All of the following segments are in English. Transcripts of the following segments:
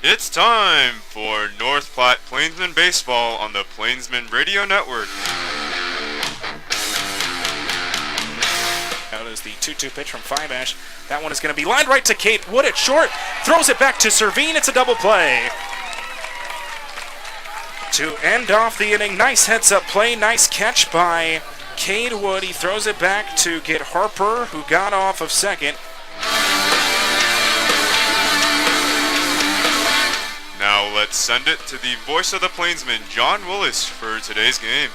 It's time for North Platte Plainsmen Baseball on the Plainsmen Radio Network. That is the 2-2 pitch from Five Ash. That one is going to be lined right to Kate Wood at short. Throws it back to Servine. It's a double play. To end off the inning, nice heads-up play. Nice catch by Cade Wood. He throws it back to get Harper, who got off of second. Now let's send it to the voice of the Plainsmen, John Willis, for today's game.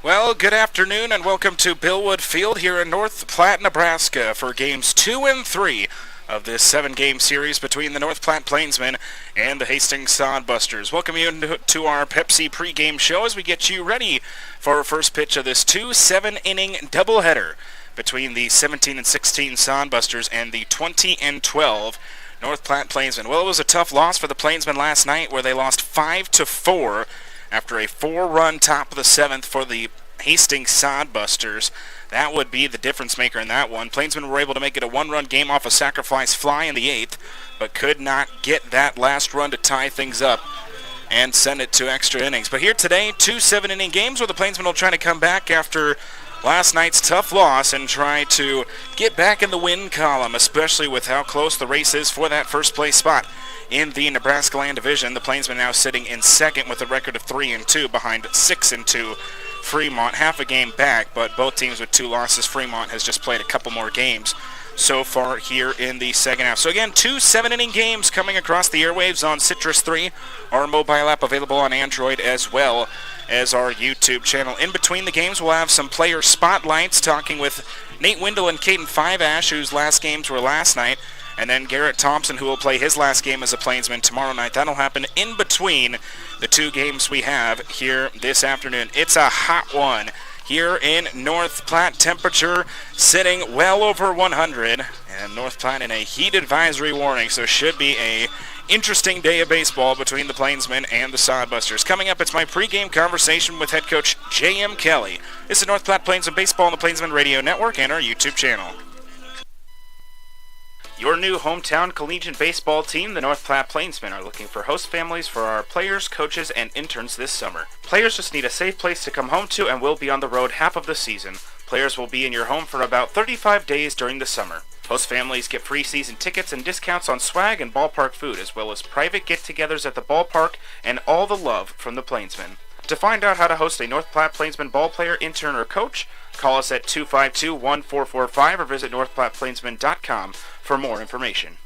Well, good afternoon and welcome to Billwood Field here in North Platte, Nebraska for games 2 and 3 of this 7-game series between the North Platte Plainsmen and the Hastings Sodbusters. Welcome you to our Pepsi pregame show as we get you ready for our first pitch of this 2 7-inning doubleheader between the 17 and 16 Sodbusters and the 20 and 12 North Platte Plainsmen. Well, it was a tough loss for the Plainsmen last night where they lost 5-4 after a 4-run top of the 7th for the Hastings Sodbusters. That would be the difference maker in that one. Plainsmen were able to make it a 1-run game off a sacrifice fly in the 8th, but could not get that last run to tie things up and send it to extra innings. But here today, 2 7-inning games where the Plainsmen will try to come back after last night's tough loss and try to get back in the win column, especially with how close the race is for that first place spot in the Nebraska Land Division. The Plainsmen now sitting in second with a record of 3-2 behind 6-2 Fremont, half a game back, but both teams with 2 losses. Fremont has just played a couple more games so far here in the second half. So again, 2 7-inning games coming across the airwaves on Citrus 3, our mobile app available on Android as well as our YouTube channel. In between the games, we'll have some player spotlights, talking with Nate Windle and Caden Five Ash, whose last games were last night, and then Garrett Thompson, who will play his last game as a Plainsman tomorrow night. That'll happen in between the 2 games we have here this afternoon. It's a hot one here in North Platte. Temperature sitting well over 100, and North Platte in a heat advisory warning, so should be a interesting day of baseball between the Plainsmen and the Sodbusters. Coming up, it's my pregame conversation with head coach J.M. Kelly. This is North Platte Plainsmen Baseball on the Plainsmen Radio Network and our YouTube channel. Your new hometown collegiate baseball team, the North Platte Plainsmen, are looking for host families for our players, coaches, and interns this summer. Players just need a safe place to come home to and will be on the road half of the season. Players will be in your home for about 35 days during the summer. Host families get free season tickets and discounts on swag and ballpark food, as well as private get-togethers at the ballpark and all the love from the Plainsmen. To find out how to host a North Platte Plainsman ball player, intern, or coach, call us at 252-1445 or visit northplatteplainsman.com for more information.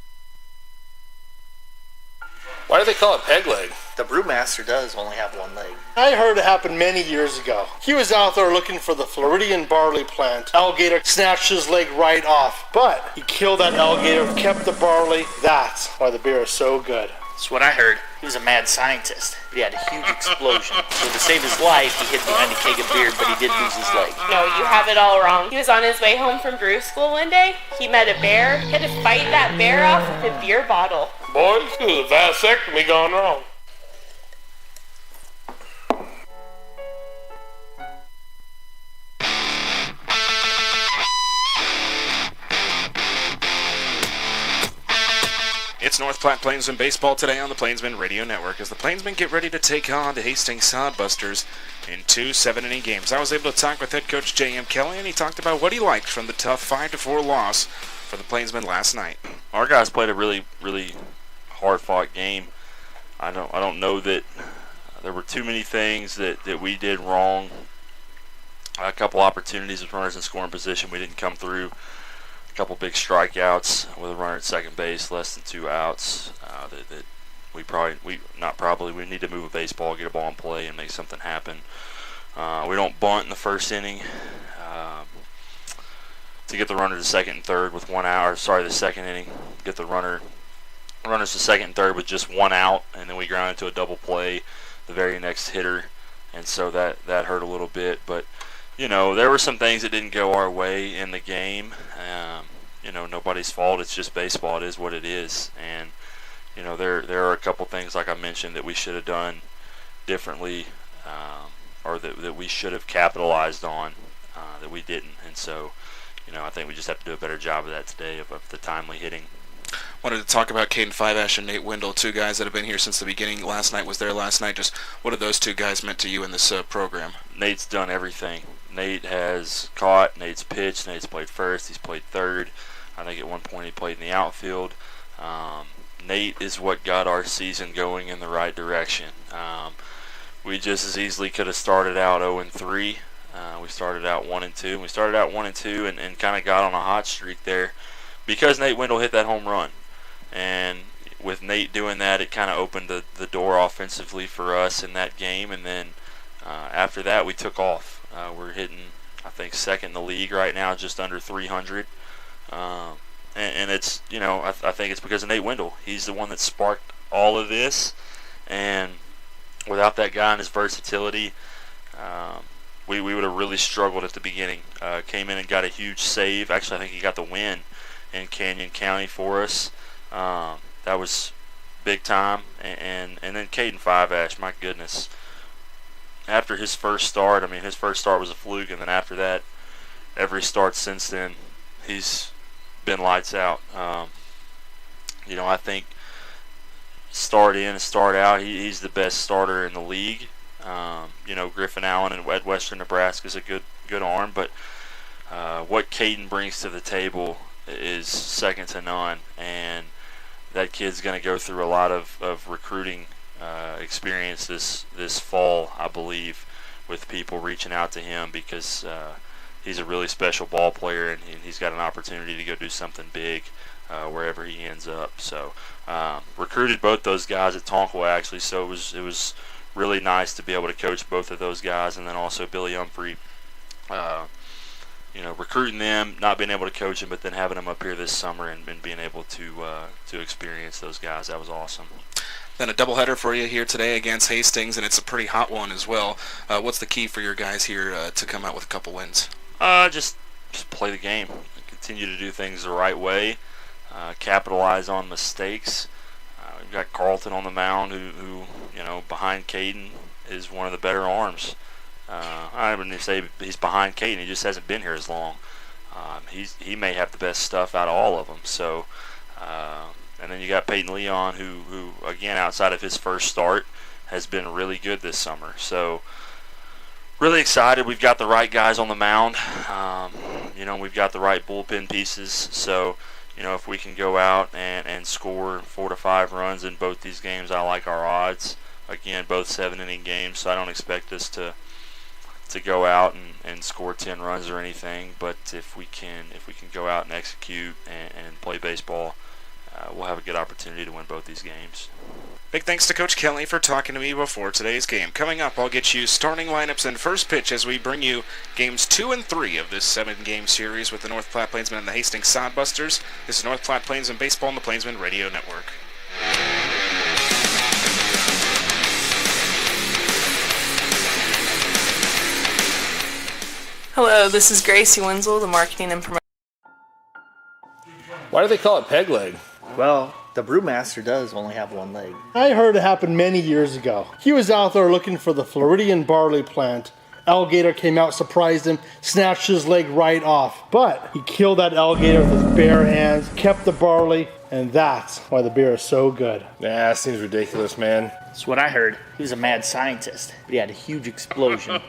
Why do they call it peg leg? The brewmaster does only have one leg. I heard it happened many years ago. He was out there looking for the Floridian barley plant. Alligator snatched his leg right off, but he killed that alligator, kept the barley. That's why the beer is so good. That's what I heard. He was a mad scientist. He had a huge explosion. So to save his life, he hid behind a keg of beer, but he did lose his leg. No, you have it all wrong. He was on his way home from brew school one day. He met a bear. He had to fight that bear off with a beer bottle. Boys, this is a vasectomy gone wrong. It's North Platte Plainsmen Baseball today on the Plainsmen Radio Network as the Plainsmen get ready to take on the Hastings Sodbusters in 2 7-inning games. I was able to talk with head coach J.M. Kelly, and he talked about what he liked from the tough 5-4 loss for the Plainsmen last night. Our guys played a really hard-fought game. I don't know that there were too many things that we did wrong. A couple opportunities with runners in scoring position we didn't come through. A couple big strikeouts with a runner at second base, less than 2 outs. That we need to move a baseball, get a ball in play, and make something happen. We don't bunt in the first inning to get the runner to second and third with 1 out. The second inning, get the runners to second and third with just 1 out, and then we ground into a double play the very next hitter, and so that hurt a little bit. But there were some things that didn't go our way in the game. Nobody's fault. It's just baseball. It is what it is. And, there are a couple things, like I mentioned, that we should have done differently or that we should have capitalized on that we didn't. And so, I think we just have to do a better job of that today, of the timely hitting. Wanted to talk about Caden Fiveash and Nate Wendell, two guys that have been here since the beginning. Last night was their last night. Just what have those two guys meant to you in this program? Nate's done everything. Nate has caught, Nate's pitched, Nate's played first, he's played third. I think at one point he played in the outfield. Nate is what got our season going in the right direction. We just as easily could have started out 0-3. We started out 1-2. We started out 1-2 and kind of got on a hot streak there because Nate Wendell hit that home run. And with Nate doing that, it kind of opened the door offensively for us in that game. And then after that, we took off. We're hitting, I think, second in the league right now, just under 300. And it's, I think it's because of Nate Wendell. He's the one that sparked all of this. And without that guy and his versatility, we would have really struggled at the beginning. Came in and got a huge save. Actually, I think he got the win in Canyon County for us. That was big time. And then Caden Fiveash, my goodness. After his first start, his first start was a fluke, and then after that, every start since then, he's been lights out. I think start in and start out, he's the best starter in the league. Griffin Allen at Western Nebraska is a good arm, but what Caden brings to the table is second to none, and that kid's going to go through a lot of recruiting experience this fall, I believe, with people reaching out to him because he's a really special ball player, and he's got an opportunity to go do something big wherever he ends up. So recruited both those guys at Tonkawa, actually, so it was really nice to be able to coach both of those guys, and then also Billy Humphrey, recruiting them, not being able to coach them, but then having them up here this summer and being able to experience those guys. That was awesome. Then a doubleheader for you here today against Hastings, and it's a pretty hot one as well. What's the key for your guys here to come out with a couple wins? Just play the game, continue to do things the right way, capitalize on mistakes. We've got Carlton on the mound, who behind Caden is one of the better arms. I wouldn't say he's behind Caden; he just hasn't been here as long. He may have the best stuff out of all of them. So, and then you got Peyton Leon, who again, outside of his first start, has been really good this summer. So, really excited. We've got the right guys on the mound. We've got the right bullpen pieces. So, if we can go out and score 4 to 5 runs in both these games, I like our odds. Again, both 7-inning games, so I don't expect us to go out and score 10 runs or anything. But if we can go out and execute and play baseball, we'll have a good opportunity to win both these games. Big thanks to Coach Kelly for talking to me before today's game. Coming up, I'll get you starting lineups and first pitch as we bring you games 2 and 3 of this 7-game series with the North Platte Plainsmen and the Hastings Sodbusters. This is North Platte Plainsmen Baseball on the Plainsmen Radio Network. Hello, this is Gracie Wenzel, the marketing and promotion. Why do they call it peg leg? Well, the brewmaster does only have one leg. I heard it happened many years ago. He was out there looking for the Floridian barley plant. Alligator came out, surprised him, snatched his leg right off. But he killed that alligator with his bare hands, kept the barley, and that's why the beer is so good. Nah, that seems ridiculous, man. That's what I heard. He was a mad scientist, but he had a huge explosion.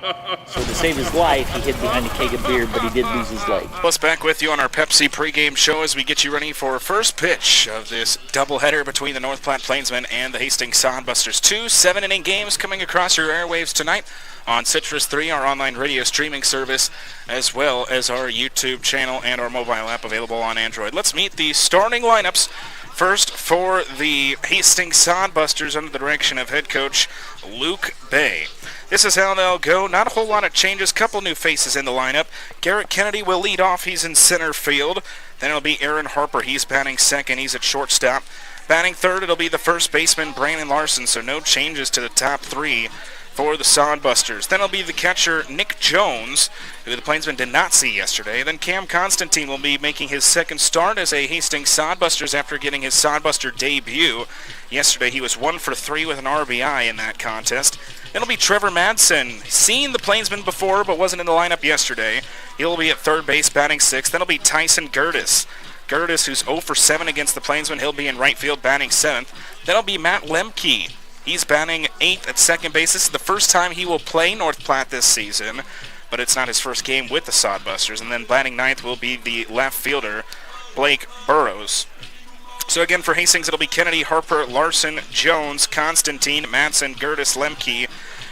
So to save his life, he hid behind a keg of beer, but he did lose his leg. Plus back with you on our Pepsi pregame show as we get you ready for first pitch of this doubleheader between the North Platte Plainsmen and the Hastings Sodbusters. 2 7-inning games coming across your airwaves tonight on Citrus 3, our online radio streaming service, as well as our YouTube channel and our mobile app available on Android. Let's meet the starting lineups. First, for the Hastings Sodbusters under the direction of head coach Luke Bay. This is how they'll go. Not a whole lot of changes. Couple new faces in the lineup. Garrett Kennedy will lead off. He's in center field. Then it'll be Aaron Harper. He's batting second. He's at shortstop. Batting third, it'll be the first baseman, Brandon Larson. So no changes to the top 3 for the Sodbusters. Then it'll be the catcher, Nick Jones, who the Plainsmen did not see yesterday. Then Cam Constantine will be making his second start as a Hastings Sodbusters after getting his Sodbuster debut. Yesterday he was 1 for 3 with an RBI in that contest. It'll be Trevor Madsen. Seen the Plainsmen before, but wasn't in the lineup yesterday. He'll be at third base, batting sixth. Then it'll be Tyson Gertis. Gertis, who's 0 for 7 against the Plainsmen, he'll be in right field, batting seventh. Then it'll be Matt Lemke. He's batting eighth at second base. This is the first time he will play North Platte this season, but it's not his first game with the Sodbusters. And then batting ninth will be the left fielder, Blake Burrows. So again, for Hastings, it'll be Kennedy, Harper, Larson, Jones, Constantine, Madsen, Gertis, Lemke,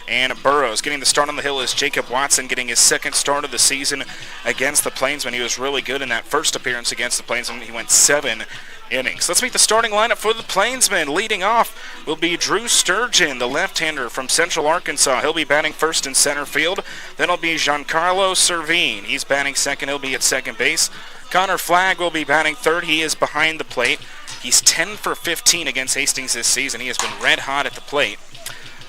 and Burrows. Getting the start on the hill is Jacob Watson, getting his second start of the season against the Plainsmen. He was really good in that first appearance against the Plainsmen. He went 7 innings. Let's meet the starting lineup for the Plainsmen. Leading off will be Drew Sturgeon, the left-hander from Central Arkansas. He'll be batting first in center field. Then it'll be Giancarlo Servine. He's batting second. He'll be at second base. Connor Flagg will be batting third. He is behind the plate. He's 10 for 15 against Hastings this season. He has been red hot at the plate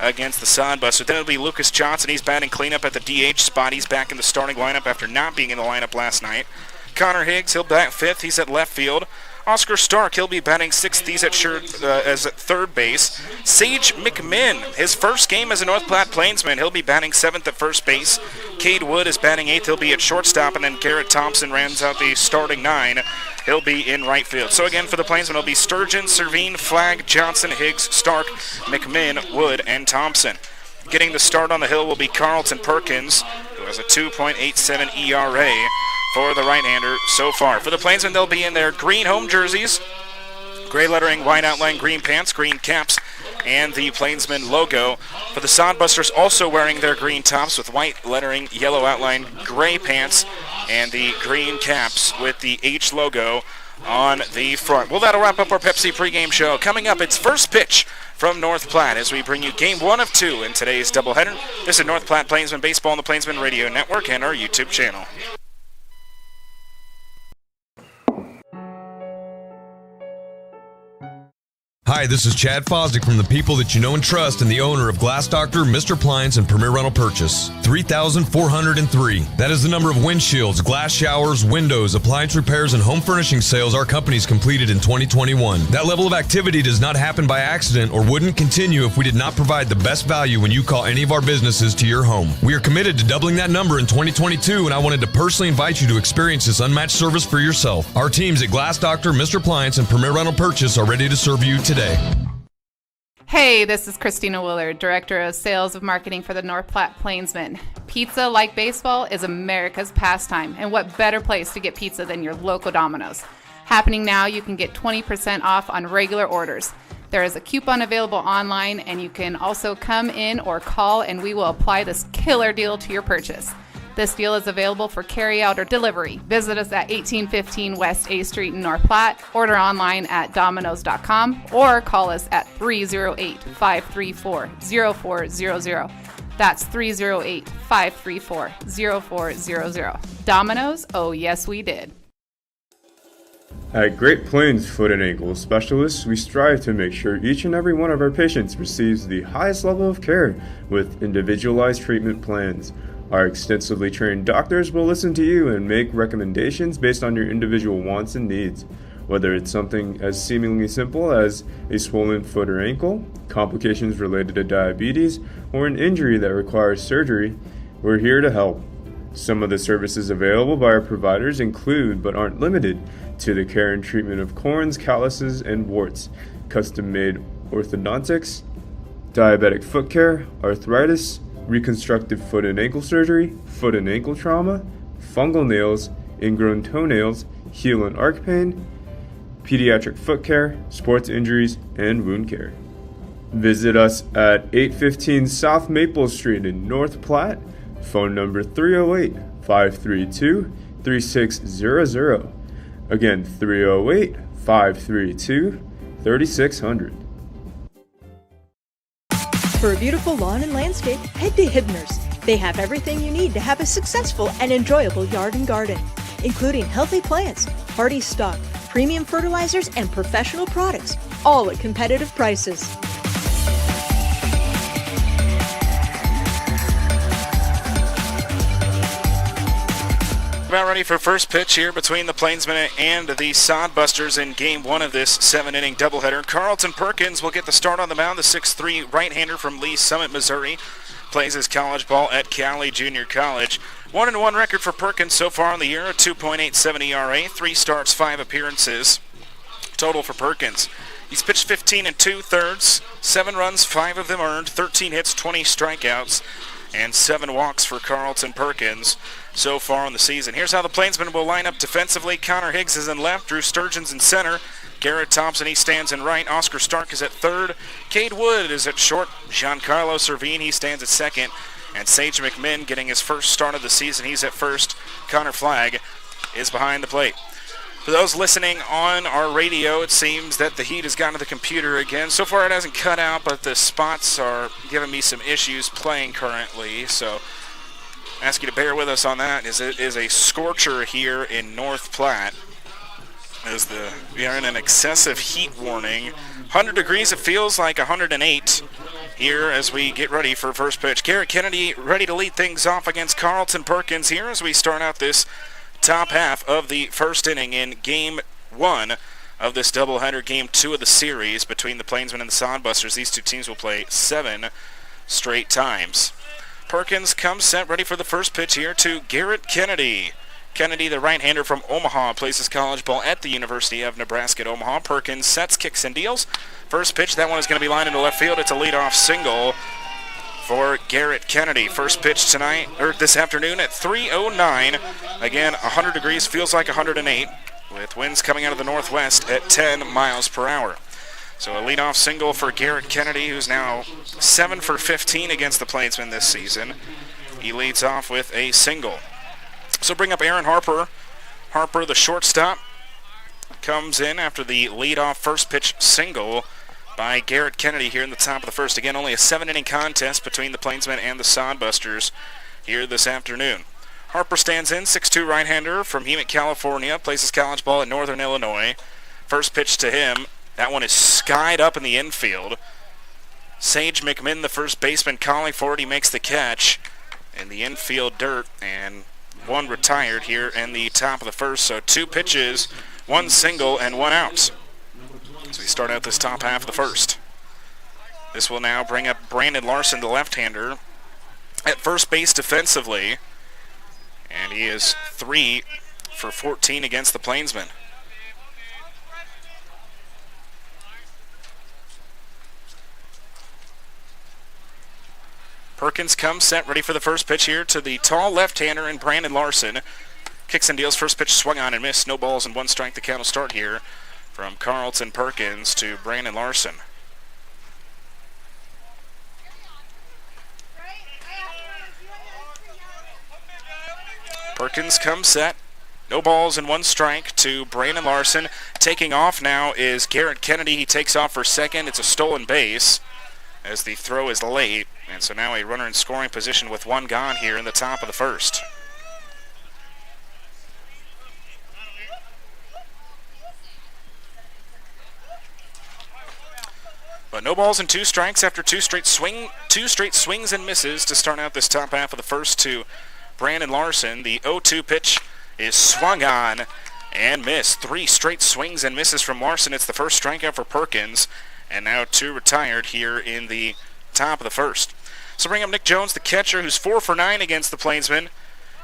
against the Sodbusters. Then it'll be Lucas Johnson. He's batting cleanup at the DH spot. He's back in the starting lineup after not being in the lineup last night. Connor Higgs, he'll bat fifth. He's at left field. Oscar Stark, he'll be batting sixth. He's at third base. Sage McMinn, his first game as a North Platte Plainsman. He'll be batting seventh at first base. Cade Wood is batting eighth. He'll be at shortstop. And then Garrett Thompson rounds out the starting 9. He'll be in right field. So again, for the Plainsmen, it'll be Sturgeon, Servine, Flagg, Johnson, Higgs, Stark, McMinn, Wood, and Thompson. Getting the start on the hill will be Carlton Perkins, who has a 2.87 ERA for the right-hander so far. For the Plainsmen, they'll be in their green home jerseys, gray lettering, white outline, green pants, green caps, and the Plainsmen logo. For the Sodbusters, also wearing their green tops with white lettering, yellow outline, gray pants, and the green caps with the H logo on the front. Well, that'll wrap up our Pepsi pregame show. Coming up, it's first pitch from North Platte as we bring you game 1 of 2 in today's doubleheader. This is North Platte Plainsmen Baseball on the Plainsmen Radio Network and our YouTube channel. Hi, this is Chad Fosdick from the people that you know and trust and the owner of Glass Doctor, Mr. Appliance, and Premier Rental Purchase. 3,403. That is the number of windshields, glass showers, windows, appliance repairs, and home furnishing sales our company's completed in 2021. That level of activity does not happen by accident or wouldn't continue if we did not provide the best value when you call any of our businesses to your home. We are committed to doubling that number in 2022, and I wanted to personally invite you to experience this unmatched service for yourself. Our teams at Glass Doctor, Mr. Appliance, and Premier Rental Purchase are ready to serve you today. Hey, this is Christina Willard, Director of Sales of Marketing for the North Platte Plainsmen. Pizza, like baseball, is America's pastime, and what better place to get pizza than your local Domino's? Happening now, you can get 20% off on regular orders. There is a coupon available online, and you can also come in or call, and we will apply this killer deal to your purchase. This deal is available for carry-out or delivery. Visit us at 1815 West A Street in North Platte, order online at Domino's.com, or call us at 308-534-0400. That's 308-534-0400. Domino's, oh yes we did. At Great Plains Foot and Ankle Specialists, we strive to make sure each and every one of our patients receives the highest level of care with individualized treatment plans. Our extensively trained doctors will listen to you and make recommendations based on your individual wants and needs. Whether it's something as seemingly simple as a swollen foot or ankle, complications related to diabetes, or an injury that requires surgery, we're here to help. Some of the services available by our providers include, but aren't limited to, the care and treatment of corns, calluses, and warts, custom-made orthodontics, diabetic foot care, arthritis, reconstructive foot and ankle surgery, foot and ankle trauma, fungal nails, ingrown toenails, heel and arc pain, pediatric foot care, sports injuries, and wound care. Visit us at 815 South Maple Street in North Platte. Phone number 308-532-3600. Again, 308-532-3600. For a beautiful lawn and landscape, head to Hibner's. They have everything you need to have a successful and enjoyable yard and garden, including healthy plants, hardy stock, premium fertilizers, and professional products, all at competitive prices. About ready for first pitch here between the Plainsmen and the Sodbusters in game 1 of this 7-inning doubleheader. Carlton Perkins will get the start on the mound, the 6'3" right-hander from Lee Summit, Missouri. plays his college ball at Cali Junior College. 1-1 record for Perkins so far in the year, a 2.87 ERA, 3 starts, 5 appearances total for Perkins. He's pitched 15 2/3, 7 runs, 5 of them earned, 13 hits, 20 strikeouts, and 7 walks for Carlton Perkins so far in the season. Here's how the Plainsmen will line up defensively. Connor Higgs is in left, Drew Sturgeon's in center, Garrett Thompson, he stands in right, Oscar Stark is at third, Cade Wood is at short, Giancarlo Servine, he stands at second, and Sage McMinn getting his first start of the season, he's at first. Connor Flagg is behind the plate. For those listening on our radio, it seems that the heat has gotten to the computer again. So far it hasn't cut out, but the spots are giving me some issues playing currently. So I ask you to bear with us on that, as it is a scorcher here in North Platte. We are in an excessive heat warning. 100 degrees, it feels like 108 here as we get ready for first pitch. Garrett Kennedy ready to lead things off against Carlton Perkins here as we start out this top half of the first inning in Game 1 of this doubleheader, Game 2 of the series between the Plainsmen and the Sodbusters. These two teams will play 7 straight times. Perkins comes set, ready for the first pitch here to Garrett Kennedy. Kennedy, the right-hander from Omaha, plays his college ball at the University of Nebraska at Omaha. Perkins sets, kicks, and deals. First pitch, that one is going to be lined into left field. It's a leadoff single for Garrett Kennedy. First pitch tonight, or this afternoon at 3:09. Again, 100 degrees, feels like 108, with winds coming out of the northwest at 10 miles per hour. So a leadoff single for Garrett Kennedy, who's now 7 for 15 against the Plainsmen this season. He leads off with a single. So bring up Aaron Harper. Harper, the shortstop, comes in after the leadoff first pitch single by Garrett Kennedy here in the top of the first. Again, only a 7-inning contest between the Plainsmen and the Sodbusters here this afternoon. Harper stands in, 6'2" right-hander from Hemet, California, plays his college ball at Northern Illinois. First pitch to him, that one is skied up in the infield. Sage McMinn, the first baseman, calling for it. He makes the catch in the infield dirt, and one retired here in the top of the first. So 2 pitches, 1 single, and 1 out as we start out this top half of the first. This will now bring up Brandon Larson, the left-hander, at first base defensively, and he is 3 for 14 against the Plainsmen. Perkins comes set, ready for the first pitch here to the tall left-hander and Brandon Larson. Kicks and deals, first pitch swung on and missed. No balls and 1 strike. The count will start here from Carlton Perkins to Brandon Larson. Perkins comes set. No balls and 1 strike to Brandon Larson. Taking off now is Garrett Kennedy. He takes off for second. It's a stolen base as the throw is late. And so now a runner in scoring position with 1 gone here in the top of the first. But no balls and 2 strikes after 2 straight swings and misses to start out this top half of the first to Brandon Larson. The 0-2 pitch is swung on and missed. 3 straight swings and misses from Larson. It's the first strikeout for Perkins, and now 2 retired here in the top of the first. So bring up Nick Jones, the catcher, who's 4 for 9 against the Plainsmen.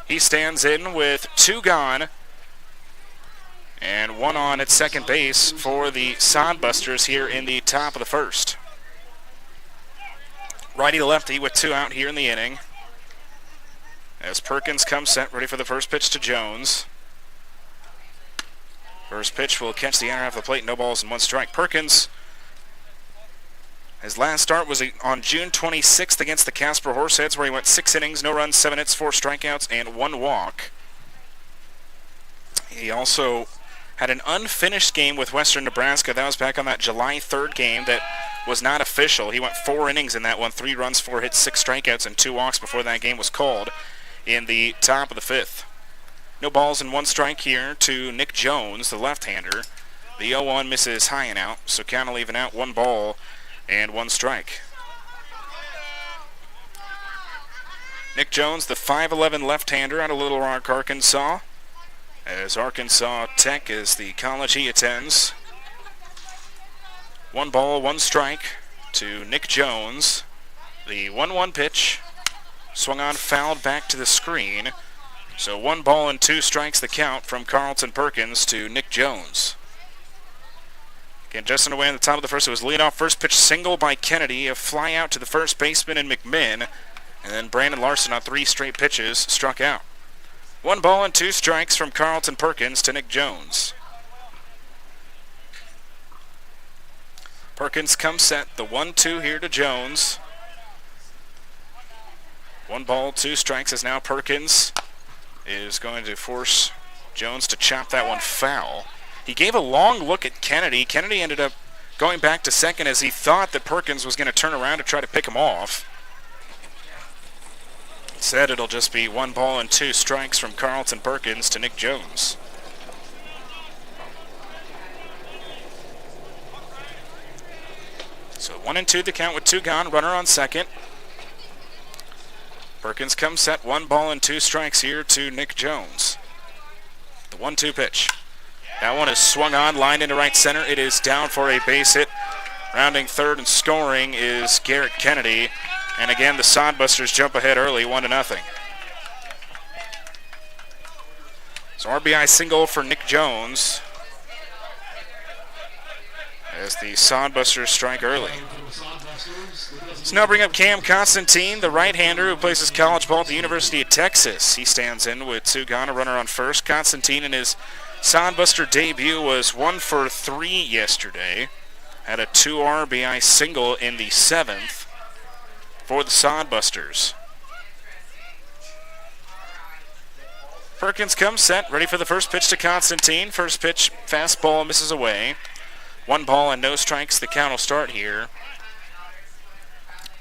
He stands in with 2 gone and 1 on at second base for the Sodbusters here in the top of the first. Righty to lefty with 2 out here in the inning, as Perkins comes set, ready for the first pitch to Jones. First pitch will catch the inner half of the plate, no balls and 1 strike. Perkins, his last start was on June 26th against the Casper Horseheads, where he went 6 innings, no runs, 7 hits, 4 strikeouts, and 1 walk. He also had an unfinished game with Western Nebraska. That was back on that July 3rd game that was not official. He went 4 innings in that one, 3 runs, 4 hits, 6 strikeouts, and 2 walks before that game was called in the top of the 5th. No balls and 1 strike here to Nick Jones, the left-hander. The 0-1 misses high and out, so count will even out 1 ball and 1 strike. Nick Jones, the 5'11 left-hander out of Little Rock, Arkansas, as Arkansas Tech is the college he attends. 1 ball, 1 strike to Nick Jones. The 1-1 pitch Swung on, fouled back to the screen. So 1 ball and 2 strikes the count from Carlton Perkins to Nick Jones. Again, Justin away on the top of the first. It was leadoff first pitch single by Kennedy. A fly out to the first baseman and McMinn. And then Brandon Larson on 3 straight pitches struck out. 1 ball and 2 strikes from Carlton Perkins to Nick Jones. Perkins comes set. The 1-2 here to Jones. 1 ball, 2 strikes as now Perkins is going to force Jones to chop that one foul. He gave a long look at Kennedy. Kennedy ended up going back to second as he thought that Perkins was going to turn around to try to pick him off. Instead, it'll just be 1 ball and 2 strikes from Carlton Perkins to Nick Jones. So 1-2 the count with 2 gone, runner on second. Perkins comes set, 1 ball and 2 strikes here to Nick Jones. The 1-2 pitch. That one is swung on, lined into right center. It is down for a base hit. Rounding third and scoring is Garrett Kennedy. And again, the Sodbusters jump ahead early, 1-0. So RBI single for Nick Jones as the Sodbusters strike early. So now bring up Cam Constantine, the right-hander who plays his college ball at the University of Texas. He stands in with 2 gone, a runner on first. Constantine in his Sodbuster debut was 1 for 3 yesterday. Had a 2 RBI single in the 7th for the Sodbusters. Perkins comes set, ready for the first pitch to Constantine. First pitch, fastball misses away. 1 ball and no strikes. The count will start here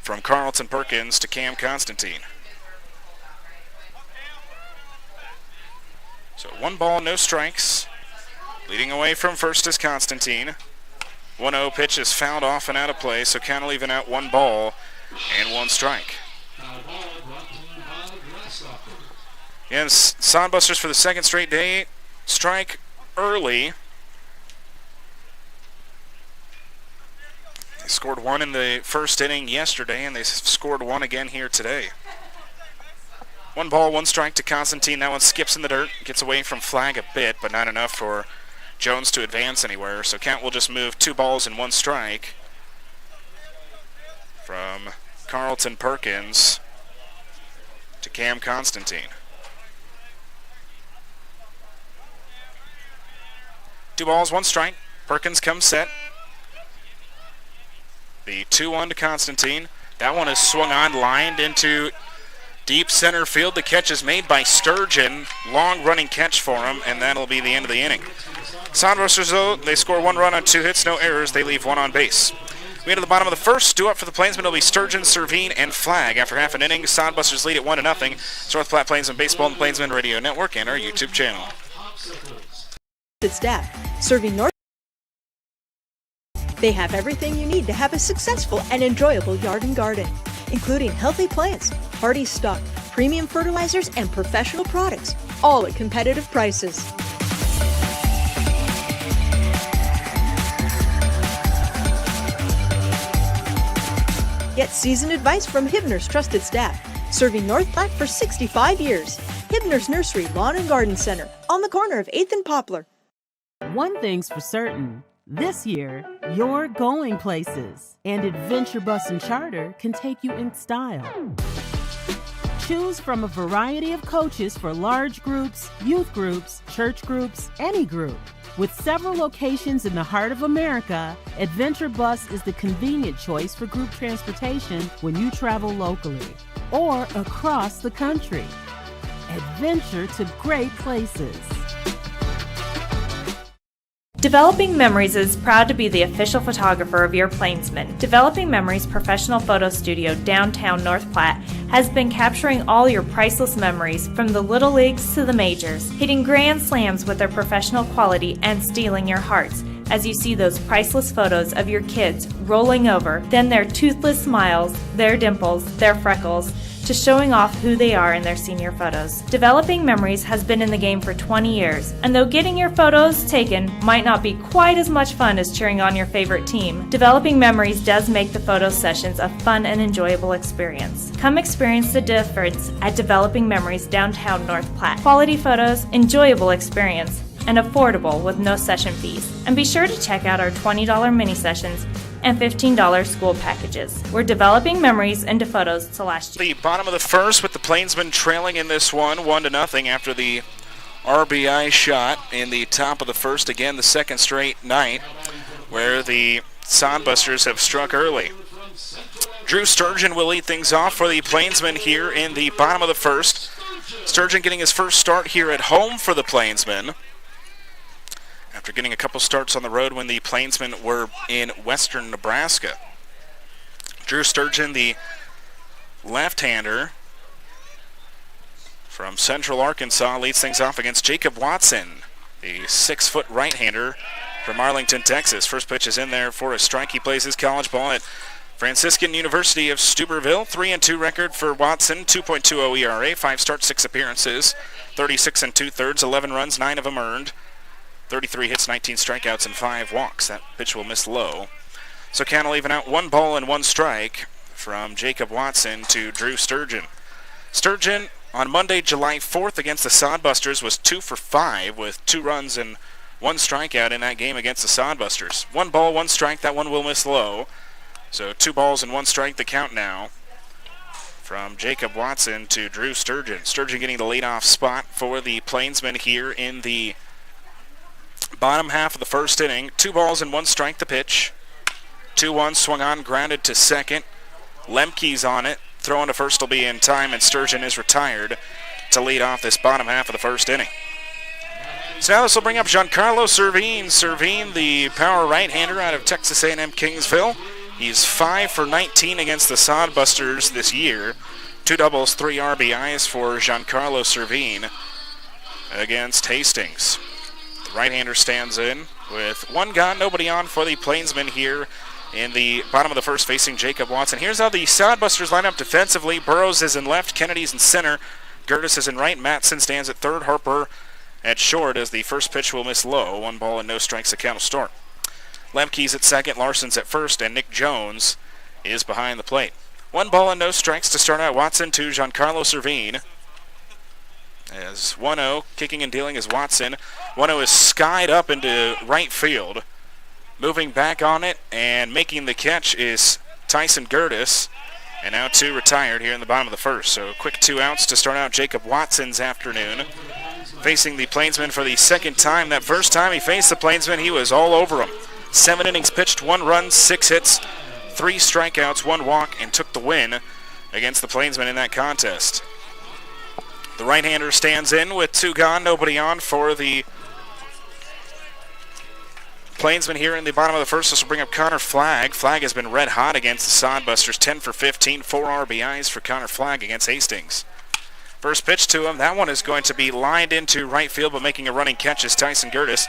from Carlton Perkins to Cam Constantine. So 1 ball, no strikes. Leading away from first is Constantine. 1-0 pitch is fouled off and out of play, so count will even out 1 ball and 1 strike. Again, Sodbusters for the 2nd straight day strike early. They scored 1 in the first inning yesterday, and they scored 1 again here today. 1 ball, 1 strike to Constantine. That one skips in the dirt, gets away from flag a bit, but not enough for Jones to advance anywhere. So count will just move 2 balls and 1 strike from Carlton Perkins to Cam Constantine. 2 balls, 1 strike. Perkins comes set. The 2-1 to Constantine. That one is swung on, lined into deep center field. The catch is made by Sturgeon. Long running catch for him, and that'll be the end of the inning. Sodbusters, though, they score 1 run on 2 hits, no errors. They leave 1 on base. We get to the bottom of the first. Due up for the Plainsmen will be Sturgeon, Servine, and Flag. After half an inning, Sodbusters lead at 1-0. It's North Platte Plainsmen Baseball and Plainsmen Radio Network and our YouTube channel. Staff serving North. They have everything you need to have a successful and enjoyable yard and garden, including healthy plants, hardy stock, premium fertilizers, and professional products, all at competitive prices. Get seasoned advice from Hibner's trusted staff, serving North Platte for 65 years. Hibner's Nursery Lawn and Garden Center, on the corner of 8th and Poplar. One thing's for certain. This year, you're going places, and Adventure Bus and Charter can take you in style. Choose from a variety of coaches for large groups, youth groups, church groups, any group. With several locations in the heart of America, Adventure Bus is the convenient choice for group transportation when you travel locally or across the country. Adventure to great places. Developing Memories is proud to be the official photographer of your Plainsmen. Developing Memories professional photo studio downtown North Platte has been capturing all your priceless memories from the little leagues to the majors, hitting grand slams with their professional quality and stealing your hearts as you see those priceless photos of your kids rolling over, then their toothless smiles, their dimples, their freckles, to showing off who they are in their senior photos. Developing Memories has been in the game for 20 years, and though getting your photos taken might not be quite as much fun as cheering on your favorite team, Developing Memories does make the photo sessions a fun and enjoyable experience. Come experience the difference at Developing Memories downtown North Platte. Quality photos, enjoyable experience, and affordable with no session fees. And be sure to check out our $20 mini sessions and $15 school packages. We're developing memories into photos to last you. The bottom of the first with the Plainsmen trailing in this one 1-0 after the RBI shot in the top of the first. Again, the second straight night where the Sodbusters have struck early. Drew Sturgeon will lead things off for the Plainsmen here in the bottom of the first. Sturgeon getting his first start here at home for the Plainsmen, after getting a couple starts on the road when the Plainsmen were in western Nebraska. Drew Sturgeon, the left-hander from Central Arkansas, leads things off against Jacob Watson, the 6-foot right-hander from Arlington, Texas. First pitch is in there for a strike. He plays his college ball at Franciscan University of Steubenville. 3-2 record for Watson, 2.20 ERA, 5 starts, 6 appearances, 36 2/3, 11 runs, 9 of them earned. 33 hits, 19 strikeouts, and 5 walks. That pitch will miss low. So count will even out 1 ball and 1 strike from Jacob Watson to Drew Sturgeon. Sturgeon on Monday, July 4th against the Sodbusters was 2 for 5 with 2 runs and 1 strikeout in that game against the Sodbusters. 1 ball, 1 strike. That one will miss low. So 2 balls and 1 strike the count now from Jacob Watson to Drew Sturgeon. Sturgeon getting the leadoff spot for the Plainsmen here in the bottom half of the first inning. 2 balls and 1 strike the pitch. 2-1 swung on, grounded to second. Lemke's on it. Throwing to first will be in time, and Sturgeon is retired to lead off this bottom half of the first inning. So now this will bring up Giancarlo Servine. Servine, the power right-hander out of Texas A&M Kingsville. He's 5 for 19 against the Sodbusters this year. 2 doubles, 3 RBIs for Giancarlo Servine against Hastings. The right-hander stands in with 1 gone, nobody on for the Plainsmen here in the bottom of the first, facing Jacob Watson. Here's how the Sodbusters line up defensively. Burrows is in left, Kennedy's in center, Gertis is in right, Matson stands at third, Harper at short as the first pitch will miss low. 1 ball and no strikes, the count will start. Lemke's at second, Larson's at first, and Nick Jones is behind the plate. 1 ball and no strikes to start out. Watson to Giancarlo Servine. As 1-0, kicking and dealing is Watson. 1-0 is skied up into right field. Moving back on it and making the catch is Tyson Gertis. And now 2 retired here in the bottom of the first. So quick 2 outs to start out Jacob Watson's afternoon. Facing the Plainsmen for the second time. That first time he faced the Plainsmen, he was all over them. 7 innings pitched, 1 run, 6 hits, 3 strikeouts, 1 walk, and took the win against the Plainsmen in that contest. The right-hander stands in with 2 gone, nobody on for the Plainsmen here in the bottom of the first. This will bring up Connor Flagg. Flagg has been red hot against the Sodbusters. 10 for 15, 4 RBIs for Connor Flagg against Hastings. First pitch to him. That one is going to be lined into right field, but making a running catch is Tyson Gertis.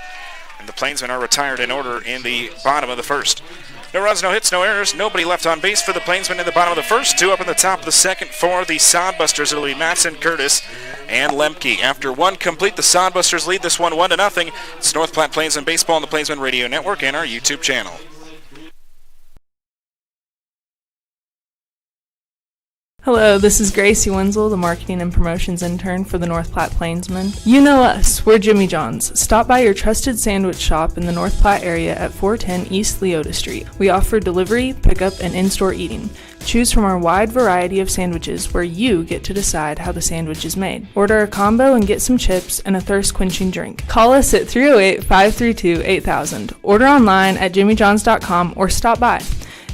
And the Plainsmen are retired in order in the bottom of the first. No runs, no hits, no errors. Nobody left on base for the Plainsmen in the bottom of the first. 2 up in the top of the second for the Sodbusters. It'll be Matson, Curtis, and Lemke. After 1 complete, the Sodbusters lead this one 1-0. It's North Platte Plainsmen Baseball on the Plainsmen Radio Network and our YouTube channel. Hello, this is Gracie Wenzel, the Marketing and Promotions Intern for the North Platte Plainsmen. You know us, we're Jimmy John's. Stop by your trusted sandwich shop in the North Platte area at 410 East Leota Street. We offer delivery, pickup, and in-store eating. Choose from our wide variety of sandwiches where you get to decide how the sandwich is made. Order a combo and get some chips and a thirst-quenching drink. Call us at 308-532-8000. Order online at jimmyjohns.com or stop by.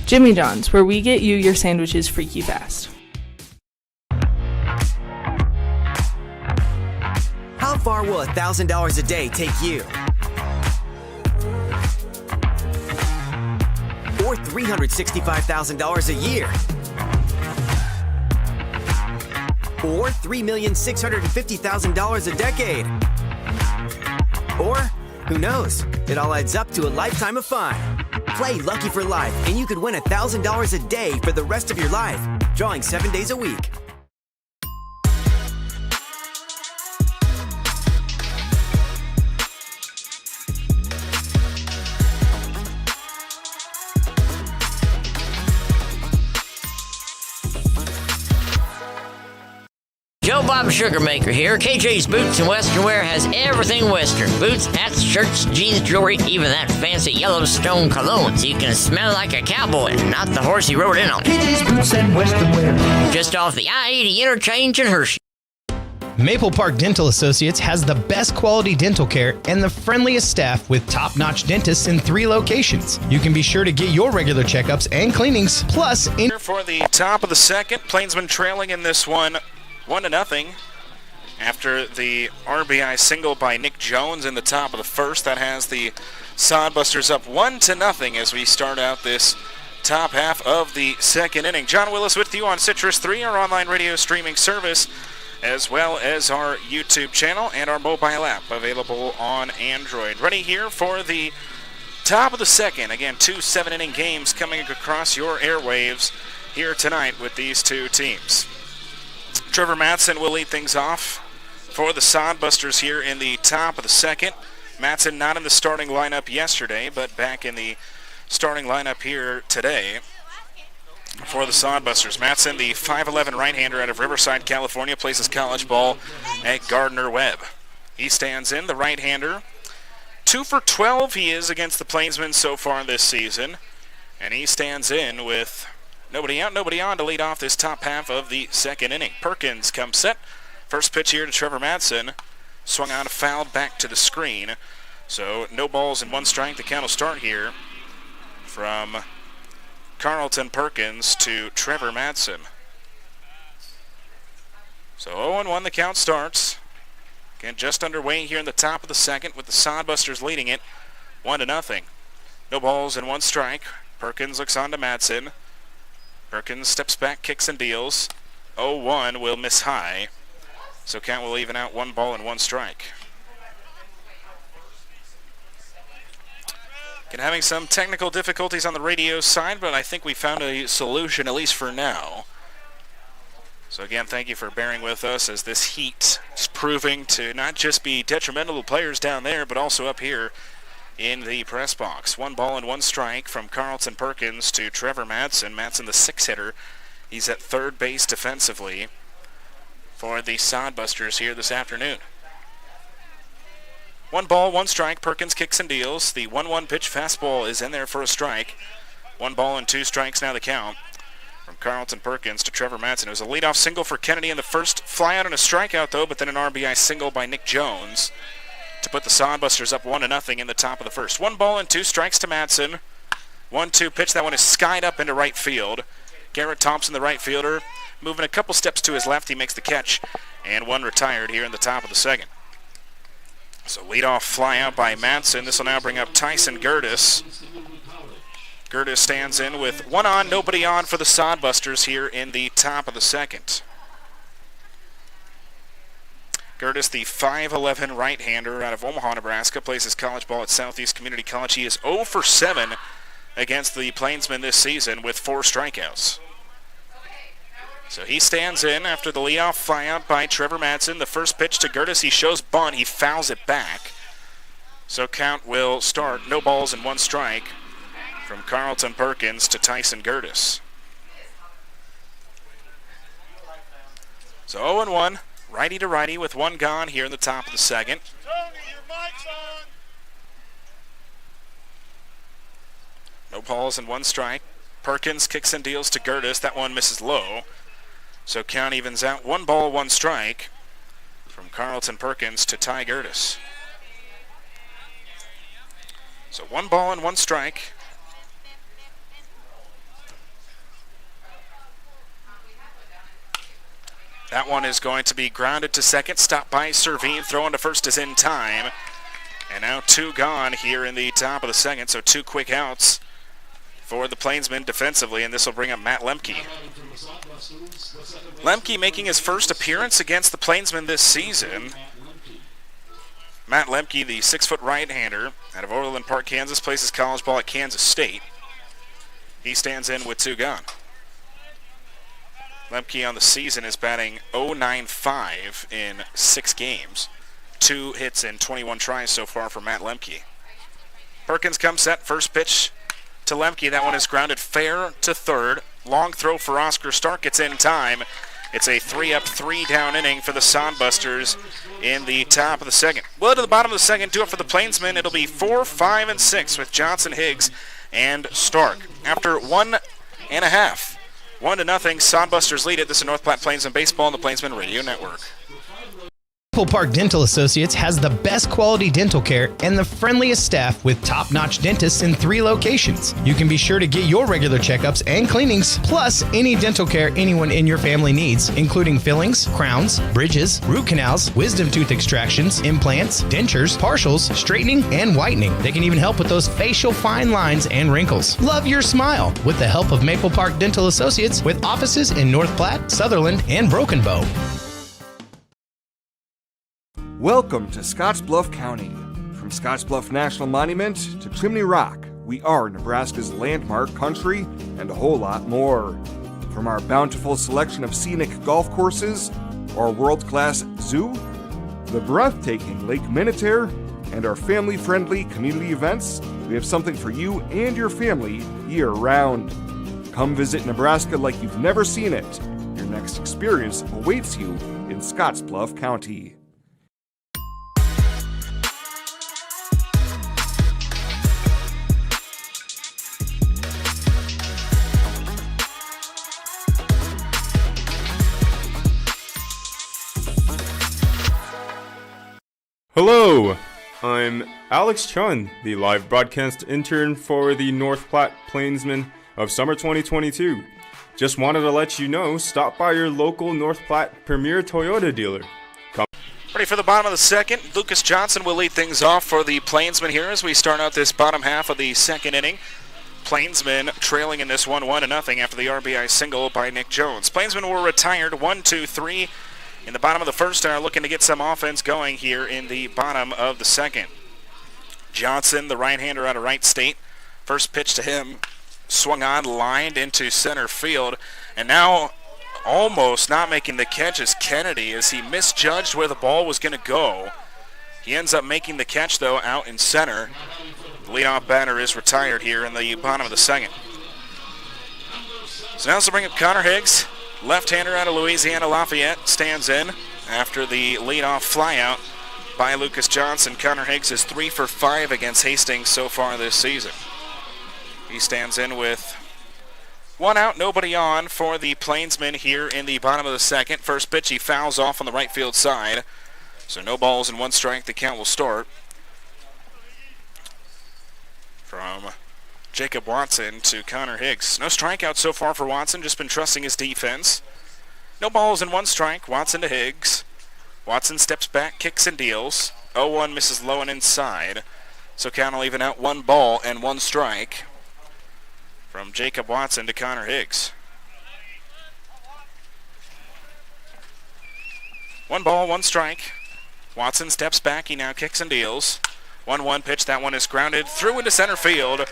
Jimmy John's, where we get you your sandwiches freaky fast. How far will $1,000 a day take you? Or $365,000 a year? Or $3,650,000 a decade? Or, who knows? It all adds up to a lifetime of fun. Play Lucky for Life, and you could win $1,000 a day for the rest of your life, drawing 7 days a week. Bob Sugarmaker here. KJ's Boots and Western Wear has everything Western. Boots, hats, shirts, jeans, jewelry, even that fancy Yellowstone cologne so you can smell like a cowboy and not the horse you rode in on. KJ's Boots and Western Wear. Just off the I-80 interchange in Hershey. Maple Park Dental Associates has the best quality dental care and the friendliest staff with top-notch dentists in 3 locations. You can be sure to get your regular checkups and cleanings, plus... Here for the top of the second, Plainsmen trailing in this one 1-0. After the RBI single by Nick Jones in the top of the first, that has the Sodbusters up 1-0 as we start out this top half of the second inning. John Willis with you on Citrus 3, our online radio streaming service, as well as our YouTube channel and our mobile app available on Android. Ready here for the top of the second. Again, 2 7-inning games coming across your airwaves here tonight with these two teams. Trevor Matson will lead things off for the Sodbusters here in the top of the second. Matson not in the starting lineup yesterday, but back in the starting lineup here today for the Sodbusters. Matson, the 5'11" right-hander out of Riverside, California, plays his college ball at Gardner-Webb. He stands in, the right-hander. 2 for 12 he is against the Plainsmen so far this season. And he stands in with nobody out, nobody on to lead off this top half of the second inning. Perkins comes set. First pitch here to Trevor Matson. Swung out, fouled back to the screen. So no balls and 1 strike. The count will start here from Carlton Perkins to Trevor Matson. So 0-1 the count starts. Again, just underway here in the top of the second with the Sodbusters leading it 1-0. No balls and 1 strike. Perkins looks on to Matson. Perkins steps back, kicks and deals. 0-1 will miss high. So count will even out 1 ball and 1 strike. Again, having some technical difficulties on the radio side, but I think we found a solution, at least for now. So again, thank you for bearing with us as this heat is proving to not just be detrimental to players down there, but also up here in the press box. 1 ball and 1 strike from Carlton Perkins to Trevor Matson. Matson, the 6-hitter. He's at third base defensively for the Sodbusters here this afternoon. 1 ball, 1 strike. Perkins kicks and deals. The 1-1 pitch fastball is in there for a strike. 1 ball and 2 strikes now the count from Carlton Perkins to Trevor Matson. It was a leadoff single for Kennedy in the first. Fly out and a strikeout, though, but then an RBI single by Nick Jones to put the Sodbusters up 1-0 in the top of the first. 1 ball and 2 strikes to Matson. 1-2 pitch. That one is skied up into right field. Garrett Thompson, the right fielder, moving a couple steps to his left. He makes the catch, and 1 retired here in the top of the second. So leadoff fly out by Matson. This will now bring up Tyson Gertis. Gertis stands in with 1 on, nobody on for the Sodbusters here in the top of the second. Gertis, the 5'11" right-hander out of Omaha, Nebraska, plays his college ball at Southeast Community College. He is 0 for 7 against the Plainsmen this season with 4 strikeouts. So he stands in after the leadoff flyout by Trevor Matson. The first pitch to Gertis, he shows bunt, he fouls it back. So count will start, no balls and 1 strike from Carlton Perkins to Tyson Gertis. So 0-1, righty to righty with 1 gone here in the top of the second. No balls and 1 strike. Perkins kicks and deals to Gertis. That one misses low. So count evens out 1 ball, 1 strike from Carlton Perkins to Ty Gertis. So 1 ball and 1 strike. That one is going to be grounded to second. Stopped by Servine. Throwing to first is in time. And now 2 gone here in the top of the second. So 2 quick outs for the Plainsmen defensively, and this will bring up Matt Lemke. Lemke making his first appearance against the Plainsmen this season. Matt Lemke, the 6-foot right-hander out of Overland Park, Kansas, plays his college ball at Kansas State. He stands in with 2 gone. Lemke on the season is batting .095 in 6 games. 2 hits and 21 tries so far for Matt Lemke. Perkins comes set, first pitch to Lemke. That one is grounded fair to third. Long throw for Oscar Stark. It's in time. It's a 3-up, 3-down inning for the Sodbusters in the top of the second. Well, to the bottom of the second, do it for the Plainsmen. It'll be 4, 5, and 6 with Johnson, Higgs, and Stark. After 1.5, 1-0, Sodbusters lead it. This is North Platte Plainsmen Baseball on the Plainsmen Radio Network. Maple Park Dental Associates has the best quality dental care and the friendliest staff with top-notch dentists in 3 locations. You can be sure to get your regular checkups and cleanings, plus any dental care anyone in your family needs, including fillings, crowns, bridges, root canals, wisdom tooth extractions, implants, dentures, partials, straightening, and whitening. They can even help with those facial fine lines and wrinkles. Love your smile with the help of Maple Park Dental Associates with offices in North Platte, Sutherland, and Broken Bow. Welcome to Scottsbluff County. From Scottsbluff National Monument to Chimney Rock, we are Nebraska's landmark country and a whole lot more. From our bountiful selection of scenic golf courses, our world-class zoo, the breathtaking Lake Minnetonka, and our family-friendly community events, we have something for you and your family year-round. Come visit Nebraska like you've never seen it. Your next experience awaits you in Scottsbluff County. Hello, I'm Alex Chun, the live broadcast intern for the North Platte Plainsmen of summer 2022. Just wanted to let you know, stop by your local North Platte Premier Toyota dealer. Ready for the bottom of the second. Lucas Johnson will lead things off for the Plainsmen here as we start out this bottom half of the second inning. Plainsmen trailing in this one 1-0 after the RBI single by Nick Jones. Plainsmen were retired 1-2-3 in the bottom of the first and are looking to get some offense going here in the bottom of the second. Johnson, the right-hander out of Wright State. First pitch to him, swung on, lined into center field, and now almost not making the catch is Kennedy as he misjudged where the ball was going to go. He ends up making the catch, though, out in center. The leadoff batter is retired here in the bottom of the second. So now let's bring up Connor Higgs. Left-hander out of Louisiana Lafayette stands in after the leadoff flyout by Lucas Johnson. Connor Higgs is 3 for 5 against Hastings so far this season. He stands in with 1 out, nobody on for the Plainsmen here in the bottom of the second. First pitch, he fouls off on the right field side. So no balls and 1 strike, the count will start. From Jacob Watson to Connor Higgs. No strikeout so far for Watson, just been trusting his defense. No balls and 1 strike, Watson to Higgs. Watson steps back, kicks and deals. 0-1 misses low and inside. So count will even out 1 ball and 1 strike. From Jacob Watson to Connor Higgs. 1 ball, 1 strike. Watson steps back, he now kicks and deals. 1-1 pitch, that one is grounded through into center field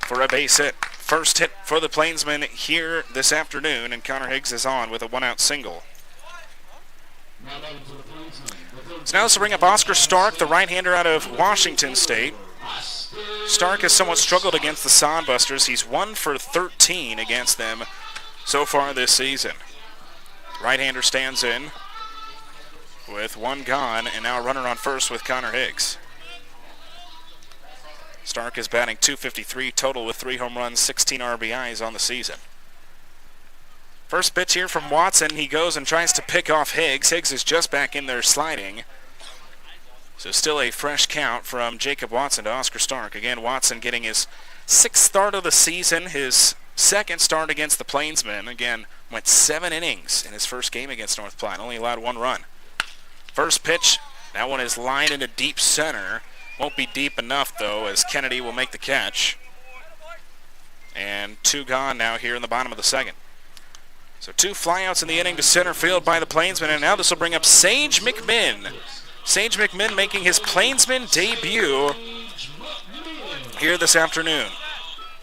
for a base hit. First hit for the Plainsmen here this afternoon, and Connor Higgs is on with a 1-out single. So now let's bring up Oscar Stark, the right-hander out of Washington State. Stark has somewhat struggled against the Sodbusters. He's 1 for 13 against them so far this season. Right-hander stands in with 1 gone, and now a runner on first with Connor Higgs. Stark is batting .253 total with 3 home runs, 16 RBIs on the season. First pitch here from Watson. He goes and tries to pick off Higgs. Higgs is just back in there sliding. So still a fresh count from Jacob Watson to Oscar Stark. Again, Watson getting his 6th start of the season, his 2nd start against the Plainsmen. Again, went 7 innings in his first game against North Platte. Only allowed 1 run. First pitch, that one is lined into deep center. Won't be deep enough, though, as Kennedy will make the catch. And 2 gone now here in the bottom of the second. So 2 flyouts in the inning to center field by the Plainsmen, and now this will bring up Sage McMinn. Sage McMinn making his Plainsman debut here this afternoon.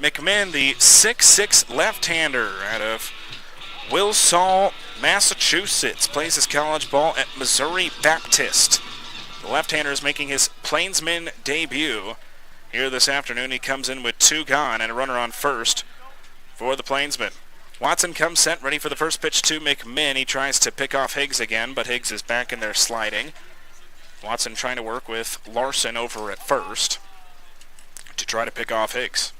McMinn, the 6'6" left-hander out of Wilsall, Massachusetts, plays his college ball at Missouri Baptist. The left-hander is making his Plainsman debut here this afternoon. He comes in with 2 gone and a runner on first for the Plainsmen. Watson comes set, ready for the first pitch to McMinn. He tries to pick off Higgs again, but Higgs is back in there sliding. Watson trying to work with Larson over at first to try to pick off Higgs.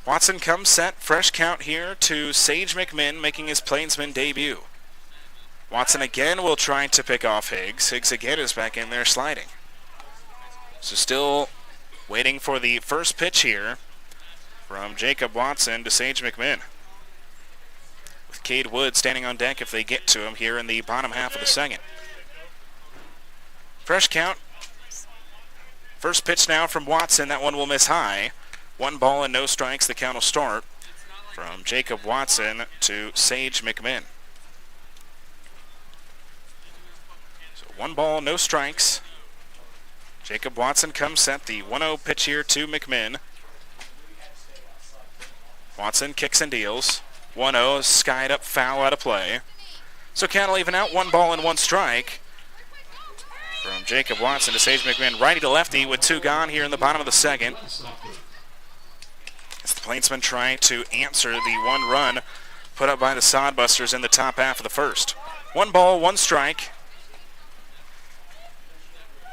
Watson comes set, fresh count here to Sage McMinn, making his Plainsman debut. Watson again will try to pick off Higgs. Higgs again is back in there sliding. So still waiting for the first pitch here from Jacob Watson to Sage McMinn. With Cade Wood standing on deck if they get to him here in the bottom half of the second. Fresh count. First pitch now from Watson. That one will miss high. 1 ball and no strikes. The count will start from Jacob Watson to Sage McMinn. So 1 ball, no strikes. Jacob Watson comes set. The 1-0 pitch here to McMinn. Watson kicks and deals. 1-0, skied up, foul out of play. So count will even out. 1 ball and 1 strike from Jacob Watson to Sage McMinn. Righty to lefty with 2 gone here in the bottom of the second. As the Plainsmen try to answer the 1 run put up by the Sodbusters in the top half of the first. 1 ball, 1 strike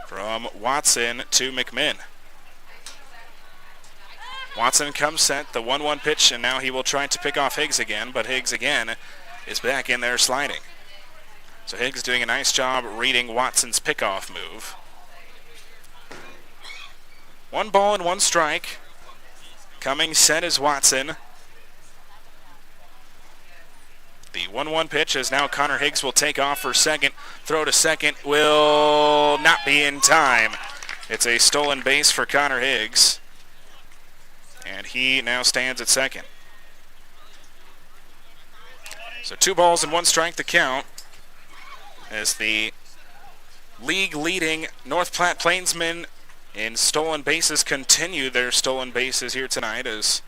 from Watson to McMinn. Watson comes set, the 1-1 pitch, and now he will try to pick off Higgs again, but Higgs again is back in there sliding. So Higgs doing a nice job reading Watson's pickoff move. 1 ball and 1 strike. Coming set is Watson. The 1-1 pitch is now Connor Higgs will take off for second. Throw to second will not be in time. It's a stolen base for Connor Higgs. And he now stands at second. So 2 balls and 1 strike to count as the league-leading North Platte Plainsmen in stolen bases continue their stolen bases here tonight as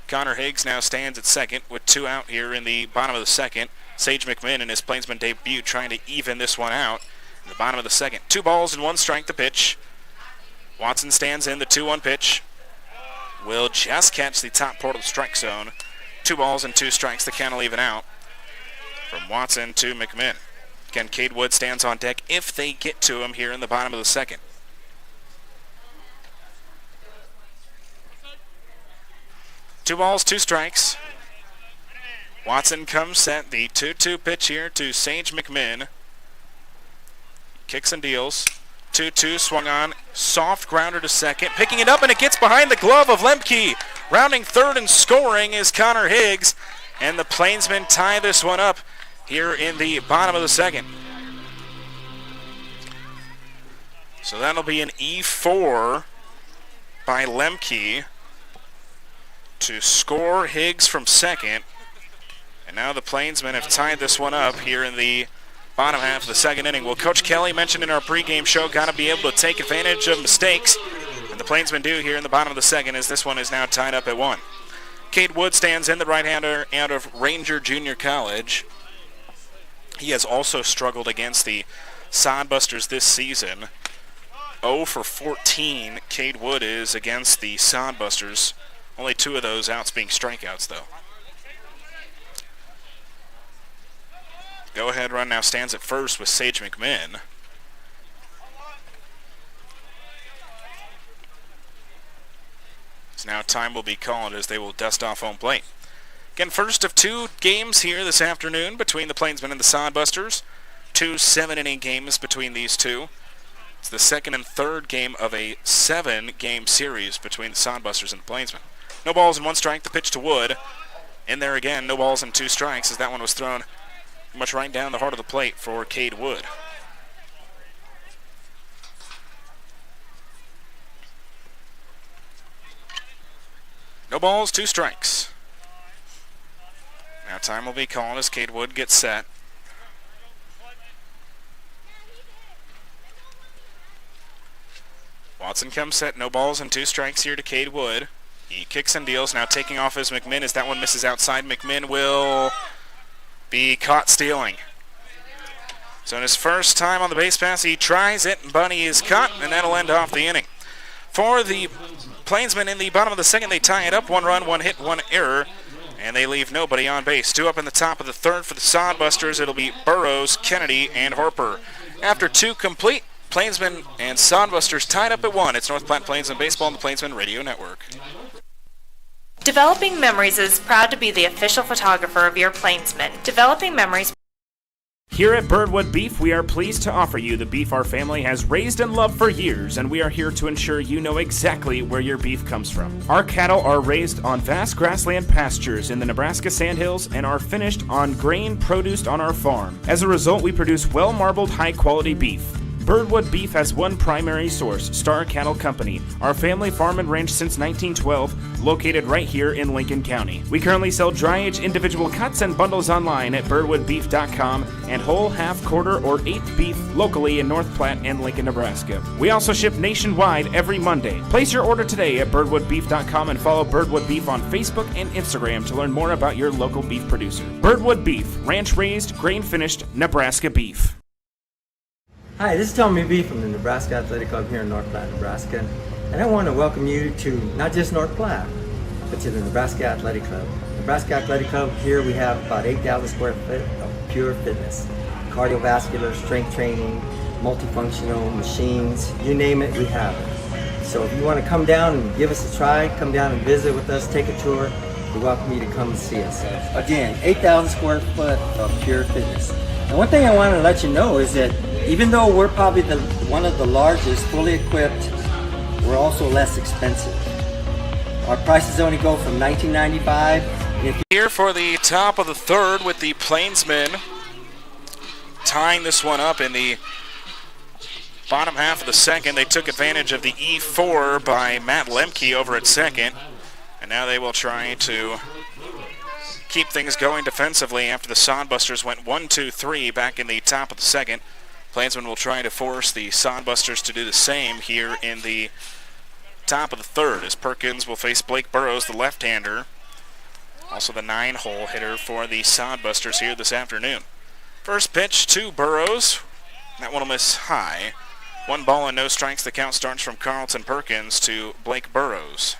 Connor Higgs now stands at second with 2 out here in the bottom of the second. Sage McMinn in his Plainsman debut trying to even this one out in the bottom of the second. 2 balls and 1 strike to pitch. Watson stands in the 2-1 pitch. Will just catch the top part of the strike zone. 2 balls and 2 strikes. The count will even out from Watson to McMinn. Again, Cade Wood stands on deck if they get to him here in the bottom of the second. Two balls, 2 strikes. Watson comes set. The 2-2 pitch here to Sage McMinn. Kicks and deals. 2-2 swung on. Soft grounder to second. Picking it up and it gets behind the glove of Lemke. Rounding third and scoring is Connor Higgs. And the Plainsmen tie this one up here in the bottom of the second. So that'll be an E4 by Lemke to score Higgs from second. And now the Plainsmen have tied this one up here in the bottom half of the second inning. Well, Coach Kelly mentioned in our pregame show, got to be able to take advantage of mistakes. And the Plainsmen do here in the bottom of the second as this one is now tied up at 1. Cade Wood stands in, the right-hander out of Ranger Junior College. He has also struggled against the Sodbusters this season. 0 for 14 Cade Wood is against the Sodbusters. Only 2 of those outs being strikeouts, though. Go-ahead run now stands at first with Sage McMinn. So now time will be called as they will dust off home plate. Again, first of 2 games here this afternoon between the Plainsmen and the Sodbusters. 2 7-inning games between these two. It's the second and third game of a 7-game series between the Sodbusters and the Plainsmen. No balls and 1 strike, the pitch to Wood. In there again, no balls and 2 strikes as that one was thrown much right down the heart of the plate for Cade Wood. No balls, 2 strikes. Now time will be called as Cade Wood gets set. Watson comes set, no balls and 2 strikes here to Cade Wood. He kicks and deals, now taking off as McMinn as that one misses outside. McMinn will be caught stealing. So in his first time on the base pass, he tries it, but he is caught, and that'll end off the inning. For the Plainsmen in the bottom of the second, they tie it up. 1 run, 1 hit, 1 error. And they leave nobody on base. 2 up in the top of the third for the Sodbusters. It'll be Burrows, Kennedy, and Harper. After 2 complete, Plainsmen and Sodbusters tied up at 1. It's North Platte Plainsmen Baseball on the Plainsmen Radio Network. Developing Memories is proud to be the official photographer of your Plainsmen. Developing Memories. Here at Birdwood Beef, we are pleased to offer you the beef our family has raised and loved for years, and we are here to ensure you know exactly where your beef comes from. Our cattle are raised on vast grassland pastures in the Nebraska Sandhills and are finished on grain produced on our farm. As a result, we produce well-marbled, high-quality beef. Birdwood Beef has one primary source, Star Cattle Company, our family farm and ranch since 1912, located right here in Lincoln County. We currently sell dry-age individual cuts and bundles online at birdwoodbeef.com and whole, half, quarter, or eighth beef locally in North Platte and Lincoln, Nebraska. We also ship nationwide every Monday. Place your order today at birdwoodbeef.com and follow Birdwood Beef on Facebook and Instagram to learn more about your local beef producer. Birdwood Beef, ranch-raised, grain-finished Nebraska beef. Hi, this is Tommy B from the Nebraska Athletic Club here in North Platte, Nebraska. And I want to welcome you to not just North Platte, but to the Nebraska Athletic Club. Nebraska Athletic Club, here we have about 8,000 square foot of pure fitness. Cardiovascular, strength training, multifunctional machines, you name it, we have it. So if you want to come down and give us a try, come down and visit with us, take a tour, we welcome you to come and see us. Again, 8,000 square foot of pure fitness. And one thing I want to let you know is that even though we're probably one of the largest, fully equipped, we're also less expensive. Our prices only go from $19.95. Here for the top of the third with the Plainsmen tying this one up in the bottom half of the second. They took advantage of the E4 by Matt Lemke over at second, and now they will try to keep things going defensively after the Sodbusters went 1-2-3 back in the top of the second. Plainsmen will try to force the Sodbusters to do the same here in the top of the third as Perkins will face Blake Burrows, the left-hander. Also the 9-hole hitter for the Sodbusters here this afternoon. First pitch to Burrows. That one will miss high. 1 ball and no strikes. The count starts from Carlton Perkins to Blake Burrows.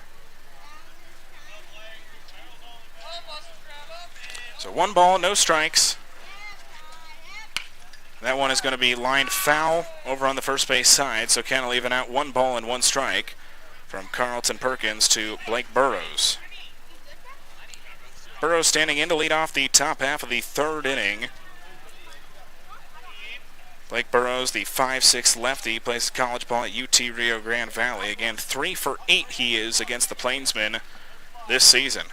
So 1 ball, no strikes. That one is going to be lined foul over on the first base side, so Kennel even out 1 ball and 1 strike from Carlton Perkins to Blake Burrows. Burrows standing in to lead off the top half of the third inning. Blake Burrows, the 5'6" lefty, plays college ball at UT Rio Grande Valley. Again, 3 for 8 he is against the Plainsmen this season.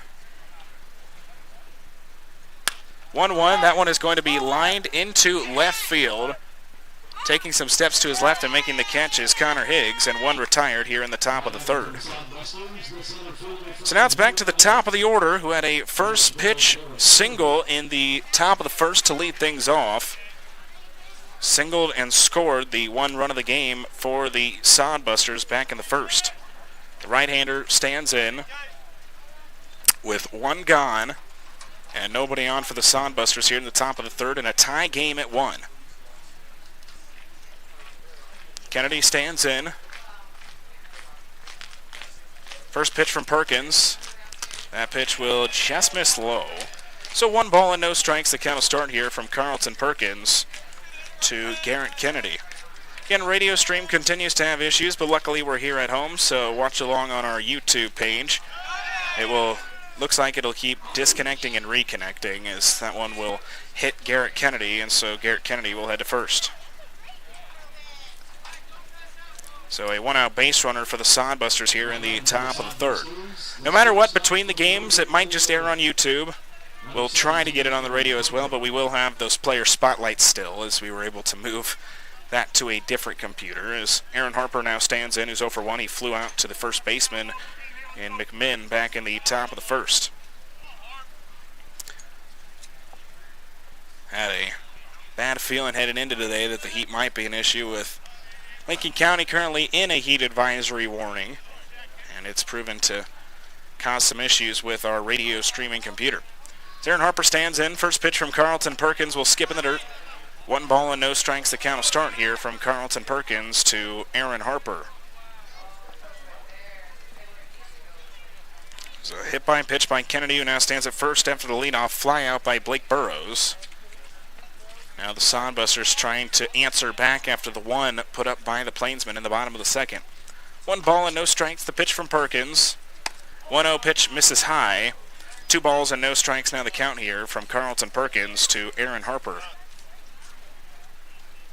1-1, that one is going to be lined into left field. Taking some steps to his left and making the catch is Connor Higgs, and 1 retired here in the top of the third. So now it's back to the top of the order, who had a first pitch single in the top of the first to lead things off. Singled and scored the 1 run of the game for the Sodbusters back in the first. The right-hander stands in with 1 gone. And nobody on for the Sodbusters here in the top of the third, and a tie game at 1. Kennedy stands in. First pitch from Perkins. That pitch will just miss low. So 1 ball and no strikes. The count will start here from Carlton Perkins to Garrett Kennedy. Again, radio stream continues to have issues, but luckily we're here at home, so watch along on our YouTube page. It will... Looks like it'll keep disconnecting and reconnecting as that one will hit Garrett Kennedy, and so Garrett Kennedy will head to first. So a 1-out base runner for the Sodbusters here in the top of the third. No matter what, between the games, it might just air on YouTube. We'll try to get it on the radio as well, but we will have those player spotlights still as we were able to move that to a different computer. As Aaron Harper now stands in, who's 0 for 1. He flew out to the first baseman and McMinn back in the top of the first. Had a bad feeling heading into today that the heat might be an issue with Lincoln County currently in a heat advisory warning, and it's proven to cause some issues with our radio streaming computer. Aaron Harper stands in. First pitch from Carlton Perkins will skip in the dirt. 1 ball and no strikes. The count will start here from Carlton Perkins to Aaron Harper. So a hit by pitch by Kennedy, who now stands at first after the leadoff fly out by Blake Burrows. Now the Sodbusters trying to answer back after the one put up by the Plainsmen in the bottom of the second. 1 ball and no strikes, the pitch from Perkins. 1-0 pitch misses high. 2 balls and no strikes now the count here from Carlton Perkins to Aaron Harper.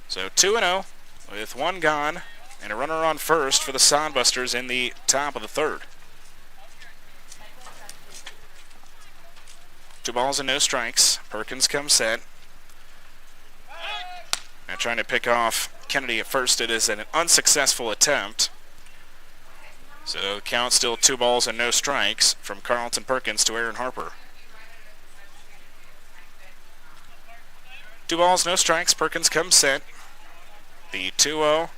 So 2-0 with 1 gone and a runner on first for the Sodbusters in the top of the third. 2 balls and no strikes. Perkins comes set. Now trying to pick off Kennedy at first. It is an unsuccessful attempt. So the count still 2 balls and no strikes from Carlton Perkins to Aaron Harper. 2 balls, no strikes. Perkins comes set. The 2-0.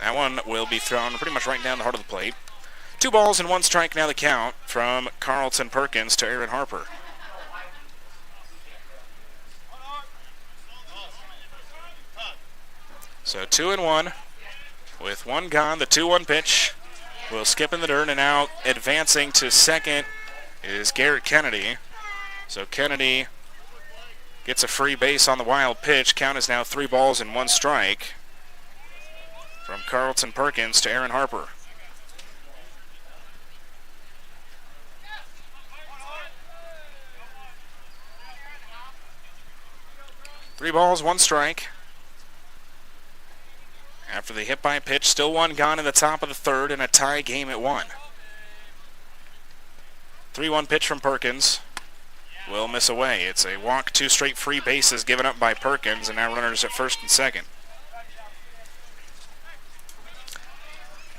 That one will be thrown pretty much right down the heart of the plate. 2 balls and 1 strike now the count from Carlton Perkins to Aaron Harper. So 2-1 with 1 gone. The 2-1 pitch will skip in the dirt, and now advancing to second is Garrett Kennedy. So Kennedy gets a free base on the wild pitch. Count is now 3 balls and 1 strike from Carlton Perkins to Aaron Harper. Three balls, 1 strike. After the hit by pitch, still 1 gone in the top of the third and a tie game at 1. 3-1 pitch from Perkins will miss away. It's a walk, 2 straight free bases given up by Perkins, and now runners at first and second.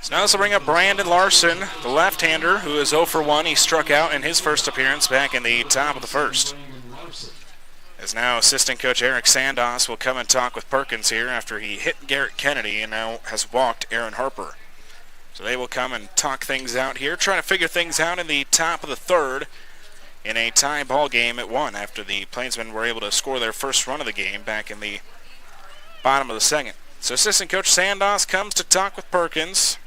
So now this will bring up Brandon Larson, the left-hander, who is 0 for 1. He struck out in his first appearance back in the top of the first. As now assistant coach Eric Sandos will come and talk with Perkins here after he hit Garrett Kennedy and now has walked Aaron Harper. So they will come and talk things out here, trying to figure things out in the top of the third in a tie ball game at 1 after the Plainsmen were able to score their first run of the game back in the bottom of the second. So assistant coach Sandos comes to talk with Perkins.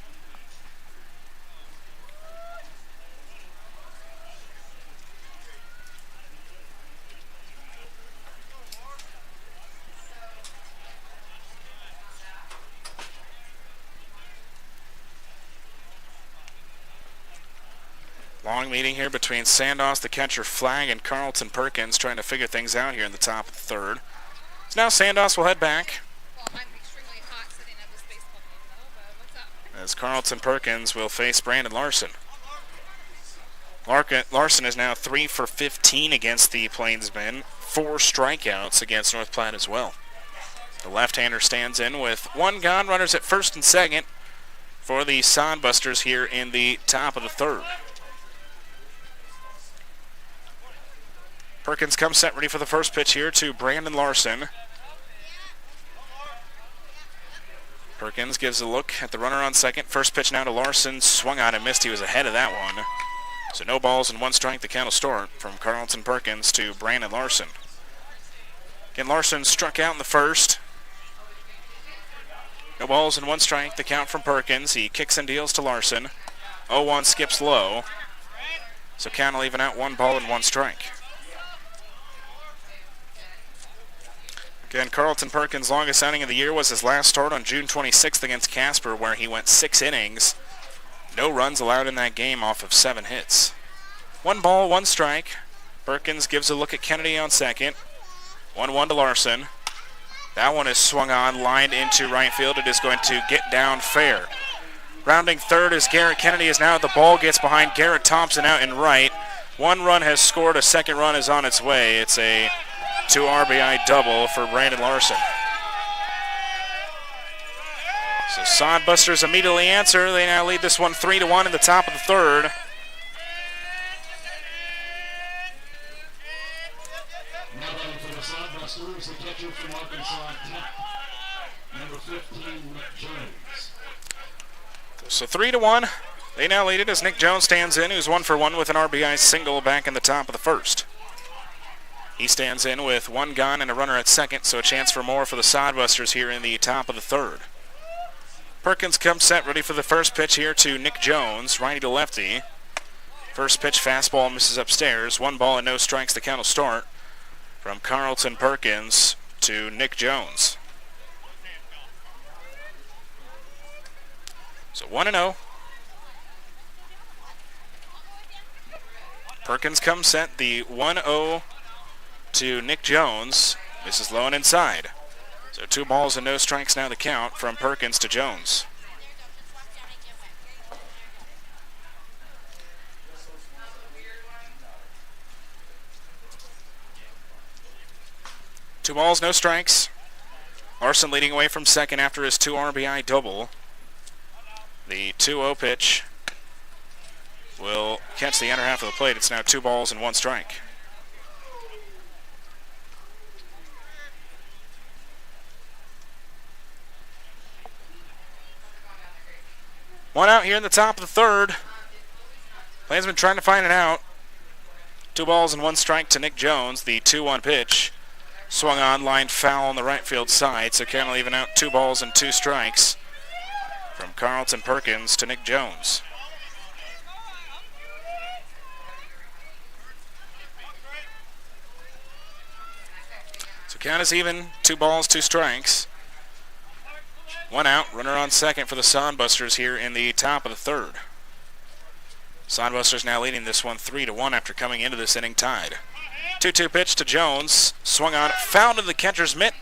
Long meeting here between Sandos, the catcher, Flag, and Carlton Perkins trying to figure things out here in the top of the third. So now Sandos will head back as Carlton Perkins will face Brandon Larson. Larson is now 3 for 15 against the Plainsmen, 4 strikeouts against North Platte as well. The left-hander stands in with 1 gone, runners at first and second for the Sodbusters here in the top of the third. Perkins comes set ready for the first pitch here to Brandon Larson. Perkins gives a look at the runner on second. First pitch now to Larson. Swung on and missed. He was ahead of that one. So no balls and 1 strike. The count will start from Carlton Perkins to Brandon Larson. Again, Larson struck out in the first. No balls and 1 strike. The count from Perkins. He kicks and deals to Larson. 0-1 skips low. So count will even out 1 ball and 1 strike. Again, Carlton Perkins' longest outing of the year was his last start on June 26th against Casper, where he went 6 innings. No runs allowed in that game off of 7 hits. 1 ball, 1 strike. Perkins gives a look at Kennedy on second. 1-1 to Larson. That one is swung on, lined into right field. It is going to get down fair. Rounding third is Garrett Kennedy as now the ball gets behind Garrett Thompson out in right. 1 run has scored, a second run is on its way. It's a 2 RBI double for Brandon Larson. So Sodbusters immediately answer. They now lead this one 3-1 in the top of the third. For the Sodbusters, the catcher from Arkansas Tech, number 15, Nick Jones. So 3-1. They now lead it as Nick Jones stands in, who's 1 for 1 with an RBI single back in the top of the first. He stands in with 1 gone and a runner at second, so a chance for more for the Sodbusters here in the top of the third. Perkins comes set ready for the first pitch here to Nick Jones, righty to lefty. First pitch fastball misses upstairs. 1 ball and no strikes. The count will start from Carlton Perkins to Nick Jones. So 1-0. Perkins comes set. The 1-0 to Nick Jones. Misses low and inside. So 2 balls and no strikes now the count from Perkins to Jones. Two balls, no strikes. Larson leading away from second after his 2 RBI double. The 2-0 pitch will catch the inner half of the plate. It's now 2 balls and 1 strike. One out here in the top of the third. Plainsman trying to find it out. 2 balls and 1 strike to Nick Jones. The 2-1 pitch swung on, lined foul on the right field side. So count will even out 2 balls and 2 strikes from Carlton Perkins to Nick Jones. So count is even, 2 balls, 2 strikes. 1 out, runner on second for the Sodbusters here in the top of the third. Sodbusters now leading this one 3-1 after coming into this inning tied. 2-2 pitch to Jones, swung on, fouled into the catcher's mitt.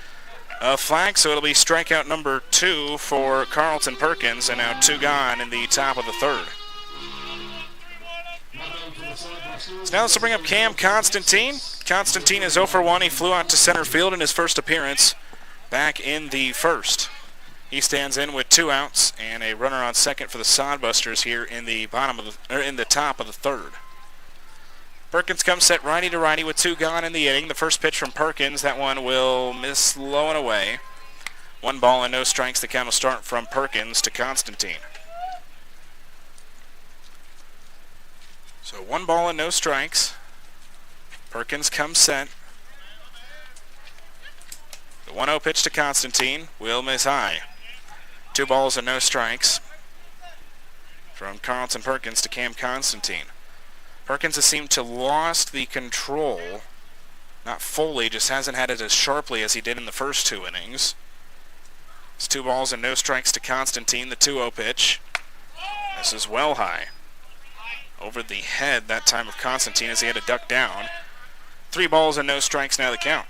A flag, so it'll be strikeout number 2 for Carlton Perkins, and now 2 gone in the top of the third. So now let's bring up Cam Constantine. Constantine is 0 for 1. He flew out to center field in his first appearance back in the first. He stands in with 2 outs and a runner on second for the Sodbusters here in the top of the third. Perkins comes set righty to righty with 2 gone in the inning. The first pitch from Perkins, that one will miss low and away. 1 ball and no strikes. The count will start from Perkins to Constantine. So 1 ball and no strikes. Perkins comes set. The 1-0 pitch to Constantine will miss high. 2 balls and no strikes from Carlton Perkins to Cam Constantine. Perkins has seemed to lost the control. Not fully, just hasn't had it as sharply as he did in the first 2 innings. It's 2 balls and no strikes to Constantine, the 2-0 pitch. This is well high. Over the head that time of Constantine as he had to duck down. 3 balls and no strikes now the count.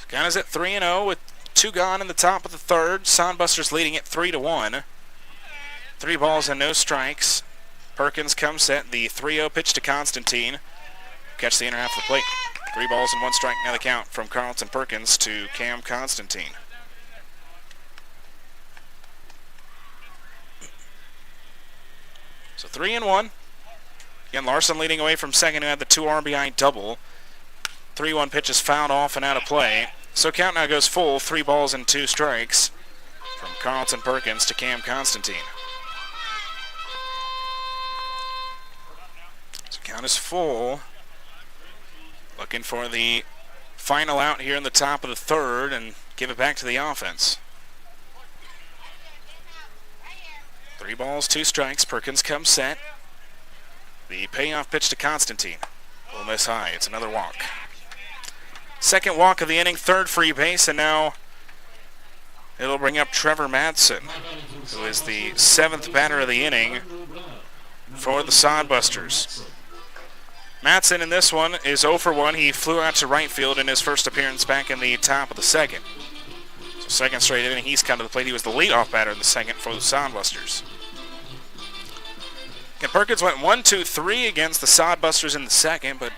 Count is at 3-0 with 2 gone in the top of the third. Sodbusters leading it 3-1. 3 balls and no strikes. Perkins comes set. The 3-0 pitch to Constantine. Catch the inner half of the plate. 3 balls and 1 strike now the count from Carlton Perkins to Cam Constantine. So 3-1. Again, Larson leading away from second, who had the 2 RBI double. 3-1 pitch is fouled off and out of play. So count now goes full, 3 balls and 2 strikes from Carlton Perkins to Cam Constantine. So count is full. Looking for the final out here in the top of the third and give it back to the offense. 3 balls, 2 strikes. Perkins comes set. The payoff pitch to Constantine will miss high. It's another walk. Second walk of the inning, 3rd free base, and now it'll bring up Trevor Madsen, who is the 7th batter of the inning for the Sodbusters. Madsen in this one is 0 for 1. He flew out to right field in his first appearance back in the top of the second. So second straight inning, he's come to the plate. He was the leadoff batter in the second for the Sodbusters. And Perkins went 1-2-3 against the Sodbusters in the second, but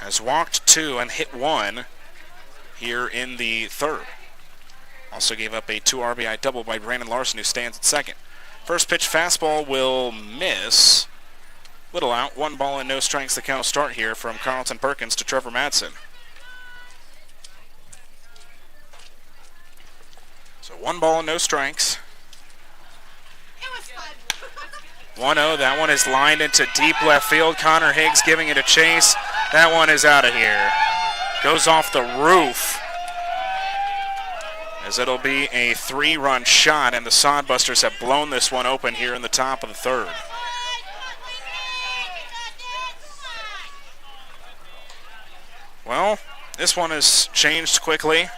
has walked 2 and hit 1 here in the third. Also gave up a 2 RBI double by Brandon Larson, who stands at second. First pitch fastball will miss. Little out, 1 ball and no strikes. The count will start here from Carlton Perkins to Trevor Madsen. So 1 ball and no strikes. 1-0, that one is lined into deep left field. Connor Higgs giving it a chase. That one is out of here. Goes off the roof as it'll be a 3-run shot, and the Sodbusters have blown this one open here in the top of the third. Well, this one has changed quickly.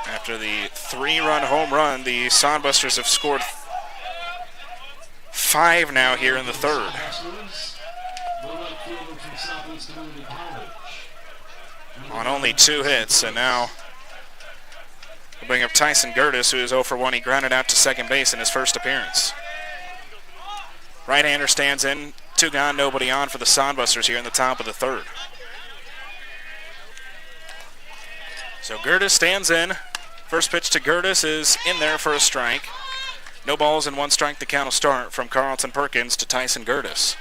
After the 3-run home run, the Sodbusters have scored 5 now here in the third. On only 2 hits, and now we'll bring up Tyson Gertis, who is 0 for 1. He grounded out to second base in his first appearance. Right-hander stands in, 2 gone, nobody on for the Sodbusters here in the top of the third. So Gertis stands in. First pitch to Gertis is in there for a strike. No balls and 1 strike, the count will start from Carlton Perkins to Tyson Gertis.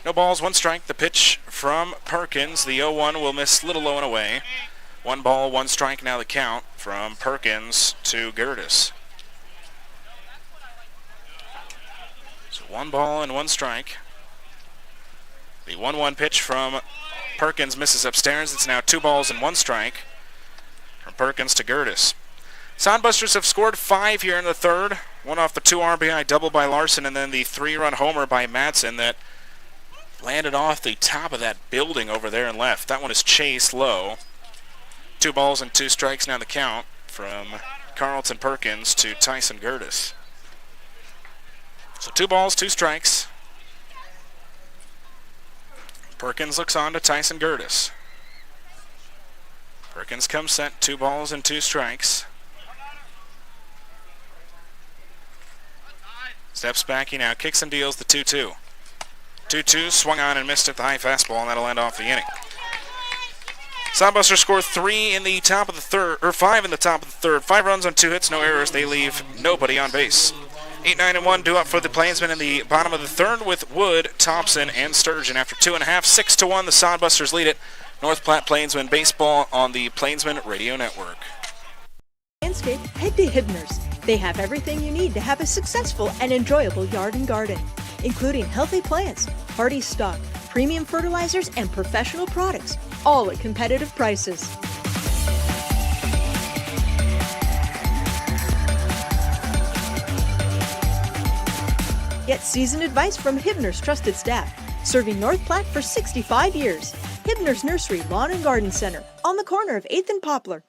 No balls, 1 strike, the pitch from Perkins. The 0-1 will miss little low and away. 1 ball, 1 strike now the count from Perkins to Gertis. So 1 ball and 1 strike. The 1-1 pitch from Perkins misses upstairs. It's now 2 balls and 1 strike from Perkins to Gertis. Sodbusters have scored 5 here in the third. 1 off the 2 RBI double by Larson, and then the 3-run homer by Madsen that landed off the top of that building over there and left. That one is chased low. 2 balls and 2 strikes now the count from Carlton Perkins to Tyson Gertis. So 2 balls, 2 strikes. Perkins looks on to Tyson Gertis. Perkins comes set, 2 balls and 2 strikes. Steps back, he now kicks and deals the 2-2. 2-2, swung on and missed at the high fastball, and that'll end off the inning. Sodbusters score 3 in the top of the third, or 5 in the top of the third. 5 runs on 2 hits, no errors. They leave nobody on base. 8, 9, and 1 due up for the Plainsmen in the bottom of the third with Wood, Thompson, and Sturgeon. After 2.5, 6-1, the Sodbusters lead it. North Platte Plainsmen baseball on the Plainsmen Radio Network. Landscape, head to Hibner's. They have everything you need to have a successful and enjoyable yard and garden, including healthy plants, hardy stock, premium fertilizers, and professional products, all at competitive prices. Get seasoned advice from Hibner's trusted staff, serving North Platte for 65 years. Hibner's Nursery Lawn and Garden Center, on the corner of 8th and Poplar.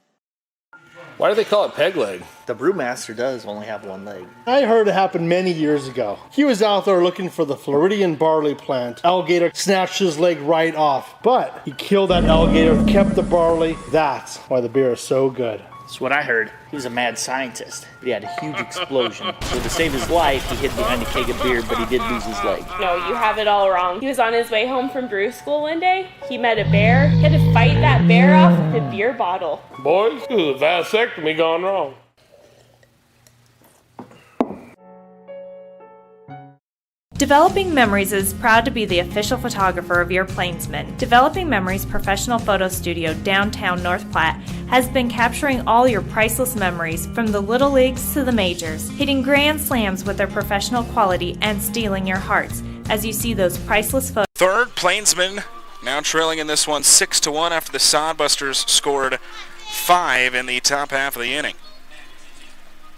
Why do they call it peg leg? The brewmaster does only have 1 leg. I heard it happen many years ago. He was out there looking for the Floridian barley plant. Alligator snatched his leg right off, but he killed that alligator, kept the barley. That's why the beer is so good. That's what I heard. He was a mad scientist, but he had a huge explosion. So to save his life, he hid behind a keg of beer, but he did lose his leg. No, you have it all wrong. He was on his way home from brew school one day. He met a bear. He had to fight that bear off with a beer bottle. Boys, this is a vasectomy gone wrong. Developing Memories is proud to be the official photographer of your Plainsmen. Developing Memories professional photo studio downtown North Platte has been capturing all your priceless memories from the little leagues to the majors, hitting grand slams with their professional quality and stealing your hearts as you see those priceless photos. Third, Plainsmen now trailing in this one 6-1 after the Sodbusters scored 5 in the top half of the inning.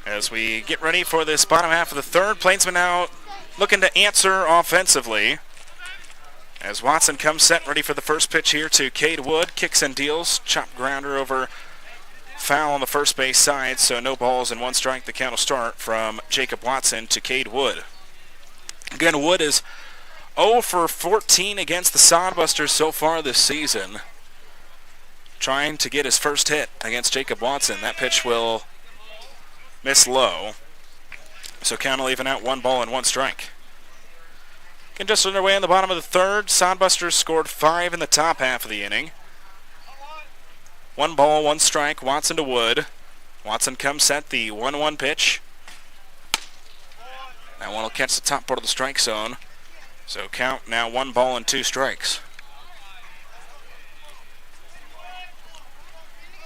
As we get ready for this bottom half of the third, Plainsmen now looking to answer offensively. As Watson comes set, ready for the first pitch here to Cade Wood. Kicks and deals. Chop grounder over foul on the first base side, so no balls and 1 strike. The count will start from Jacob Watson to Cade Wood. Again, Wood is 0 for 14 against the Sodbusters so far this season. Trying to get his first hit against Jacob Watson. That pitch will miss low. So count will even out 1 ball and 1 strike. Getting just underway in the bottom of the third. Sodbusters scored 5 in the top half of the inning. 1 ball, 1 strike. Watson to Wood. Watson comes set, the 1-1 pitch. That one will catch the top part of the strike zone. So count now 1 ball and 2 strikes.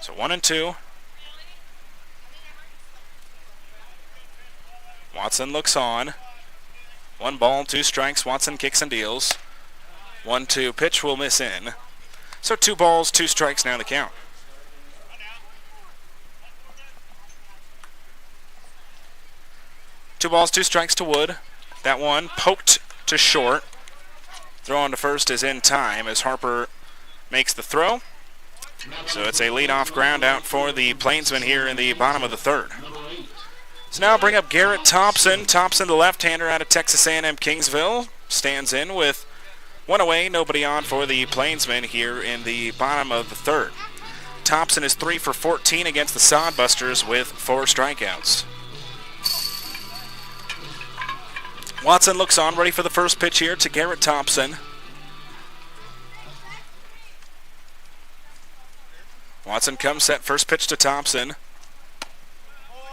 So 1-2. Watson looks on. 1 ball, 2 strikes. Watson kicks and deals. 1-2 pitch will miss in. So 2 balls, 2 strikes now the count. Two balls, 2 strikes to Wood. That one poked to short. Throw on to first is in time as Harper makes the throw. So it's a leadoff ground out for the Plainsmen here in the bottom of the third. So now bring up Garrett Thompson. Thompson, the left-hander out of Texas A&M Kingsville, stands in with 1 away, nobody on for the Plainsmen here in the bottom of the third. Thompson is 3 for 14 against the Sodbusters with 4 strikeouts. Watson looks on, ready for the first pitch here to Garrett Thompson. Watson comes set, first pitch to Thompson.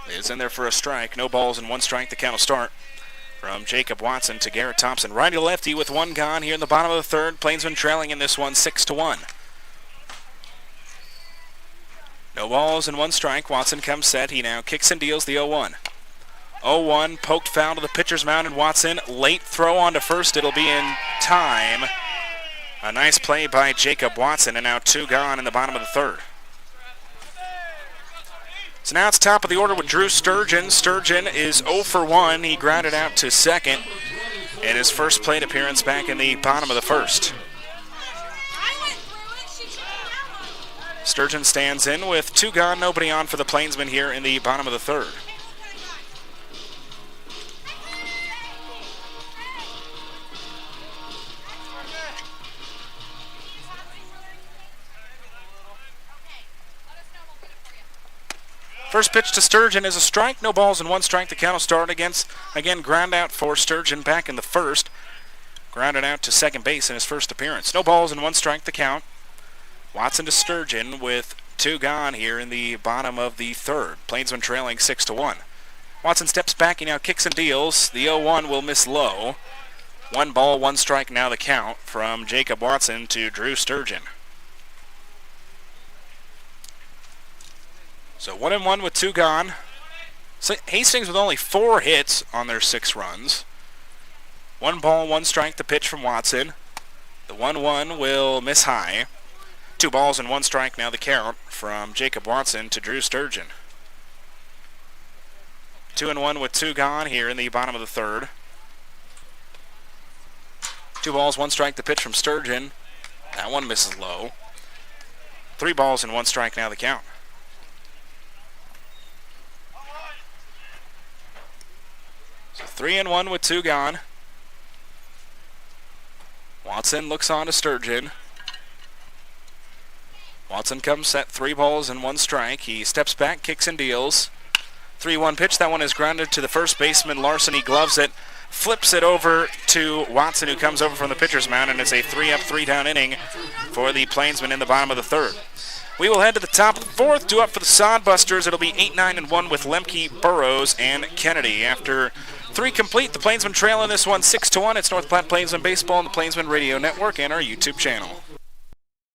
Is in there for a strike. No balls and 1 strike, the count will start. From Jacob Watson to Garrett Thompson. Righty-lefty with 1 gone here in the bottom of the third. Plainsmen trailing in this one 6-1. No balls and 1 strike. Watson comes set. He now kicks and deals the 0-1. 0-1, poked foul to the pitcher's mound, and Watson, late throw on to first. It'll be in time. A nice play by Jacob Watson, and now 2 gone in the bottom of the third. So now it's top of the order with Drew Sturgeon. Sturgeon is 0 for 1. He grounded out to second in his first plate appearance back in the bottom of the first. Sturgeon stands in with 2 gone, nobody on for the Plainsmen here in the bottom of the third. First pitch to Sturgeon is a strike. No balls and 1 strike. The count will start against, again, ground out for Sturgeon back in the first. Grounded out to second base in his first appearance. No balls and 1 strike. The count. Watson to Sturgeon with 2 gone here in the bottom of the third. Plainsmen trailing 6-1. Watson steps back. He now kicks and deals. The 0-1 will miss low. 1 ball, 1 strike now the count from Jacob Watson to Drew Sturgeon. So 1-1 with 2 gone. So Hastings with only 4 hits on their 6 runs. 1 ball, 1 strike, the pitch from Watson. The 1-1 will miss high. 2 balls and 1 strike now the count from Jacob Watson to Drew Sturgeon. 2-1 with 2 gone here in the bottom of the third. 2 balls, 1 strike, the pitch from Sturgeon. That one misses low. 3 balls and 1 strike now the count. So 3-1 with 2 gone. Watson looks on to Sturgeon. Watson comes set, 3 balls and 1 strike. He steps back, kicks and deals. 3-1 pitch. That one is grounded to the first baseman. Larson, he gloves it, flips it over to Watson, who comes over from the pitcher's mound, and it's a 3-up, 3-down inning for the Plainsmen in the bottom of the third. We will head to the top of the fourth. Due up for the Sodbusters. It'll be 8-9-1 with Lemke, Burrows, and Kennedy. After 3 complete, the Plainsmen trail in this one 6-1. It's North Platte Plainsmen Baseball on the Plainsmen Radio Network and our YouTube channel.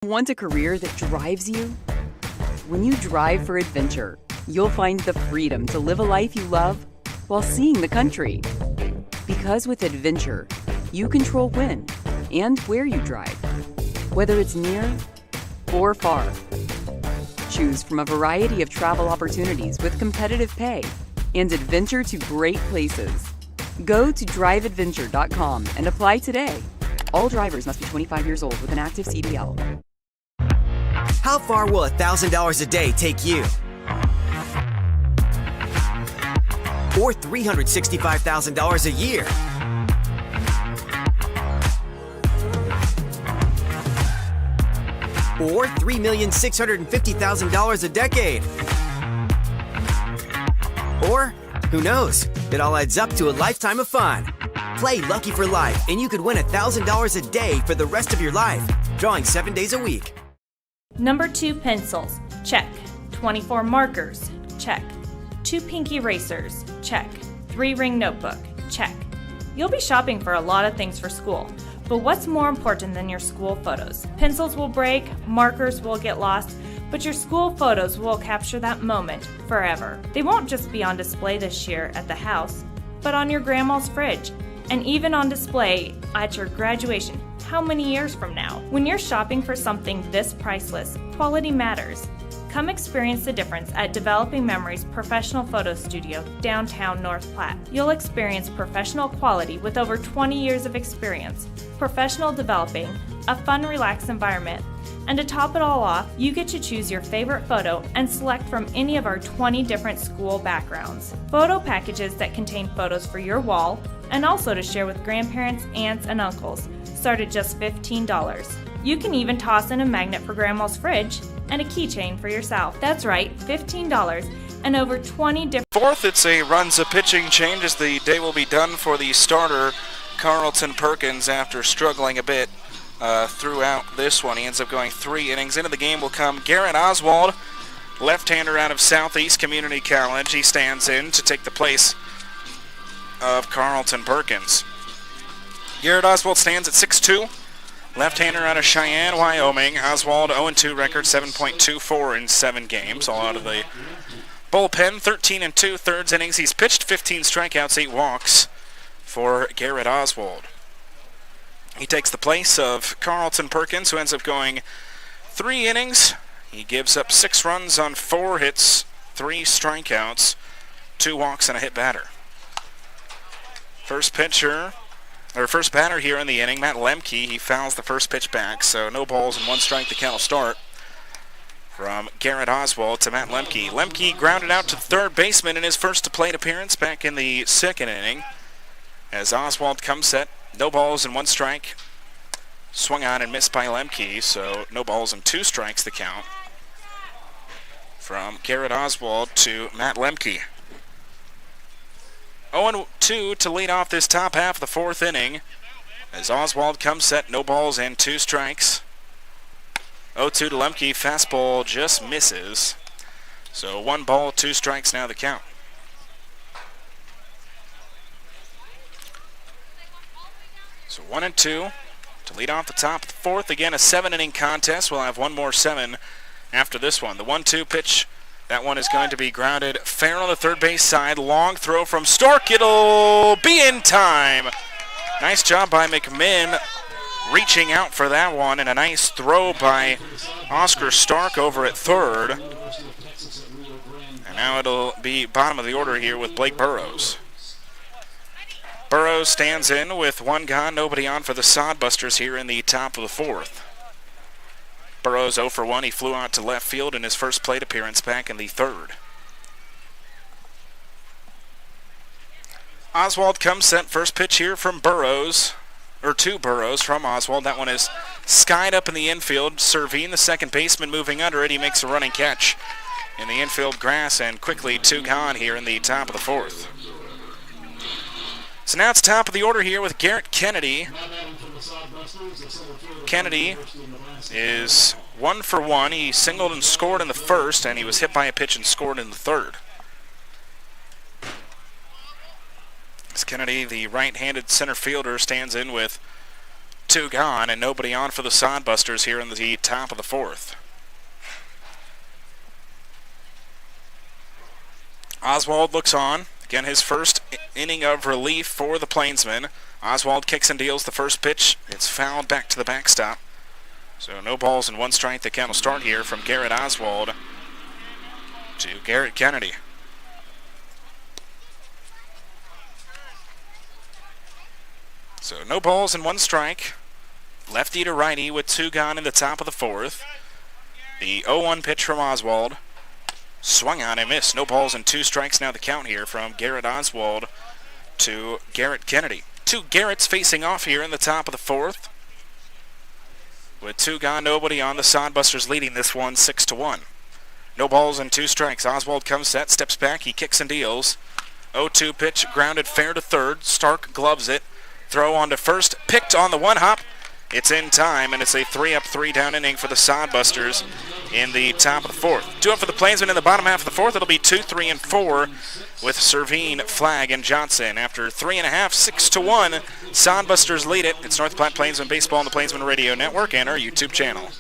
Want a career that drives you? When you drive for adventure, you'll find the freedom to live a life you love while seeing the country. Because with adventure, you control when and where you drive, whether it's near or far. Choose from a variety of travel opportunities with competitive pay and adventure to great places. Go to driveadventure.com and apply today. All drivers must be 25 years old with an active CDL. How far will $1,000 a day take you? Or $365,000 a year? Or $3,650,000 a decade? Or, who knows? It all adds up to a lifetime of fun. Play Lucky for Life, and you could win $1,000 a day for the rest of your life, drawing 7 days a week. Number 2 pencils, check. 24 markers, check. 2 pink erasers, check. 3 ring notebook, check. You'll be shopping for a lot of things for school, but what's more important than your school photos? Pencils will break, markers will get lost, but your school photos will capture that moment forever. They won't just be on display this year at the house, but on your grandma's fridge, and even on display at your graduation. how many years from now? When you're shopping for something this priceless, quality matters. Come experience the difference at Developing Memories Professional Photo Studio, downtown North Platte. You'll experience professional quality with over 20 years of experience, professional developing, a fun, relaxed environment, and to top it all off, you get to choose your favorite photo and select from any of our 20 different school backgrounds. Photo packages that contain photos for your wall and also to share with grandparents, aunts, and uncles start at just $15. You can even toss in a magnet for Grandma's fridge and a keychain for yourself. That's right, $15 and over 20 different... Fourth, it's a runs a pitching change as the day will be done for the starter, Carlton Perkins, after struggling a bit throughout this one. He ends up going 3 innings. Into the game will come Garrett Oswald, left-hander out of Southeast Community College. He stands in to take the place of Carlton Perkins. Garrett Oswald stands at 6'2", left-hander out of Cheyenne, Wyoming. Oswald 0-2 record, 7.24 in 7 games, all out of the bullpen. 13 2/3 innings. He's pitched 15 strikeouts, 8 walks for Garrett Oswald. He takes the place of Carlton Perkins, who ends up going 3 innings. He gives up 6 runs on 4 hits, 3 strikeouts, 2 walks, and a hit batter. First batter here in the inning, Matt Lemke. He fouls the first pitch back, so no balls and 1 strike. The count will start from Garrett Oswald to Matt Lemke. Lemke grounded out to the third baseman in his first plate appearance back in the 2nd inning. As Oswald comes set, no balls and 1 strike. Swung on and missed by Lemke, so no balls and 2 strikes the count from Garrett Oswald to Matt Lemke. 0-2 to lead off this top half of the 4th inning. As Oswald comes set, no balls and 2 strikes. 0-2 to Lemke, fastball just misses. So 1 ball, 2 strikes now the count. So 1-2 to lead off the top of the 4th. Again, a 7-inning contest. We'll have 1 more 7 after this one. The 1-2 pitch. That one is going to be grounded fair on the third base side. Long throw from Stark. It'll be in time. Nice job by McMinn reaching out for that one, and a nice throw by Oscar Stark over at third. And now it'll be bottom of the order here with Blake Burrows. Burrows stands in with 1 gone, nobody on for the Sodbusters here in the top of the 4th. Burrows 0 for 1. He flew out to left field in his first plate appearance back in the 3rd. Oswald comes set. First pitch here from Burrows, or to Burrows from Oswald. That one is skied up in the infield. Servine, the second baseman, moving under it. He makes a running catch in the infield grass, and quickly 2 gone here in the top of the 4th. So now it's top of the order here with Garrett Kennedy. Kennedy is 1 for 1. He singled and scored in the 1st, and he was hit by a pitch and scored in the 3rd. As Kennedy, the right-handed center fielder, stands in with 2 gone and nobody on for the Sodbusters here in the top of the 4th. Oswald looks on. Again, his first inning of relief for the Plainsmen. Oswald kicks and deals the first pitch. It's fouled back to the backstop. So no balls and 1 strike. The count will start here from Garrett Oswald to Garrett Kennedy. So no balls and 1 strike. Lefty to righty with 2 gone in the top of the 4th. The 0-1 pitch from Oswald. Swung on and missed. No balls and 2 strikes now the count here from Garrett Oswald to Garrett Kennedy. 2 Garretts facing off here in the top of the 4th. With 2 gone, nobody on, the Sodbusters leading this one 6-1. No balls and 2 strikes. Oswald comes set, steps back, he kicks and deals. 0-2 pitch, grounded fair to third. Stark gloves it. Throw on to first, picked on the 1-hop. It's in time, and it's a 3-up, 3-down inning for the Sodbusters in the top of the 4th. 2 up for the Plainsmen in the bottom half of the 4th. It'll be 2, 3, and 4 with Servine, Flagg, and Johnson. After 3.5, 6-1, Sodbusters lead it. It's North Platte Plainsmen Baseball on the Plainsmen Radio Network and our YouTube channel.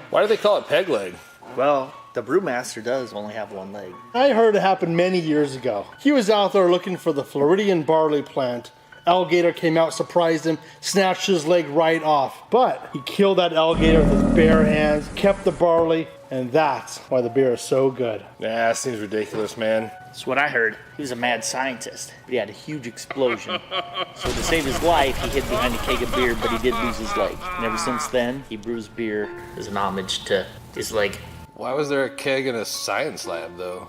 Why do they call it peg leg? Well, the brewmaster does only have 1 leg. I heard it happen many years ago. He was out there looking for the Floridian barley plant, alligator came out, surprised him, snatched his leg right off. But he killed that alligator with his bare hands, kept the barley, and that's why the beer is so good. Nah, that seems ridiculous, man. That's what I heard. He was a mad scientist. He had a huge explosion. So to save his life, he hid behind a keg of beer, but he did lose his leg. And ever since then, he brews beer as an homage to his leg. Why was there a keg in a science lab, though?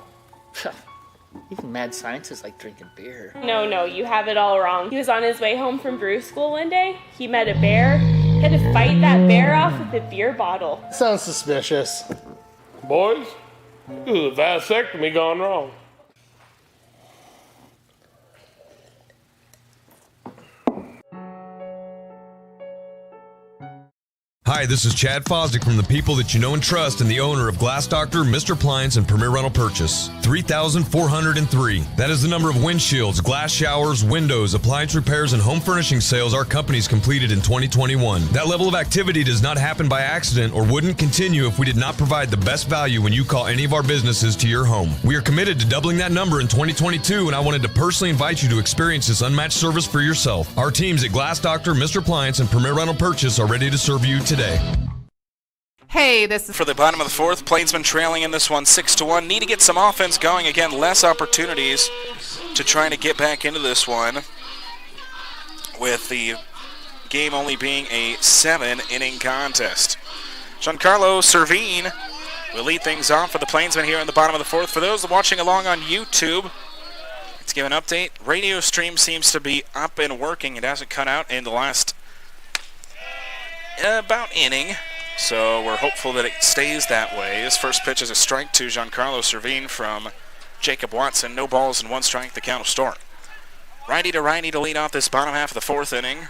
Even mad scientists like drinking beer. No, you have it all wrong. He was on his way home from brew school one day. He met a bear. He had to fight that bear off with a beer bottle. Sounds suspicious. Boys, this is a vasectomy gone wrong. Hi, this is Chad Fosdick from the people that you know and trust and the owner of Glass Doctor, Mr. Appliance, and Premier Rental Purchase. 3,403. That is the number of windshields, glass showers, windows, appliance repairs, and home furnishing sales our company's completed in 2021. That level of activity does not happen by accident or wouldn't continue if we did not provide the best value when you call any of our businesses to your home. We are committed to doubling that number in 2022, and I wanted to personally invite you to experience this unmatched service for yourself. Our teams at Glass Doctor, Mr. Appliance, and Premier Rental Purchase are ready to serve you today. Hey, this is for the bottom of the fourth. Plainsmen trailing in this one 6-1. Need to get some offense going. Again, less opportunities to try to get back into this one, with the game only being a 7-inning contest. Giancarlo Servine will lead things off for the Plainsmen here in the bottom of the fourth. For those watching along on YouTube, let's give an update. Radio stream seems to be up and working. It hasn't cut out in the last about inning, so we're hopeful that it stays that way. His first pitch is a strike to Giancarlo Servine from Jacob Watson. No balls and 1 strike, the count will start. Righty to righty to lead off this bottom half of the fourth inning.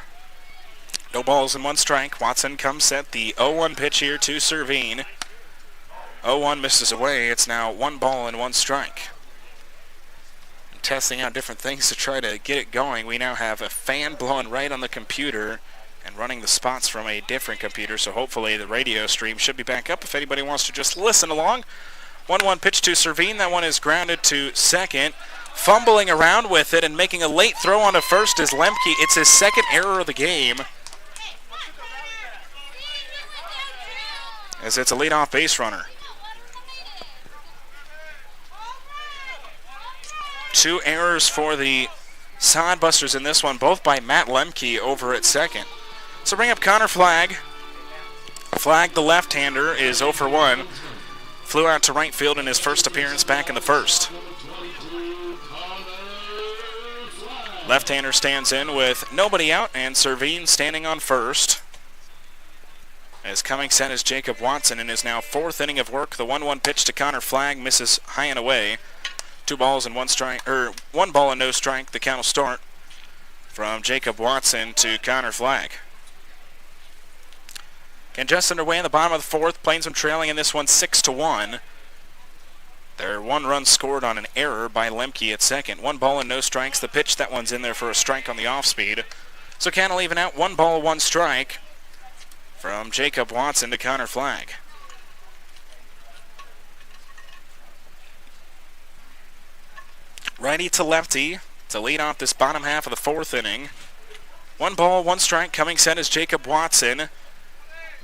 No balls and 1 strike. Watson comes set. The 0-1 pitch here to Servine. 0-1 misses away. It's now 1 ball and 1 strike. I'm testing out different things to try to get it going. We now have a fan blowing right on the computer and running the spots from a different computer, so hopefully the radio stream should be back up if anybody wants to just listen along. 1-1 pitch to Servine. That one is grounded to second. Fumbling around with it and making a late throw onto first is Lemke. It's his second error of the game, as it's a leadoff base runner. 2 errors for the Sodbusters in this one, both by Matt Lemke over at second. So bring up Connor Flagg. Flagg, the left-hander, is 0 for 1. Flew out to right field in his first appearance back in the first. Left-hander stands in with nobody out, and Servine standing on first. As coming set is Jacob Watson in his now 4th inning of work. The 1-1 pitch to Connor Flagg misses high and away. 2 balls and 1 strike, or 1 ball and no strike. The count will start from Jacob Watson to Connor Flagg. And just underway in the bottom of the fourth. Plainsmen trailing in this one 6-1. There 1 run scored on an error by Lemke at second. 1 ball and no strikes. The pitch, that one's in there for a strike on the off speed. So count will even out. 1 ball, 1 strike from Jacob Watson to Connor Flagg. Righty to lefty to lead off this bottom half of the fourth inning. 1 ball, 1 strike. Coming set is Jacob Watson.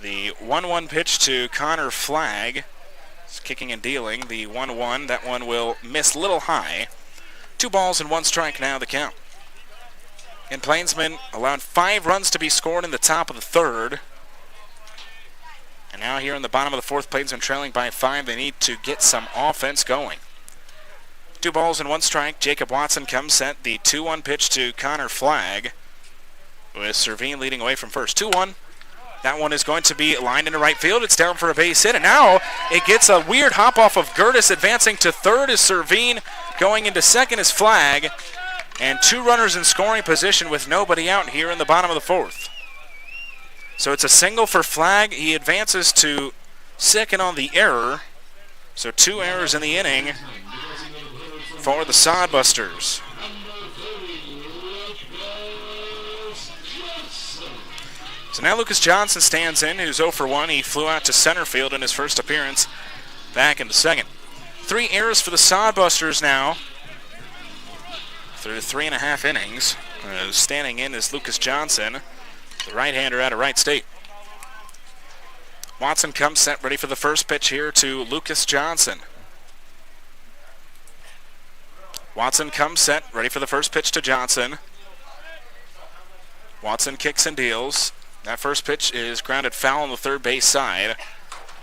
The 1-1 pitch to Connor Flagg. It's kicking and dealing. The 1-1, that one will miss little high. 2 balls and 1 strike now the count. And Plainsmen allowed 5 runs to be scored in the top of the third. And now here in the bottom of the fourth, Plainsmen trailing by 5. They need to get some offense going. 2 balls and 1 strike. Jacob Watson comes set. The 2-1 pitch to Connor Flagg, with Servine leading away from first. 2-1. That one is going to be lined into right field. It's down for a base hit, and now it gets a weird hop off of Gertis. Advancing to third is Servine. Going into second is Flagg. And 2 runners in scoring position with nobody out here in the bottom of the fourth. So it's a single for Flagg. He advances to second on the error. So 2 errors in the inning for the Sodbusters. So now Lucas Johnson stands in, who's 0 for 1. He flew out to center field in his first appearance back into second. 3 errors for the Sodbusters now through 3.5 innings. Standing in is Lucas Johnson, the right-hander out of Wright State. Watson comes set, ready for the first pitch here to Lucas Johnson. Watson comes set, ready for the first pitch to Johnson. Watson kicks and deals. That first pitch is grounded foul on the third base side.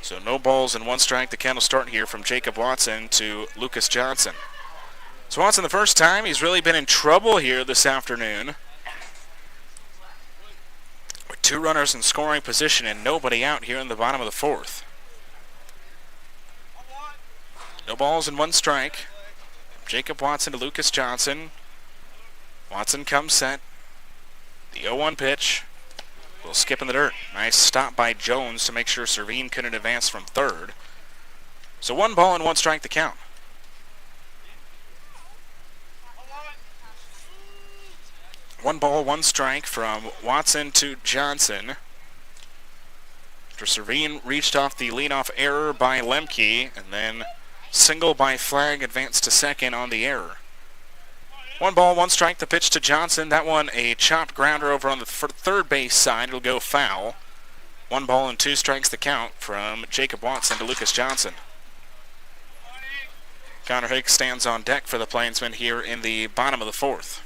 So no balls and 1 strike. The count will start here from Jacob Watson to Lucas Johnson. So Watson the first time, he's really been in trouble here this afternoon. With 2 runners in scoring position and nobody out here in the bottom of the 4th. No balls and 1 strike. Jacob Watson to Lucas Johnson. Watson comes set. The 0-1 pitch. Will skip in the dirt. Nice stop by Jones to make sure Servine couldn't advance from third. So 1 ball and 1 strike to count. One ball, 1 strike from Watson to Johnson. After Servine reached off the leadoff error by Lemke, and then single by Flagg advanced to second on the error. 1 ball, 1 strike, the pitch to Johnson. That one a chopped grounder over on the third base side. It'll go foul. 1 ball and 2 strikes the count from Jacob Watson to Lucas Johnson. Connor Higgs stands on deck for the Plainsmen here in the bottom of the 4th.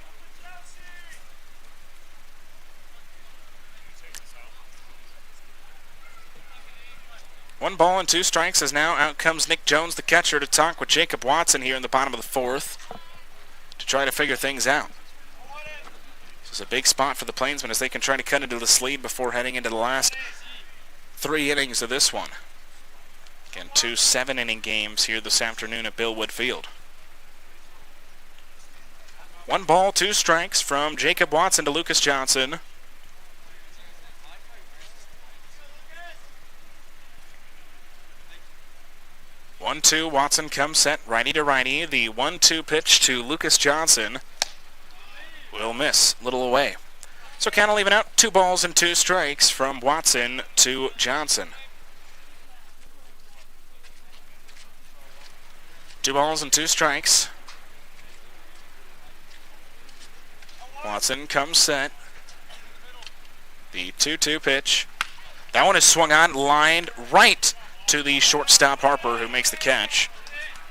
One ball and 2 strikes as now out comes Nick Jones, the catcher, to talk with Jacob Watson here in the bottom of the 4th to try to figure things out. This is a big spot for the Plainsmen as they can try to cut into this lead before heading into the last 3 innings of this one. Again, 2 7-inning games here this afternoon at Bill Wood Field. 1 ball, 2 strikes from Jacob Watson to Lucas Johnson. One, 2, Watson comes set, righty to righty. The 1-2 pitch to Lucas Johnson will miss, little away. So count will even out, 2 balls and 2 strikes from Watson to Johnson. 2 balls and 2 strikes. Watson comes set. The 2-2 pitch. That one is swung on, lined right to the shortstop Harper, who makes the catch.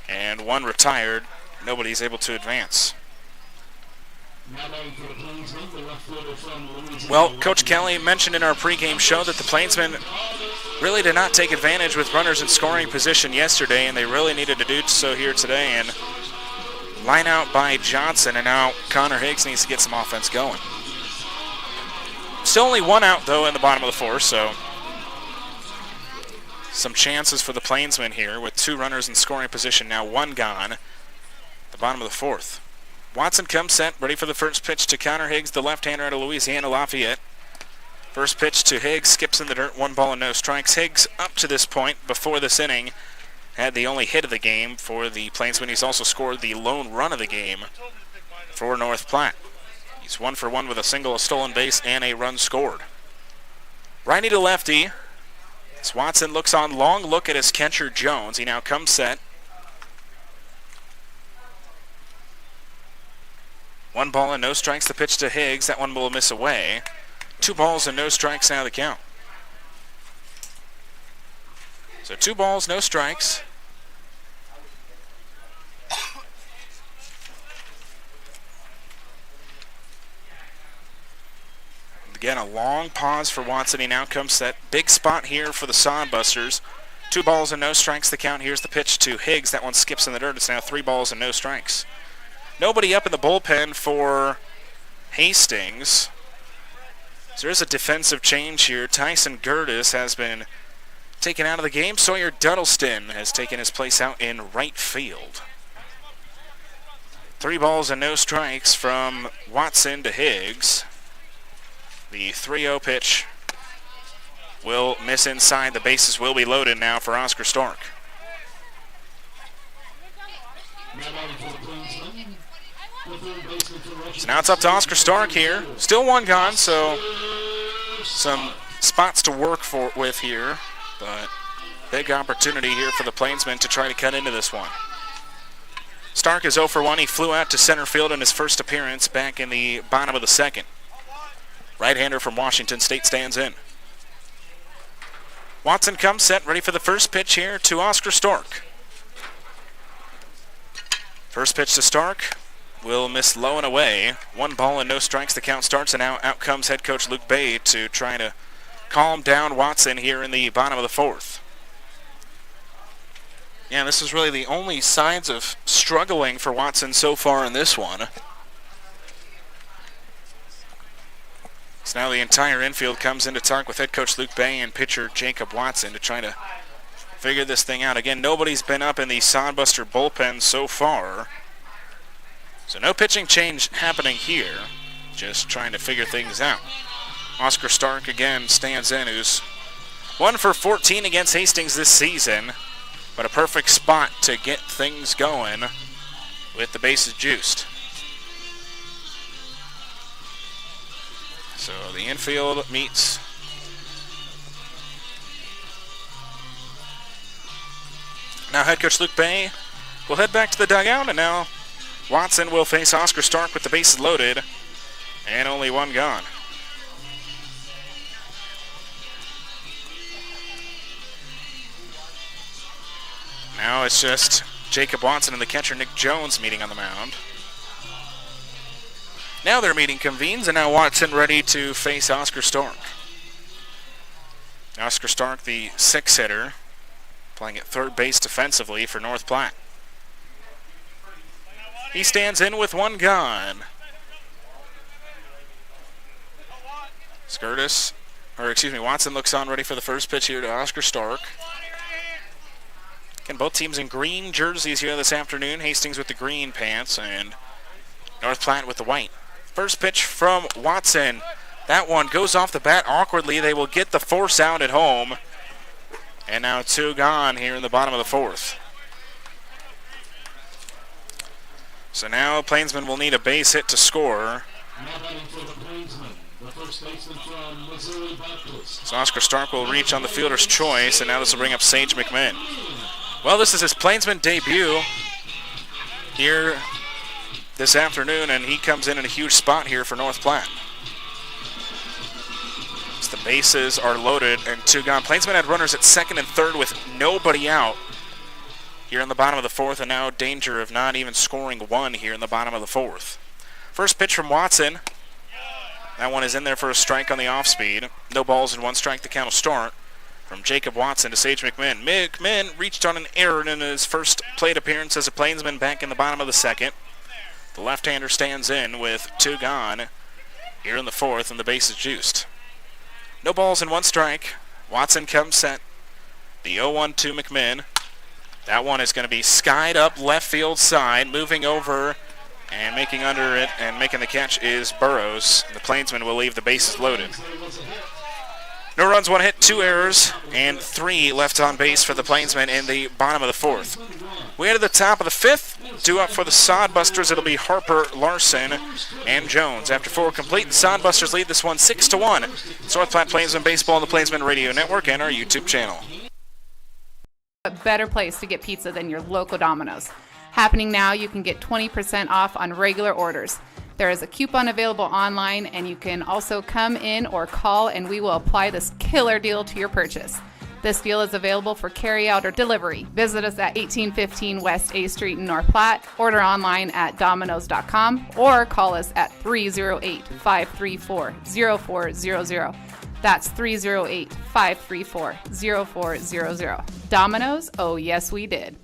And 1 retired. Nobody's able to advance. Well, Coach Kelly mentioned in our pregame show that the Plainsmen really did not take advantage with runners in scoring position yesterday, and they really needed to do so here today. And line out by Johnson, and now Connor Higgs needs to get some offense going. Still only 1 out, though, in the bottom of the 4th, so some chances for the Plainsmen here with 2 runners in scoring position, now 1 gone. The bottom of the 4th. Watson comes set, ready for the first pitch to Connor Higgs, the left-hander out of Louisiana Lafayette. First pitch to Higgs, skips in the dirt, 1 ball and no strikes. Higgs, up to this point, before this inning, had the only hit of the game for the Plainsmen. He's also scored the lone run of the game for North Platte. He's 1 for 1 with a single, a stolen base, and a run scored. Righty to lefty. As Watson looks on, long look at his catcher Jones. He now comes set. 1 ball and no strikes, the pitch to Higgs. That one will miss away. 2 balls and no strikes now the count. So 2 balls, no strikes. Again, a long pause for Watson. He now comes set. Big spot here for the Sodbusters. 2 balls and no strikes the count. Here's the pitch to Higgs. That one skips in the dirt. It's now 3 balls and no strikes. Nobody up in the bullpen for Hastings. So there's a defensive change here. Tyson Gertis has been taken out of the game. Sawyer Duddleston has taken his place out in right field. 3 balls and no strikes from Watson to Higgs. The 3-0 pitch will miss inside. The bases will be loaded now for Oscar Stark. So now it's up to Oscar Stark here. Still 1 gone, so some spots to work with here. But big opportunity here for the Plainsmen to try to cut into this one. Stark is 0 for 1. He flew out to center field in his first appearance back in the bottom of the second. Right-hander from Washington State stands in. Watson comes set, ready for the first pitch here to Oscar Stark. First pitch to Stark will miss low and away. 1 ball and no strikes. The count starts, and now out comes head coach Luke Bay to try to calm down Watson here in the bottom of the fourth. Yeah, this is really the only signs of struggling for Watson so far in this one. So now the entire infield comes in to talk with head coach Luke Bay and pitcher Jacob Watson to try to figure this thing out. Again, nobody's been up in the Sodbuster bullpen so far. So no pitching change happening here. Just trying to figure things out. Oscar Stark again stands in, who's 1 for 14 against Hastings this season. But a perfect spot to get things going with the bases juiced. So the infield meets. Now head coach Luke Bay will head back to the dugout, and now Watson will face Oscar Stark with the bases loaded and only 1 gone. Now it's just Jacob Watson and the catcher Nick Jones meeting on the mound. Now their meeting convenes, and now Watson ready to face Oscar Stark. Oscar Stark, the 6-hitter, playing at third base defensively for North Platte. He stands in with 1 gone. Watson looks on ready for the first pitch here to Oscar Stark. Again, both teams in green jerseys here this afternoon. Hastings with the green pants and North Platte with the white. First pitch from Watson. That one goes off the bat awkwardly. They will get the force out at home. And now 2 gone here in the bottom of the fourth. So now Plainsmen will need a base hit to score. So Oscar Stark will reach on the fielder's choice, and now this will bring up Sage McMahon. Well, this is his Plainsman debut here this afternoon, and he comes in a huge spot here for North Platte. As the bases are loaded and 2 gone. Plainsman had runners at second and third with nobody out here in the bottom of the fourth, and now danger of not even scoring 1 here in the bottom of the fourth. First pitch from Watson. That one is in there for a strike on the off-speed. No balls and 1 strike, the count will start. From Jacob Watson to Sage McMahon. McMahon reached on an error in his first plate appearance as a Plainsman back in the bottom of the second. The left-hander stands in with 2 gone here in the fourth, and the base is juiced. No balls and 1 strike. Watson comes set. The 0-1 to McMahon. That one is going to be skied up left field side. Moving over and making under it and making the catch is Burrows. The Plainsman will leave the bases loaded. No runs, 1 hit, 2 errors, and 3 left on base for the Plainsmen in the bottom of the fourth. We head to the top of the fifth. 2 up for the Sodbusters. It'll be Harper, Larson, and Jones. After 4 complete, the Sodbusters lead this one 6-1. It's North Platte Plainsmen Baseball on the Plainsmen Radio Network and our YouTube channel. A better place to get pizza than your local Domino's. Happening now, you can get 20% off on regular orders. There is a coupon available online, and you can also come in or call, and we will apply this killer deal to your purchase. This deal is available for carry-out or delivery. Visit us at 1815 West A Street in North Platte, order online at Domino's.com, or call us at 308-534-0400. That's 308-534-0400. Domino's, oh yes we did.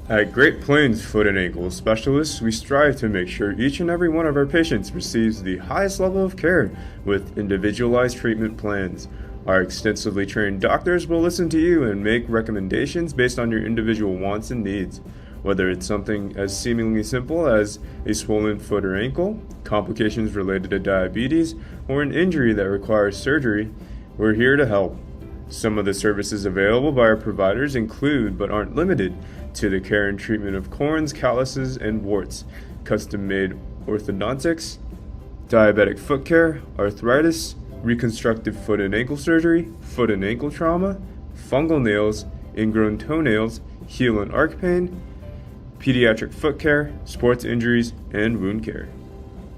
At Great Plains Foot and Ankle Specialists, we strive to make sure each and every one of our patients receives the highest level of care with individualized treatment plans. Our extensively trained doctors will listen to you and make recommendations based on your individual wants and needs. Whether it's something as seemingly simple as a swollen foot or ankle, complications related to diabetes, or an injury that requires surgery, we're here to help. Some of the services available by our providers include, but aren't limited to, the care and treatment of corns, calluses, and warts, custom-made orthodontics, diabetic foot care, arthritis, reconstructive foot and ankle surgery, foot and ankle trauma, fungal nails, ingrown toenails, heel and arch pain, pediatric foot care, sports injuries, and wound care.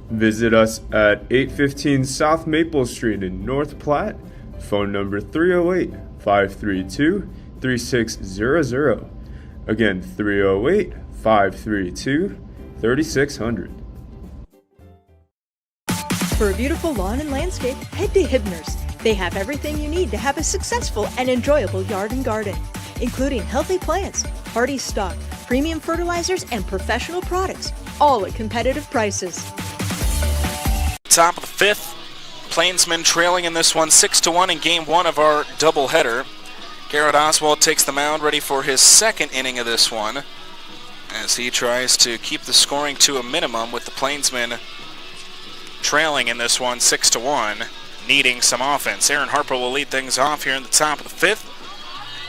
Visit us at 815 South Maple Street in North Platte. Phone number 308-532-3600. Again, 308-532-3600. For a beautiful lawn and landscape, head to Hibner's. They have everything you need to have a successful and enjoyable yard and garden, including healthy plants, hardy stock, premium fertilizers, and professional products, all at competitive prices. Top of the fifth, Plainsmen trailing in this one 6-1 in game one of our doubleheader. Garrett Oswald takes the mound, ready for his second inning of this one, as he tries to keep the scoring to a minimum with the Plainsmen trailing in this one 6-1, needing some offense. Aaron Harper will lead things off here in the top of the fifth.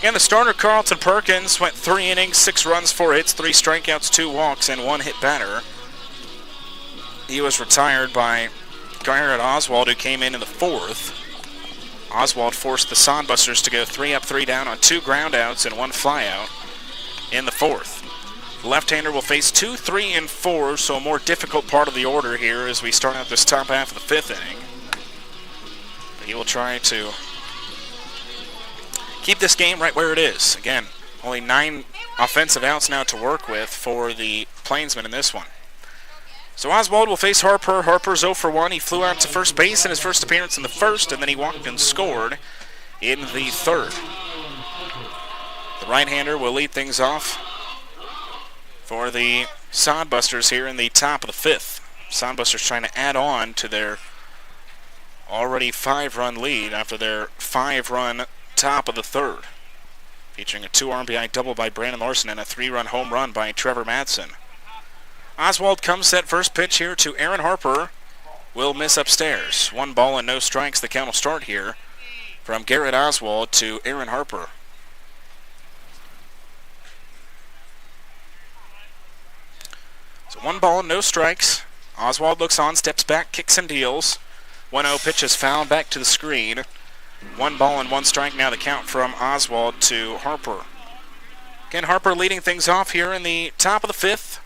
And the starter, Carlton Perkins, went 3 innings, 6 runs, 4 hits, 3 strikeouts, 2 walks, and 1 hit batter. He was retired by Garrett Oswald, who came in the fourth. Oswald forced the Sodbusters to go 3 up, 3 down on 2 groundouts and 1 flyout in the fourth. The left-hander will face 2, 3, and 4, so a more difficult part of the order here as we start out this top half of the fifth inning. He will try to keep this game right where it is. Again, only 9 offensive outs now to work with for the Plainsmen in this one. So Oswald will face Harper. Harper's 0 for 1. He flew out to first base in his first appearance in the first, and then he walked and scored in the third. The right-hander will lead things off for the Sodbusters here in the top of the fifth. Sodbusters trying to add on to their already 5-run lead after their 5-run top of the third, featuring a 2 RBI double by Brandon Larson and a 3-run home run by Trevor Madsen. Oswald comes at first pitch here to Aaron Harper. Will miss upstairs. 1 ball and no strikes. The count will start here from Garrett Oswald to Aaron Harper. So 1 ball and no strikes. Oswald looks on, steps back, kicks and deals. 1-0 pitch is fouled back to the screen. 1 ball and 1 strike now the count from Oswald to Harper. Again, Harper leading things off here in the top of the fifth.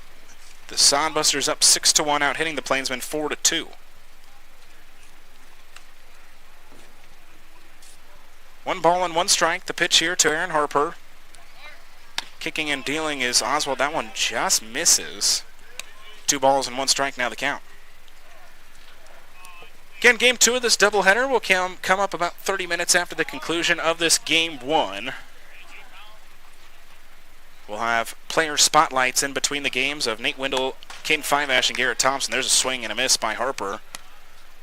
The Sodbusters up 6-1, out hitting the Plainsmen 4-2. 1 ball and 1 strike. The pitch here to Aaron Harper. Kicking and dealing is Oswald. That one just misses. 2 balls and 1 strike now the count. Again, game 2 of this doubleheader will come up about 30 minutes after the conclusion of this game 1. We'll have player spotlights in between the games of Nate Wendell, Caden Fiveash, and Garrett Thompson. There's a swing and a miss by Harper.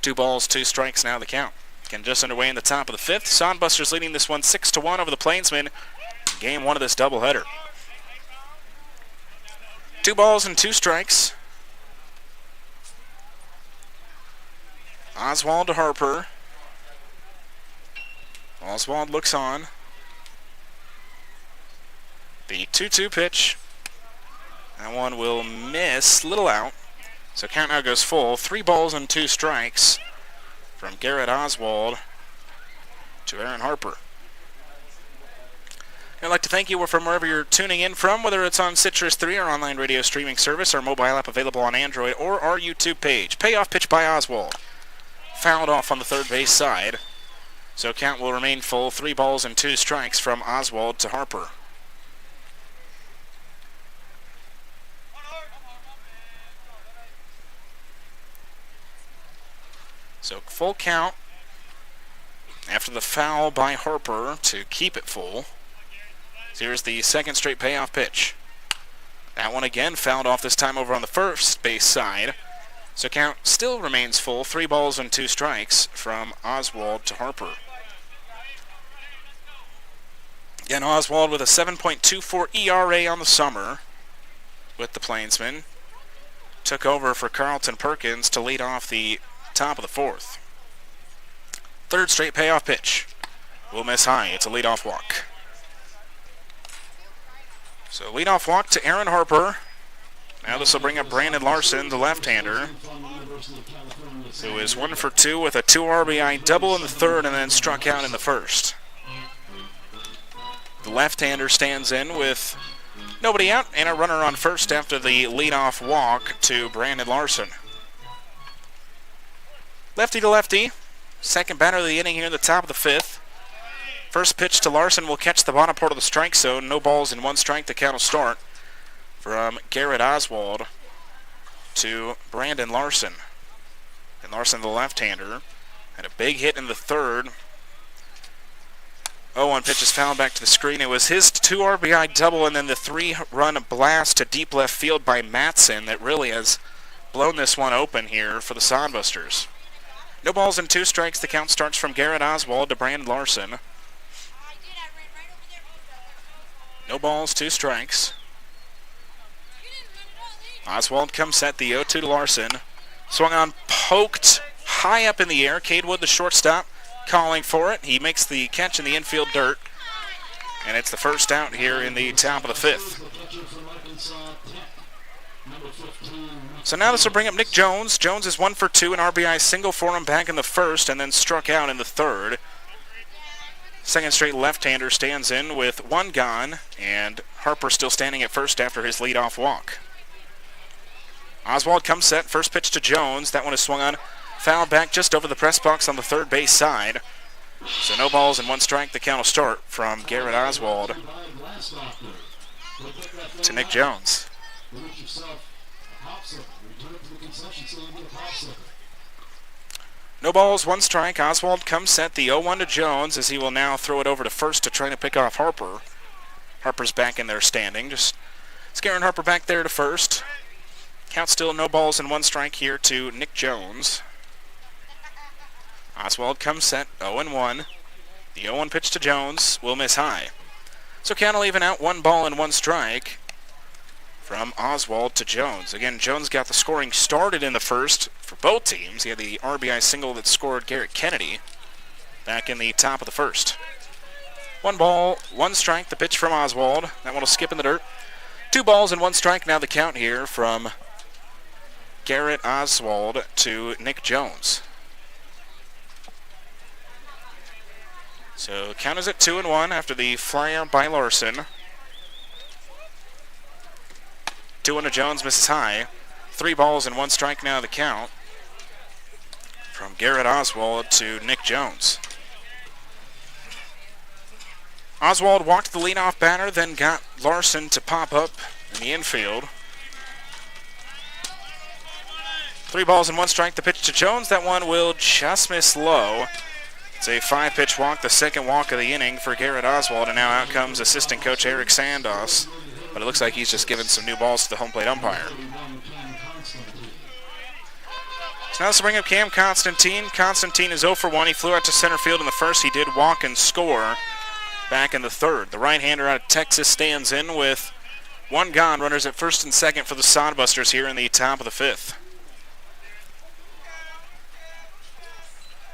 2 balls, 2 strikes now the count. Again, just underway in the top of the fifth. Sodbusters leading this one 6-1 over the Plainsmen. Game 1 of this doubleheader. 2 balls and 2 strikes. Oswald to Harper. Oswald looks on. The 2-2 pitch. That one will miss. Little out. So count now goes full. 3 balls and 2 strikes from Garrett Oswald to Aaron Harper. I'd like to thank you from wherever you're tuning in from, whether it's on Citrus 3, our online radio streaming service, our mobile app available on Android, or our YouTube page. Payoff pitch by Oswald. Fouled off on the third base side. So count will remain full. 3 balls and 2 strikes from Oswald to Harper. So full count after the foul by Harper to keep it full. So here's the second straight payoff pitch. That one again fouled off, this time over on the first base side. So count still remains full. 3 balls and 2 strikes from Oswald to Harper. Again, Oswald with a 7.24 ERA on the summer with the Plainsmen. Took over for Carlton Perkins to lead off the top of the fourth. Third straight payoff pitch. Will miss high. It's a leadoff walk. So leadoff walk to Aaron Harper. Now this will bring up Brandon Larson, the left-hander, who is 1 for 2 with a 2 RBI double in the third and then struck out in the first. The left-hander stands in with Nobody out, and a runner on first after the leadoff walk to Brandon Larson. Lefty to lefty. Second batter of the inning here in the top of the fifth. First pitch to Larson will catch the bottom part of the strike zone. No balls and 1 strike. The count will start from Garrett Oswald to Brandon Larson. And Larson, the left-hander, had a big hit in the third. 0-1 pitch is fouled back to the screen. It was his 2 RBI double and then the 3-run blast to deep left field by Matson that really has blown this one open here for the Sodbusters. No balls and 2 strikes. The count starts from Garrett Oswald to Brandon Larson. No balls, 2 strikes. Oswald comes set, the 0-2 to Larson. Swung on, poked high up in the air. Cadewood, the shortstop, calling for it. He makes the catch in the infield dirt. And it's the first out here in the top of the fifth. So now this will bring up Nick Jones. Jones is 1 for 2, an RBI single for him back in the first and then struck out in the third. Second straight left-hander stands in with 1 gone, and Harper still standing at first after his leadoff walk. Oswald comes set, first pitch to Jones. That one is swung on, fouled back just over the press box on the third base side. So no balls and 1 strike. The count will start from Garrett Oswald to Nick Jones. No balls, 1 strike. Oswald comes set, the 0-1 to Jones as he will now throw it over to first to try to pick off Harper. Harper's back in there standing, just scaring Harper back there to first. Count still no balls and 1 strike here to Nick Jones. Oswald comes set, 0-1. The 0-1 pitch to Jones will miss high. So count will even out, 1 ball and 1 strike from Oswald to Jones. Again, Jones got the scoring started in the first for both teams. He had the RBI single that scored Garrett Kennedy back in the top of the first. 1 ball, 1 strike, the pitch from Oswald. That one will skip in the dirt. 2 balls and 1 strike, now the count here from Garrett Oswald to Nick Jones. So count is at 2-1 after the flyout by Larson. 2-1 to Jones, misses high. 3 balls and 1 strike now the count from Garrett Oswald to Nick Jones. Oswald walked the leadoff batter, then got Larson to pop up in the infield. 3 balls and 1 strike, the pitch to Jones. That one will just miss low. It's a 5-pitch walk, the second walk of the inning for Garrett Oswald, and now out comes assistant coach Eric Sandos. But it looks like he's just given some new balls to the home plate umpire. So now let's bring up Cam Constantine. Constantine is 0 for 1. He flew out to center field in the first. He did walk and score back in the third. The right-hander out of Texas stands in with 1 gone. Runners at first and second for the Sodbusters here in the top of the fifth.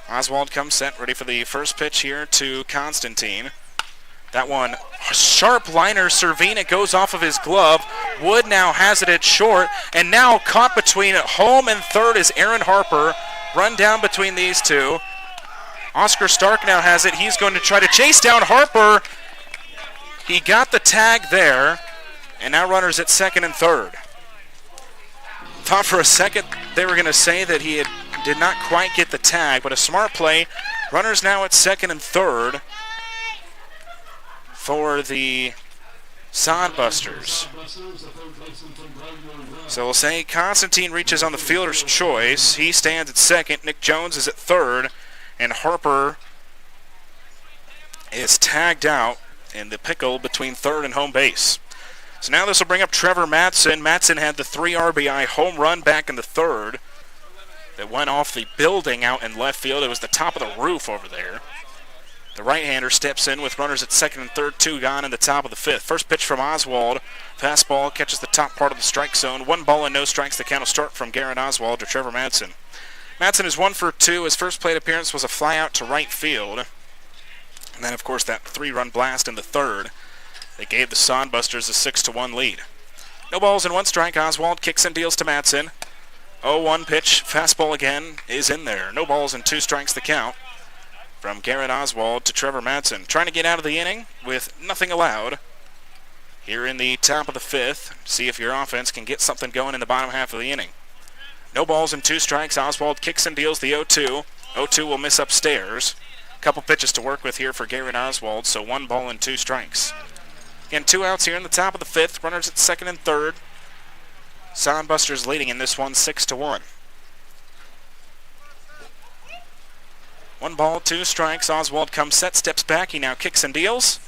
Oswald comes set, ready for the first pitch here to Constantine. That one, a sharp liner, Servina goes off of his glove. Wood now has it at short, and now caught between home and third is Aaron Harper. Run down between these two. Oscar Stark now has it. He's going to try to chase down Harper. He got the tag there, and now runners at second and third. Thought for a second they were going to say that he did not quite get the tag, but a smart play. Runners now at second and third for the Sodbusters. So we'll say Constantine reaches on the fielder's choice. He stands at second. Nick Jones is at third. And Harper is tagged out in the pickle between third and home base. So now this will bring up Trevor Matson. Matson had the 3 RBI home run back in the third that went off the building out in left field. It was the top of the roof over there. The right-hander steps in with runners at second and third, 2 gone in the top of the fifth. First pitch from Oswald. Fastball catches the top part of the strike zone. 1 ball and no strikes. The count will start from Garrett Oswald to Trevor Matson. Matson is 1 for 2. His first plate appearance was a flyout to right field. And then, of course, that 3-run blast in the third that gave the Sodbusters a 6-1 lead. No balls and 1 strike. Oswald kicks and deals to Matson. 0-1 pitch. Fastball again is in there. No balls and 2 strikes the count from Garrett Oswald to Trevor Matson. Trying to get out of the inning with nothing allowed. here in the top of the fifth. See if your offense can get something going in the bottom half of the inning. No balls and 2 strikes. Oswald kicks and deals the 0-2. 0-2 will miss upstairs. Couple pitches to work with here for Garrett Oswald, so 1 ball and 2 strikes. Again, 2 outs here in the top of the fifth. Runners at second and third. Sodbusters leading in this one 6-1. 1 ball, 2 strikes. Oswald comes set, steps back. He now kicks and deals.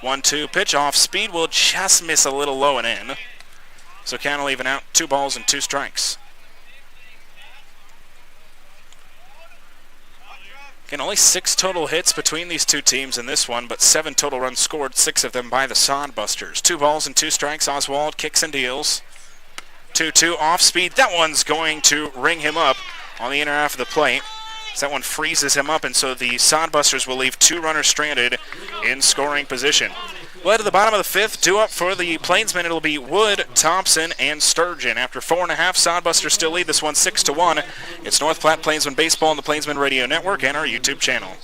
1-2 pitch off speed will just miss a little low and in. So count will even out. 2 balls and 2 strikes. Again, only 6 total hits between these two teams in this one, but 7 total runs scored, 6 of them by the Sodbusters. 2 balls and 2 strikes. Oswald kicks and deals. 2-2 off speed. That one's going to ring him up on the inner half of the plate. So that one freezes him up, and so the Sodbusters will leave 2 runners stranded in scoring position. Led to the bottom of the fifth, 2 up for the Plainsmen. It'll be Wood, Thompson, and Sturgeon. After 4.5, Sodbusters still lead this one 6-1. It's North Platte Plainsmen Baseball on the Plainsmen Radio Network and our YouTube channel.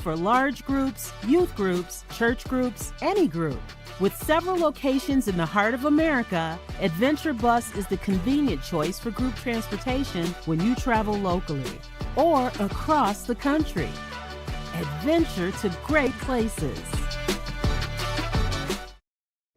For large groups, youth groups, church groups, any group. With several locations in the heart of America, Adventure Bus is the convenient choice for group transportation when you travel locally or across the country. Adventure to great places.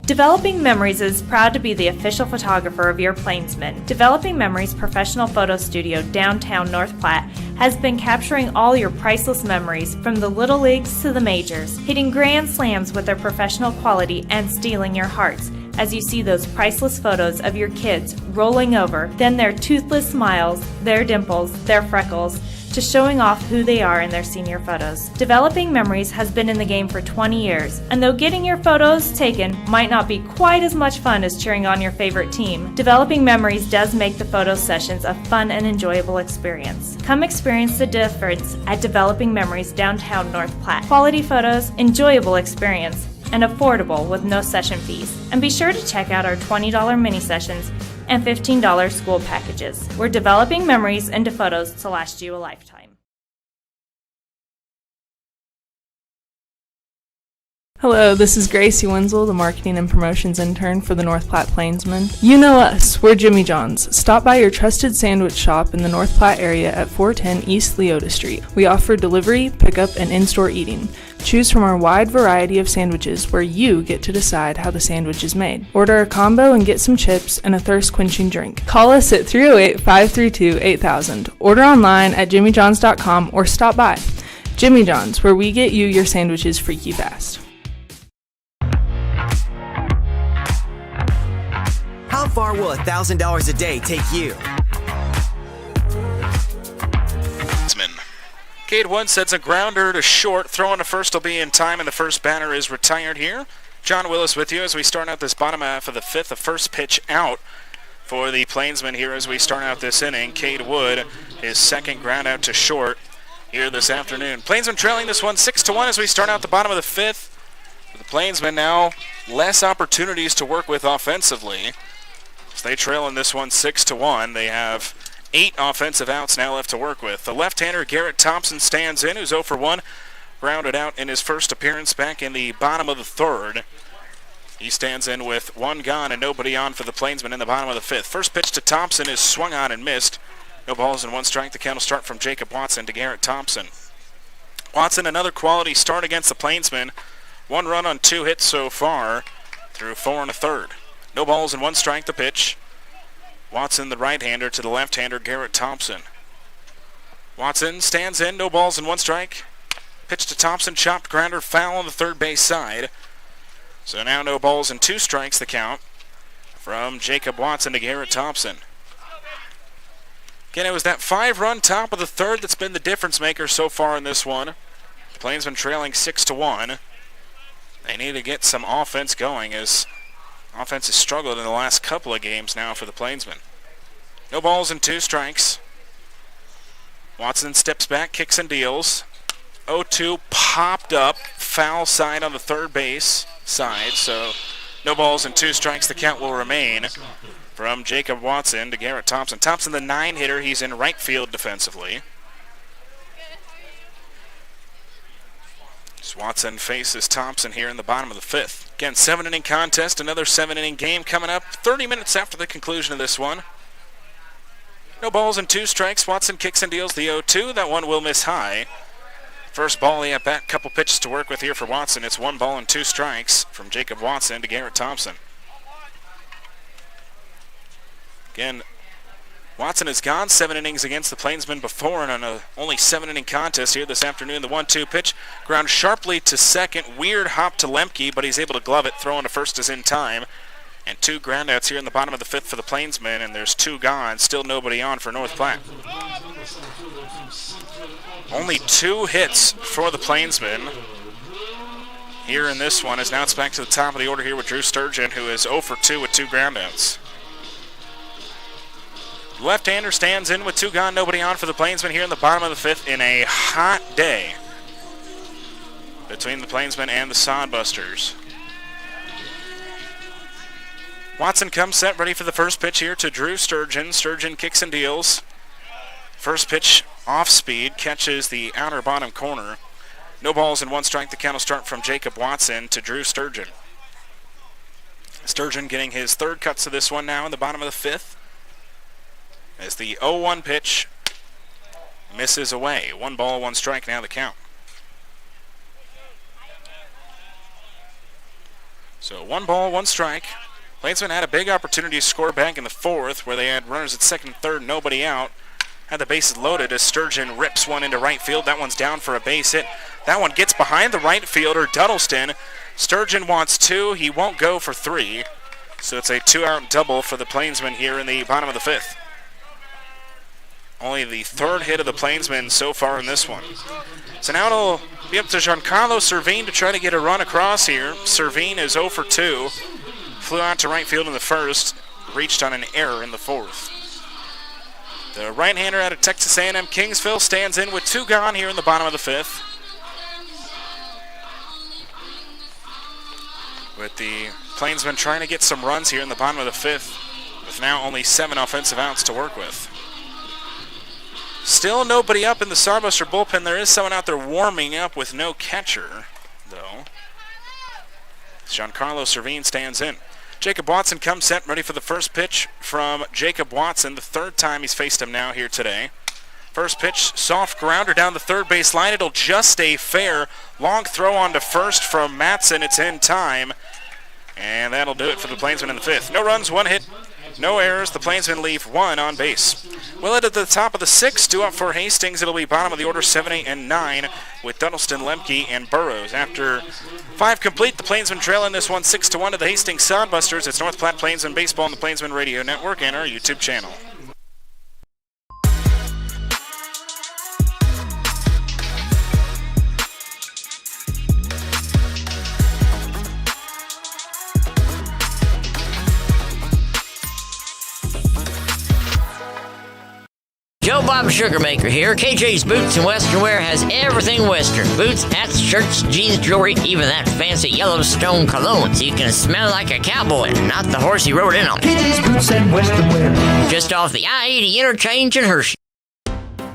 Developing Memories is proud to be the official photographer of your Plainsmen. Developing Memories professional photo studio downtown North Platte has been capturing all your priceless memories from the little leagues to the majors, hitting grand slams with their professional quality and stealing your hearts as you see those priceless photos of your kids rolling over, then their toothless smiles, their dimples, their freckles, to showing off who they are in their senior photos. Developing Memories has been in the game for 20 years, and though getting your photos taken might not be quite as much fun as cheering on your favorite team, Developing Memories does make the photo sessions a fun and enjoyable experience. Come experience the difference at Developing Memories downtown North Platte. Quality photos, enjoyable experience, and affordable with no session fees. And be sure to check out our $20 mini sessions and $15 school packages. We're developing memories into photos to last you a lifetime. Hello, this is Gracie Wenzel, the Marketing and Promotions Intern for the North Platte Plainsmen. You know us, we're Jimmy John's. Stop by your trusted sandwich shop in the North Platte area at 410 East Leota Street. We offer delivery, pickup, and in-store eating. Choose from our wide variety of sandwiches where you get to decide how the sandwich is made. Order a combo and get some chips and a thirst-quenching drink. Call us at 308-532-8000. Order online at jimmyjohns.com or stop by. Jimmy John's, where we get you your sandwiches freaky fast. How far will $1,000 a day take you? Cade Wood sets a grounder to short. Throwing to first will be in time, and the first batter is retired here. John Willis with you as we start out this bottom half of the fifth. The first pitch out for the Plainsmen here as we start out this inning. Cade Wood, his second ground out to short here this afternoon. Plainsmen trailing this one 6-1 as we start out the bottom of the fifth. The Plainsmen now less opportunities to work with offensively. So they trail in this one 6-1. They have 8 offensive outs now left to work with. The left-hander Garrett Thompson stands in, who's 0 for 1. Grounded out in his first appearance back in the bottom of the third. He stands in with 1 gone and nobody on for the Plainsmen in the bottom of the fifth. First pitch to Thompson is swung on and missed. No balls and 1 strike. The count will start from Jacob Watson to Garrett Thompson. Watson, another quality start against the Plainsmen. 1 run on 2 hits so far through 4 1/3. No balls and 1 strike the pitch. Watson, the right-hander, to the left-hander, Garrett Thompson. Watson stands in, no balls and 1 strike. Pitch to Thompson, chopped grounder, foul on the third base side. So now no balls and 2 strikes the count from Jacob Watson to Garrett Thompson. Again, it was that 5-run top of the third that's been the difference maker so far in this one. The Plainsmen trailing 6-1. They need to get some offense going as offense has struggled in the last couple of games now for the Plainsmen. No balls and 2 strikes. Watson steps back, kicks and deals. 0-2 popped up, foul side on the third base side, so no balls and 2 strikes. The count will remain from Jacob Watson to Garrett Thompson. Thompson, the 9-hitter, he's in right field defensively. As Watson faces Thompson here in the bottom of the fifth. Again, 7-inning contest, another 7-inning game coming up 30 minutes after the conclusion of this one. No balls and 2 strikes. Watson kicks and deals the 0-2. That one will miss high. First ball at bat, couple pitches to work with here for Watson. It's 1 ball and 2 strikes from Jacob Watson to Garrett Thompson. Again, Watson has gone 7 innings against the Plainsmen before and on a only 7-inning contest here this afternoon. The 1-2 pitch, ground sharply to second. Weird hop to Lemke, but he's able to glove it. Throwing to first is in time. And 2 groundouts here in the bottom of the 5th for the Plainsmen, and there's 2 gone. Still nobody on for North Platte. Only 2 hits for the Plainsmen here in this one, as now it's back to the top of the order here with Drew Sturgeon, who is 0 for 2 with 2 groundouts. Left-hander stands in with 2 gone, nobody on for the Plainsmen here in the bottom of the 5th in a hot day between the Plainsmen and the Sodbusters. Watson comes set, ready for the first pitch here to Drew Sturgeon. Sturgeon kicks and deals. First pitch off speed, catches the outer bottom corner. No balls and 1 strike. The count will start from Jacob Watson to Drew Sturgeon. Sturgeon getting his 3rd cuts to this one now in the bottom of the 5th. As the 0-1 pitch misses away. 1 ball, 1 strike now the count. So 1 ball, 1 strike. Plainsmen had a big opportunity to score back in the 4th where they had runners at 2nd and 3rd, nobody out. Had the bases loaded as Sturgeon rips one into right field. That one's down for a base hit. That one gets behind the right fielder, Duddleston. Sturgeon wants 2. He won't go for 3. So it's a 2-out double for the Plainsmen here in the bottom of the 5th. Only the 3rd hit of the Plainsmen so far in this one. So now it'll be up to Giancarlo Servine to try to get a run across here. Servine is 0 for 2. Flew out to right field in the 1st. Reached on an error in the 4th. The right-hander out of Texas A&M Kingsville stands in with 2 gone here in the bottom of the 5th. With the Plainsmen trying to get some runs here in the bottom of the 5th, with now only 7 offensive outs to work with. Still nobody up in the Sodbuster bullpen. There is someone out there warming up with no catcher, though. Giancarlo Servine stands in. Jacob Watson comes set, ready for the first pitch from Jacob Watson, the 3rd time he's faced him now here today. First pitch, soft grounder down the 3rd base line. It'll just stay fair. Long throw on to first from Matson. It's in time. And that'll do it for the Plainsmen in the 5th. No runs, 1 hit, no errors. The Plainsmen leave 1 on base. We'll head to the top of the 6th. 2 up for Hastings. It'll be bottom of the order 7, 8, and 9 with Duddleston, Lemke, and Burrows. After 5 complete, the Plainsmen trailing this one 6-1 to the Hastings Sodbusters. It's North Platte Plainsmen Baseball on the Plainsmen Radio Network and our YouTube channel. Joe Bob Sugarmaker here. KJ's Boots and Western Wear has everything Western. Boots, hats, shirts, jeans, jewelry, even that fancy Yellowstone cologne so you can smell like a cowboy and not the horse he rode in on. KJ's Boots and Western Wear. Just off the I-80 interchange in Hershey.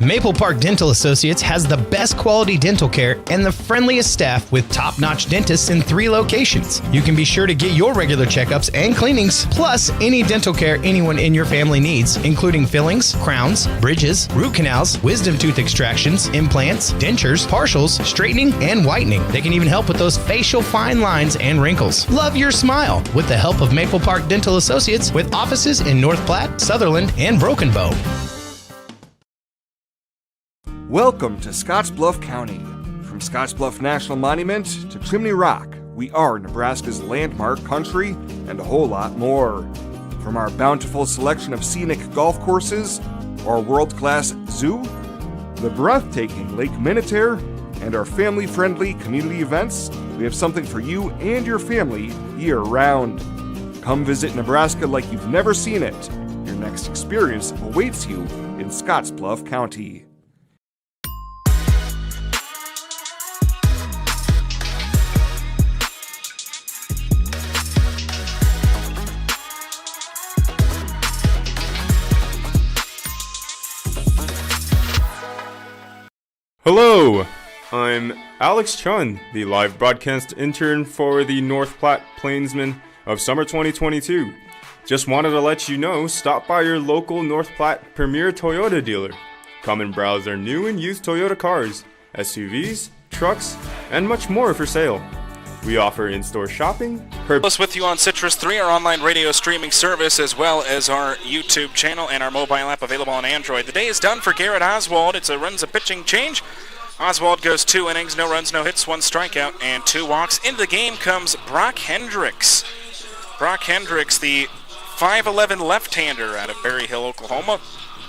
Maple Park Dental Associates has the best quality dental care and the friendliest staff with top-notch dentists in 3 locations. You can be sure to get your regular checkups and cleanings, plus any dental care anyone in your family needs, including fillings, crowns, bridges, root canals, wisdom tooth extractions, implants, dentures, partials, straightening, and whitening. They can even help with those facial fine lines and wrinkles. Love your smile with the help of Maple Park Dental Associates with offices in North Platte, Sutherland, and Broken Bow. Welcome to Scottsbluff County. From Scottsbluff National Monument to Chimney Rock, we are Nebraska's landmark country and a whole lot more. From our bountiful selection of scenic golf courses, our world-class zoo, the breathtaking Lake Minnetonka, and our family-friendly community events, we have something for you and your family year-round. Come visit Nebraska like you've never seen it. Your next experience awaits you in Scottsbluff County. Hello! I'm Alex Chun, the live broadcast intern for the North Platte Plainsmen of summer 2022. Just wanted to let you know, stop by your local North Platte Premier Toyota dealer. Come and browse our new and used Toyota cars, SUVs, trucks, and much more for sale. We offer in-store shopping. Us with you on Citrus 3, our online radio streaming service, as well as our YouTube channel and our mobile app available on Android. The day is done for Garrett Oswald. It's a runs of pitching change. Oswald goes 2 innings, no runs, no hits, 1 strikeout, and 2 walks. Into the game comes Brock Hendricks. Brock Hendricks, the 5'11 left-hander out of Berry Hill, Oklahoma,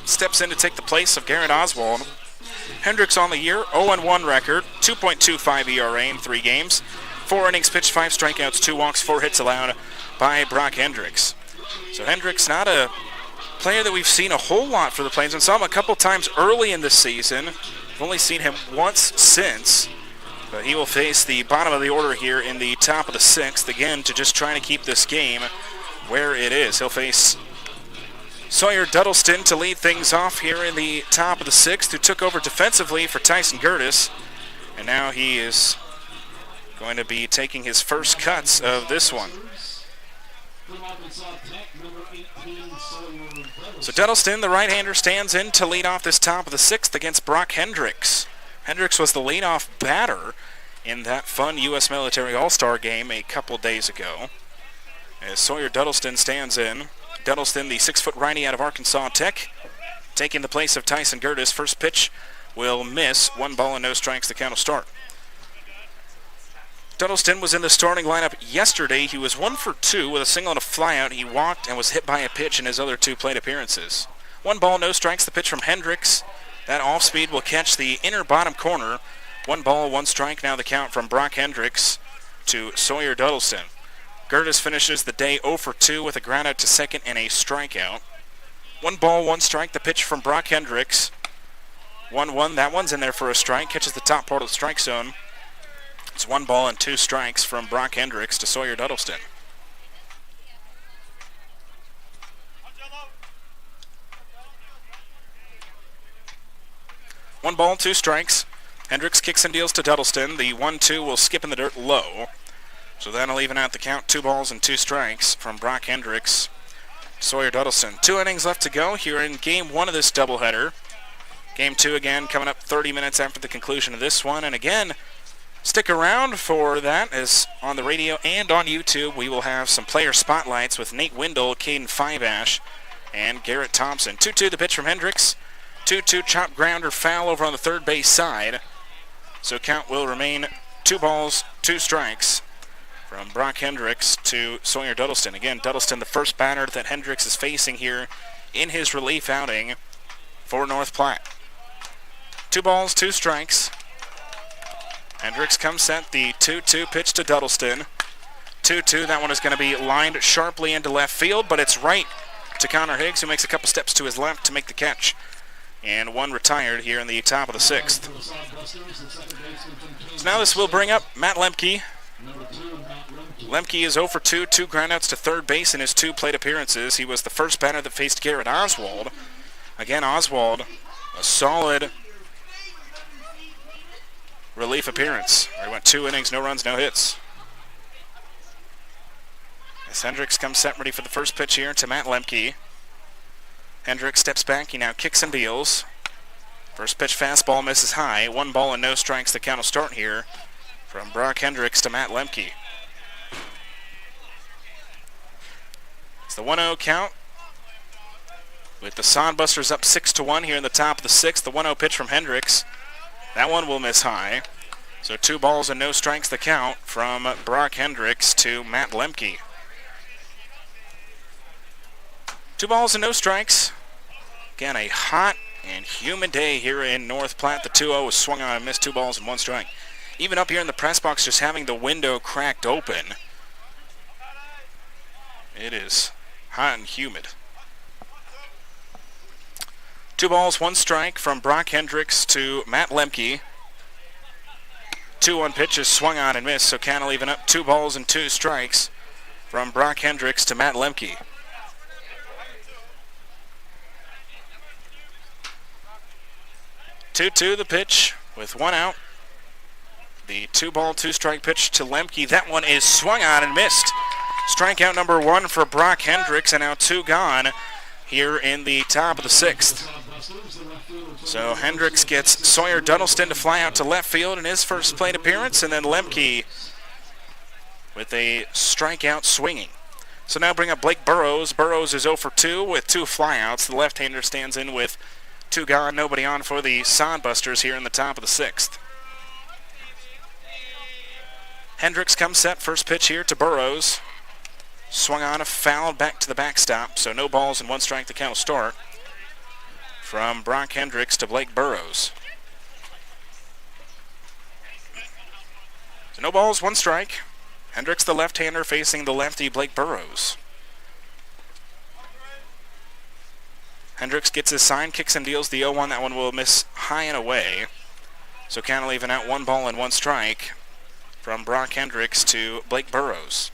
steps in to take the place of Garrett Oswald. Hendricks on the year, 0-1 record, 2.25 ERA in 3 games. 4 innings pitched, 5 strikeouts, 2 walks, 4 hits allowed by Brock Hendricks. So Hendricks, not a player that we've seen a whole lot for the Plainsmen. Saw him a couple times early in the season. We've only seen him once since. But he will face the bottom of the order here in the top of the 6th, again, to just try to keep this game where it is. He'll face Sawyer Duddleston to lead things off here in the top of the 6th, who took over defensively for Tyson Gertis. And now he is going to be taking his first cuts of this one. So Duddleston, the right-hander, stands in to lead off this top of the 6th against Brock Hendricks. Hendricks was the leadoff batter in that fun U.S. Military All-Star game a couple days ago. As Sawyer Duddleston stands in. Duddleston, the 6-foot righty out of Arkansas Tech, taking the place of Tyson Gertis. First pitch will miss. 1 ball and no strikes, the count will start. Duddleston was in the starting lineup yesterday. He was 1 for 2 with a single and a flyout. He walked and was hit by a pitch in his other 2 plate appearances. 1 ball, no strikes, the pitch from Hendricks. That off-speed will catch the inner bottom corner. 1 ball, 1 strike, now the count from Brock Hendricks to Sawyer Duddleston. Gertis finishes the day 0 for 2 with a ground out to second and a strikeout. 1 ball, 1 strike, the pitch from Brock Hendricks. 1-1, that one's in there for a strike, catches the top part of the strike zone. It's 1 ball and 2 strikes from Brock Hendricks to Sawyer Duddleston. One ball, 2 strikes. Hendricks kicks and deals to Duddleston. The 1-2 will skip in the dirt low. So that'll even out the count. 2 balls and 2 strikes from Brock Hendricks. Sawyer Duddleston. 2 innings left to go here in Game 1 of this doubleheader. Game 2 again coming up 30 minutes after the conclusion of this one. And again, stick around for that, as on the radio and on YouTube we will have some player spotlights with Nate Windle, Caden Fibash, and Garrett Thompson. 2-2 the pitch from Hendricks. 2-2 chop grounder foul over on the third base side. So count will remain 2 balls, 2 strikes from Brock Hendricks to Sawyer Duddleston. Again, Duddleston the first batter that Hendricks is facing here in his relief outing for North Platte. 2 balls, 2 strikes. Hendricks comes set, the 2-2 pitch to Duddleston. 2-2, that one is going to be lined sharply into left field, but it's right to Connor Higgs, who makes a couple steps to his left to make the catch. And 1 retired here in the top of the 6th. So now this will bring up Matt Lemke. Lemke is 0 for 2, 2 groundouts to third base in his 2 plate appearances. He was the first batter that faced Garrett Oswald. Again, Oswald, a solid relief appearance. He went 2 innings, no runs, no hits. As Hendricks comes set ready for the first pitch here to Matt Lemke. Hendricks steps back, he now kicks and deals. First pitch fastball misses high. 1 ball and no strikes, the count will start here from Brock Hendricks to Matt Lemke. It's the 1-0 count with the Sodbusters up 6-1 here in the top of the 6th. The 1-0 pitch from Hendricks. That one will miss high. So 2 balls and no strikes the count from Brock Hendricks to Matt Lemke. 2 balls and no strikes. Again, a hot and humid day here in North Platte. The 2-0 was swung on and missed. 2 balls and 1 strike. Even up here in the press box, just having the window cracked open, it is hot and humid. 2 balls, 1 strike from Brock Hendricks to Matt Lemke. 2-1 pitch is swung on and missed, so count will even up. 2 balls and 2 strikes from Brock Hendricks to Matt Lemke. 2-2 the pitch with 1 out. The 2-ball, 2-strike pitch to Lemke. That one is swung on and missed. Strikeout number 1 for Brock Hendricks, and now 2 gone here in the top of the 6th. So Hendricks gets Sawyer Duddleston to fly out to left field in his first plate appearance, and then Lemke with a strikeout swinging. So now bring up Blake Burrows. Burrows is 0 for 2 with 2 flyouts. The left-hander stands in with 2 gone, nobody on for the Sodbusters here in the top of the 6th. Hendricks comes set, first pitch here to Burrows. Swung on, fouled back to the backstop, so no balls and 1 strike, the count will start. From Brock Hendricks to Blake Burrows. So no balls, 1 strike. Hendricks, the left-hander, facing the lefty Blake Burrows. Hendricks gets his sign, kicks and deals the 0-1. That one will miss high and away. So kind of leaving out 1 ball and 1 strike from Brock Hendricks to Blake Burrows.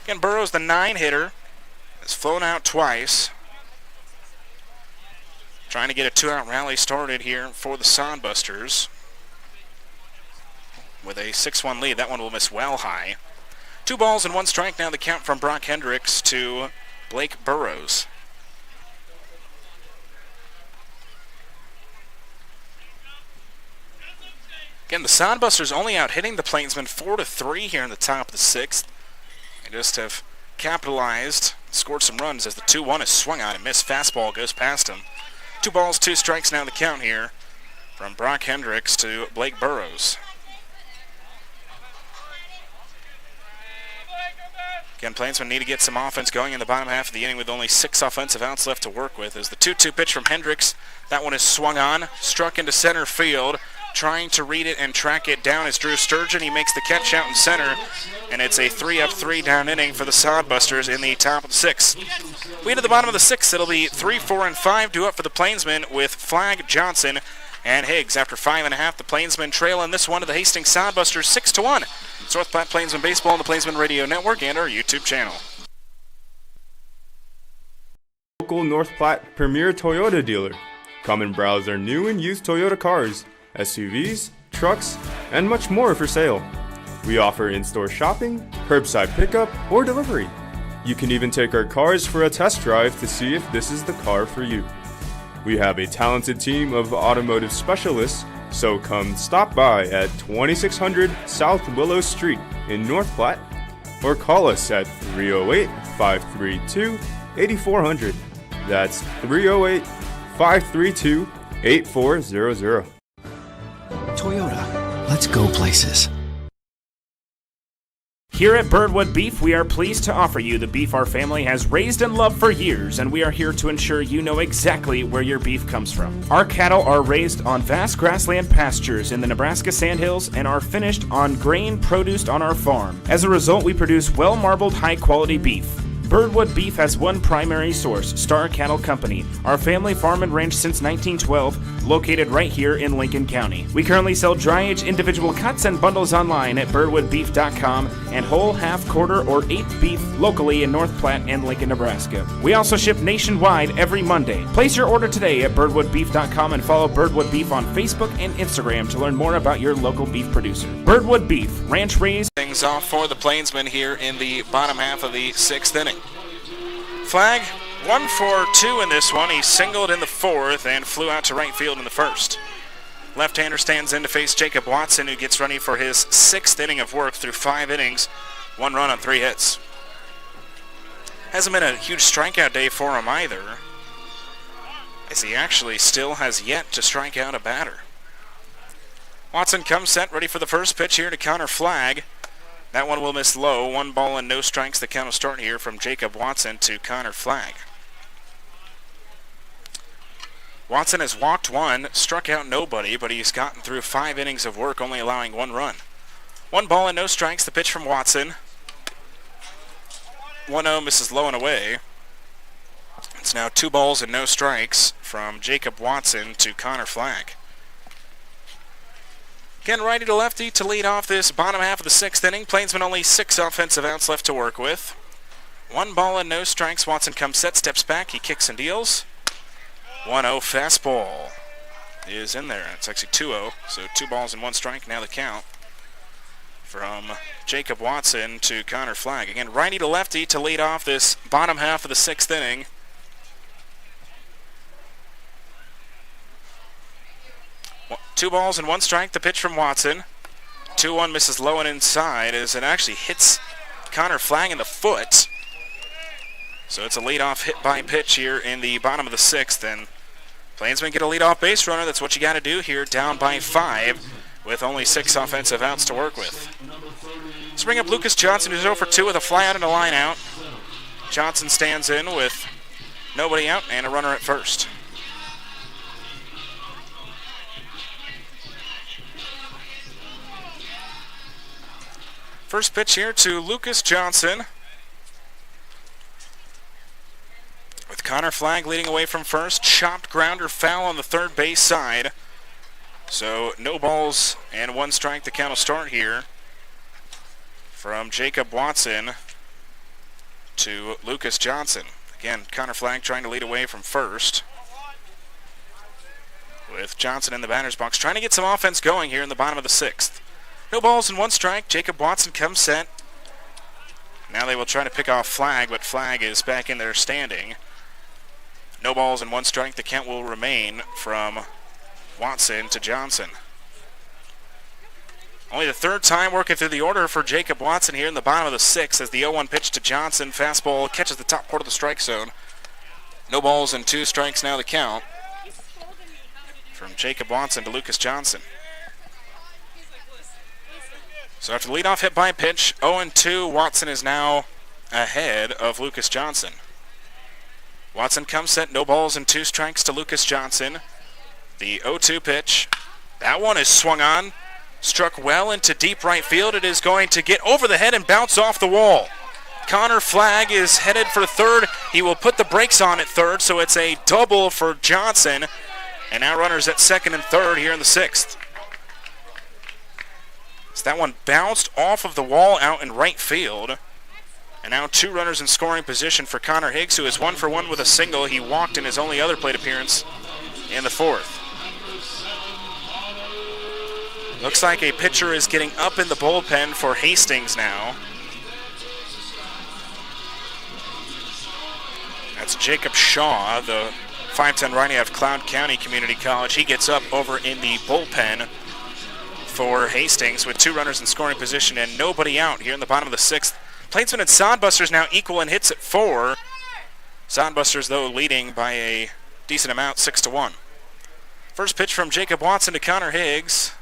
Again, Burrows, the 9-hitter, has flown out twice. Trying to get a 2-out rally started here for the Sodbusters. With a 6-1 lead, that one will miss well high. 2 balls and 1 strike now the count from Brock Hendricks to Blake Burrows. Again, the Sodbusters only out hitting the Plainsmen 4-3 here in the top of the 6th. They just have capitalized, scored some runs as the 2-1 is swung on and missed. Fastball goes past him. 2 balls, 2 strikes now the count here from Brock Hendricks to Blake Burrows. Again, Plainsmen need to get some offense going in the bottom half of the inning with only 6 offensive outs left to work with. As the 2-2 pitch from Hendricks, that one is swung on, struck into center field. Trying to read it and track it down is Drew Sturgeon. He makes the catch out in center, and it's a 3-up, 3-down inning for the Sodbusters in the top of the 6th. We to the bottom of the 6th. It'll be 3, 4, and 5 due up for the Plainsmen with Flagg, Johnson, and Higgs. After 5.5, the Plainsmen trail in this one to the Hastings Sodbusters 6-1. It's North Platte Plainsmen Baseball on the Plainsmen Radio Network and our YouTube channel. Local North Platte premier Toyota dealer. Come and browse our new and used Toyota cars, SUVs, trucks, and much more for sale. We offer in-store shopping, curbside pickup, or delivery. You can even take our cars for a test drive to see if this is the car for you. We have a talented team of automotive specialists, so come stop by at 2600 South Willow Street in North Platte, or call us at 308-532-8400. That's 308-532-8400. Toyota, let's go places. Here at Birdwood Beef, we are pleased to offer you the beef our family has raised and loved for years, and we are here to ensure you know exactly where your beef comes from. Our cattle are raised on vast grassland pastures in the Nebraska Sandhills and are finished on grain produced on our farm. As a result, we produce well-marbled, high-quality beef. Birdwood Beef has one primary source, Star Cattle Company, our family farm and ranch since 1912, located right here in Lincoln County. We currently sell dry-age individual cuts and bundles online at birdwoodbeef.com and whole, half, quarter, or eighth beef locally in North Platte and Lincoln, Nebraska. We also ship nationwide every Monday. Place your order today at birdwoodbeef.com and follow Birdwood Beef on Facebook and Instagram to learn more about your local beef producer. Birdwood Beef, ranch raised. Things off for the Plainsmen here in the bottom half of the 6th inning. Flagg, 1 for 2 in this one. He singled in the 4th and flew out to right field in the 1st. Left-hander stands in to face Jacob Watson, who gets ready for his 6th inning of work through 5 innings, 1 run on 3 hits. Hasn't been a huge strikeout day for him either, as he actually still has yet to strike out a batter. Watson comes set, ready for the first pitch here to Connor Flagg. That one will miss low. 1 ball and no strikes. The count will start here from Jacob Watson to Connor Flagg. Watson has walked 1, struck out nobody, but he's gotten through 5 innings of work, only allowing 1 run. 1 ball and no strikes. The pitch from Watson. 1-0 misses low and away. It's now 2 balls and no strikes from Jacob Watson to Connor Flagg. Again, righty to lefty to lead off this bottom half of the 6th inning. Plainsmen only 6 offensive outs left to work with. 1 ball and no strikes. Watson comes set, steps back, he kicks and deals. 1-0 fastball. is in there. It's actually 2-0, so 2 balls and 1 strike. Now the count from Jacob Watson to Connor Flagg. Again, righty to lefty to lead off this bottom half of the 6th inning. Two balls and 1 strike. The pitch from Watson. 2-1 misses low and inside as it actually hits Connor Flagg in the foot. So it's a leadoff hit by pitch here in the bottom of the 6th, and Plainsmen get a leadoff base runner. That's what you got to do here, down by 5 with only 6 offensive outs to work with. Let's bring up Lucas Johnson, who's 0 for 2 with a fly out and a line out. Johnson stands in with nobody out and a runner at first. First pitch here to Lucas Johnson, with Connor Flagg leading away from first. Chopped grounder foul on the third base side. So no balls and 1 strike. The count will start here from Jacob Watson to Lucas Johnson. Again, Connor Flagg trying to lead away from first, with Johnson in the batter's box trying to get some offense going here in the bottom of the 6th. No balls and 1 strike. Jacob Watson comes set. Now they will try to pick off Flagg, but Flagg is back in there standing. No balls and 1 strike. The count will remain from Watson to Johnson. Only the 3rd time working through the order for Jacob Watson here in the bottom of the 6th as the 0-1 pitch to Johnson. Fastball catches the top part of the strike zone. No balls and 2 strikes now the count from Jacob Watson to Lucas Johnson. So after the leadoff hit by pitch, 0-2, Watson is now ahead of Lucas Johnson. Watson comes set, no balls and 2 strikes to Lucas Johnson. The 0-2 pitch, that one is swung on, struck well into deep right field. It is going to get over the head and bounce off the wall. Connor Flagg is headed for third. He will put the brakes on at third, so it's a double for Johnson. And now runners at second and third here in the 6th. So that one bounced off of the wall out in right field. And now 2 runners in scoring position for Connor Higgs, who is 1 for 1 with a single. He walked in his only other plate appearance in the 4th. Looks like a pitcher is getting up in the bullpen for Hastings now. That's Jacob Shaw, the 5'10" righty out of Cloud County Community College. He gets up over in the bullpen for Hastings with 2 runners in scoring position and nobody out here in the bottom of the 6th. Plainsmen and Sodbusters now equal in hits at 4. Sodbusters, though, leading by a decent amount, 6-1. First pitch from Jacob Watson to Connor Higgs.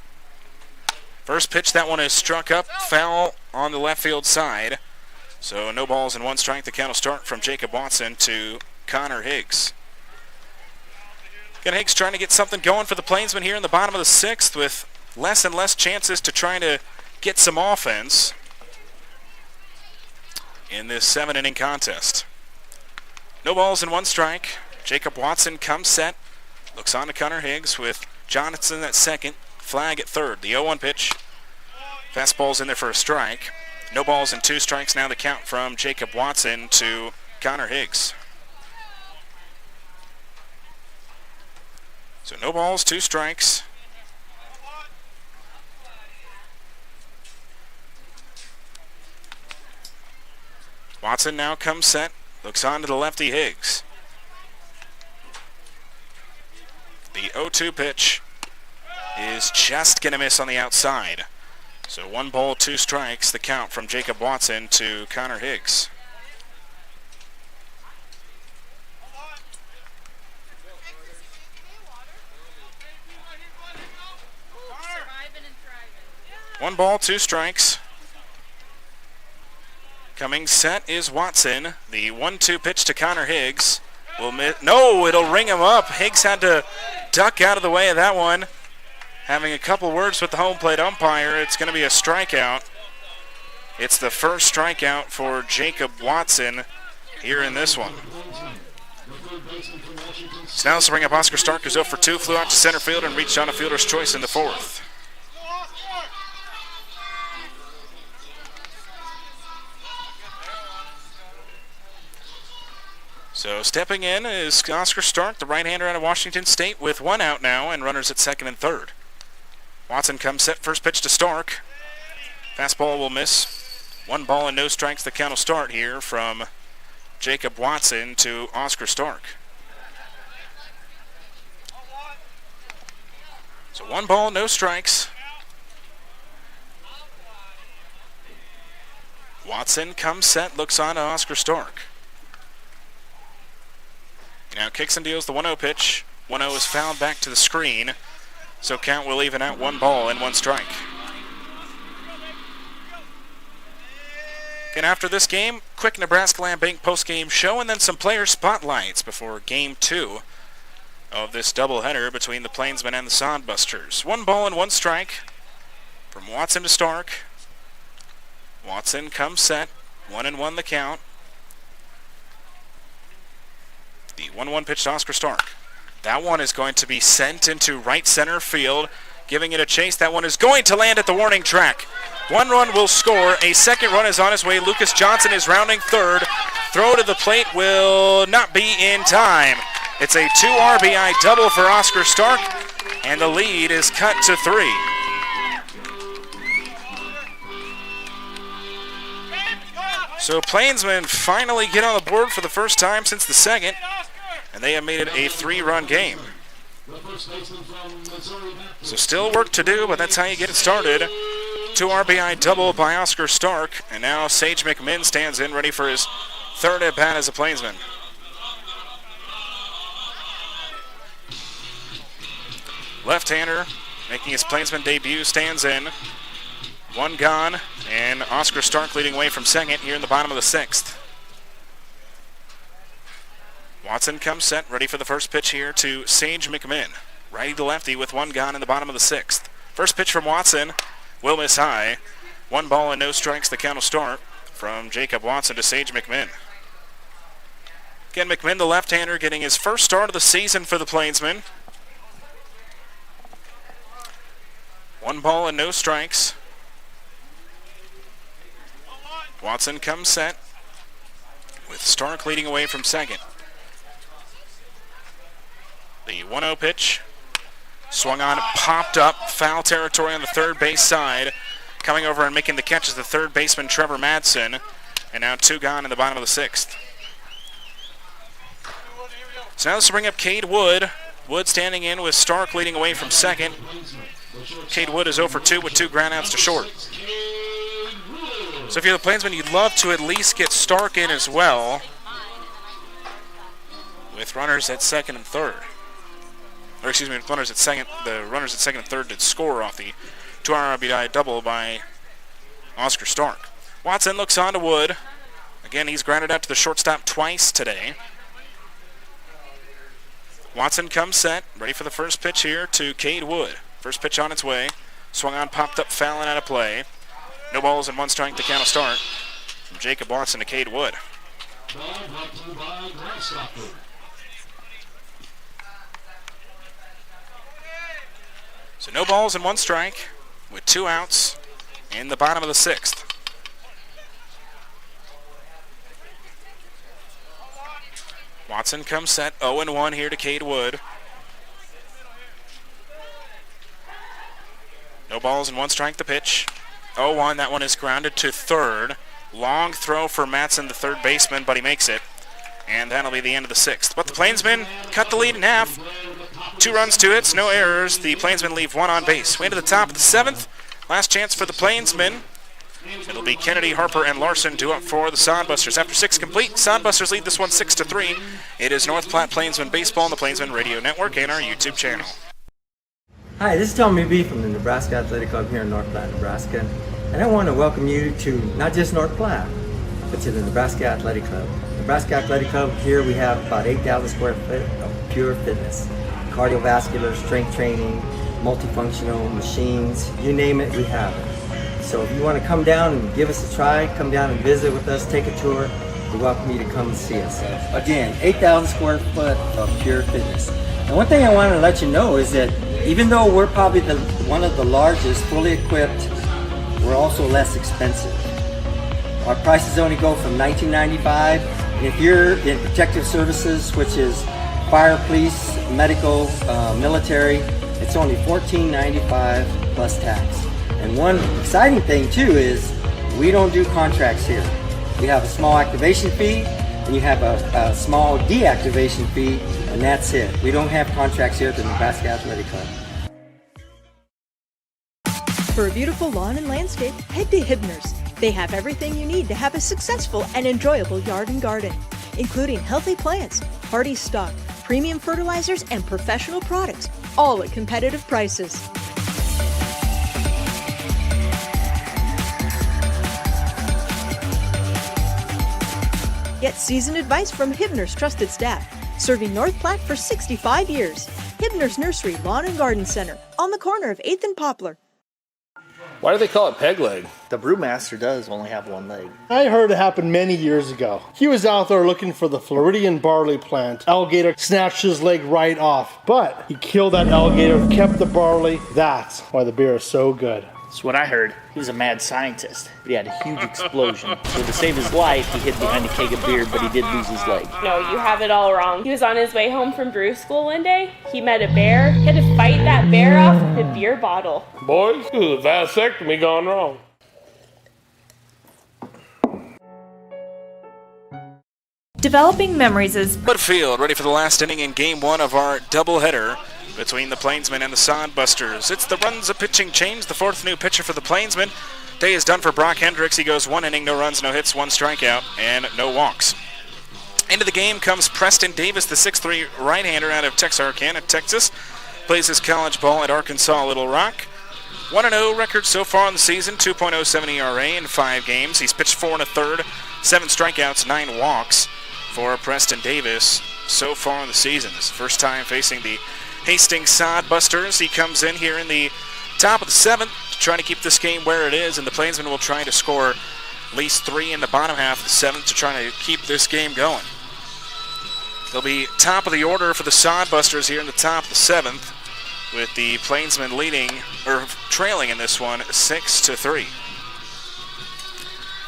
First pitch, that one is struck up, foul on the left field side. So no balls and 1 strike. The count will start from Jacob Watson to Connor Higgs. Again, Higgs trying to get something going for the Plainsmen here in the bottom of the 6th with less and less chances to try to get some offense in this 7-inning contest. No balls and 1 strike. Jacob Watson comes set, looks on to Connor Higgs with Johnson at second, Flagg at third. The 0-1 pitch. Fastball's in there for a strike. No balls and 2 strikes now the count from Jacob Watson to Connor Higgs. So no balls, 2 strikes. Watson now comes set, looks on to the lefty Higgs. The 0-2 pitch is just going to miss on the outside. So 1 ball, 2 strikes, the count from Jacob Watson to Connor Higgs. One ball, 2 strikes. Coming set is Watson. The 1-2 pitch to Connor Higgs. Will miss. No, it'll ring him up. Higgs had to duck out of the way of that one. Having a couple words with the home plate umpire, it's going to be a strikeout. It's the first strikeout for Jacob Watson here in this one. So now let's bring up Oscar Stark, who's 0 for 2, flew out to center field and reached on a fielder's choice in the 4th. So stepping in is Oscar Stark, the right-hander out of Washington State, with one out now and runners at second and third. Watson comes set, first pitch to Stark. Fastball will miss. 1 ball and no strikes, the count will start here from Jacob Watson to Oscar Stark. So 1 ball, no strikes. Watson comes set, looks on to Oscar Stark. Now kicks and deals the 1-0 pitch. 1-0 is fouled back to the screen. So count will even out 1 ball and 1 strike. And after this game, quick Nebraska Land Bank postgame show and then some player spotlights before Game 2 of this doubleheader between the Plainsmen and the Sodbusters. 1 ball and 1 strike from Watson to Stark. Watson comes set, 1-1 the count. The 1-1 pitch to Oscar Stark. That one is going to be sent into right center field, giving it a chase. That one is going to land at the warning track. 1 run will score. A second run is on his way. Lucas Johnson is rounding third. Throw to the plate will not be in time. It's a 2 RBI double for Oscar Stark, and the lead is cut to 3. So Plainsmen finally get on the board for the first time since the second, and they have made it a 3-run game. So still work to do, but that's how you get it started. 2 RBI double by Oscar Stark, and now Sage McMinn stands in ready for his 3rd at-bat as a Plainsman. Left-hander making his Plainsman debut stands in. 1 gone, and Oscar Stark leading away from second here in the bottom of the 6th. Watson comes set, ready for the first pitch here to Sage McMinn. Righty to lefty with 1 gone in the bottom of the 6th. First pitch from Watson will miss high. 1 ball and no strikes, the count will start from Jacob Watson to Sage McMinn. Again, McMinn, the left-hander, getting his first start of the season for the Plainsmen. 1 ball and no strikes. Watson comes set with Stark leading away from second. The 1-0 pitch swung on, popped up, foul territory on the third base side. Coming over and making the catch is the third baseman Trevor Madsen, and now 2 gone in the bottom of the 6th. So now let's bring up Cade Wood. Wood standing in with Stark leading away from second. Cade Wood is 0 for 2 with 2 groundouts to short. So if you're the Plainsmen, you'd love to at least get Stark in as well, with runners at second and third. Or excuse me, with runners at second. The runners at second and third did score off the 2 RBI double by Oscar Stark. Watson looks on to Wood. Again, he's grounded out to the shortstop twice today. Watson comes set, ready for the first pitch here to Cade Wood. First pitch on its way. Swung on, popped up, fouling out of play. No balls and 1 strike, the count will start from Jacob Watson to Cade Wood. So no balls and 1 strike with 2 outs in the bottom of the 6th. Watson comes set, 0-1 here to Cade Wood. No balls and 1 strike, the pitch. 0-1, that one is grounded to third. Long throw for Madsen, the third baseman, but he makes it. And that'll be the end of the 6th. But the Plainsmen cut the lead in half. 2 runs, 2 hits, no errors. The Plainsmen leave 1 on base. Way to the top of the 7th. Last chance for the Plainsmen. It'll be Kennedy, Harper, and Larson due up for the Sodbusters. After 6 complete, Sodbusters lead this one 6-3. It is North Platte Plainsmen Baseball on the Plainsmen Radio Network and our YouTube channel. Hi, this is Tommy B from the Nebraska Athletic Club here in North Platte, Nebraska. And I want to welcome you to not just North Platte, but to the Nebraska Athletic Club. Nebraska Athletic Club, here we have about 8,000 square foot of pure fitness. Cardiovascular, strength training, multifunctional machines, you name it, we have it. So if you want to come down and give us a try, come down and visit with us, take a tour, we welcome you to come and see us. Again, 8,000 square foot of pure fitness. And one thing I want to let you know is that even though we're probably one of the largest fully equipped, we're also less expensive. Our prices only go from $19.95 And if you're in protective services, which is fire, police, medical, military, it's only $14.95 plus tax. And one exciting thing too is we don't do contracts here. We have a small activation fee and you have a small deactivation fee, and that's it. We don't have contracts here at the Nebraska Athletic Club. For a beautiful lawn and landscape, head to Hibner's. They have everything you need to have a successful and enjoyable yard and garden, including healthy plants, hardy stock, premium fertilizers, and professional products, all at competitive prices. Get seasoned advice from Hibner's trusted staff, serving North Platte for 65 years. Hibner's Nursery Lawn and Garden Center, on the corner of 8th and Poplar. Why do they call it peg leg? The brewmaster does only have one leg. I heard it happened many years ago. He was out there looking for the Floridian barley plant. Alligator snatched his leg right off, but he killed that alligator, kept the barley. That's why the beer is so good. That's what I heard. He was a mad scientist, but he had a huge explosion. So to save his life, he hid behind a keg of beer, but he did lose his leg. No, you have it all wrong. He was on his way home from brew school one day. He met a bear. He had to fight that bear off with a beer bottle. Boys, this is a vasectomy gone wrong. Developing memories is Field ready for the last inning in game one of our doubleheader between the Plainsmen and the Sodbusters. It's the runs of pitching change, the fourth new pitcher for the Plainsmen. Day is done for Brock Hendricks. He goes 1 inning, no runs, no hits, 1 strikeout, and no walks. Into the game comes Preston Davis, the 6'3" right-hander out of Texarkana, Texas. Plays his college ball at Arkansas Little Rock. 1-0 record so far in the season, 2.07 ERA in 5 games. He's pitched 4 1/3, 7 strikeouts, 9 walks for Preston Davis so far in the season. This is the first time facing the Hastings Sodbusters. He comes in here in the top of the 7th, trying to keep this game where it is, and the Plainsmen will try to score at least 3 in the bottom half of the 7th to try to keep this game going. They'll be top of the order for the Sodbusters here in the top of the 7th, with the Plainsmen trailing in this one 6-3.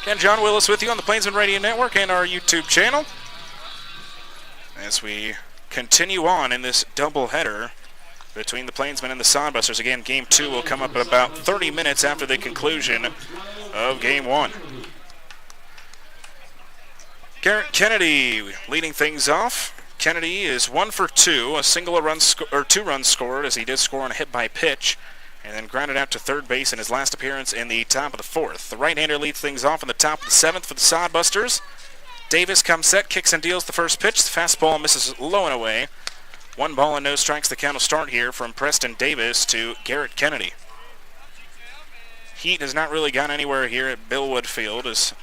Again, John Willis with you on the Plainsmen Radio Network and our YouTube channel as we continue on in this doubleheader between the Plainsmen and the Sodbusters. Again, game 2 will come up in about 30 minutes after the conclusion of game 1. Garrett Kennedy leading things off. Kennedy is 1 for 2, a single, or 2 runs scored, as he did score on a hit by pitch, and then grounded out to third base in his last appearance in the top of the 4th. The right-hander leads things off in the top of the 7th for the Sodbusters. Davis comes set, kicks and deals the first pitch. The fastball misses low and away. 1 ball and no strikes. The count will start here from Preston Davis to Garrett Kennedy. Heat has not really gone anywhere here at Billwood Field, as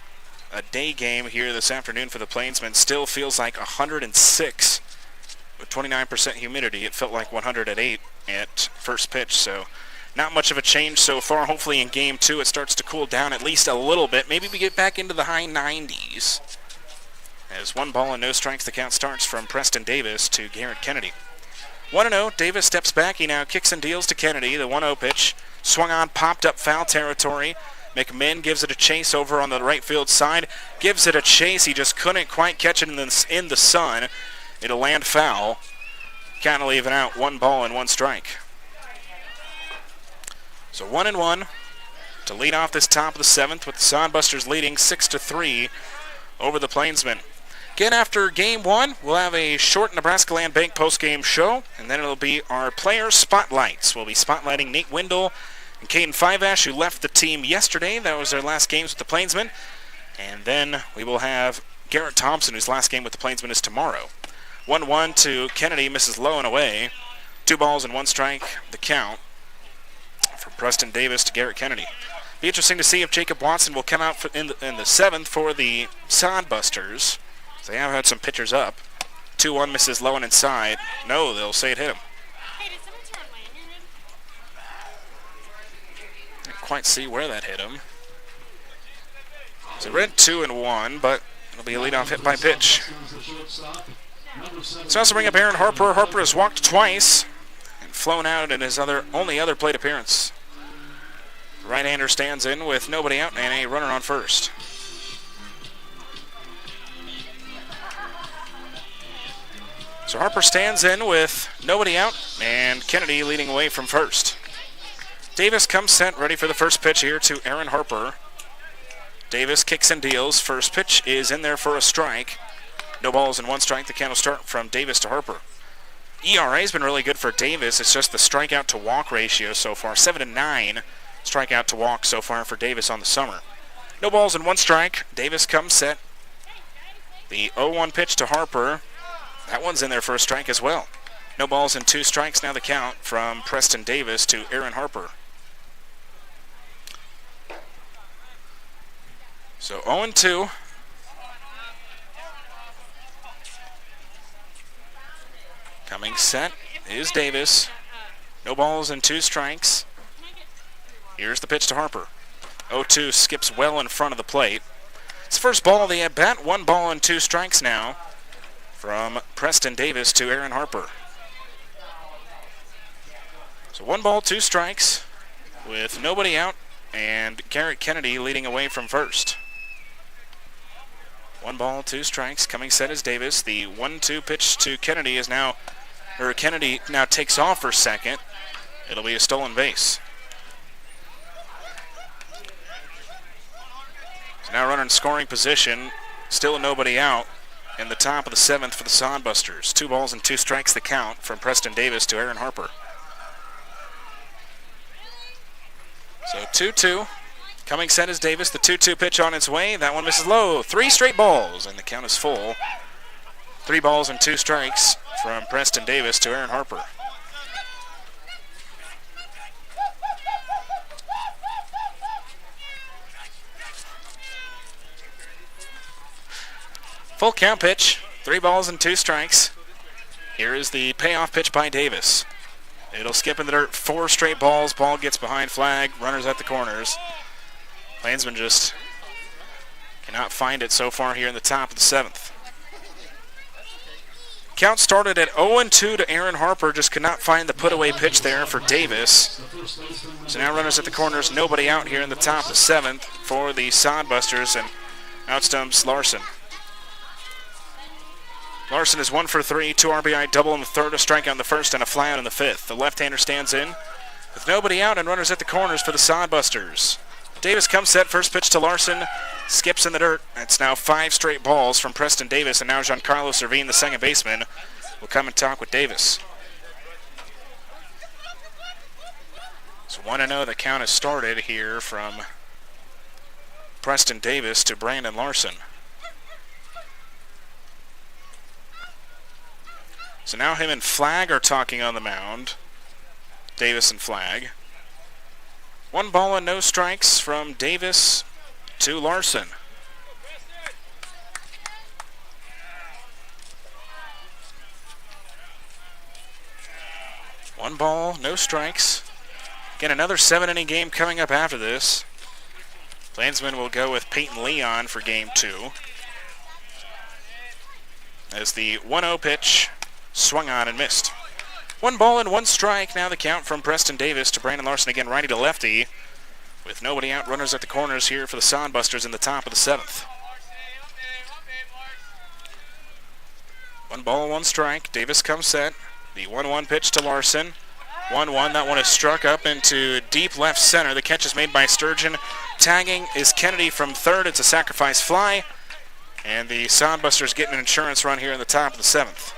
a day game here this afternoon for the Plainsmen still feels like 106 with 29% humidity. It felt like 108 at first pitch, so not much of a change so far. Hopefully in game 2 it starts to cool down at least a little bit. Maybe we get back into the high 90s. As 1 ball and no strikes, the count starts from Preston Davis to Garrett Kennedy. 1-0, Davis steps back. He now kicks and deals to Kennedy. The 1-0 pitch swung on, popped up foul territory. McMinn gives it a chase over on the right field side. Gives it a chase. He just couldn't quite catch it in the sun. It'll land foul. Kind of leaving out 1 ball and 1 strike. So 1-1 to lead off this top of the 7th, with the Sodbusters leading 6-3 over the Plainsmen. Again, after game 1, we'll have a short Nebraska Land Bank post-game show, and then it'll be our player spotlights. We'll be spotlighting Nate Windle and Caden Fivash, who left the team yesterday. That was their last games with the Plainsmen. And then we will have Garrett Thompson, whose last game with the Plainsmen is tomorrow. 1-1 to Kennedy, misses low and away. 2 balls and 1 strike, the count from Preston Davis to Garrett Kennedy. Be interesting to see if Jacob Watson will come out in the 7th for the Sodbusters. They have had some pitchers up. 2-1 misses low and inside. No, they'll say it hit him. Can't quite see where that hit him. So red 2-1, but it'll be a leadoff hit by pitch. So also bring up Aaron Harper. Harper has walked twice and flown out in his only other plate appearance. The right-hander stands in with nobody out and a runner on first. So Harper stands in with nobody out, and Kennedy leading away from first. Davis comes set, ready for the first pitch here to Aaron Harper. Davis kicks and deals. First pitch is in there for a strike. No balls and one strike. The count will start from Davis to Harper. ERA has been really good for Davis. It's just the strikeout to walk ratio so far. 7-9 strikeout to walk so far for Davis on the summer. No balls and one strike. Davis comes set. The 0-1 pitch to Harper. That one's in there for a strike as well. No balls and two strikes now the count from Preston Davis to Aaron Harper. So 0-2. Coming set is Davis. No balls and two strikes. Here's the pitch to Harper. 0-2 skips well in front of the plate. It's the first ball of the at-bat. 1 ball and 2 strikes now from Preston Davis to Aaron Harper. So 1 ball, 2 strikes with nobody out and Garrett Kennedy leading away from first. 1 ball, 2 strikes. Coming set is Davis. The 1-2 pitch to Kennedy is now, or Kennedy now takes off for second. It'll be a stolen base. So now runner in scoring position. Still nobody out in the top of the 7th for the Sodbusters. 2 balls and 2 strikes the count from Preston Davis to Aaron Harper. So 2-2. Coming set is Davis. The 2-2 pitch on its way. That one misses low. 3 straight balls, and the count is full. 3 balls and 2 strikes from Preston Davis to Aaron Harper. Full count pitch. 3 balls and 2 strikes. Here is the payoff pitch by Davis. It'll skip in the dirt. 4 straight balls. Ball gets behind flag. Runners at the corners. Plainsmen just cannot find it so far here in the top of the 7th. Count started at 0-2 to Aaron Harper. Just could not find the put-away pitch there for Davis. So now runners at the corners. Nobody out here in the top of the 7th for the Sodbusters, and out stumps Larson. Larson is 1 for 3, 2 RBI double in the 3rd, a strikeout in the 1st, and a flyout in the 5th. The left-hander stands in with nobody out and runners at the corners for the Sodbusters. Davis comes set, first pitch to Larson, skips in the dirt. It's now 5 straight balls from Preston Davis, and now Giancarlo Servine, the second baseman, will come and talk with Davis. So 1-0, the count has started here from Preston Davis to Brandon Larson. So now him and Flagg are talking on the mound. Davis and Flagg. 1 ball and no strikes from Davis to Larson. One ball, no strikes. Again, another 7-inning game coming up after this. Plainsmen will go with Peyton Leon for game 2. As the 1-0 pitch swung on and missed. 1 ball and 1 strike. Now the count from Preston Davis to Brandon Larson. Again, righty to lefty. With nobody out, runners at the corners here for the Sodbusters in the top of the 7th. 1 ball, 1 strike. Davis comes set. The 1-1 pitch to Larson. 1-1. That one is struck up into deep left center. The catch is made by Sturgeon. Tagging is Kennedy from 3rd. It's a sacrifice fly. And the Sodbusters getting an insurance run here in the top of the 7th.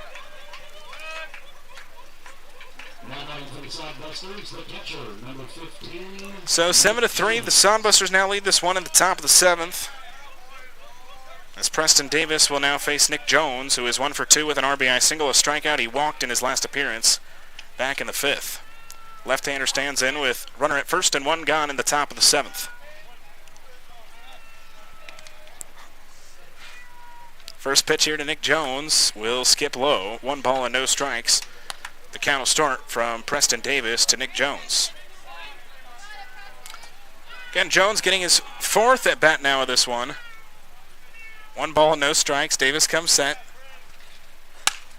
So 7-3, the Sodbusters now lead this one in the top of the 7th. As Preston Davis will now face Nick Jones, who is 1 for 2 with an RBI single, a strikeout. He walked in his last appearance back in the 5th. Left-hander stands in with runner at first and 1 gone in the top of the 7th. First pitch here to Nick Jones will skip low. 1 ball and no strikes. The count will start from Preston Davis to Nick Jones. Again, Jones getting his 4th at bat now of this one. 1 ball, no strikes. Davis comes set.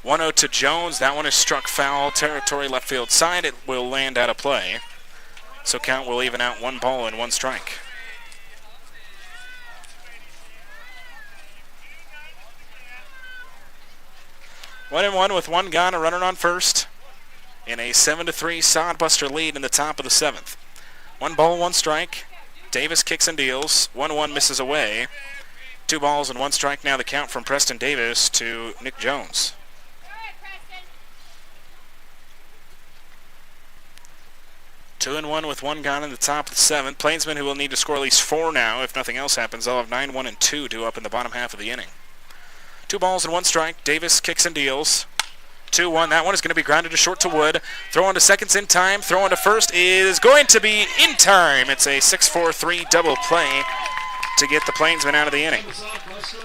1-0 to Jones. That one is struck foul territory left field side. It will land out of play. So count will even out 1 ball and 1 strike. 1-1 with one gone, a runner on first. In a 7-3 Sodbuster lead in the top of the 7th. 1 ball, 1 strike. Davis kicks and deals. 1-1 misses away. 2 balls and 1 strike now the count from Preston Davis to Nick Jones. Two and 1 with one gone in the top of the 7th. Plainsmen, who will need to score at least 4 now. If nothing else happens, they'll have 9-1 and 2 due up in the bottom half of the inning. 2 balls and 1 strike. Davis kicks and deals. 2-1. That one is going to be grounded to short to Wood. Throw on to second's in time. Throw on to first is going to be in time. It's a 6-4-3 double play to get the Plainsmen out of the inning.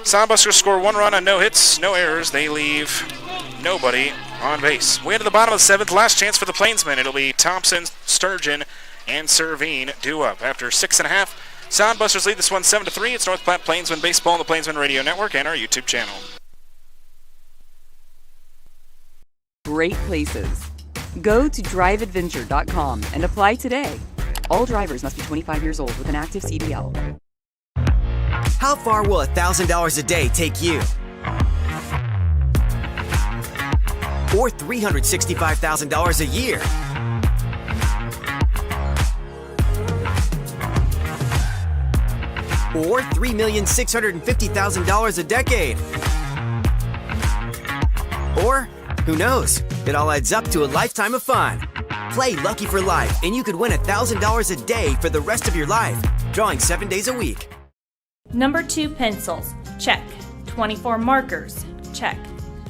Sodbusters score 1 run on no hits, no errors. They leave nobody on base. Way to the bottom of the 7th. Last chance for the Plainsmen. It'll be Thompson, Sturgeon, and Servine due up. After 6.5, Sodbusters lead this one 7-3. It's North Platte Plainsmen Baseball on the Plainsmen Radio Network and our YouTube channel. Great places. Go to driveadventure.com and apply today. All drivers must be 25 years old with an active CDL. How far will $1,000 a day take you? Or $365,000 a year? Or $3,650,000 a decade? Or, who knows? It all adds up to a lifetime of fun. Play Lucky for Life, and you could win $1,000 a day for the rest of your life, drawing 7 days a week. Number 2 pencils, check. 24 markers, check.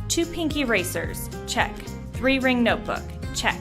2 pink erasers, check. 3 ring notebook, check.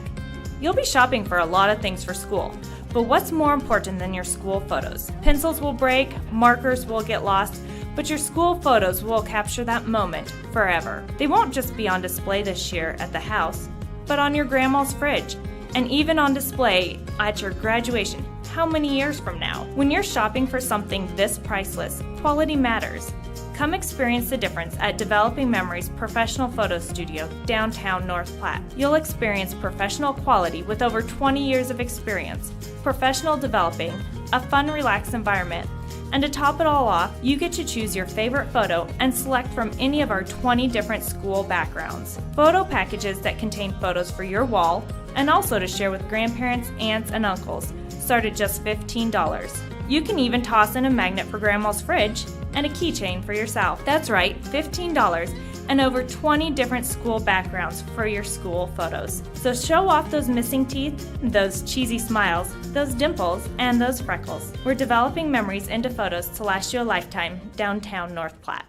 You'll be shopping for a lot of things for school, but what's more important than your school photos? Pencils will break, markers will get lost, but your school photos will capture that moment forever. They won't just be on display this year at the house, but on your grandma's fridge, and even on display at your graduation. How many years from now? When you're shopping for something this priceless, quality matters. Come experience the difference at Developing Memories Professional Photo Studio, downtown North Platte. You'll experience professional quality with over 20 years of experience, professional developing, a fun, relaxed environment, and to top it all off, you get to choose your favorite photo and select from any of our 20 different school backgrounds. Photo packages that contain photos for your wall, and also to share with grandparents, aunts, and uncles, start at just $15. You can even toss in a magnet for grandma's fridge and a keychain for yourself. That's right, $15 and over 20 different school backgrounds for your school photos. So show off those missing teeth, those cheesy smiles, those dimples, and those freckles. We're developing memories into photos to last you a lifetime, downtown North Platte.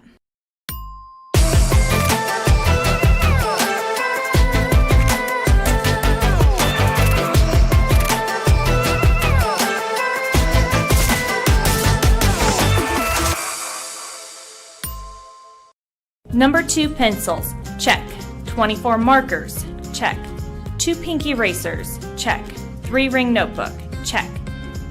Number 2 pencils, check. 24 markers, check. 2 pink erasers, check. 3 ring notebook, check.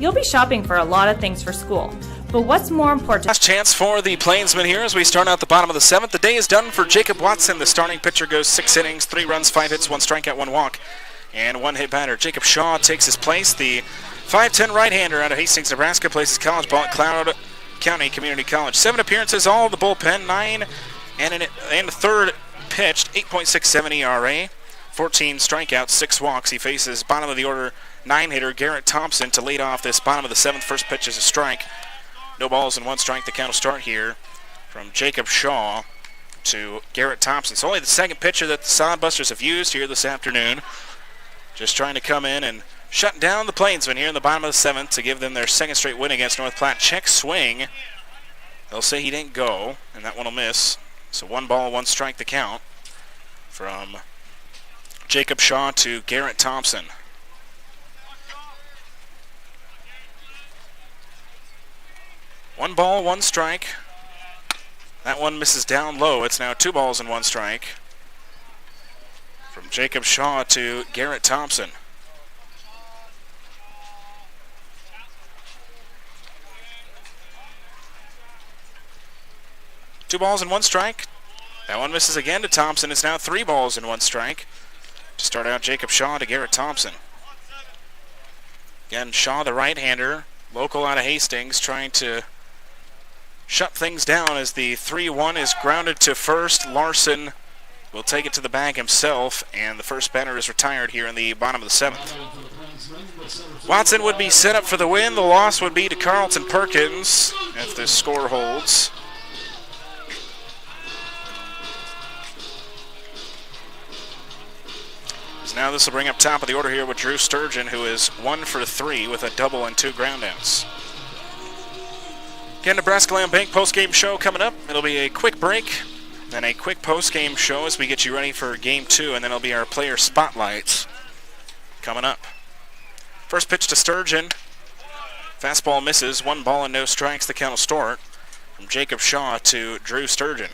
You'll be shopping for a lot of things for school, but what's more important? Last chance for the Plainsmen here as we start out the bottom of the 7th. The day is done for Jacob Watson. The starting pitcher goes 6 innings, 3 runs, 5 hits, 1 strikeout, 1 walk, and 1 hit batter. Jacob Shaw takes his place. The 5'10" right-hander out of Hastings, Nebraska, plays his college ball at Cloud County Community College. 7 appearances, all the bullpen, 9 and a third pitched, 8.67 ERA, 14 strikeouts, 6 walks. He faces bottom of the order 9-hitter Garrett Thompson to lead off this bottom of the 7th. First pitch is a strike. No balls and 1 strike. The count will start here from Jacob Shaw to Garrett Thompson. It's only the second pitcher that the Sodbusters have used here this afternoon. Just trying to come in and shut down the Plainsmen here in the bottom of the 7th to give them their second straight win against North Platte. Check swing. They'll say he didn't go, and that one will miss. So 1 ball, 1 strike the count from Jacob Shaw to Garrett Thompson. One ball, 1 strike. That one misses down low. It's now 2 balls and 1 strike from Jacob Shaw to Garrett Thompson. Two balls and 1 strike. That one misses again to Thompson. It's now 3 balls and 1 strike. To start out, Jacob Shaw to Garrett Thompson. Again, Shaw, the right-hander, local out of Hastings, trying to shut things down as the 3-1 is grounded to first. Larson will take it to the bag himself, and the first batter is retired here in the bottom of the 7th. Watson would be set up for the win. The loss would be to Carlton Perkins if this score holds. So now this will bring up top of the order here with Drew Sturgeon, who is 1 for 3 with a double and 2 groundouts. Again, Nebraska Land Bank postgame show coming up. It'll be a quick break, then a quick postgame show as we get you ready for Game 2, and then it'll be our player spotlights coming up. First pitch to Sturgeon. Fastball misses. 1 ball and no strikes. The count will start from Jacob Shaw to Drew Sturgeon.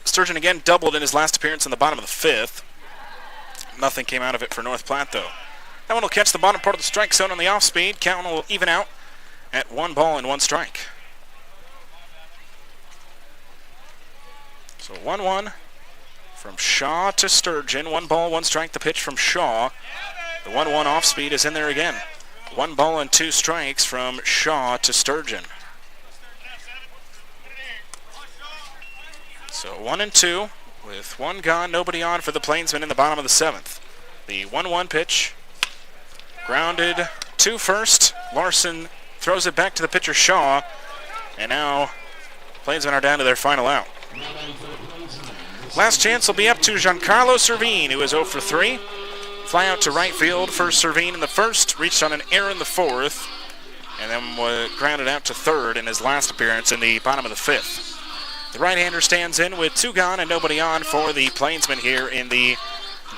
Sturgeon again doubled in his last appearance in the bottom of the 5th. Nothing came out of it for North Platte, though. That one will catch the bottom part of the strike zone on the off speed. Count will even out at 1 ball and 1 strike. So 1-1 from Shaw to Sturgeon. 1 ball, 1 strike. The pitch from Shaw. The 1-1 off speed is in there again. 1 ball and 2 strikes from Shaw to Sturgeon. So 1-2 with 1 gone, nobody on for the Plainsmen in the bottom of the 7th. The 1-1 pitch grounded to first. Larson throws it back to the pitcher Shaw, and now Plainsmen are down to their final out. Last chance will be up to Giancarlo Servine, who is 0 for 3. Fly out to right field for Servine in the first, reached on an error in the 4th, and then was grounded out to third in his last appearance in the bottom of the 5th. The right-hander stands in with 2 gone and nobody on for the Plainsmen here in the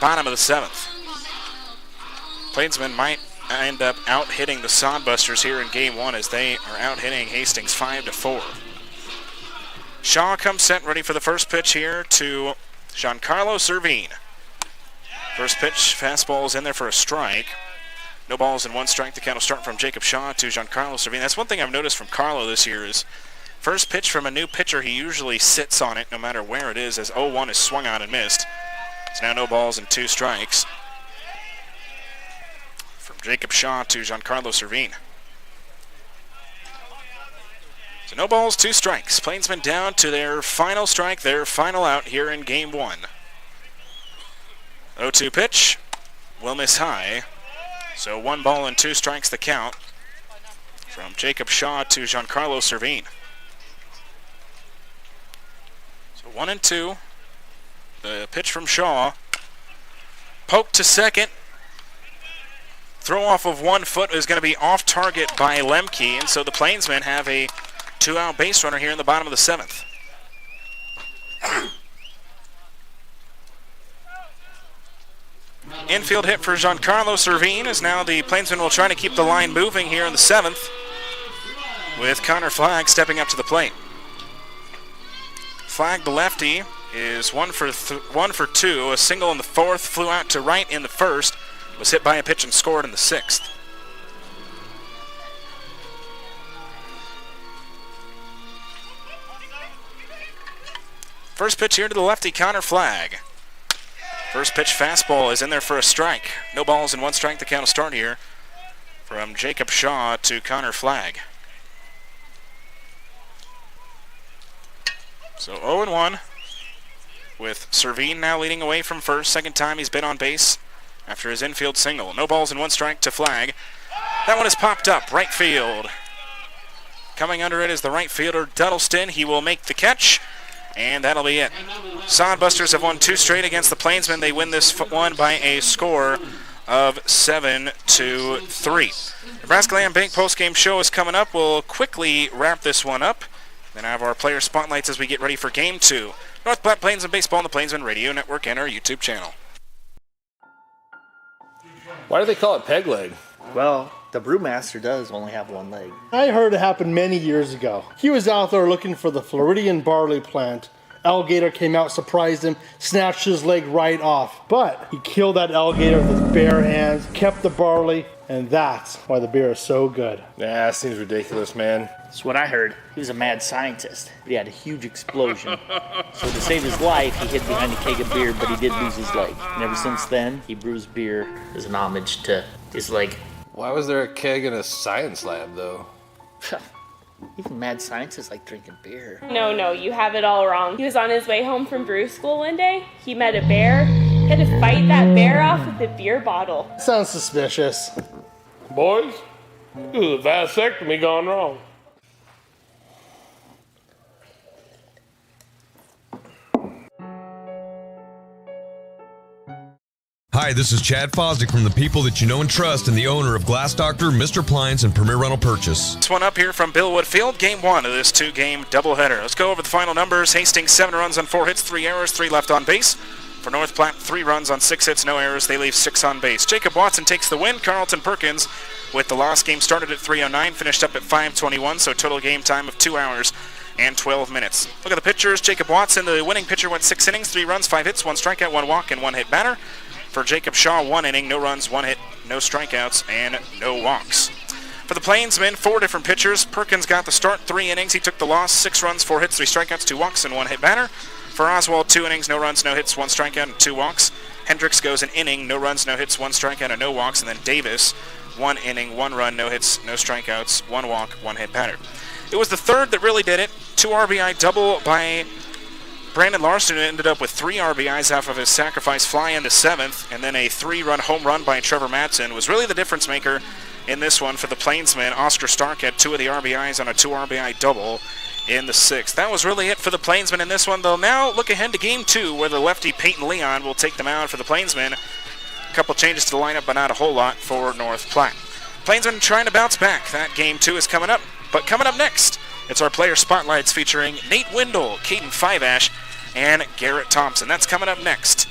bottom of the 7th. Plainsmen might end up out-hitting the Sodbusters here in Game 1 as they are out-hitting Hastings 5-4. Shaw comes set, ready for the first pitch here to Giancarlo Servine. First pitch, fastball is in there for a strike. No balls and 1 strike. The count will start from Jacob Shaw to Giancarlo Servine. That's one thing I've noticed from Carlo this year is first pitch from a new pitcher, he usually sits on it no matter where it is, as 0-1 is swung on and missed. It's now no balls and 2 strikes from Jacob Shaw to Giancarlo Servine. So no balls, 2 strikes. Plainsmen down to their final strike, their final out here in Game 1. 0-2 pitch will miss high. So 1 ball and 2 strikes the count from Jacob Shaw to Giancarlo Servine. So 1-2. The pitch from Shaw. Poke to second. Throw off of 1 foot is going to be off target by Lemke, and so the Plainsmen have a 2-out base runner here in the bottom of the 7th. Infield hit for Giancarlo Servine as now the Plainsmen will try to keep the line moving here in the 7th with Connor Flagg stepping up to the plate. Flagg, the lefty, is 1 for 2. A single in the 4th, flew out to right in the 1st, was hit by a pitch and scored in the 6th. First pitch here to the lefty, Connor Flagg. First pitch fastball is in there for a strike. No balls and 1 strike. The count will start here from Jacob Shaw to Connor Flagg. So 0-1 with Servine now leading away from first. Second time he's been on base after his infield single. No balls and 1 strike to Flagg. That one is popped up, right field. Coming under it is the right fielder, Duddleston. He will make the catch, and that'll be it. Sodbusters have won 2 straight against the Plainsmen. They win this one by a score of 7-3. Nebraska Land Bank postgame show is coming up. We'll quickly wrap this one up. Then have our player spotlights as we get ready for Game 2. North Platte Plainsmen Baseball on the Plainsmen Radio Network and our YouTube channel. Why do they call it peg leg? Well, the brewmaster does only have 1 leg. I heard it happened many years ago. He was out there looking for the Floridian barley plant. Alligator came out, surprised him, snatched his leg right off. But he killed that alligator with his bare hands, kept the barley, and that's why the beer is so good. Nah, that seems ridiculous, man. That's what I heard. He was a mad scientist, but he had a huge explosion. So to save his life, he hid behind a keg of beer, but he did lose his leg. And ever since then, he brews beer as an homage to his leg. Why was there a keg in a science lab, though? Even mad scientists like drinking beer. No, you have it all wrong. He was on his way home from brew school one day. He met a bear. He had to fight that bear off with a beer bottle. Sounds suspicious. Boys, this is a vasectomy gone wrong. Hi, this is Chad Fosdick from the people that you know and trust and the owner of Glass Doctor, Mr. Plines, and Premier Rental Purchase. This one up here from Billwood Field, game one of this two-game doubleheader. Let's go over the final numbers. Hastings, 7 runs on 4 hits, 3 errors, 3 left on base. For North Platte, 3 runs on 6 hits, no errors. They leave 6 on base. Jacob Watson takes the win. Carlton Perkins, with the last game, started at 3:09, finished up at 5:21, so total game time of 2 hours and 12 minutes. Look at the pitchers. Jacob Watson, the winning pitcher, went 6 innings, 3 runs, 5 hits, 1 strikeout, 1 walk, and 1 hit batter. For Jacob Shaw, 1 inning, no runs, 1 hit, no strikeouts, and no walks. For the Plainsmen, 4 different pitchers. Perkins got the start, 3 innings. He took the loss, 6 runs, 4 hits, 3 strikeouts, 2 walks, and 1 hit batter. For Oswald, 2 innings, no runs, no hits, 1 strikeout, and 2 walks. Hendricks goes an inning, no runs, no hits, 1 strikeout, and no walks. And then Davis, 1 inning, 1 run, no hits, no strikeouts, 1 walk, 1 hit batter. It was the third that really did it. 2 RBI double by Brandon Larson, who ended up with 3 RBIs off of his sacrifice fly in the 7th, and then a 3-run home run by Trevor Madsen was really the difference maker in this one for the Plainsmen. Oscar Stark had 2 of the RBIs on a 2 RBI double in the 6th. That was really it for the Plainsmen in this one. They'll now look ahead to game 2, where the lefty Peyton Leon will take them out for the Plainsmen. A couple changes to the lineup, but not a whole lot for North Platte. Plainsmen trying to bounce back. That game 2 is coming up, but coming up next, it's our player spotlights featuring Nate Wendell, Caden Fiveash, and Garrett Thompson. That's coming up next.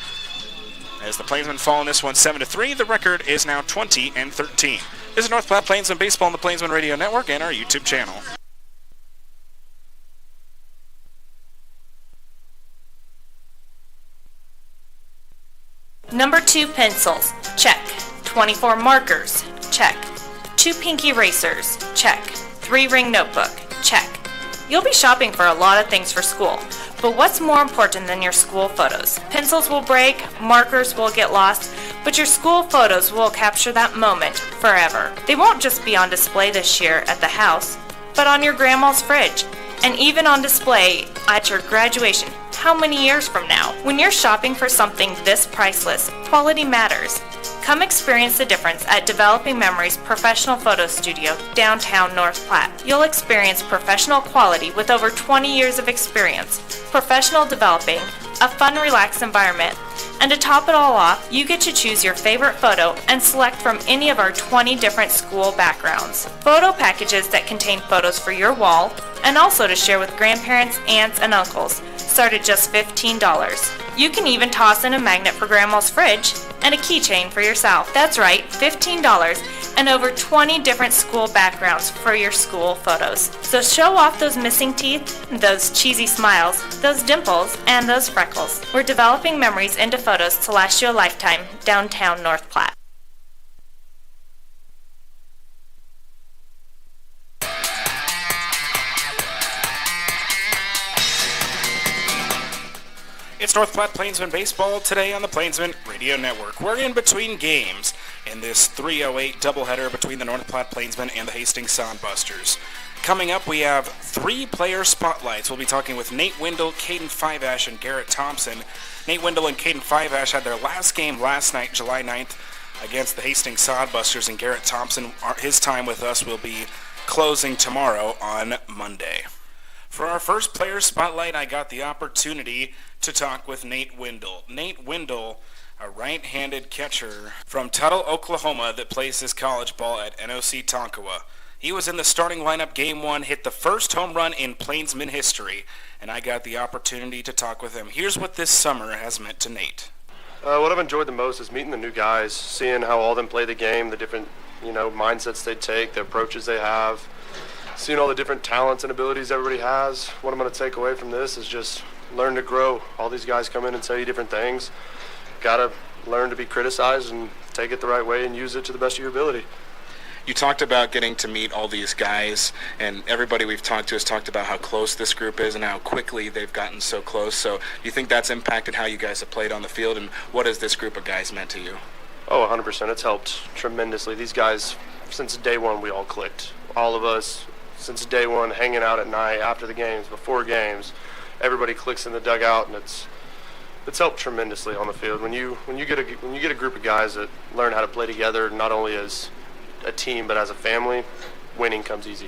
As the Plainsmen fall in this one 7-3, the record is now 20-13. This is North Platte Plainsmen Baseball on the Plainsmen Radio Network and our YouTube channel. Number 2 pencils, check. 24 markers, check. 2 pink erasers, check. 3 ring notebook, check. You'll be shopping for a lot of things for school, but what's more important than your school photos? Pencils will break, markers will get lost, but your school photos will capture that moment forever. They won't just be on display this year at the house, but on your grandma's fridge, and even on display at your graduation. How many years from now? When you're shopping for something this priceless, quality matters. Come experience the difference at Developing Memories Professional Photo Studio, downtown North Platte. You'll experience professional quality with over 20 years of experience, professional developing, a fun, relaxed environment, and to top it all off, you get to choose your favorite photo and select from any of our 20 different school backgrounds. Photo packages that contain photos for your wall, and also to share with grandparents, aunts, and uncles, start at just $15. You can even toss in a magnet for grandma's fridge and a keychain for yourself. That's right, $15 and over 20 different school backgrounds for your school photos. So show off those missing teeth, those cheesy smiles, those dimples, and those freckles. We're developing memories into photos to last you a lifetime, downtown North Platte. It's North Platte Plainsmen Baseball today on the Plainsmen Radio Network. We're in between games in this 3:08 doubleheader between the North Platte Plainsmen and the Hastings Sodbusters. Coming up, we have 3 player spotlights. We'll be talking with Nate Wendell, Caden Fiveash, and Garrett Thompson. Nate Wendell and Caden Fiveash had their last game last night, July 9th, against the Hastings Sodbusters, and Garrett Thompson, his time with us will be closing tomorrow on Monday. For our first player spotlight, I got the opportunity to talk with Nate Wendell. Nate Wendell, a right-handed catcher from Tuttle, Oklahoma that plays his college ball at NOC Tonkawa. He was in the starting lineup game 1, hit the first home run in Plainsman history, and I got the opportunity to talk with him. Here's what this summer has meant to Nate. What I've enjoyed the most is meeting the new guys, seeing how all of them play the game, the different, mindsets they take, the approaches they have, seeing all the different talents and abilities everybody has. What I'm going to take away from this is just learn to grow. All these guys come in and say different things. Got to learn to be criticized and take it the right way and use it to the best of your ability. You talked about getting to meet all these guys, and everybody we've talked to has talked about how close this group is and how quickly they've gotten so close. So do you think that's impacted how you guys have played on the field, and what has this group of guys meant to you? Oh, 100%. It's helped tremendously. These guys, since day one, we all clicked. All of us, since day one, hanging out at night, after the games, before games. Everybody clicks in the dugout, and it's helped tremendously on the field. When you get a group of guys that learn how to play together, not only as a team but as a family, winning comes easy.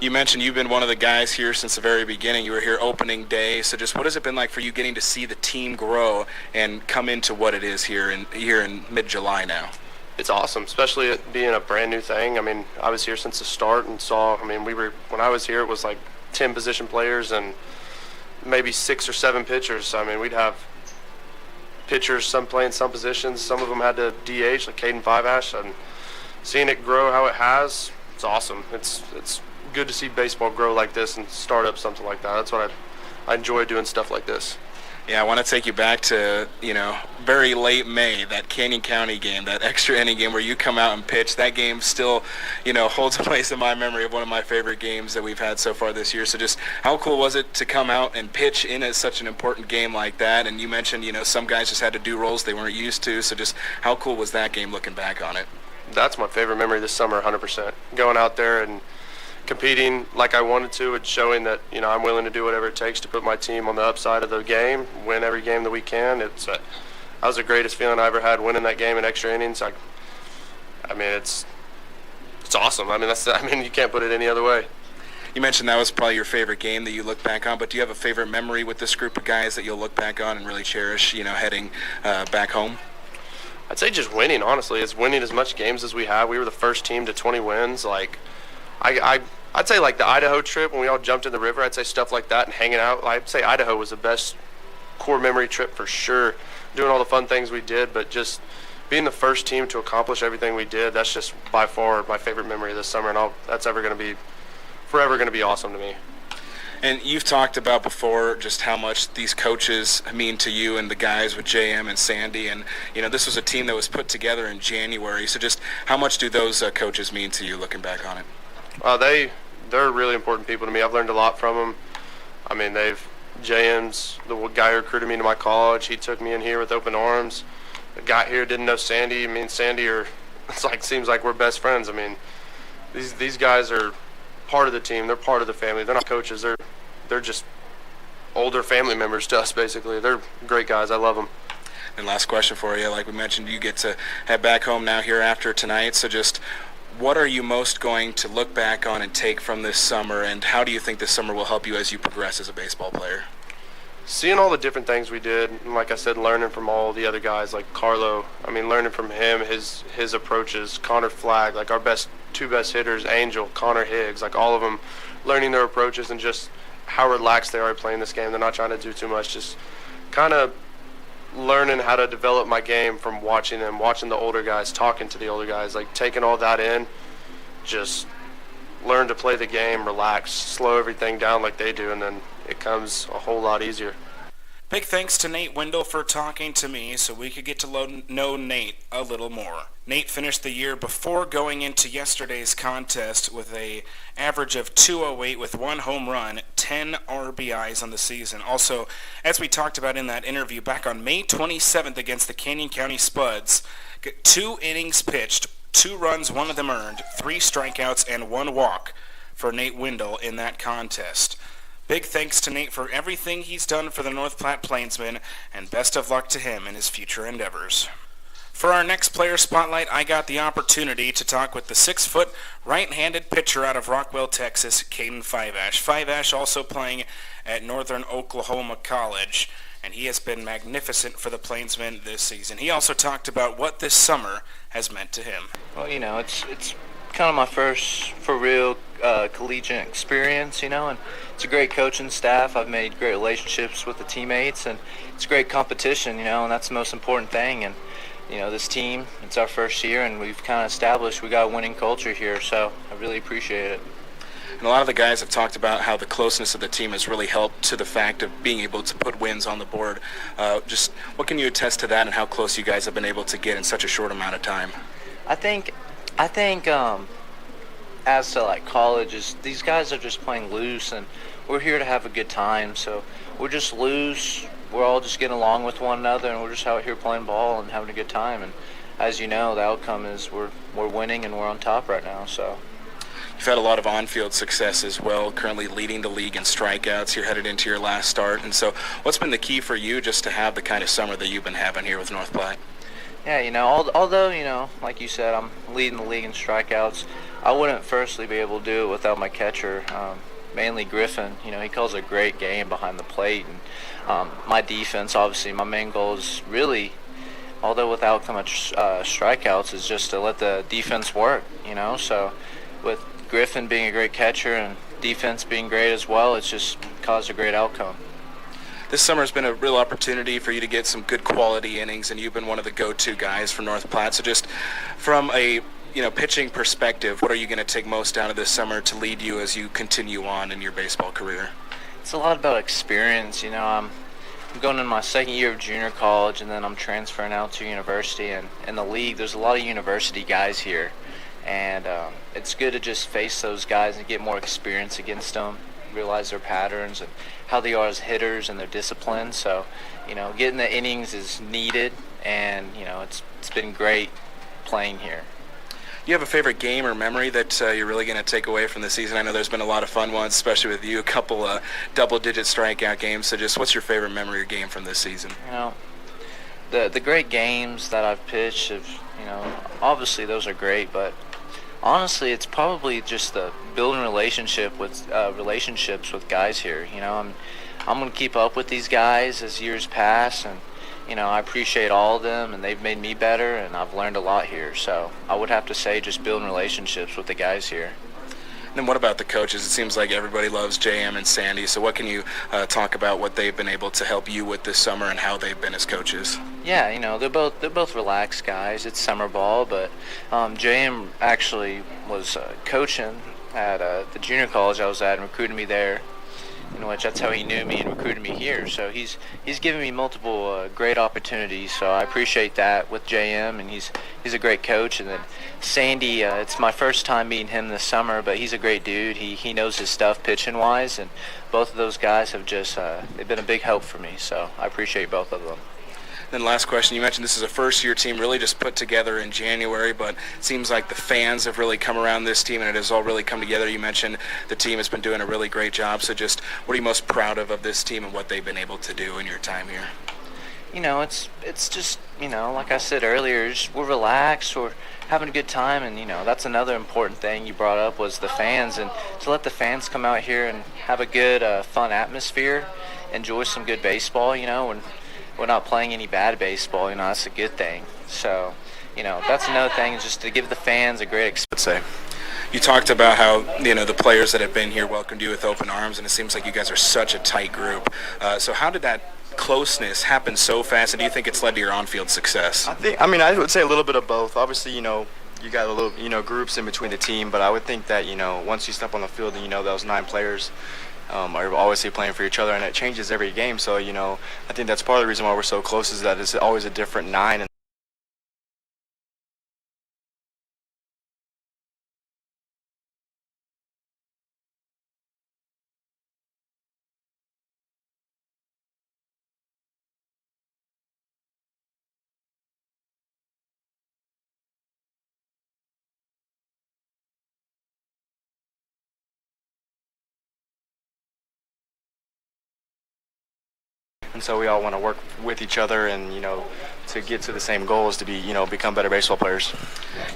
You mentioned you've been one of the guys here since the very beginning. You were here opening day. So just what has it been like for you getting to see the team grow and come into what it is here in mid-July now? It's awesome, especially it being a brand new thing. I mean, I was here since the start and when I was here, it was like 10 position players and maybe 6 or 7 pitchers. I mean, we'd have pitchers, some playing some positions. Some of them had to DH, like Caden Fiveash, and seeing it grow how it has, it's awesome. It's good to see baseball grow like this and start up something like that. That's what I enjoy doing stuff like this. Yeah, I want to take you back to, very late May, that Canyon County game, that extra inning game where you come out and pitch. That game still, holds a place in my memory of one of my favorite games that we've had so far this year. So just how cool was it to come out and pitch in such an important game like that? And you mentioned, some guys just had to do roles they weren't used to. So just how cool was that game looking back on it? That's my favorite memory this summer, 100%. Going out there and competing like I wanted to and showing that, I'm willing to do whatever it takes to put my team on the upside of the game, win every game that we can. That was the greatest feeling I ever had, winning that game in extra innings. It's awesome. You can't put it any other way. You mentioned that was probably your favorite game that you look back on, but do you have a favorite memory with this group of guys that you'll look back on and really cherish, heading back home? I'd say just winning, honestly. It's winning as much games as we have. We were the first team to 20 wins. I'd say like the Idaho trip when we all jumped in the river, I'd say stuff like that and hanging out. I'd say Idaho was the best core memory trip for sure, doing all the fun things we did, but just being the first team to accomplish everything we did, that's just by far my favorite memory this summer, and that's forever going to be awesome to me. And you've talked about before just how much these coaches mean to you and the guys with JM and Sandy, and this was a team that was put together in January, so just how much do those coaches mean to you looking back on it? They're really important people to me. I've learned a lot from them. JM's the guy who recruited me to my college. He took me in here with open arms. I got here, didn't know Sandy. Me and Sandy seems like we're best friends. These guys are part of the team. They're part of the family. They're not coaches. They're just older family members to us, basically. They're great guys. I love them. And last question for you. Like we mentioned, you get to head back home now here after tonight. So just what are you most going to look back on and take from this summer, and how do you think this summer will help you as you progress as a baseball player? Seeing all the different things we did, and like I said, learning from all the other guys like Carlo. Learning from him, his approaches, Connor Flagg, like our two best hitters, Angel, Connor Higgs, like all of them, learning their approaches and just how relaxed they are playing this game. They're not trying to do too much, just kind of learning how to develop my game from watching them, watching the older guys, talking to the older guys, like taking all that in, just learn to play the game, relax, slow everything down like they do, and then it comes a whole lot easier. Big thanks to Nate Wendell for talking to me so we could get to know Nate a little more. Nate finished the year before going into yesterday's contest with an average of .208 with 1 home run, 10 RBIs on the season. Also, as we talked about in that interview back on May 27th against the Canyon County Spuds, 2 innings pitched, 2 runs, 1 of them earned, 3 strikeouts, and 1 walk for Nate Wendell in that contest. Big thanks to Nate for everything he's done for the North Platte Plainsmen, and best of luck to him in his future endeavors. For our next player spotlight, I got the opportunity to talk with the 6-foot right-handed pitcher out of Rockwell, Texas, Caden Fiveash. Fiveash also playing at Northern Oklahoma College, and he has been magnificent for the Plainsmen this season. He also talked about what this summer has meant to him. Well, it's kind of my first for real collegiate experience, and it's a great coaching staff. I've made great relationships with the teammates, and it's great competition, and that's the most important thing. And this team, it's our first year, and we've kind of established we got a winning culture here, so I really appreciate it. And a lot of the guys have talked about how the closeness of the team has really helped to the fact of being able to put wins on the board. Just what can you attest to that and how close you guys have been able to get in such a short amount of time? I think as to colleges, these guys are just playing loose, and we're here to have a good time, so we're just loose. We're all just getting along with one another, and we're just out here playing ball and having a good time. And as you know, the outcome is we're winning and we're on top right now. So You've had a lot of on-field success as well, currently leading the league in strikeouts. You're headed into your last start. And so what's been the key for you just to have the kind of summer that you've been having here with North Platte? Yeah, although, like you said, I'm leading the league in strikeouts, I wouldn't firstly be able to do it without my catcher, mainly Griffin. He calls a great game behind the plate. And my defense, obviously, my main goal is really, although without so much strikeouts, is just to let the defense work, So with Griffin being a great catcher and defense being great as well, it's just caused a great outcome. This summer has been a real opportunity for you to get some good quality innings, and you've been one of the go-to guys for North Platte. So just from a pitching perspective, what are you going to take most out of this summer to lead you as you continue on in your baseball career? It's a lot about experience. I'm going in my second year of junior college, and then I'm transferring out to university. And in the league, there's a lot of university guys here, and it's good to just face those guys and get more experience against them, realize their patterns and how they are as hitters and their discipline. So, getting the innings is needed, and it's been great playing here. You have a favorite game or memory that you're really going to take away from the season? I know there's been a lot of fun ones, especially with you, a couple double-digit strikeout games. So just what's your favorite memory or game from this season? The great games that I've pitched have, obviously those are great, but honestly, it's probably just the building relationships with guys here. I'm going to keep up with these guys as years pass, and I appreciate all of them, and they've made me better, and I've learned a lot here. So I would have to say just building relationships with the guys here. And then what about the coaches? It seems like everybody loves JM and Sandy. So what can you talk about what they've been able to help you with this summer and how they've been as coaches? Yeah, they're both relaxed guys. It's summer ball, but JM actually was coaching at the junior college I was at and recruited me there, in which that's how he knew me and recruited me here. So he's given me multiple great opportunities. So I appreciate that with JM, and he's a great coach. And then Sandy, it's my first time meeting him this summer, but he's a great dude. He knows his stuff pitching wise, and both of those guys have just they've been a big help for me. So I appreciate both of them. Then last question, you mentioned this is a first-year team really just put together in January, but it seems like the fans have really come around this team and it has all really come together. You mentioned the team has been doing a really great job, so just what are you most proud of this team and what they've been able to do in your time here? It's just, like I said earlier, we're relaxed, we're having a good time, and, that's another important thing you brought up was the fans, and to let the fans come out here and have a good, fun atmosphere, enjoy some good baseball, and we're not playing any bad baseball, that's a good thing. So, that's another thing, is just to give the fans a great experience. You talked about how, the players that have been here welcomed you with open arms, and it seems like you guys are such a tight group. So how did that closeness happen so fast, and do you think it's led to your on-field success? I would say a little bit of both. Obviously, you got a little, groups in between the team, but I would think that, once you step on the field and those 9 players are obviously playing for each other, and it changes every game. So, I think that's part of the reason why we're so close, is that it's always a different 9. And so we all want to work with each other and, to get to the same goals, to be, become better baseball players.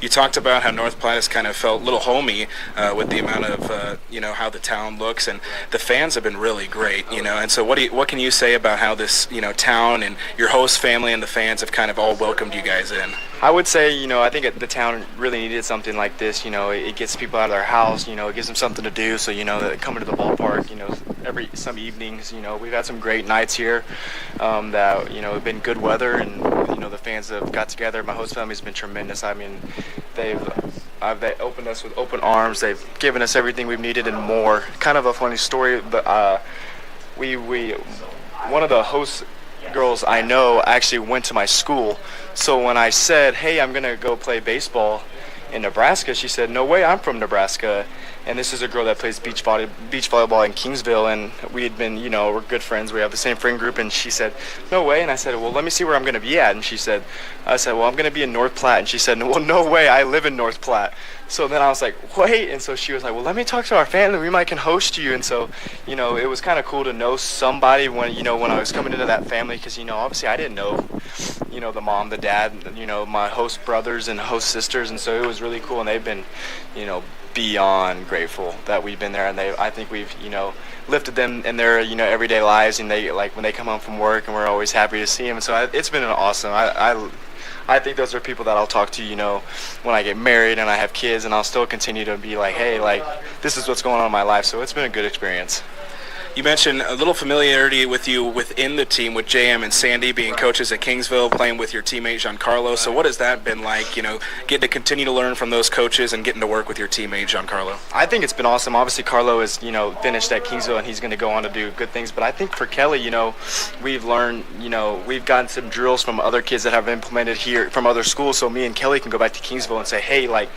You talked about how North Platte has kind of felt a little homey with the amount of, how the town looks, and the fans have been really great, and so what can you say about how this, town and your host family and the fans have kind of all welcomed you guys in? I would say, I think the town really needed something like this. It gets people out of their house, it gives them something to do. So, that coming to the ballpark, some evenings, we've had some great nights here that, have been good weather, and, the fans have got together. My host family's been tremendous. I mean, they opened us with open arms. They've given us everything we've needed and more. Kind of a funny story, but one of the host girls I know actually went to my school. So when I said, hey, I'm going to go play baseball in Nebraska, she said, no way, I'm from Nebraska. And this is a girl that plays beach volleyball in Kingsville, and we had been, we're good friends. We have the same friend group, and she said, no way. And I said, well, let me see where I'm going to be at. And I said, well, I'm going to be in North Platte. And she said, well, no way, I live in North Platte. So then I was like, wait. And so she was like, well, let me talk to our family. We might can host you. And so, you know, it was kind of cool to know somebody when, you know, when I was coming into that family, because, you know, obviously I didn't know, you know, the mom, the dad, you know, my host brothers and host sisters. And so it was really cool. And they've been, you know, beyond grateful that we've been there. And I think we've, you know, lifted them in their, you know, everyday lives. And they, like, when they come home from work, and we're always happy to see them. And so it's been an awesome, I think those are people that I'll talk to, you know, when I get married and I have kids, and I'll still continue to be like, hey, like, this is what's going on in my life. So it's been a good experience. You mentioned a little familiarity with you within the team, with JM and Sandy being coaches at Kingsville, playing with your teammate Giancarlo. So what has that been like, you know, getting to continue to learn from those coaches and getting to work with your teammate Giancarlo? I think it's been awesome. Obviously, Carlo is, you know, finished at Kingsville, and he's going to go on to do good things. But I think for Kelly, you know, we've learned, you know, we've gotten some drills from other kids that have implemented here from other schools. So me and Kelly can go back to Kingsville and say, hey, like,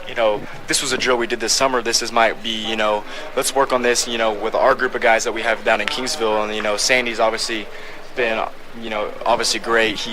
you know, this was a drill we did this summer. Might be, you know, let's work on this, you know, with our group of guys that we have down in Kingsville. And, you know, Sandy's obviously been, you know, obviously great.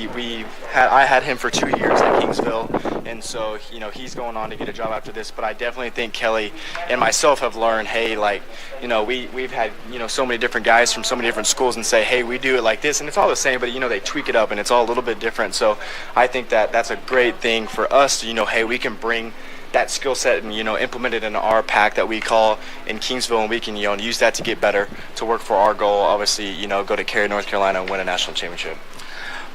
I had him for 2 years at Kingsville, and so, you know, he's going on to get a job after this. But I definitely think Kelly and myself have learned, hey, like, you know, we've had, you know, so many different guys from so many different schools and say, hey, we do it like this, and it's all the same, but, you know, they tweak it up and it's all a little bit different. So I think that that's a great thing for us to, you know, hey, we can bring that skill set and, you know, implement it in our pack that we call in Kingsville, and we can, you know, use that to get better, to work for our goal, obviously, you know, go to Cary, North Carolina and win a national championship.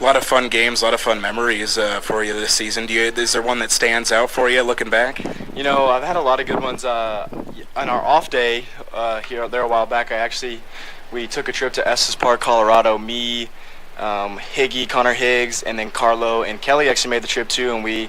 A lot of fun games, a lot of fun memories for you this season. Is there one that stands out for you looking back? You know, I've had a lot of good ones. On our off day there a while back, we took a trip to Estes Park, Colorado. Me, Connor Higgs, and then Carlo and Kelly actually made the trip too, and we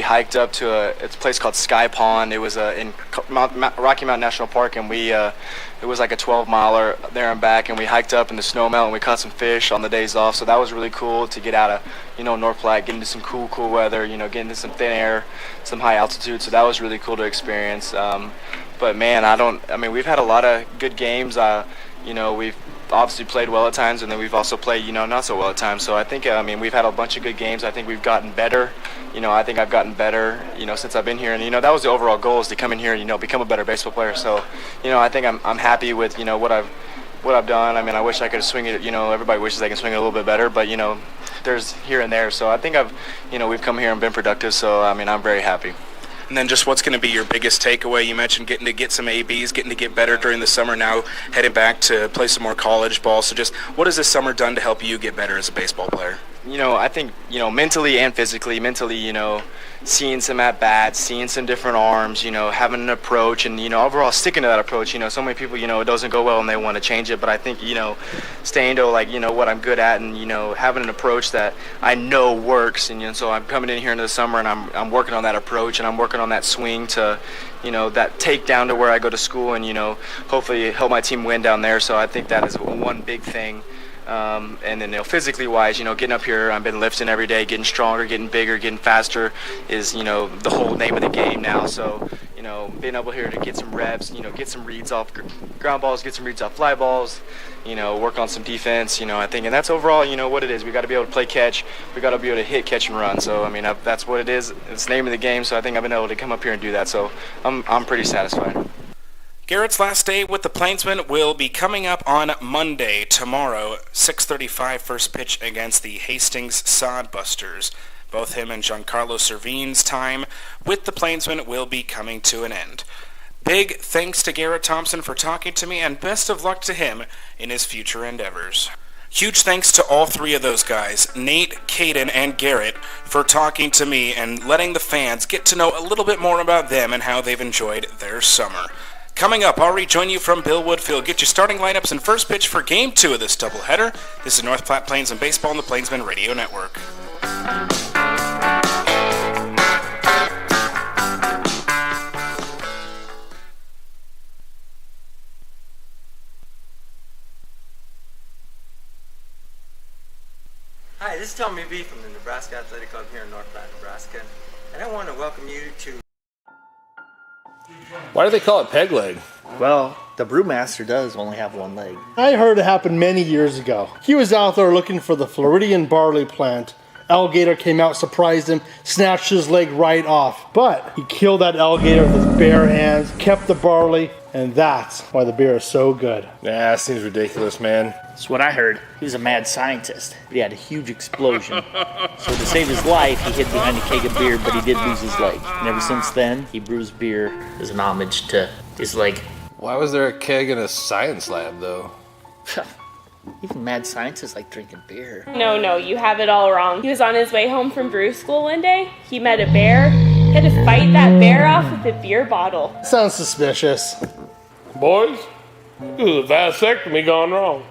hiked up to it's a place called Sky Pond. It was in Rocky Mountain National Park, and it was like a 12-miler there and back, and we hiked up in the snow melt, and we caught some fish on the days off. So that was really cool to get out of, you know, North Platte, get into some cool weather, you know, get into some thin air, some high altitude. So that was really cool to experience. But man, we've had a lot of good games. You know, we've obviously played well at times, and then we've also played, you know, not so well at times. So I think, we've had a bunch of good games. I think we've gotten better. You know, I think I've gotten better, you know, since I've been here. And, you know, that was the overall goal, is to come in here and, you know, become a better baseball player. So, you know, I think I'm happy with, you know, what I've done. I mean, I wish I could swing it, you know, everybody wishes they can swing it a little bit better, but, you know, there's here and there. So I think we've come here and been productive. So, I mean, I'm very happy. And then just what's going to be your biggest takeaway? You mentioned getting to get some ABs, getting to get better during the summer, now heading back to play some more college ball. So just what has this summer done to help you get better as a baseball player? You know, I think, you know, mentally and physically, you know, seeing some at-bats, seeing some different arms, you know, having an approach, and, you know, overall sticking to that approach. You know, so many people, you know, it doesn't go well and they want to change it, but I think, you know, staying to, like, you know, what I'm good at, and, you know, having an approach that I know works. And, you know, so I'm coming in here into the summer, and I'm working on that approach, and I'm working on that swing to, you know, that take down to where I go to school, and, you know, hopefully help my team win down there. So I think that is one big thing. And then, you know, physically wise, you know, getting up here, I've been lifting every day, getting stronger, getting bigger, getting faster is, you know, the whole name of the game now. So, you know, being able here to get some reps, you know, get some reads off ground balls, get some reads off fly balls, you know, work on some defense, you know, I think, and that's overall, you know, what it is. We got to be able to play catch. We got to be able to hit, catch, and run. So, I mean, that's what it is. It's the name of the game. So I think I've been able to come up here and do that. So I'm pretty satisfied. Garrett's last day with the Plainsmen will be coming up on Monday, tomorrow, 6:35 first pitch against the Hastings Sodbusters. Both him and Giancarlo Servine's time with the Plainsmen will be coming to an end. Big thanks to Garrett Thompson for talking to me, and best of luck to him in his future endeavors. Huge thanks to all three of those guys, Nate, Caden, and Garrett, for talking to me and letting the fans get to know a little bit more about them and how they've enjoyed their summer. Coming up, I'll rejoin you from Billwood Field. Get your starting lineups and first pitch for Game 2 of this doubleheader. This is North Platte Plainsmen Baseball on the Plainsmen Radio Network. Hi, this is Tommy B from the Nebraska Athletic Club here in North Platte, Nebraska, and I want to welcome you to... Why do they call it peg leg? Well, the brewmaster does only have one leg. I heard it happen many years ago. He was out there looking for the Floridian barley plant, Alligator came out, surprised him, snatched his leg right off. But he killed that alligator with his bare hands, kept the barley, and that's why the beer is so good. Nah, that seems ridiculous, man. That's what I heard. He was a mad scientist, but he had a huge explosion. So to save his life, he hid behind a keg of beer, but he did lose his leg. And ever since then, he brews beer as an homage to his leg. Why was there a keg in a science lab, though? Even mad scientists like drinking beer. No, you have it all wrong. He was on his way home from brew school one day. He met a bear. He had to fight that bear off with a beer bottle. Sounds suspicious. Boys, this is a vasectomy gone wrong.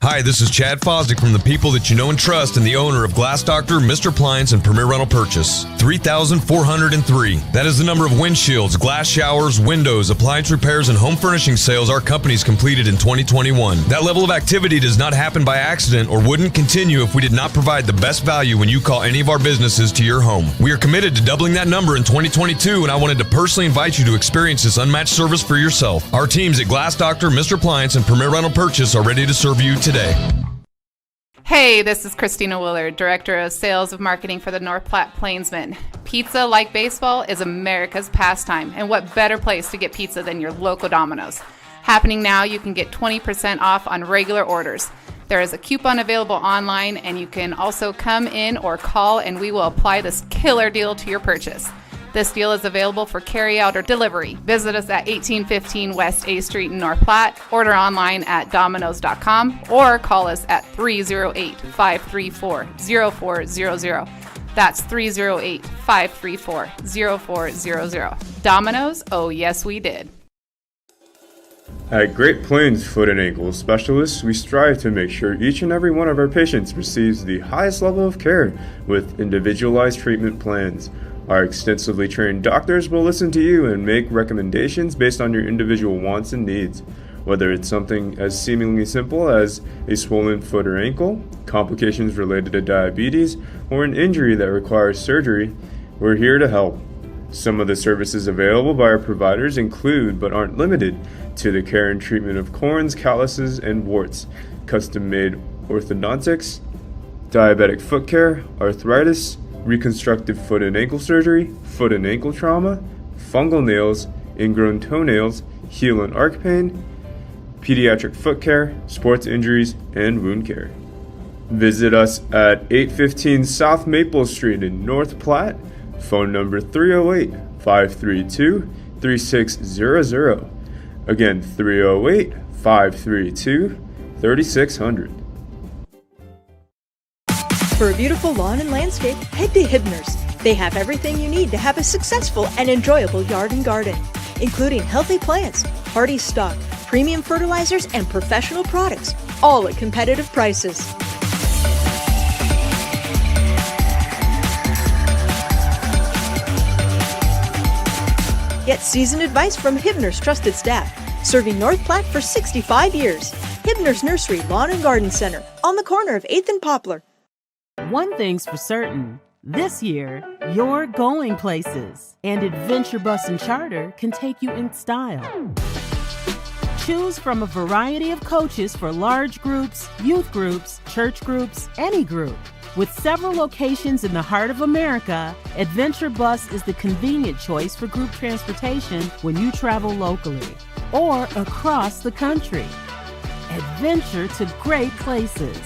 Hi, this is Chad Fosdick from the people that you know and trust and the owner of Glass Doctor, Mr. Appliance, and Premier Rental Purchase. 3,403. That is the number of windshields, glass showers, windows, appliance repairs, and home furnishing sales our company's completed in 2021. That level of activity does not happen by accident or wouldn't continue if we did not provide the best value when you call any of our businesses to your home. We are committed to doubling that number in 2022, and I wanted to personally invite you to experience this unmatched service for yourself. Our teams at Glass Doctor, Mr. Appliance, and Premier Rental Purchase are ready to serve you today. Hey, this is Christina Willard, Director of Sales of Marketing for the North Platte Plainsmen. Pizza, like baseball, is America's pastime, and what better place to get pizza than your local Domino's? Happening now, you can get 20% off on regular orders. There is a coupon available online, and you can also come in or call, and we will apply this killer deal to your purchase. This deal is available for carry-out or delivery. Visit us at 1815 West A Street in North Platte, order online at Domino's.com, or call us at 308-534-0400. That's 308-534-0400. Domino's? Oh, yes, we did. At Great Plains Foot and Ankle Specialists, we strive to make sure each and every one of our patients receives the highest level of care with individualized treatment plans. Our extensively trained doctors will listen to you and make recommendations based on your individual wants and needs. Whether it's something as seemingly simple as a swollen foot or ankle, complications related to diabetes, or an injury that requires surgery, we're here to help. Some of the services available by our providers include, but aren't limited to, the care and treatment of corns, calluses, and warts, custom-made orthodontics, diabetic foot care, arthritis, reconstructive foot and ankle surgery, foot and ankle trauma, fungal nails, ingrown toenails, heel and arch pain, pediatric foot care, sports injuries, and wound care. Visit us at 815 South Maple Street in North Platte, phone number 308-532-3600. Again, 308-532-3600. For a beautiful lawn and landscape, head to Hibner's. They have everything you need to have a successful and enjoyable yard and garden, including healthy plants, hardy stock, premium fertilizers, and professional products, all at competitive prices. Get seasoned advice from Hibner's trusted staff, serving North Platte for 65 years. Hibner's Nursery Lawn and Garden Center, on the corner of 8th and Poplar. One thing's for certain. This year, you're going places, and Adventure Bus and Charter can take you in style. Choose from a variety of coaches for large groups, youth groups, church groups, any group. With several locations in the heart of America, Adventure Bus is the convenient choice for group transportation when you travel locally or across the country. Adventure to great places.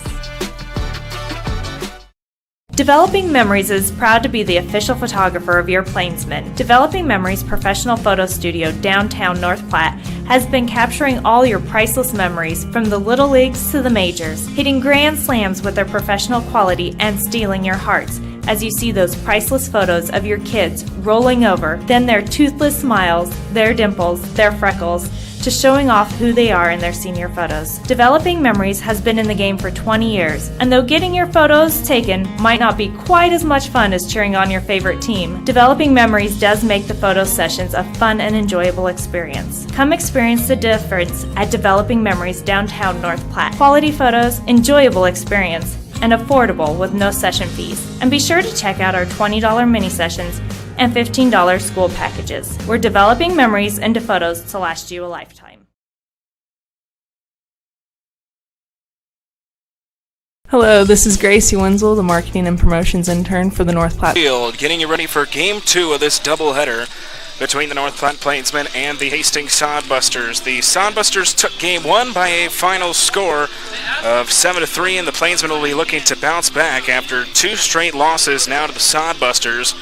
Developing Memories is proud to be the official photographer of your Plainsmen. Developing Memories professional photo studio downtown North Platte has been capturing all your priceless memories from the little leagues to the majors, hitting grand slams with their professional quality and stealing your hearts as you see those priceless photos of your kids rolling over, then their toothless smiles, their dimples, their freckles, to showing off who they are in their senior photos. Developing Memories has been in the game for 20 years, and though getting your photos taken might not be quite as much fun as cheering on your favorite team, Developing Memories does make the photo sessions a fun and enjoyable experience. Come experience the difference at Developing Memories downtown North Platte. Quality photos, enjoyable experience, and affordable with no session fees. And be sure to check out our $20 mini sessions and $15 school packages. We're developing memories into photos to last you a lifetime. Hello, this is Gracie Wenzel, the Marketing and Promotions Intern for the North Platte. Field, getting you ready for Game 2 of this doubleheader between the North Platte Plainsmen and the Hastings Sodbusters. The Sodbusters took Game 1 by a final score of 7-3, and the Plainsmen will be looking to bounce back after 2 straight losses now to the Sodbusters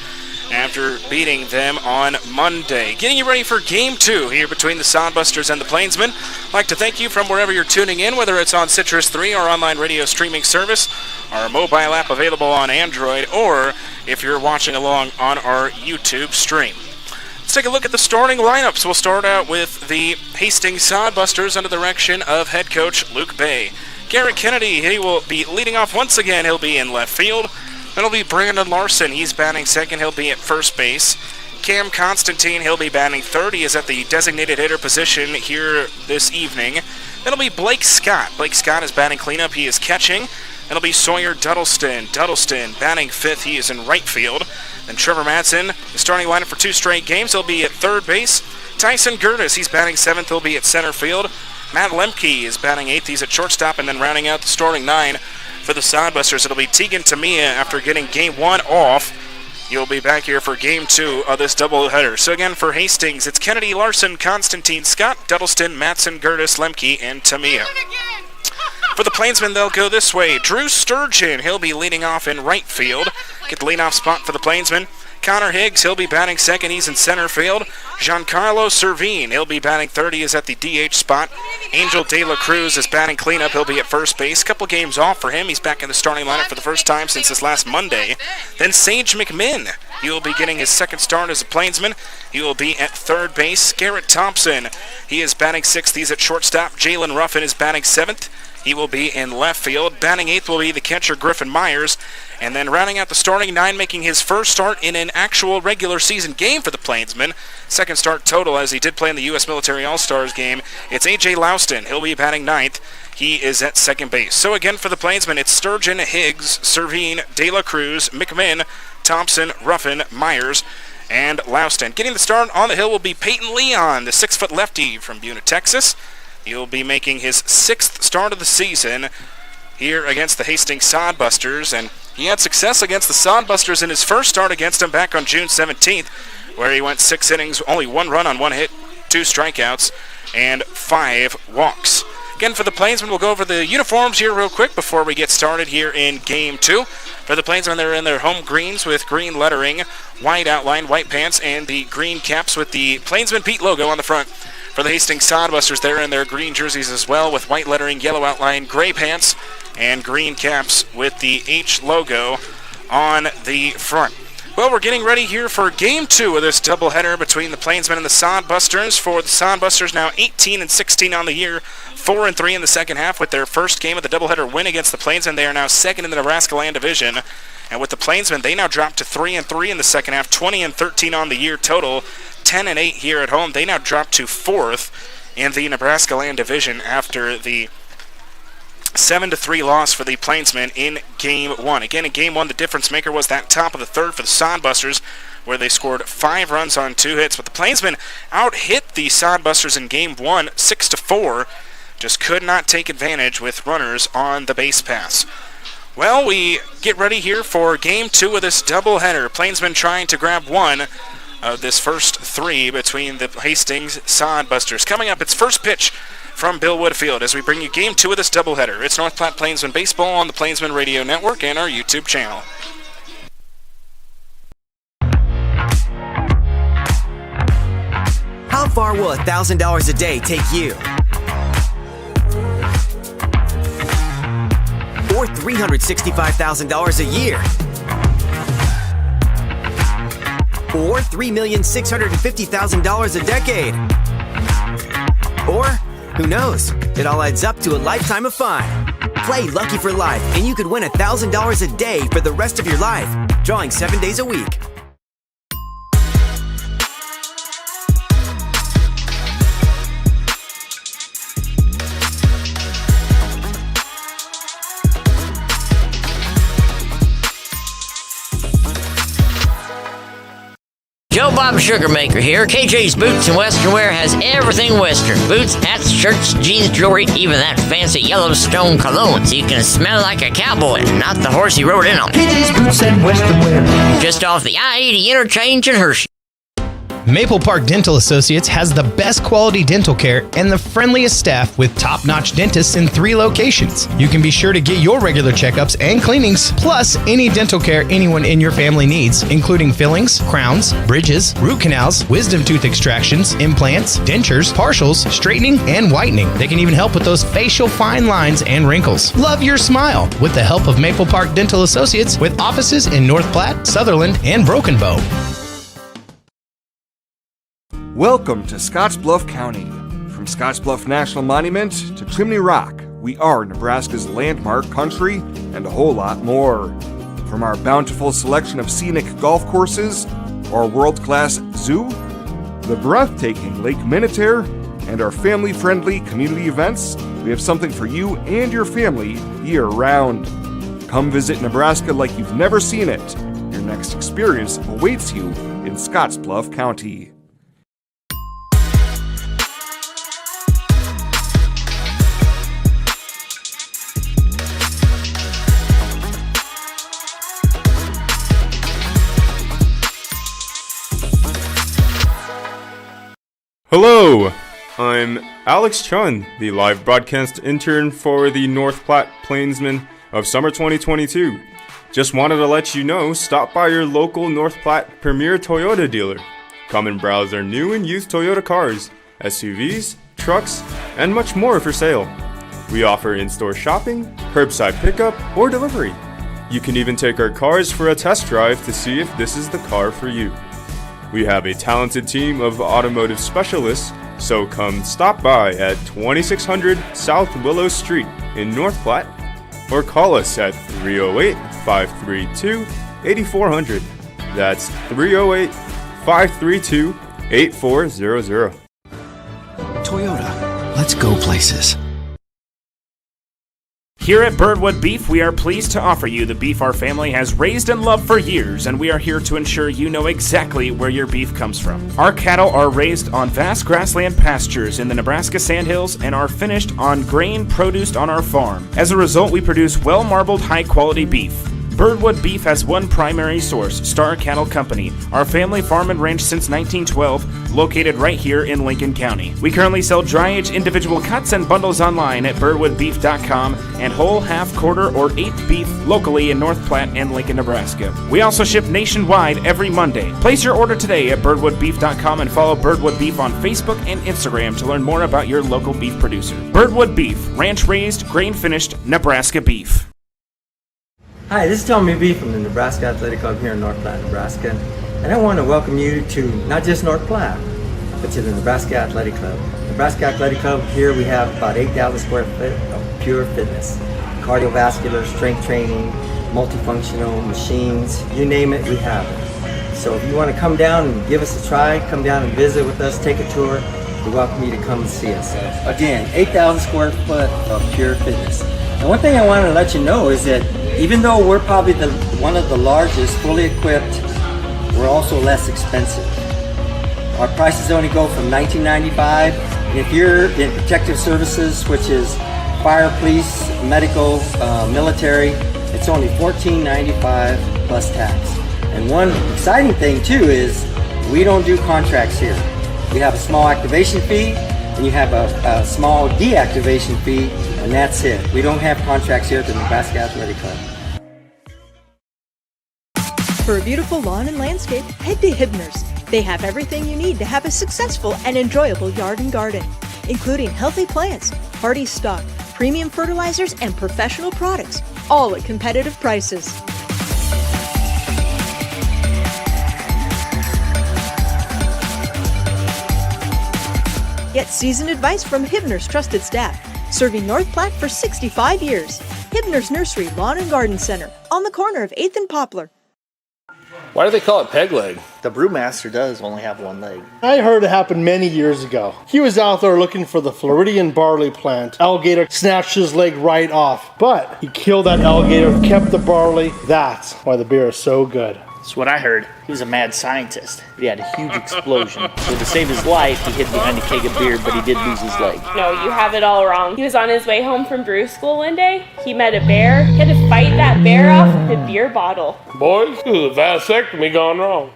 after beating them on Monday. Getting you ready for Game 2 here between the Sodbusters and the Plainsmen. I'd like to thank you from wherever you're tuning in, whether it's on Citrus 3, our online radio streaming service, our mobile app available on Android, or if you're watching along on our YouTube stream. Let's take a look at the starting lineups. We'll start out with the Hastings Sodbusters under the direction of head coach Luke Bay. Garrett Kennedy, he will be leading off once again. He'll be in left field. That'll be Brandon Larson. He's batting second. He'll be at first base. Cam Constantine, he'll be batting third. He is at the designated hitter position here this evening. That'll be Blake Scott. Blake Scott is batting cleanup. He is catching. That'll be Sawyer Duddleston. Duddleston batting fifth. He is in right field. Then Trevor Madsen, the starting lineup for 2 straight games. He'll be at third base. Tyson Gertis, he's batting seventh. He'll be at center field. Matt Lemke is batting eighth. He's at shortstop. And then rounding out the starting 9 for the Sodbusters, it'll be Tegan Tamia after getting Game 1 off. You'll be back here for Game 2 of this doubleheader. So again, for Hastings, it's Kennedy, Larson, Constantine, Scott, Duddleston, Matson, Gertis, Lemke, and Tamia. For the Plainsmen, they'll go this way. Drew Sturgeon, he'll be leading off in right field. Get the leadoff spot for the Plainsmen. Connor Higgs, he'll be batting second. He's in center field. Giancarlo Servine, he'll be batting third. He is at the DH spot. Angel De La Cruz is batting cleanup. He'll be at first base. Couple games off for him. He's back in the starting lineup for the first time since this last Monday. Then Sage McMinn, he will be getting his second start as a Plainsman. He will be at third base. Garrett Thompson, he is batting sixth. He's at shortstop. Jalen Ruffin is batting seventh. He will be in left field. Batting eighth will be the catcher Griffin Myers. And then rounding out the starting 9, making his first start in an actual regular season game for the Plainsmen. Second start total as he did play in the U.S. Military All-Stars game. It's A.J. Louston. He'll be batting ninth. He is at second base. So again for the Plainsmen, it's Sturgeon, Higgs, Servine, De La Cruz, McMinn, Thompson, Ruffin, Myers, and Louston. Getting the start on the hill will be Peyton Leon, the 6-foot lefty from Buena, Texas. He'll be making his 6th start of the season here against the Hastings Sodbusters, and he had success against the Sodbusters in his first start against them back on June 17th, where he went 6 innings, only 1 run on 1 hit, 2 strikeouts, and 5 walks. Again, for the Plainsmen, we'll go over the uniforms here real quick before we get started here in Game 2. For the Plainsmen, they're in their home greens with green lettering, white outline, white pants, and the green caps with the Plainsman Pete logo on the front. For the Hastings Sodbusters, they're in their green jerseys as well with white lettering, yellow outline, gray pants, and green caps with the H logo on the front. Well, we're getting ready here for Game 2 of this doubleheader between the Plainsmen and the Sodbusters. For the Sodbusters, now 18-16 on the year, 4-3 in the second half with their first game of the doubleheader win against the Plainsmen. They are now second in the Nebraska Land Division. And with the Plainsmen, they now dropped to 3-3 in the second half, 20-13 on the year total, 10-8 here at home. They now dropped to 4th in the Nebraska Land Division after the 7-3 loss for the Plainsmen in Game 1. Again, in Game 1, the difference maker was that top of the third for the Sodbusters, where they scored 5 runs on 2 hits. But the Plainsmen out-hit the Sodbusters in Game 1, 6-4. Just could not take advantage with runners on the base paths. Well, we get ready here for Game 2 of this doubleheader. Plainsmen trying to grab one of this first 3 between the Hastings Sodbusters. Coming up, it's first pitch from Billwood Field as we bring you Game 2 of this doubleheader. It's North Platte Plainsmen Baseball on the Plainsman Radio Network and our YouTube channel. How far will $1,000 a day take you? Or $365,000 a year? Or $3,650,000 a decade? Or, who knows? It all adds up to a lifetime of fun. Play Lucky for Life, and you could win $1,000 a day for the rest of your life, drawing 7 days a week. Joe Bob Sugarmaker here. KJ's Boots and Western Wear has everything Western. Boots, hats, shirts, jeans, jewelry, even that fancy Yellowstone cologne so you can smell like a cowboy, not the horse he rode in on. KJ's Boots and Western Wear. Just off the I-80 interchange in Hershey. Maple Park Dental Associates has the best quality dental care and the friendliest staff with top-notch dentists in 3 locations. You can be sure to get your regular checkups and cleanings, plus any dental care anyone in your family needs, including fillings, crowns, bridges, root canals, wisdom tooth extractions, implants, dentures, partials, straightening, and whitening. They can even help with those facial fine lines and wrinkles. Love your smile with the help of Maple Park Dental Associates with offices in North Platte, Sutherland, and Broken Bow. Welcome to Scottsbluff County. From Scottsbluff National Monument to Chimney Rock, we are Nebraska's landmark country and a whole lot more. From our bountiful selection of scenic golf courses, our world-class zoo, the breathtaking Lake Minnetonka, and our family-friendly community events, we have something for you and your family year-round. Come visit Nebraska like you've never seen it. Your next experience awaits you in Scottsbluff County. Hello, I'm Alex Chun, the live broadcast intern for the North Platte Plainsmen of summer 2022. Just wanted to let you know, stop by your local North Platte Premier Toyota dealer. Come and browse our new and used Toyota cars, SUVs, trucks, and much more for sale. We offer in-store shopping, curbside pickup, or delivery. You can even take our cars for a test drive to see if this is the car for you. We have a talented team of automotive specialists, so come stop by at 2600 South Willow Street in North Platte, or call us at 308-532-8400. That's 308-532-8400. Toyota, let's go places. Here at Birdwood Beef, we are pleased to offer you the beef our family has raised and loved for years, and we are here to ensure you know exactly where your beef comes from. Our cattle are raised on vast grassland pastures in the Nebraska Sandhills and are finished on grain produced on our farm. As a result, we produce well-marbled, high-quality beef. Birdwood Beef has one primary source, Star Cattle Company, our family farm and ranch since 1912, located right here in Lincoln County. We currently sell dry-age individual cuts and bundles online at birdwoodbeef.com and whole, half, quarter, or eighth beef locally in North Platte and Lincoln, Nebraska. We also ship nationwide every Monday. Place your order today at birdwoodbeef.com and follow Birdwood Beef on Facebook and Instagram to learn more about your local beef producer. Birdwood Beef, ranch-raised, grain-finished Nebraska beef. Hi, this is Tommy B from the Nebraska Athletic Club here in North Platte, Nebraska. And I want to welcome you to not just North Platte, but to the Nebraska Athletic Club. Nebraska Athletic Club, here we have about 8,000 square foot of pure fitness. Cardiovascular, strength training, multifunctional machines, you name it, we have it. So if you want to come down and give us a try, come down and visit with us, take a tour, we welcome you to come and see us. Again, 8,000 square foot of pure fitness. And one thing I want to let you know is that even though we're probably one of the largest, fully equipped, we're also less expensive. Our prices only go from $19.95. And if you're in protective services, which is fire, police, medical, military, it's only $14.95 plus tax. And one exciting thing too is we don't do contracts here. We have a small activation fee, and you have a small deactivation fee, and that's it. We don't have contracts here at the Nebraska Athletic Club. For a beautiful lawn and landscape, head to Hibner's. They have everything you need to have a successful and enjoyable yard and garden, including healthy plants, hardy stock, premium fertilizers, and professional products, all at competitive prices. Get seasoned advice from Hibner's trusted staff, serving North Platte for 65 years. Hibner's Nursery Lawn and Garden Center, on the corner of 8th and Poplar. Why do they call it peg leg? The brewmaster does only have one leg. I heard it happened many years ago. He was out there looking for the Floridian barley plant. Alligator snatched his leg right off, but he killed that alligator, kept the barley. That's why the beer is so good. That's what I heard. He was a mad scientist. He had a huge explosion. So to save his life, he hid behind a keg of beer, but he did lose his leg. No, you have it all wrong. He was on his way home from brew school one day. He met a bear. He had to fight that bear off with a beer bottle. Boys, this is a vasectomy gone wrong.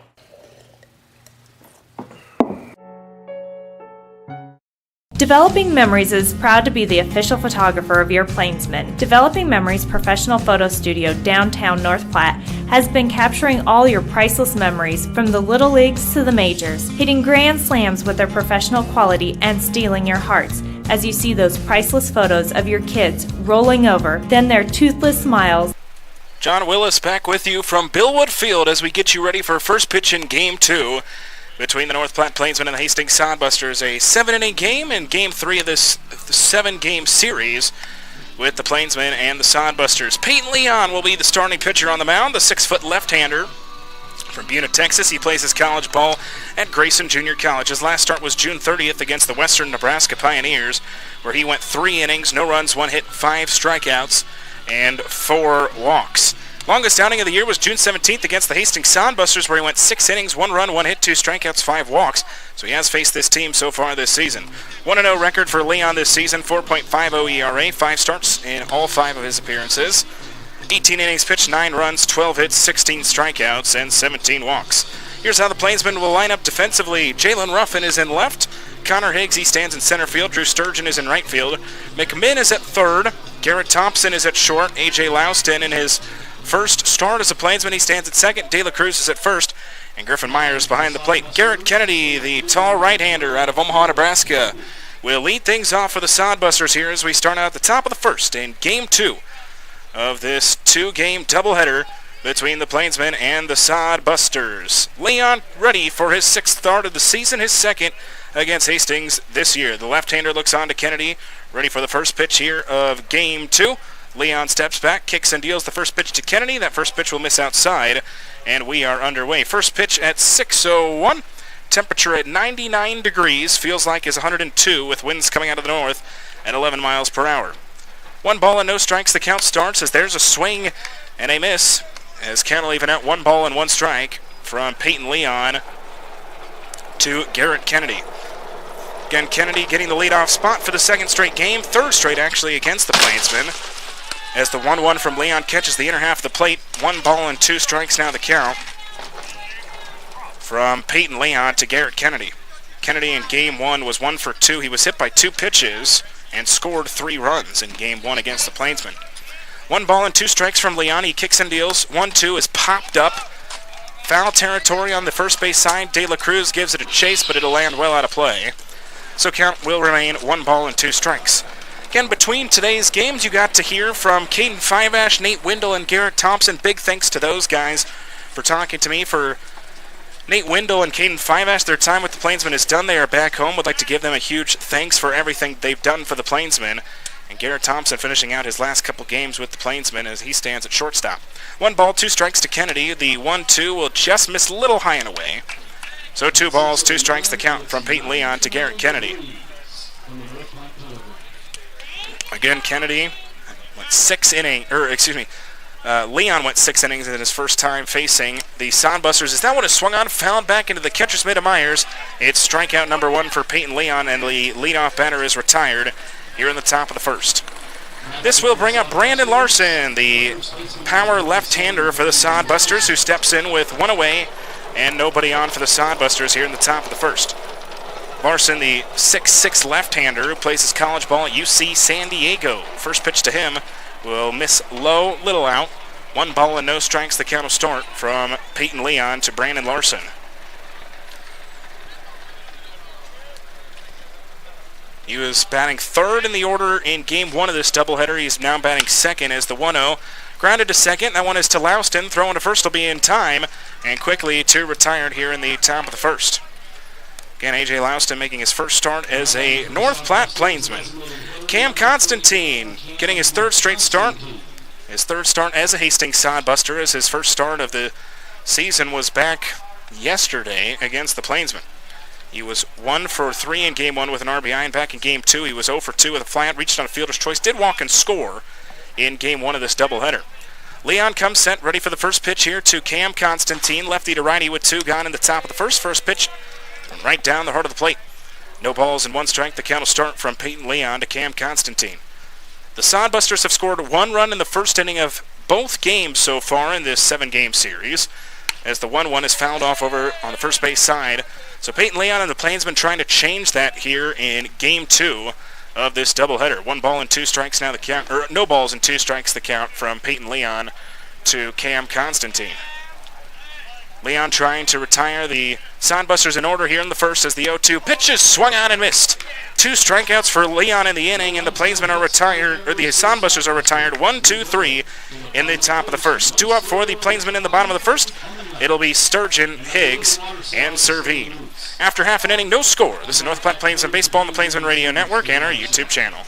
Developing Memories is proud to be the official photographer of your Plainsmen. Developing Memories professional photo studio downtown North Platte has been capturing all your priceless memories from the little leagues to the majors, hitting grand slams with their professional quality and stealing your hearts as you see those priceless photos of your kids rolling over, then their toothless smiles. John Willis back with you from Billwood Field as we get you ready for first pitch in Game 2. Between the North Platte Plainsmen and the Hastings Sodbusters, a 7-inning game in Game 3 of this 7-game series with the Plainsmen and the Sodbusters. Peyton Leon will be the starting pitcher on the mound, the 6-foot left-hander from Buena, Texas. He plays his college ball at Grayson Junior College. His last start was June 30th against the Western Nebraska Pioneers, where he went 3 innings, no runs, 1 hit, 5 strikeouts, and 4 walks. Longest outing of the year was June 17th against the Hastings Sodbusters, where he went 6 innings, 1 run, 1 hit, 2 strikeouts, 5 walks. So he has faced this team so far this season. 1-0 record for Leon this season, 4.50 ERA, 5 starts in all 5 of his appearances. 18 innings pitched, 9 runs, 12 hits, 16 strikeouts, and 17 walks. Here's how the Plainsmen will line up defensively. Jalen Ruffin is in left. Connor Higgs, he stands in center field. Drew Sturgeon is in right field. McMinn is at third. Garrett Thompson is at short. A.J. Louston in his first start as a Plainsman, he stands at second. De La Cruz is at first, and Griffin Myers behind the plate. Garrett Kennedy, the tall right-hander out of Omaha, Nebraska, will lead things off for the Sodbusters here as we start out at the top of the first in Game 2 of this 2-game doubleheader between the Plainsmen and the Sodbusters. Leon ready for his 6th start of the season, his 2nd against Hastings this year. The left-hander looks on to Kennedy, ready for the first pitch here of Game 2. Leon steps back, kicks and deals the first pitch to Kennedy. That first pitch will miss outside, and we are underway. First pitch at 6:01. Temperature at 99 degrees. Feels like is 102 with winds coming out of the north at 11 miles per hour. 1 ball and no strikes. The count starts as there's a swing and a miss as count will even out 1 ball and 1 strike from Peyton Leon to Garrett Kennedy. Again, Kennedy getting the leadoff spot for the 2nd straight game, 3rd straight actually against the Plainsmen. As the 1-1 from Leon catches the inner half of the plate, 1 ball and 2 strikes now the count from Peyton Leon to Garrett Kennedy. Kennedy in Game 1 was 1 for 2. He was hit by 2 pitches and scored 3 runs in Game 1 against the Plainsmen. 1 ball and 2 strikes from Leon. He kicks and deals. 1-2 is popped up. Foul territory on the first base side. De La Cruz gives it a chase, but it'll land well out of play. So count will remain 1 ball and 2 strikes. Again, between today's games, you got to hear from Caden Fivash, Nate Wendell, and Garrett Thompson. Big thanks to those guys for talking to me. For Nate Wendell and Caden Fivash, their time with the Plainsmen is done. They are back home. Would like to give them a huge thanks for everything they've done for the Plainsmen. And Garrett Thompson finishing out his last couple games with the Plainsmen as he stands at shortstop. 1 ball, 2 strikes to Kennedy. The 1-2 will just miss a little high and away. So 2 balls, 2 strikes the count from Peyton Leon to Garrett Kennedy. Again, Kennedy went 6 innings, Leon went 6 innings in his first time facing the Sodbusters. As that one is swung on, fouled back into the catcher's mitt of Myers. It's strikeout number 1 for Peyton Leon, and the leadoff batter is retired here in the top of the first. This will bring up Brandon Larson, the power left-hander for the Sodbusters, who steps in with 1 away and nobody on for the Sodbusters here in the top of the first. Larson, the 6'6 left-hander who plays his college ball at UC San Diego. First pitch to him will miss low, little out. 1 ball and no strikes, the count will start from Peyton Leon to Brandon Larson. He was batting 3rd in the order in Game 1 of this doubleheader. He's now batting 2nd as the 1-0. Grounded to second. That one is to Louston. Throwing to first will be in time. And quickly to retired here in the top of the first. Again, A.J. Louston making his first start as a North Platte Plainsman. Cam Constantine getting his 3rd straight start. His 3rd start as a Hastings Sodbuster, as his first start of the season was back yesterday against the Plainsmen. He was 1 for 3 in Game 1 with an RBI, and back in Game 2 he was 0 for 2 with a flat, reached on a fielder's choice, did walk and score in Game 1 of this doubleheader. Leon comes set, ready for the first pitch here to Cam Constantine. Lefty to righty with 2 gone in the top of the first. First pitch right down the heart of the plate. No balls and 1 strike. The count will start from Peyton Leon to Cam Constantine. The Sodbusters have scored 1 run in the first inning of both games so far in this 7-game series, as the 1-1 is fouled off over on the first base side. So Peyton Leon and the Plainsmen trying to change that here in Game 2 of this doubleheader. 1 ball and 2 strikes now the count, or no balls and 2 strikes the count from Peyton Leon to Cam Constantine. Leon trying to retire the Sodbusters in order here in the first as the 0-2 pitch is swung on and missed. 2 strikeouts for Leon in the inning, and the Plainsmen are retired, or the Sodbusters are retired 1-2-3 in the top of the first. 2 up for the Plainsmen in the bottom of the first. It'll be Sturgeon, Higgs, and Servine. After half an inning, no score. This is North Platte Plainsmen Baseball on the Plainsmen Radio Network and our YouTube channel.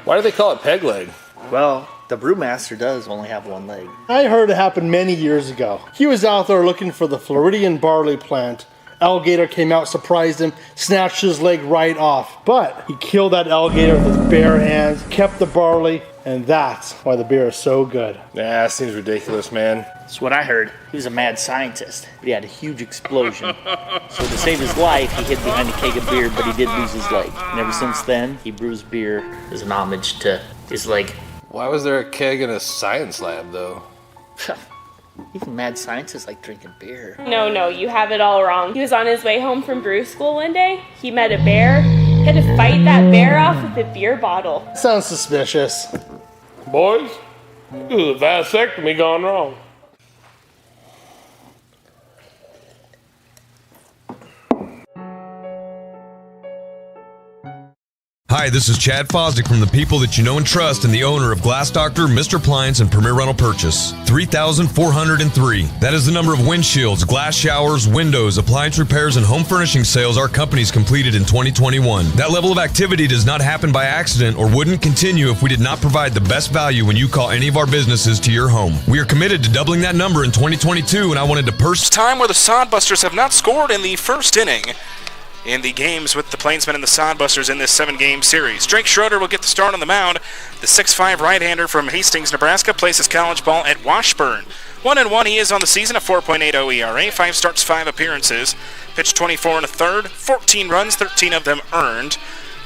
Why do they call it peg leg? Well, the brewmaster does only have 1 leg. I heard it happened many years ago. He was out there looking for the Floridian barley plant. Alligator came out, surprised him, snatched his leg right off. But he killed that alligator with his bare hands, kept the barley, and that's why the beer is so good. Nah, seems ridiculous, man. That's what I heard. He was a mad scientist, but he had a huge explosion. So to save his life, he hid behind a keg of beer, but he did lose his leg. And ever since then, he brews beer as an homage to his leg. Why was there a keg in a science lab, though? Even mad scientists like drinking beer. No, you have it all wrong. He was on his way home from brew school one day. He met a bear. He had to fight that bear off with a beer bottle. Sounds suspicious. Boys, this is a vasectomy gone wrong. Hi, this is Chad Fosdick from the people that you know and trust and the owner of Glass Doctor, Mr. Appliance, and Premier Rental Purchase. 3,403. That is the number of windshields, glass showers, windows, appliance repairs, and home furnishing sales our company's completed in 2021. That level of activity does not happen by accident or wouldn't continue if we did not provide the best value when you call any of our businesses to your home. We are committed to doubling that number in 2022, and I wanted to time where the Sodbusters have not scored in the first inning in the games with the Plainsmen and the Sodbusters in this 7-game series. Drake Schroeder will get the start on the mound. The 6'5 right-hander from Hastings, Nebraska, plays college ball at Washburn. 1-1 he is on the season, a 4.80 ERA, 5 starts, 5 appearances. Pitched 24 1/3, 14 runs, 13 of them earned.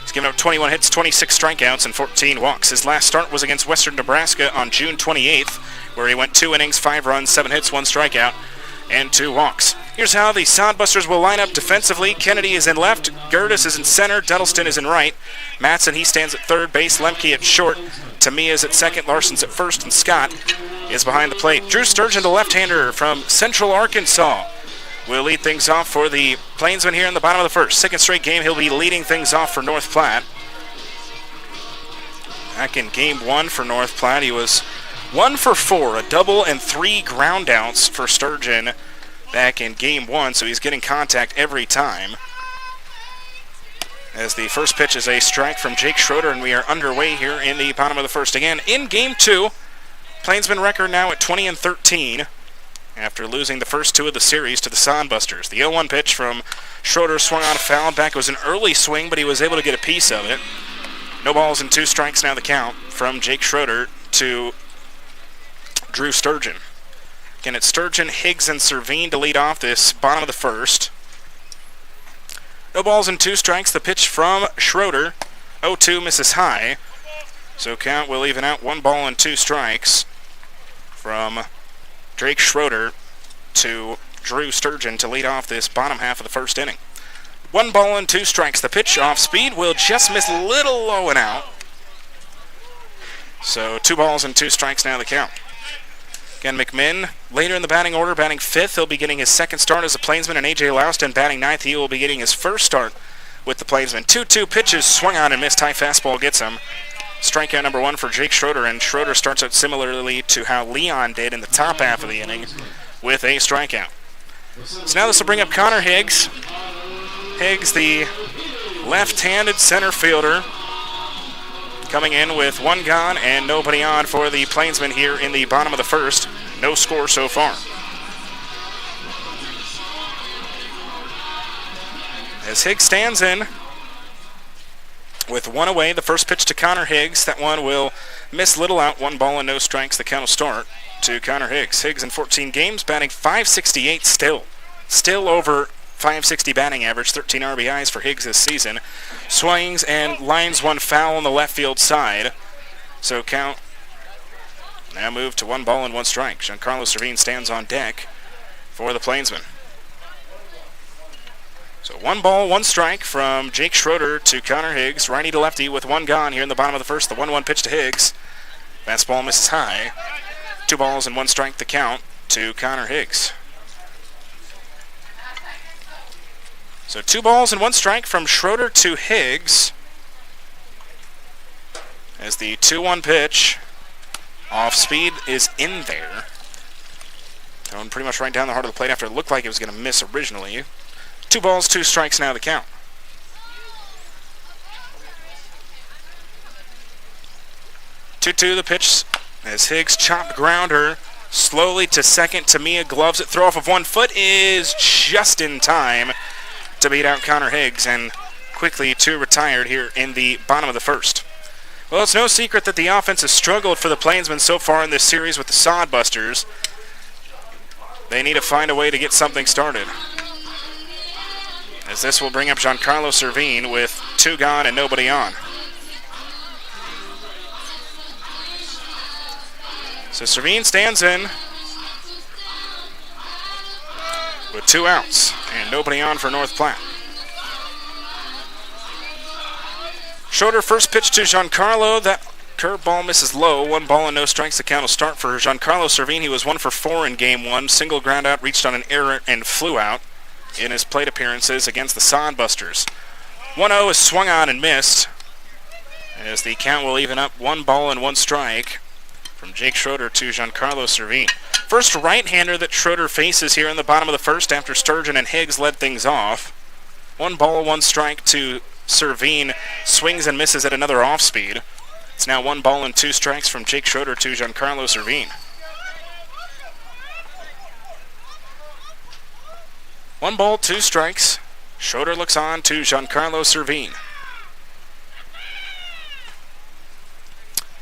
He's given up 21 hits, 26 strikeouts, and 14 walks. His last start was against Western Nebraska on June 28th, where he went 2 innings, 5 runs, 7 hits, 1 strikeout, and 2 walks. Here's how the Sodbusters will line up defensively. Kennedy is in left, Gertis is in center, Duddleston is in right. Matson, he stands at third base, Lemke at short, Tamia is at second, Larson's at first, and Scott is behind the plate. Drew Sturgeon, the left-hander from Central Arkansas, will lead things off for the Plainsmen here in the bottom of the first. Second straight game, he'll be leading things off for North Platte. Back in Game 1 for North Platte, he was 1 for 4, a double and 3 groundouts for Sturgeon back in Game 1, so he's getting contact every time. As the first pitch is a strike from Jake Schroeder, and we are underway here in the bottom of the first. Again, in Game 2, Plainsman record now at 20-13 after losing the first 2 of the series to the Sodbusters. The 0-1 pitch from Schroeder swung on a foul back. It was an early swing, but he was able to get a piece of it. No balls and 2 strikes now the count from Jake Schroeder to Drew Sturgeon. Again, it's Sturgeon, Higgs, and Servine to lead off this bottom of the first. No balls and 2 strikes. The pitch from Schroeder. 0-2 misses high. So count will even out 1 ball and 2 strikes from Drake Schroeder to Drew Sturgeon to lead off this bottom half of the first inning. 1 ball and 2 strikes. The pitch off speed will just miss a little low and out. So 2 balls and 2 strikes now the count. Again, McMinn later in the batting order, batting 5th. He'll be getting his second start as a Plainsman, and A.J. Louston batting 9th. He will be getting his first start with the Plainsman. 2-2 pitches, swung on and missed. High fastball gets him. Strikeout number 1 for Jake Schroeder, and Schroeder starts out similarly to how Leon did in the top half of the inning with a strikeout. So now this will bring up Connor Higgs. Higgs, the left-handed center fielder, coming in with 1 gone and nobody on for the Plainsmen here in the bottom of the first. No score so far. As Higgs stands in with 1 away, the first pitch to Connor Higgs. That one will Miss Little out, 1 ball and no strikes. The count will start to Connor Higgs. Higgs in 14 games, batting .568 still. Still over .560 batting average, 13 RBIs for Higgs this season. Swings and lines one foul on the left field side. So count now move to 1 ball and 1 strike. Giancarlo Servine stands on deck for the Plainsmen. So 1 ball, 1 strike from Jake Schroeder to Connor Higgs. Righty to lefty with 1 gone here in the bottom of the first. The 1-1 pitch to Higgs. Fastball misses high. 2 balls and 1 strike the count to Connor Higgs. So 2 balls and 1 strike from Schroeder to Higgs. As the 2-1 pitch off speed is in there. Going pretty much right down the heart of the plate after it looked like it was going to miss originally. 2 balls, 2 strikes now the count. 2-2 the pitch as Higgs chopped grounder slowly to second. Tamia gloves it. Throw off of 1 foot is just in time to beat out Connor Higgs and quickly to retired here in the bottom of the first. Well, it's no secret that the offense has struggled for the Plainsmen so far in this series with the Sodbusters. They need to find a way to get something started. As this will bring up Giancarlo Servine with 2 gone and nobody on. So Servine stands in with 2 outs and nobody on for North Platte. Schroeder first pitch to Giancarlo. That curveball misses low. 1 ball and no strikes. The count will start for Giancarlo Servine. He was 1 for 4 in game 1. Single ground out, reached on an error and flew out in his plate appearances against the Sodbusters. 1-0 is swung on and missed as the count will even up. 1 ball and 1 strike from Jake Schroeder to Giancarlo Servine. First right-hander that Schroeder faces here in the bottom of the first after Sturgeon and Higgs led things off. 1 ball, 1 strike to Servine. Swings and misses at another off-speed. It's now 1 ball and 2 strikes from Jake Schroeder to Giancarlo Servine. 1 ball, 2 strikes. Schroeder looks on to Giancarlo Servine.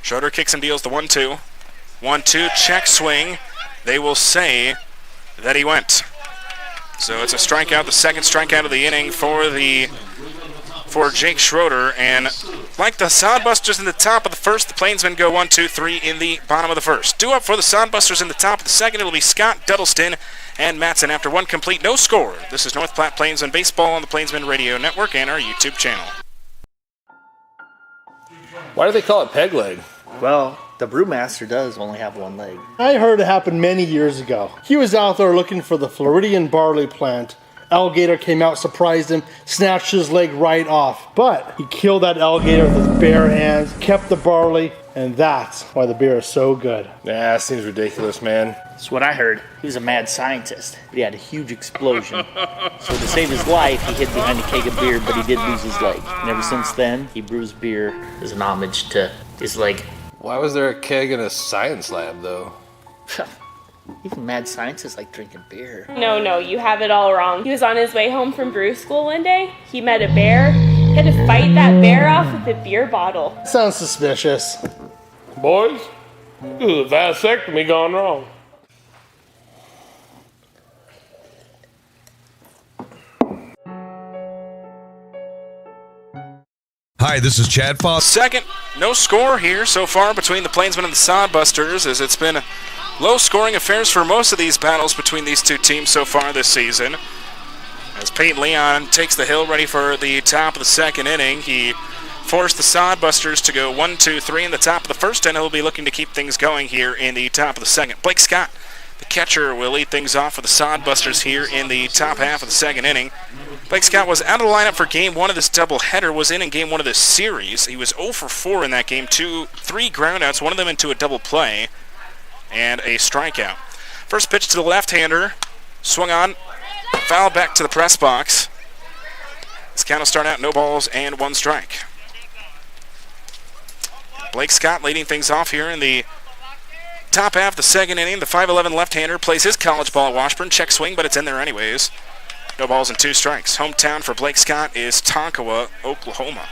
Schroeder kicks and deals the 1-2. 1-2, check swing. They will say that he went. So it's a strikeout, the second strikeout of the inning for Jake Schroeder. And like the Sodbusters in the top of the first, the Plainsmen go 1-2-3 in the bottom of the first. Due up for the Sodbusters in the top of the second, it'll be Scott, Duddleston, and Matson after 1 complete, no score. This is North Platte Plainsmen Baseball on the Plainsmen Radio Network and our YouTube channel. Why do they call it peg leg? Well, the brewmaster does only have 1 leg. I heard it happened many years ago. He was out there looking for the Floridian barley plant. Alligator came out, surprised him, snatched his leg right off. But he killed that alligator with his bare hands, kept the barley, and that's why the beer is so good. Nah, seems ridiculous, man. That's what I heard. He was a mad scientist, but he had a huge explosion. So to save his life, he hid behind a keg of beer, but he did lose his leg. And ever since then, he brews beer as an homage to his leg. Why was there a keg in a science lab, though? Even mad scientists like drinking beer. No, you have it all wrong. He was on his way home from brew school one day. He met a bear. He had to fight that bear off with a beer bottle. Sounds suspicious. Boys, this is a vasectomy gone wrong. Hi, this is Chad Foss. Second, no score here so far between the Plainsmen and the Sodbusters, as it's been low-scoring affairs for most of these battles between these two teams so far this season. As Peyton Leon takes the hill ready for the top of the second inning, he forced the Sodbusters to go 1-2-3 in the top of the first, and he'll be looking to keep things going here in the top of the second. Blake Scott, the catcher, will lead things off for the Sodbusters here in the top half of the second inning. Blake Scott was out of the lineup for game 1 of this doubleheader, was in game 1 of this series. He was 0 for 4 in that game, 3 groundouts, one of them into a double play, and a strikeout. First pitch to the left-hander, swung on, foul back to the press box. This count will start out no balls and 1 strike. Blake Scott leading things off here in the top half of the second inning. The 5'11 left-hander plays his college ball at Washburn. Check swing, but it's in there anyways. No balls and 2 strikes. Hometown for Blake Scott is Tonkawa, Oklahoma.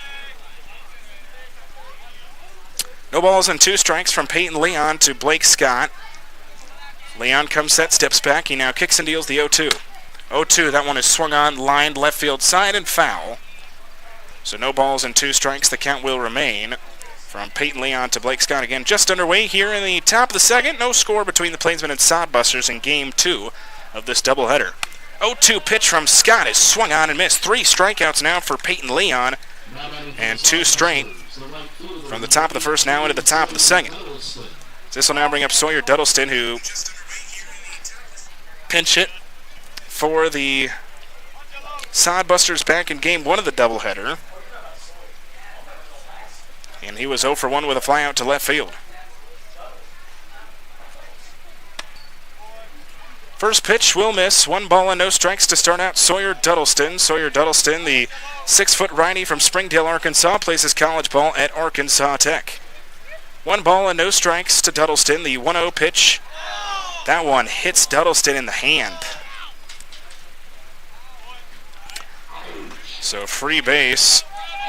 No balls and 2 strikes from Peyton Leon to Blake Scott. Leon comes set, steps back. He now kicks and deals the 0-2. 0-2, that one is swung on, lined left field side and foul. So no balls and 2 strikes. The count will remain from Peyton Leon to Blake Scott. Again, just underway here in the top of the second. No score between the Plainsmen and Sodbusters in Game 2 of this doubleheader. 0-2 pitch from Scott is swung on and missed. 3 strikeouts now for Peyton Leon, and 2 straight from the top of the first now into the top of the second. This will now bring up Sawyer Duddleston, who pinch hit for the Sodbusters back in Game 1 of the doubleheader. And he was 0 for 1 with a flyout to left field. First pitch will miss. 1 ball and no strikes to start out Sawyer Duddleston. Sawyer Duddleston, the 6-foot righty from Springdale, Arkansas, plays his college ball at Arkansas Tech. 1 ball and no strikes to Duddleston. The 1-0 pitch. That one hits Duddleston in the hand. So free base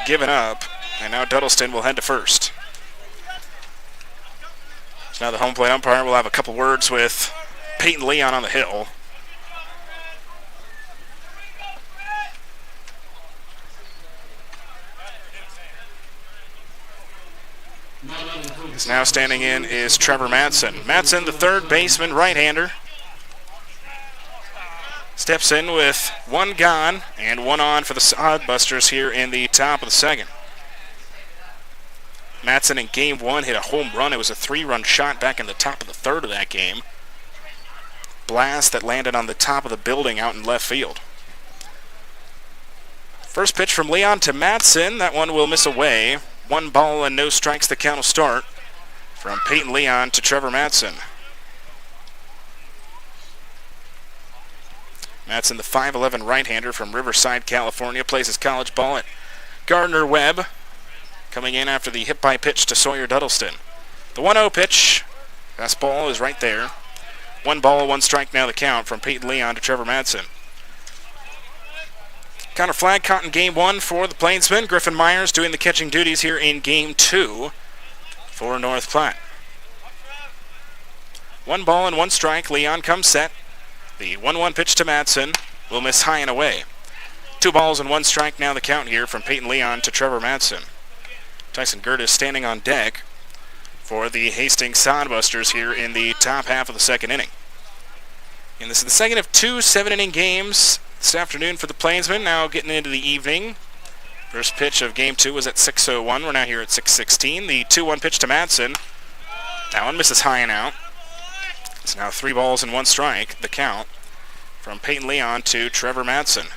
given up. And now Duddleston will head to first. So now the home plate umpire will have a couple words with Peyton Leon on the hill. He's now standing in is Trevor Madsen. Madsen, the third baseman, right-hander. Steps in with 1 gone and 1 on for the Sodbusters here in the top of the second. Madsen in Game 1 hit a home run. It was a 3-run shot back in the top of the third of that game. Blast that landed on the top of the building out in left field. First pitch from Leon to Madsen. That one will miss away. 1 ball and no strikes. The count will start from Peyton Leon to Trevor Madsen. Madsen, the 5'11" right-hander from Riverside, California, plays his college ball at Gardner Webb. Coming in after the hit-by pitch to Sawyer Duddleston. The 1-0 pitch. Fastball is right there. 1 ball, 1 strike now the count from Peyton Leon to Trevor Madsen. Counter flag caught in Game 1 for the Plainsmen. Griffin Myers doing the catching duties here in Game 2 for North Platte. 1 ball and 1 strike. Leon comes set. The 1-1 pitch to Madsen will miss high and away. 2 balls and 1 strike now the count here from Peyton Leon to Trevor Madsen. Tyson Gertis standing on deck for the Hastings Sodbusters here in the top half of the second inning. And this is the second of 2 7-inning games this afternoon for the Plainsmen, now getting into the evening. First pitch of Game 2 was at 6:01. We're now here at 6:16. The 2-1 pitch to Madsen. That one misses high and out. It's now 3 balls and 1 strike, the count, from Peyton Leon to Trevor Madsen.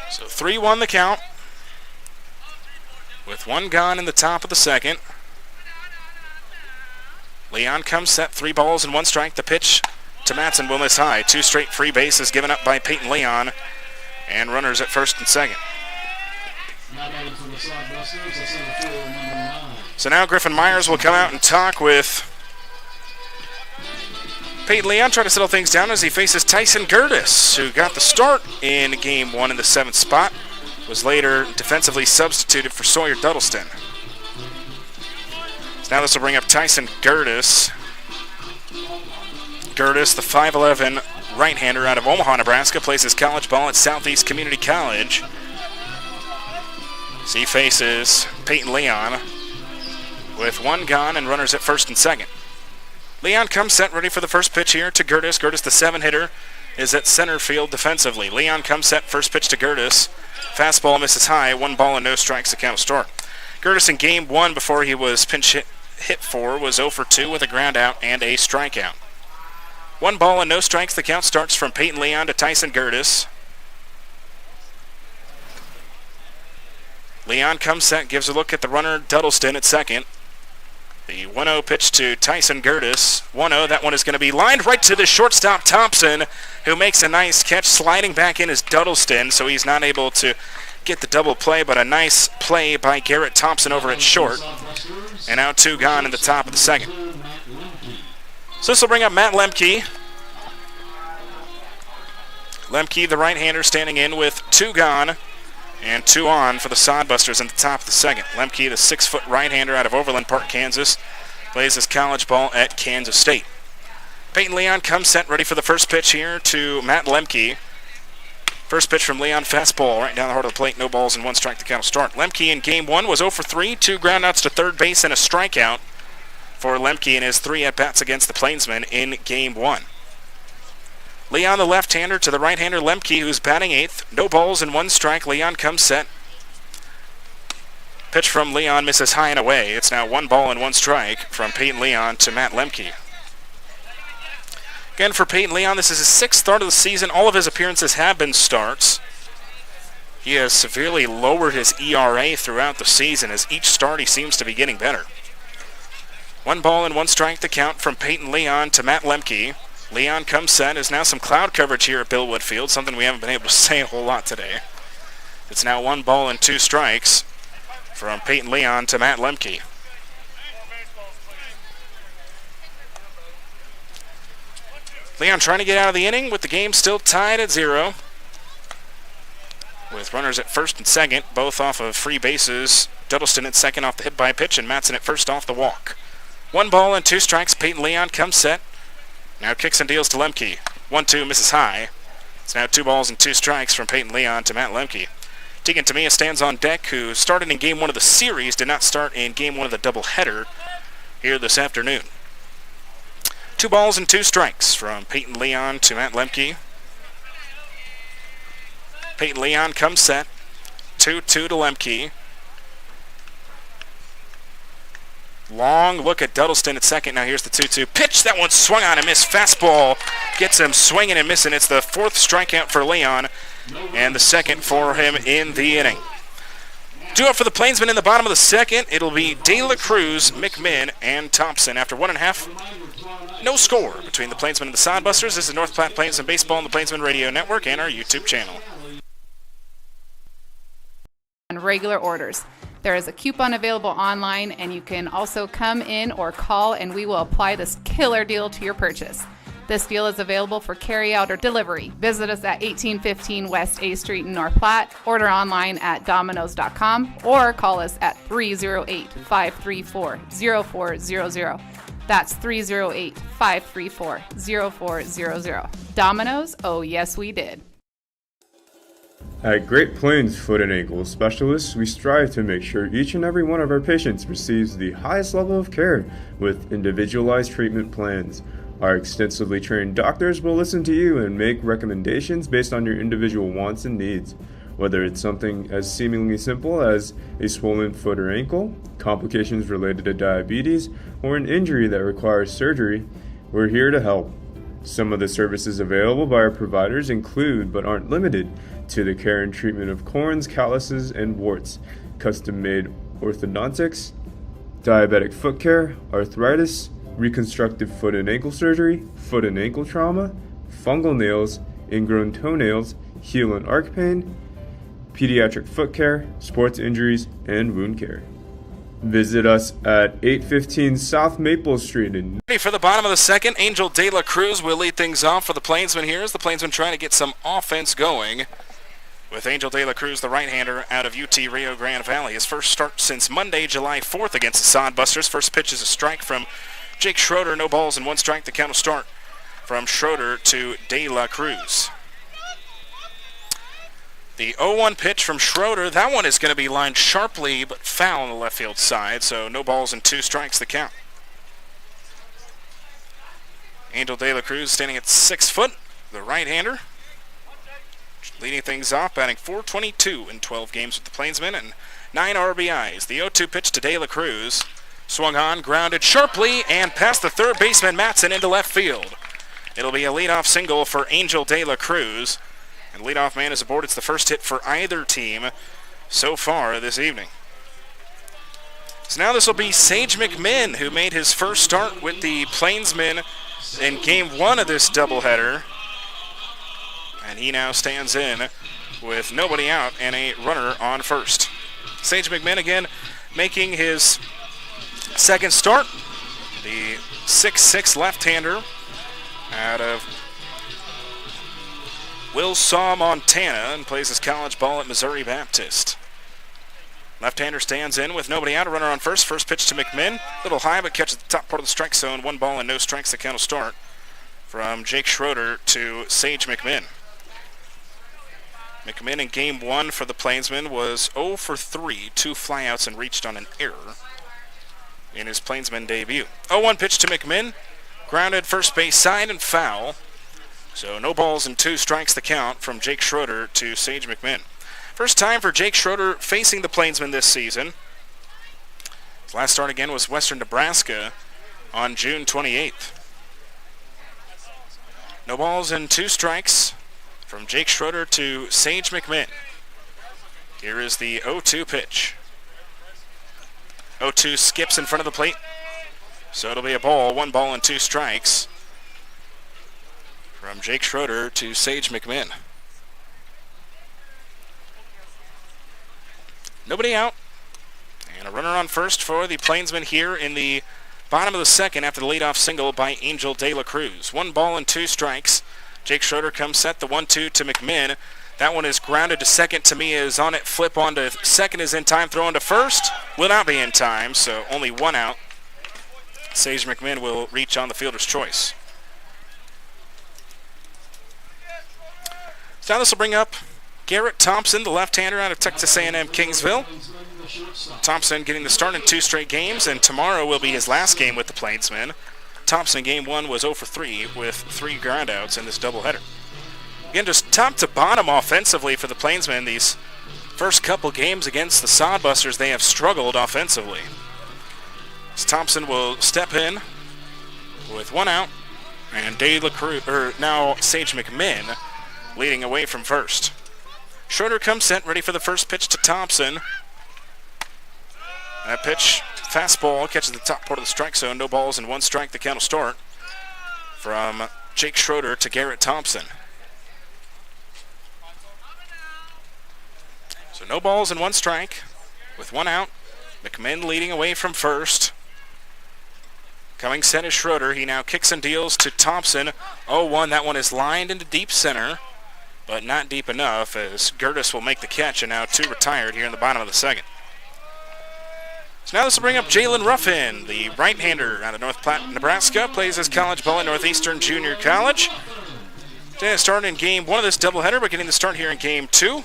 So 3-1 the count, with 1 gone in the top of the second. Leon comes set, 3 balls and 1 strike. The pitch to Madsen will miss high. 2 straight free bases given up by Peyton Leon, and runners at first and second. So now Griffin Myers will come out and talk with Peyton Leon, try to settle things down as he faces Tyson Gertis, who got the start in Game 1 in the 7th spot, was later defensively substituted for Sawyer Duddleston. So now this will bring up Tyson Gertis. Gertis, the 5'11" right-hander out of Omaha, Nebraska, plays his college ball at Southeast Community College. So he faces Peyton Leon with 1 gone and runners at first and second. Leon comes set, ready for the first pitch here to Gertis. Gertis, the 7-hitter, is at center field defensively. Leon comes set, first pitch to Gertis. Fastball misses high, 1 ball and no strikes, the count will start. Gertis in Game 1 before he was pinch hit for was 0 for 2 with a ground out and a strikeout. 1 ball and no strikes, the count starts from Peyton Leon to Tyson Gertis. Leon comes set, gives a look at the runner Duddleston at second. The 1-0 pitch to Tyson Gertis. 1-0, that one is going to be lined right to the shortstop Thompson, who makes a nice catch. Sliding back in is Duddleston, so he's not able to get the double play, but a nice play by Garrett Thompson over at short. And now 2 gone in the top of the second. So this will bring up Matt Lemke. Lemke, the right-hander, standing in with 2 gone And 2 on for the Sodbusters in the top of the second. Lemke, the 6-foot right-hander out of Overland Park, Kansas, plays his college ball at Kansas State. Peyton Leon comes set, ready for the first pitch here to Matt Lemke. First pitch from Leon, fastball right down the heart of the plate, no balls and 1 strike, the count will start. Lemke in game 1 was 0 for 3, 2 groundouts to third base and a strikeout for Lemke in his 3 at-bats against the Plainsmen in game 1. Leon, the left-hander, to the right-hander Lemke, who's batting 8th. No balls and 1 strike. Leon comes set. Pitch from Leon misses high and away. It's now 1 ball and 1 strike from Peyton Leon to Matt Lemke. Again, for Peyton Leon, this is his 6th start of the season. All of his appearances have been starts. He has severely lowered his ERA throughout the season. As each start, he seems to be getting better. 1 ball and 1 strike the count from Peyton Leon to Matt Lemke. Leon comes set. There's now some cloud coverage here at Billwood Field, something we haven't been able to say a whole lot today. It's now 1 ball and 2 strikes from Peyton Leon to Matt Lemke. Leon trying to get out of the inning with the game still tied at 0. With runners at first and second, both off of free bases. Duddleston at second off the hit by pitch, and Matson at first off the walk. 1 ball and 2 strikes. Peyton Leon comes set. Now kicks and deals to Lemke. 1-2 misses high. It's now 2 balls and 2 strikes from Peyton Leon to Matt Lemke. Tegan Tamia stands on deck, who started in game 1 of the series, did not start in game 1 of the doubleheader here this afternoon. 2 balls and 2 strikes from Peyton Leon to Matt Lemke. Peyton Leon comes set. 2-2 to Lemke. Long look at Duddleston at second. Now here's the 2-2 pitch. That one swung on and missed. Fastball gets him swinging and missing. It's the 4th strikeout for Leon and the 2nd for him in the inning. 2 up for the Plainsmen in the bottom of the 2nd. It'll be De La Cruz, McMinn, and Thompson. After 1.5, no score between the Plainsmen and the Sodbusters. This is North Platte Plainsmen Baseball on the Plainsmen Radio Network and our YouTube channel. On regular orders. There is a coupon available online, and you can also come in or call, and we will apply this killer deal to your purchase. This deal is available for carry-out or delivery. Visit us at 1815 West A Street in North Platte, order online at Domino's.com, or call us at 308-534-0400. That's 308-534-0400. Domino's, oh yes we did. At Great Plains Foot and Ankle Specialists, we strive to make sure each and every one of our patients receives the highest level of care with individualized treatment plans. Our extensively trained doctors will listen to you and make recommendations based on your individual wants and needs. Whether it's something as seemingly simple as a swollen foot or ankle, complications related to diabetes, or an injury that requires surgery, we're here to help. Some of the services available by our providers include, but aren't limited to, the care and treatment of corns, calluses, and warts, custom-made orthodontics, diabetic foot care, arthritis, reconstructive foot and ankle surgery, foot and ankle trauma, fungal nails, ingrown toenails, heel and arch pain, pediatric foot care, sports injuries, and wound care. Visit us at 815 South Maple Street in... Ready for the bottom of the 2nd. Angel De La Cruz will lead things off for the Plainsmen here as the Plainsmen trying to get some offense going. With Angel De La Cruz, the right-hander out of UT Rio Grande Valley. His first start since Monday, July 4th against the Sodbusters. First pitch is a strike from Jake Schroeder. No balls and 1 strike. The count will start from Schroeder to De La Cruz. The 0-1 pitch from Schroeder. That one is going to be lined sharply but foul on the left field side, so no balls and 2 strikes the count. Angel De La Cruz standing at 6 foot, the right-hander. Leading things off, batting .422 in 12 games with the Plainsmen and 9 RBIs. The 0-2 pitch to De La Cruz. Swung on, grounded sharply, and past the third baseman Matson into left field. It'll be a leadoff single for Angel De La Cruz. And leadoff man is aboard. It's the first hit for either team so far this evening. So now this will be Sage McMinn, who made his first start with the Plainsmen in game 1 of this doubleheader. And he now stands in with nobody out and a runner on first. Sage McMinn again making his 2nd start. The 6'6" left-hander out of Wilsaw, Montana, and plays his college ball at Missouri Baptist. Left-hander stands in with nobody out. A runner on first. First pitch to McMinn. A little high, but catches the top part of the strike zone. 1 ball and no strikes. The count will start from Jake Schroeder to Sage McMinn. McMinn in game 1 for the Plainsmen was 0 for 3, 2 flyouts, and reached on an error in his Plainsman debut. 0-1 pitch to McMinn. Grounded first base side and foul. So no balls and 2 strikes the count from Jake Schroeder to Sage McMinn. First time for Jake Schroeder facing the Plainsmen this season. His last start again was Western Nebraska on June 28th. No balls and 2 strikes from Jake Schroeder to Sage McMinn. Here is the 0-2 pitch. 0-2 skips in front of the plate. So it'll be a ball, 1 ball and 2 strikes from Jake Schroeder to Sage McMinn. Nobody out. And a runner on first for the Plainsmen here in the bottom of the second after the leadoff single by Angel De La Cruz. 1 ball and 2 strikes. Jake Schroeder comes set, the 1-2 to McMinn. That one is grounded to second. Tamia is on it. Flip on to second is in time. Throw on to first. Will not be in time, so only 1 out. Sage McMinn will reach on the fielder's choice. So now this will bring up Garrett Thompson, the left-hander out of Texas A&M Kingsville. Thompson getting the start in 2 straight games, and tomorrow will be his last game with the Plainsmen. Thompson in game 1 was 0 for 3 with 3 groundouts in this doubleheader. Again, just top to bottom offensively for the Plainsmen. These first couple games against the Sodbusters, they have struggled offensively. As Thompson will step in with 1 out, and now Sage McMinn leading away from first. Schroeder comes set, ready for the first pitch to Thompson. That pitch, fastball, catches the top part of the strike zone. No balls and 1 strike. The count will start from Jake Schroeder to Garrett Thompson. So no balls and 1 strike with 1 out. McMinn leading away from first. Coming set is Schroeder. He now kicks and deals to Thompson. 0-1. That one is lined into deep center, but not deep enough as Gertis will make the catch, and now 2 retired here in the bottom of the second. So now this will bring up Jalen Ruffin, the right-hander out of North Platte, Nebraska, plays his college ball at Northeastern Junior College. Started in game 1 of this doubleheader, but getting the start here in game 2.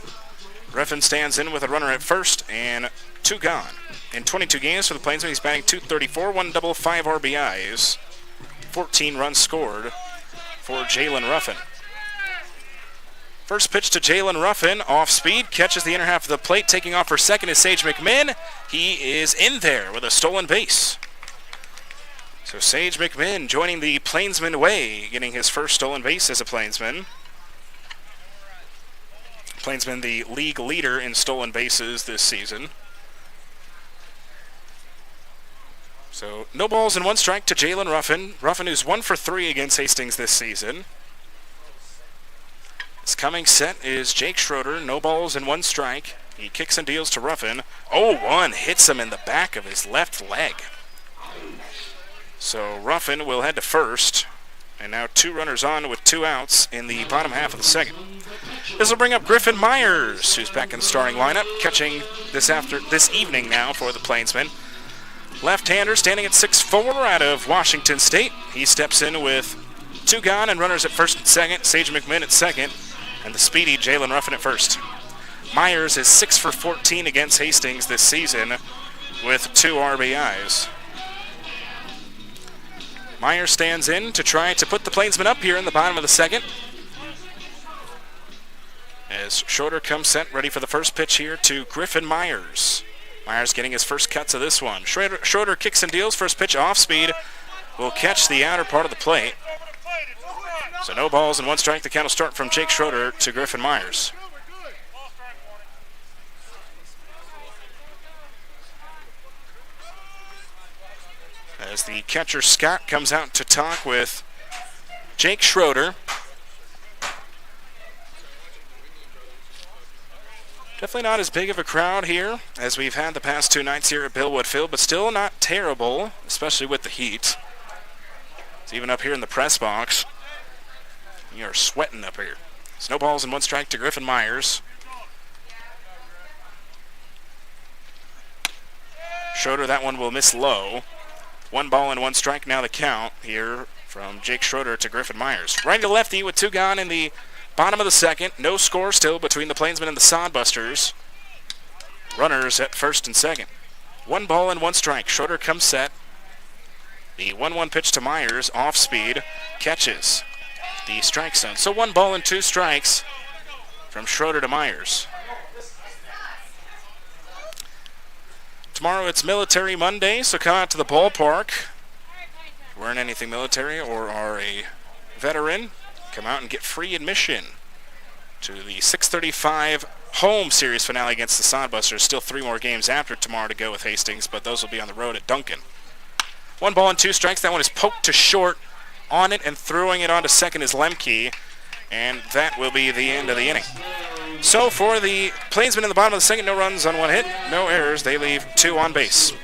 Ruffin stands in with a runner at first and 2 gone. In 22 games for the Plainsmen, he's batting .234, 1 double, 5 RBIs, 14 runs scored for Jalen Ruffin. First pitch to Jalen Ruffin, off speed, catches the inner half of the plate. Taking off for second is Sage McMinn. He is in there with a stolen base. So Sage McMinn joining the Plainsman way, getting his first stolen base as a Plainsman. Plainsman the league leader in stolen bases this season. So no balls and 1 strike to Jalen Ruffin. Ruffin who's 1 for 3 against Hastings this season. His coming set is Jake Schroeder. No balls and 1 strike. He kicks and deals to Ruffin. 0-1 hits him in the back of his left leg. So Ruffin will head to first. And now 2 runners on with 2 outs in the bottom half of the second. This will bring up Griffin Myers, who's back in the starting lineup, catching this evening now for the Plainsmen. Left-hander standing at 6'4" out of Washington State. He steps in with 2 gone and runners at first and second. Sage McMinn at second, and the speedy Jalen Ruffin at first. Myers is 6 for 14 against Hastings this season with 2 RBIs. Myers stands in to try to put the Plainsmen up here in the bottom of the second. As Schroeder comes set, ready for the first pitch here to Griffin Myers. Myers getting his first cuts of this one. Schroeder kicks and deals. First pitch off speed. Will catch the outer part of the plate. So no balls and 1 strike. The count will start from Jake Schroeder to Griffin Myers. As the catcher Scott comes out to talk with Jake Schroeder. Definitely not as big of a crowd here as we've had the past 2 nights here at Billwood Field, but still not terrible, especially with the heat. It's even up here in the press box. You're sweating up here. Snowballs and 1 strike to Griffin Myers. Schroeder, that one will miss low. 1 ball and 1 strike now the count here from Jake Schroeder to Griffin Myers. Righty to lefty with 2 gone in the bottom of the second. No score still between the Plainsmen and the Sodbusters. Runners at first and second. 1 ball and 1 strike. Schroeder comes set. The 1-1 pitch to Myers, off speed, catches the strike zone. So 1 ball and 2 strikes from Schroeder to Myers. Tomorrow it's Military Monday, so come out to the ballpark. If you weren't anything military or are a veteran, come out and get free admission to the 6:35 home series finale against the Sodbusters. Still 3 more games after tomorrow to go with Hastings, but those will be on the road at Duncan. 1 ball and 2 strikes. That one is poked to short on it, and throwing it onto second is Lemke, and that will be the end of the inning. So for the Plainsmen in the bottom of the second, no runs on 1 hit, no errors. They leave 2 on base.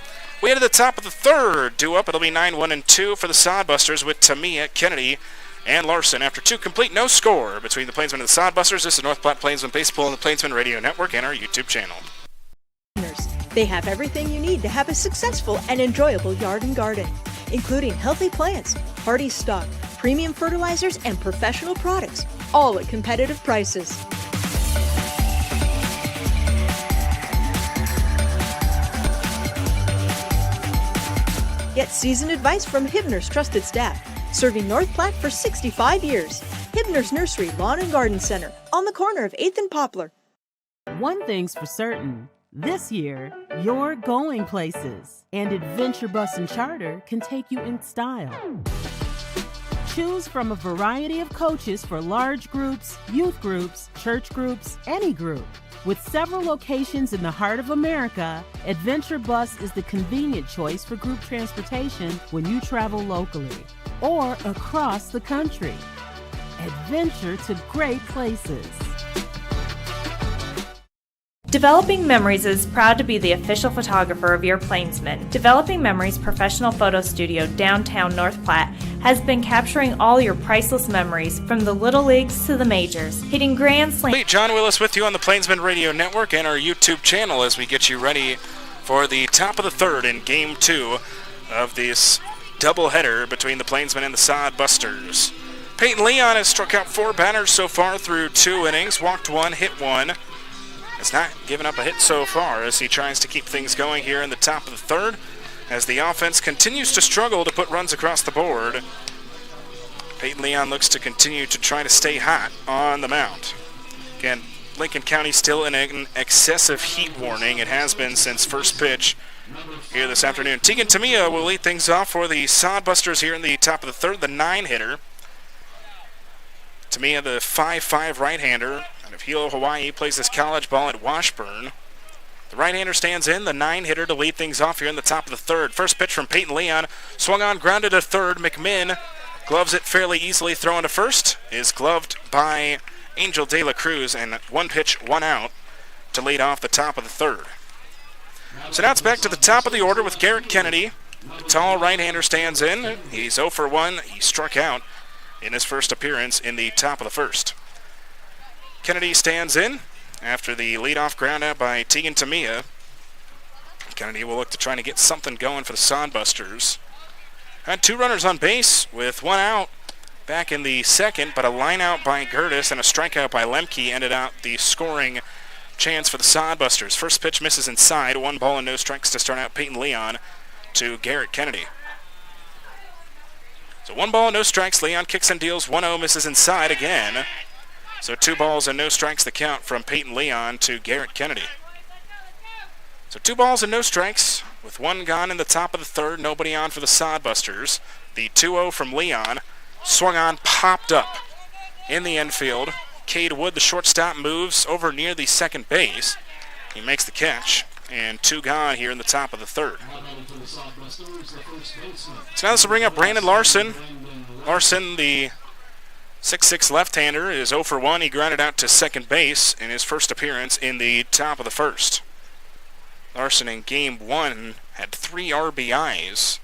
We head to the top of the third. Due up, it'll be 9-1 and 2 for the Sodbusters with Tamiya, Kennedy, and Larson. After 2 complete, no score between the Plainsmen and the Sodbusters. This is North Platte Plainsmen Baseball on the Plainsmen Radio Network and our YouTube channel. They have everything you need to have a successful and enjoyable yard and garden, including healthy plants, hardy stock, premium fertilizers, and professional products, all at competitive prices. Get seasoned advice from Hibner's trusted staff, serving North Platte for 65 years. Hibner's Nursery Lawn and Garden Center, on the corner of 8th and Poplar. One thing's for certain. This year, you're going places, and Adventure Bus and Charter can take you in style. Choose from a variety of coaches for large groups, youth groups, church groups, any group. With several locations in the heart of America, Adventure Bus is the convenient choice for group transportation when you travel locally or across the country. Adventure to great places. Developing Memories is proud to be the official photographer of your Plainsmen. Developing Memories professional photo studio downtown North Platte has been capturing all your priceless memories from the little leagues to the majors, hitting grand slams. John Willis with you on the Plainsmen Radio Network and our YouTube channel as we get you ready for the top of the third in Game 2 of this doubleheader between the Plainsmen and the Sodbusters. Peyton Leon has struck out 4 batters so far through 2 innings, walked 1, hit 1. Has not given up a hit so far as he tries to keep things going here in the top of the third as the offense continues to struggle to put runs across the board. Peyton Leon looks to continue to try to stay hot on the mound. Again, Lincoln County still in an excessive heat warning. It has been since first pitch here this afternoon. Tegan Tamiya will lead things off for the Sodbusters here in the top of the third, the 9-hitter. Tamiya, the 5'5" right-hander out of Hilo, Hawaii, plays his college ball at Washburn. The right-hander stands in, the 9-hitter to lead things off here in the top of the third. First pitch from Peyton Leon, swung on, grounded to third. McMinn gloves it fairly easily, throwing to first. Is gloved by Angel De La Cruz, and 1 pitch, 1 out to lead off the top of the third. So now it's back to the top of the order with Garrett Kennedy. The tall right-hander stands in. He's 0 for 1. He struck out in his first appearance in the top of the first. Kennedy stands in after the leadoff ground out by Tegan Tamiya. Kennedy will look to try to get something going for the Sodbusters. Had 2 runners on base with 1 out back in the second, but a line out by Gertis and a strikeout by Lemke ended out the scoring chance for the Sodbusters. First pitch misses inside, 1 ball and no strikes to start out Peyton Leon to Garrett Kennedy. So 1 ball, no strikes. Leon kicks and deals 1-0, misses inside again. So 2 balls and no strikes the count from Peyton Leon to Garrett Kennedy. So 2 balls and no strikes with 1 gone in the top of the third. Nobody on for the Sodbusters. The 2-0 from Leon. Swung on, popped up in the infield. Cade Wood, the shortstop, moves over near the second base. He makes the catch. And 2 gone here in the top of the third. So now this will bring up Brandon Larson. Larson, the 6'6" left-hander, is 0 for 1. He grounded out to second base in his first appearance in the top of the first. Larson in Game 1 had 3 RBIs.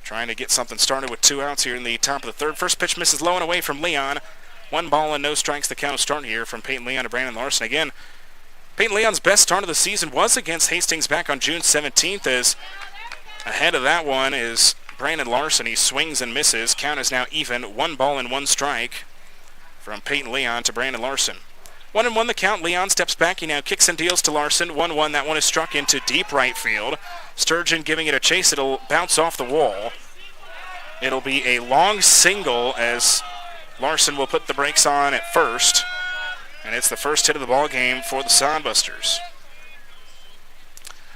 trying to get something started with 2 outs here in the top of the third. First pitch misses low and away from Leon. 1 ball and no strikes. The count of start here from Peyton Leon to Brandon Larson. Again, Peyton Leon's best start of the season was against Hastings back on June 17th. As ahead of that one is Brandon Larson. He swings and misses. Count is now even. 1 ball and 1 strike from Peyton Leon to Brandon Larson. 1-1 the count. Leon steps back. He now kicks and deals to Larson. 1-1. That one is struck into deep right field. Sturgeon giving it a chase. It'll bounce off the wall. It'll be a long single as Larson will put the brakes on at first. And it's the first hit of the ball game for the Sodbusters.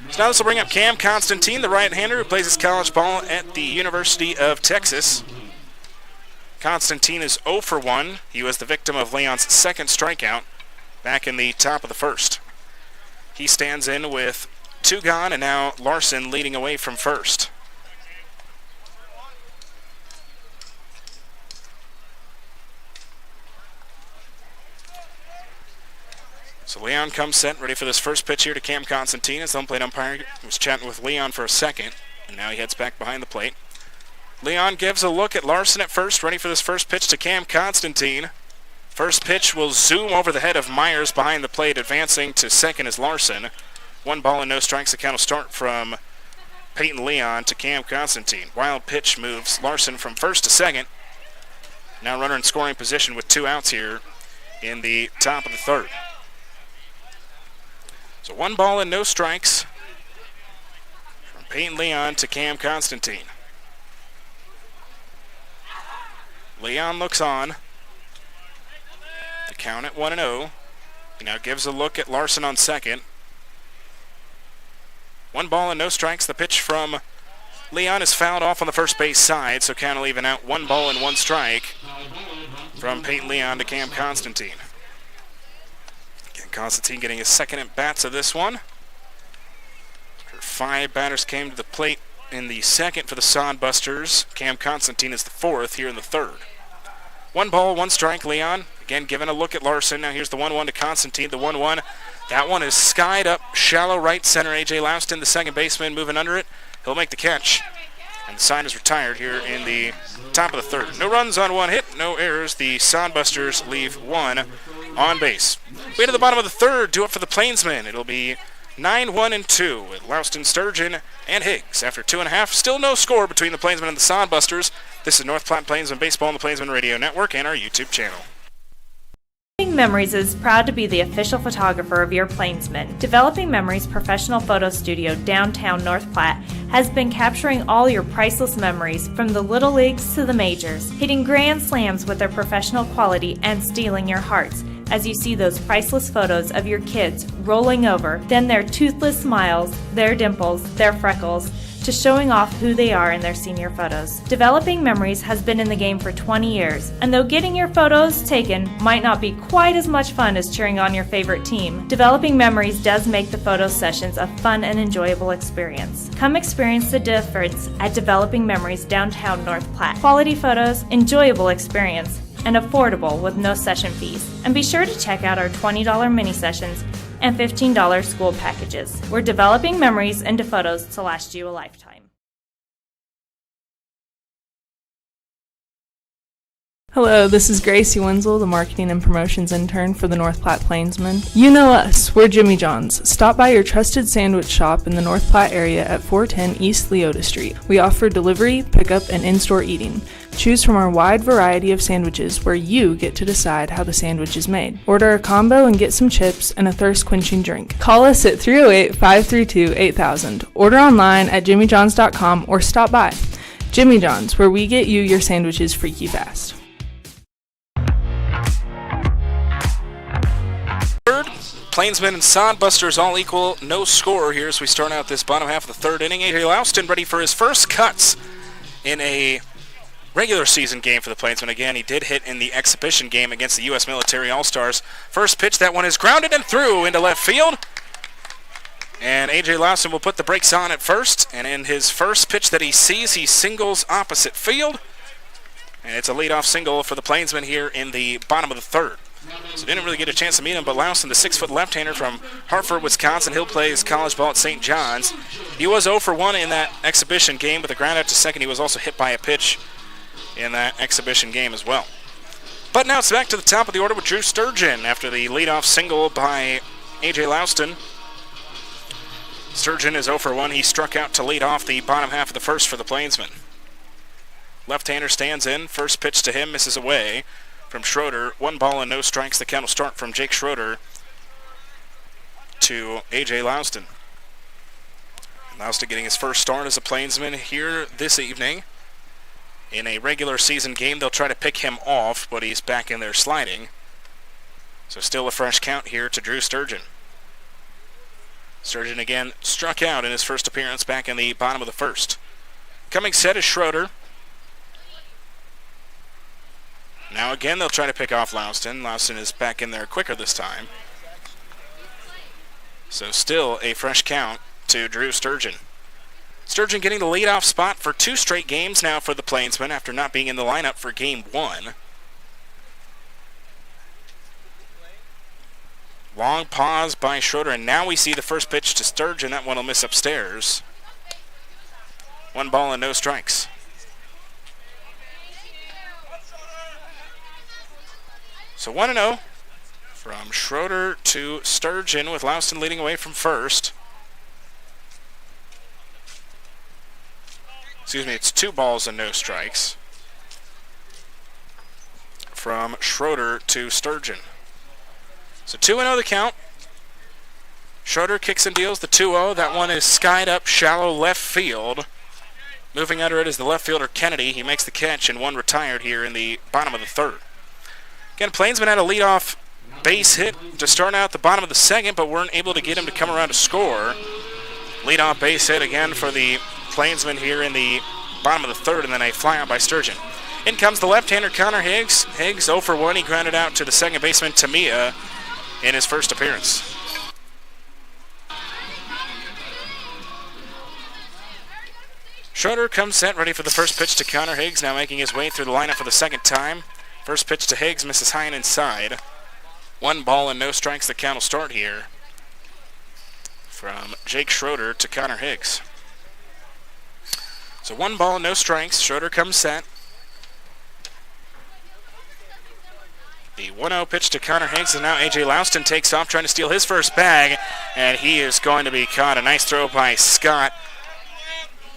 So now this will bring up Cam Constantine, the right-hander who plays his college ball at the University of Texas. Constantine is 0 for 1. He was the victim of Leon's second strikeout back in the top of the first. He stands in with 2 gone, and now Larson leading away from first. So Leon comes set, ready for this first pitch here to Cam Constantine. As the home plate umpire was chatting with Leon for a second, and now he heads back behind the plate. Leon gives a look at Larson at first, ready for this first pitch to Cam Constantine. First pitch will zoom over the head of Myers behind the plate, advancing to second is Larson. 1 ball and no strikes. The count will start from Peyton Leon to Cam Constantine. Wild pitch moves Larson from first to second. Now runner in scoring position with 2 outs here in the top of the third. So 1 ball and no strikes from Peyton Leon to Cam Constantine. Leon looks on. The count at 1-0. He now gives a look at Larson on second. 1 ball and no strikes. The pitch from Leon is fouled off on the first base side, so count will even out. 1 ball and 1 strike from Peyton Leon to Cam Constantine. Constantine getting his second at bats of this one. After 5 batters came to the plate in the second for the Sodbusters, Cam Constantine is the 4th here in the third. 1 ball, 1 strike. Leon again giving a look at Larson. Now here's the 1-1 to Constantine. The 1-1. That one is skied up shallow right center. A.J. Louston, the second baseman, moving under it. He'll make the catch. And the sign is retired here in the top of the third. No runs on 1 hit, no errors. The Sodbusters leave 1 on base. Way to the bottom of the third, do it for the Plainsmen. It'll be 9-1-2 with Louston, Sturgeon, and Higgs. After 2.5, still no score between the Plainsmen and the Sodbusters. This is North Platte Plainsmen Baseball on the Plainsmen Radio Network and our YouTube channel. Developing Memories is proud to be the official photographer of your Plainsmen. Developing Memories professional photo studio downtown North Platte has been capturing all your priceless memories from the little leagues to the majors, hitting grand slams with their professional quality and stealing your hearts as you see those priceless photos of your kids rolling over, then their toothless smiles, their dimples, their freckles, to showing off who they are in their senior photos. Developing Memories has been in the game for 20 years, and though getting your photos taken might not be quite as much fun as cheering on your favorite team, Developing Memories does make the photo sessions a fun and enjoyable experience. Come experience the difference at Developing Memories downtown North Platte. Quality photos, enjoyable experience, and affordable with no session fees. And be sure to check out our $20 mini sessions and $15 school packages. We're developing memories into photos to last you a lifetime. Hello, this is Gracie Wenzel, the Marketing and Promotions Intern for the North Platte Plainsmen. You know us, we're Jimmy John's. Stop by your trusted sandwich shop in the North Platte area at 410 East Leota Street. We offer delivery, pickup, and in-store eating. Choose from our wide variety of sandwiches where you get to decide how the sandwich is made. Order a combo and get some chips and a thirst-quenching drink. Call us at 308-532-8000. Order online at jimmyjohns.com or stop by. Jimmy John's, where we get you your sandwiches freaky fast. Plainsmen and Sodbusters all equal, no score here as we start out this bottom half of the third inning. A.J. Louston ready for his first cuts in a regular season game for the Plainsmen. Again, he did hit in the exhibition game against the U.S. Military All-Stars. First pitch, that one is grounded and through into left field. And A.J. Louston will put the brakes on at first. And in his first pitch that he sees, he singles opposite field. And it's a leadoff single for the Plainsmen here in the bottom of the third. So didn't really get a chance to meet him, but Louston, the 6-foot left-hander from Hartford, Wisconsin, he'll play his college ball at St. John's. He was 0 for 1 in that exhibition game with a ground out to second. He was also hit by a pitch in that exhibition game as well. But now it's back to the top of the order with Drew Sturgeon after the leadoff single by A.J. Louston. Sturgeon is 0 for 1. He struck out to lead off the bottom half of the first for the Plainsmen. Left-hander stands in. First pitch to him misses away from Schroeder. 1 ball and no strikes. The count will start from Jake Schroeder to A.J. Louston. Louston getting his first start as a Plainsman here this evening. In a regular season game, they'll try to pick him off, but he's back in there sliding. So still a fresh count here to Drew Sturgeon. Sturgeon again struck out in his first appearance back in the bottom of the first. Coming set is Schroeder. Now again, they'll try to pick off Louston. Louston is back in there quicker this time. So still a fresh count to Drew Sturgeon. Sturgeon getting the leadoff spot for 2 straight games now for the Plainsmen after not being in the lineup for game 1. Long pause by Schroeder, and now we see the first pitch to Sturgeon. That one will miss upstairs. 1 ball and no strikes. So 1-0 from Schroeder to Sturgeon with Louston leading away from first. Excuse me, it's 2 balls and no strikes from Schroeder to Sturgeon. So 2-0 the count. Schroeder kicks and deals the 2-0. That one is skied up shallow left field. Moving under it is the left fielder Kennedy. He makes the catch and 1 retired here in the bottom of the third. Again, Plainsman had a leadoff base hit to start out the bottom of the second, but weren't able to get him to come around to score. Leadoff base hit again for the Plainsman here in the bottom of the third, and then a flyout by Sturgeon. In comes the left-hander Connor Higgs. Higgs 0 for 1. He grounded out to the second baseman Tamia in his first appearance. Schroeder comes set, ready for the first pitch to Connor Higgs, now making his way through the lineup for the second time. First pitch to Higgs, misses high and inside. 1 ball and no strikes. The count will start here from Jake Schroeder to Connor Higgs. So 1 ball and no strikes. Schroeder comes set. The 1-0 pitch to Connor Higgs, and now A.J. Louston takes off trying to steal his first bag, and he is going to be caught. A nice throw by Scott.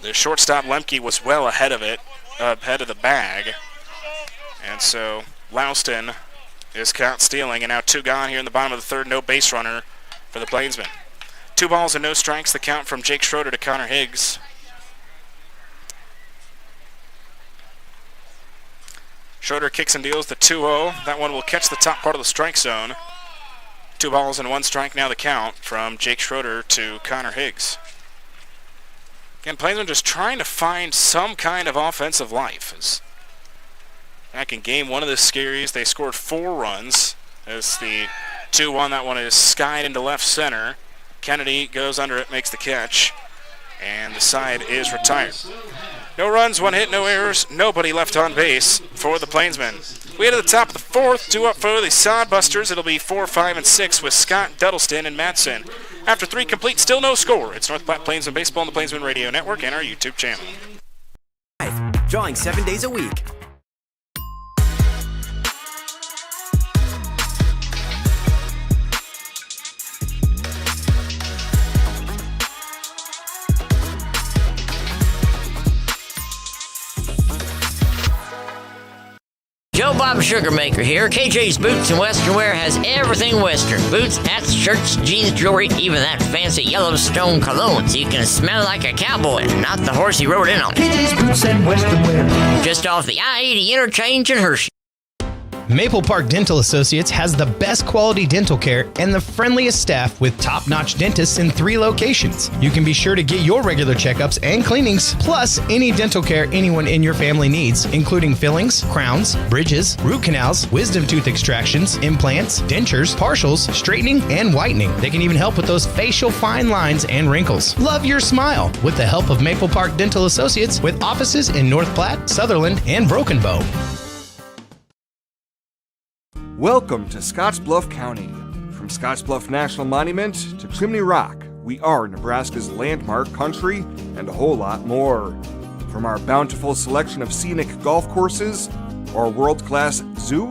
The shortstop Lemke was well ahead of it, ahead of the bag. And so Louston is caught stealing, and now 2 gone here in the bottom of the third. No base runner for the Plainsmen. 2 balls and no strikes. The count from Jake Schroeder to Connor Higgs. Schroeder kicks and deals the 2-0. That one will catch the top part of the strike zone. 2 balls and 1 strike now the count from Jake Schroeder to Connor Higgs. Again, Plainsmen just trying to find some kind of offensive life. Back in game 1 of this series, they scored 4 runs. As the 2-1, that one is skied into left center. Kennedy goes under it, makes the catch, and the side is retired. No runs, 1 hit, no errors, nobody left on base for the Plainsmen. We head to the top of the 4th, 2 up for the Sodbusters. It'll be 4, 5, and 6 with Scott, Duddleston, and Madsen. After 3 complete, still no score. It's North Platte Plainsmen Baseball on the Plainsmen Radio Network and our YouTube channel. Drawing 7 days a week. Joe Bob Sugarmaker here. KJ's Boots and Western Wear has everything Western. Boots, hats, shirts, jeans, jewelry, even that fancy Yellowstone cologne so you can smell like a cowboy and not the horse he rode in on. KJ's Boots and Western Wear. Just off the I-80 interchange in Hershey. Maple Park Dental Associates has the best quality dental care and the friendliest staff with top-notch dentists in 3 locations. You can be sure to get your regular checkups and cleanings, plus any dental care anyone in your family needs, including fillings, crowns, bridges, root canals, wisdom tooth extractions, implants, dentures, partials, straightening, and whitening. They can even help with those facial fine lines and wrinkles. Love your smile with the help of Maple Park Dental Associates with offices in North Platte, Sutherland, and Broken Bow. Welcome to Scottsbluff County. From Scottsbluff National Monument to Chimney Rock, we are Nebraska's landmark country and a whole lot more. From our bountiful selection of scenic golf courses, our world-class zoo,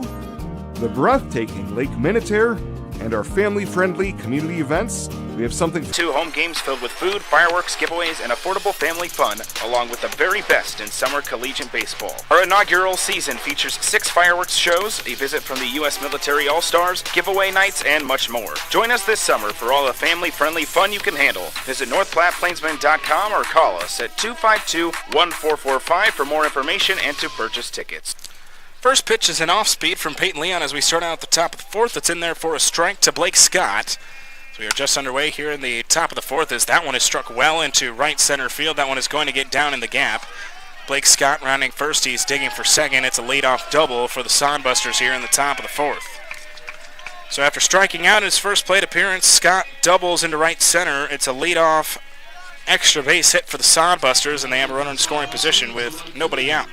the breathtaking Lake Minnetonka, and our family-friendly community events, we have something. 2 home games filled with food, fireworks, giveaways, and affordable family fun, along with the very best in summer collegiate baseball. Our inaugural season features 6 fireworks shows, a visit from the U.S. Military All-Stars, giveaway nights, and much more. Join us this summer for all the family-friendly fun you can handle. Visit NorthPlattePlainsmen.com or call us at 252-1445 for more information and to purchase tickets. First pitch is an off-speed from Peyton Leon as we start out at the top of the 4th. It's in there for a strike to Blake Scott. So we are just underway here in the top of the 4th as that one is struck well into right center field. That one is going to get down in the gap. Blake Scott rounding first. He's digging for second. It's a leadoff double for the Sodbusters here in the top of the 4th. So after striking out in his first plate appearance, Scott doubles into right center. It's a leadoff extra base hit for the Sodbusters, and they have a runner in scoring position with nobody out.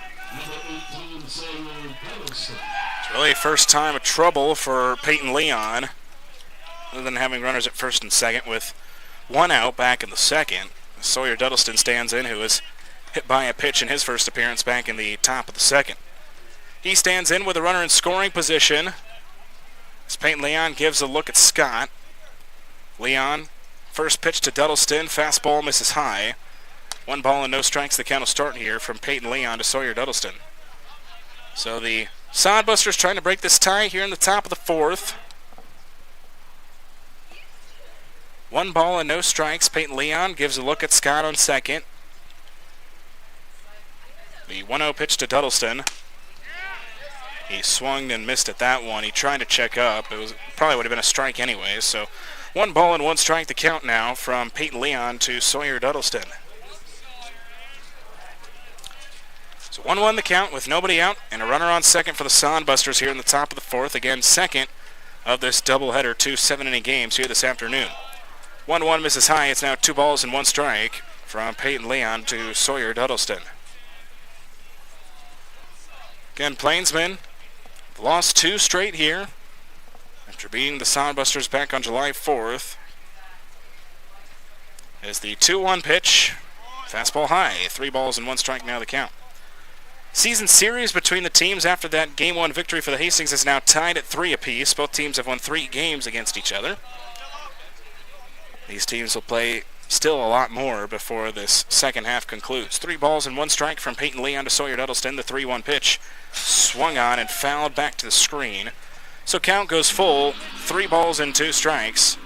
Really first time of trouble for Peyton Leon, other than having runners at first and second with 1 out back in the second. Sawyer Duddleston stands in, who was hit by a pitch in his first appearance back in the top of the second. He stands in with a runner in scoring position as Peyton Leon gives a look at Scott. Leon, first pitch to Duddleston, fastball misses high. 1 ball and no strikes, the count will start here from Peyton Leon to Sawyer Duddleston. So the Sodbusters trying to break this tie here in the top of the 4th. 1 ball and no strikes. Peyton Leon gives a look at Scott on second. The 1-0 pitch to Duddleston. He swung and missed at that one. He tried to check up. It probably would have been a strike anyway. So 1 ball and 1 strike to count now from Peyton Leon to Sawyer Duddleston. So 1-1 the count with nobody out and a runner on second for the Sodbusters here in the top of the 4th. Again, second of this doubleheader, 2 7-inning games here this afternoon. 1-1 misses high. It's now 2 balls and 1 strike from Peyton Leon to Sawyer Duddleston. Again, Plainsmen lost 2 straight here after beating the Sodbusters back on July 4th. As the 2-1 pitch, fastball high, 3 balls and 1 strike now the count. Season series between the teams after that Game 1 victory for the Hastings is now tied at 3 apiece. Both teams have won 3 games against each other. These teams will play still a lot more before this second half concludes. 3 balls and 1 strike from Peyton Leon to Sawyer Duddleston. The 3-1 pitch swung on and fouled back to the screen. So count goes full, 3 balls and 2 strikes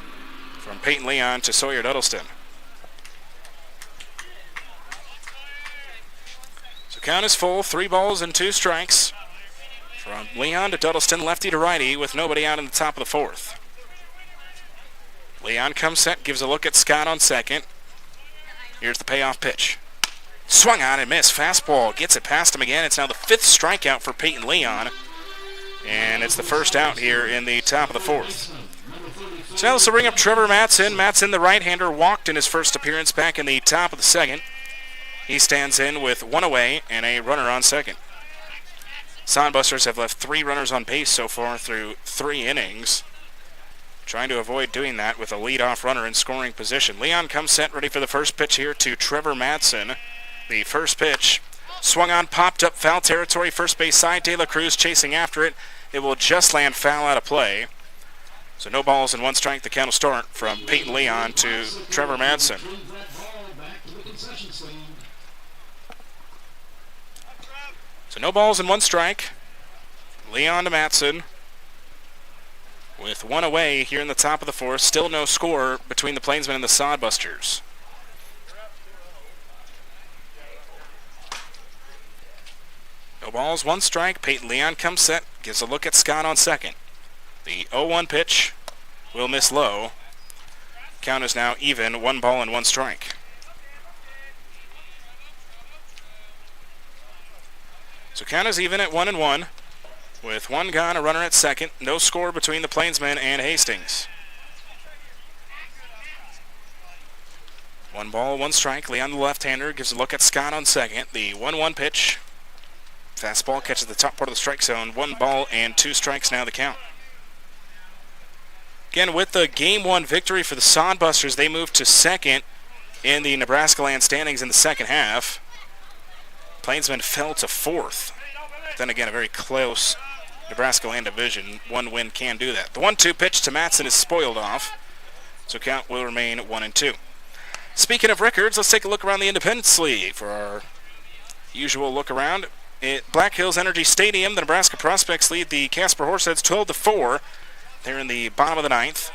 from Peyton Leon to Sawyer Duddleston. Count is full, 3 balls and 2 strikes from Leon to Duddleston, lefty to righty, with nobody out in the top of the 4th. Leon comes set, gives a look at Scott on second. Here's the payoff pitch. Swung on and missed. Fastball gets it past him again. It's now the 5th strikeout for Peyton Leon, and it's the first out here in the top of the 4th. So now this will bring up Trevor Matson. Matson, the right-hander, walked in his first appearance back in the top of the second. He stands in with 1 away and a runner on second. Sodbusters have left 3 runners on base so far through 3 innings. Trying to avoid doing that with a leadoff runner in scoring position. Leon comes set, ready for the first pitch here to Trevor Matson. The first pitch swung on, popped up foul territory, first base side. De La Cruz chasing after it. It will just land foul out of play. So no balls and 1 strike. The count will start from Peyton Leon to Trevor Matson. So no balls and 1 strike. Leon to Matson. With 1 away here in the top of the 4th. Still no score between the Plainsmen and the Sodbusters. No balls, 1 strike. Peyton Leon comes set. Gives a look at Scott on second. The 0-1 pitch will miss low. Count is now even. 1 ball and 1 strike. So count is even at 1-1, with 1 gone, a runner at second. No score between the Plainsmen and Hastings. 1 ball, 1 strike. Leon, the left-hander, gives a look at Scott on second. The 1-1 pitch. Fastball catches the top part of the strike zone. 1 ball and 2 strikes now the count. Again, with the Game 1 victory for the Sodbusters, they moved to second in the Nebraska Land standings in the second half. Plainsmen fell to fourth. Then again, a very close Nebraska Land division. One win can do that. The 1-2 pitch to Matson is spoiled off, so count will remain 1-2. Speaking of records, let's take a look around the Independence League for our usual look around. At Black Hills Energy Stadium, the Nebraska Prospects lead the Casper Horseheads 12-4. They're in the bottom of the ninth.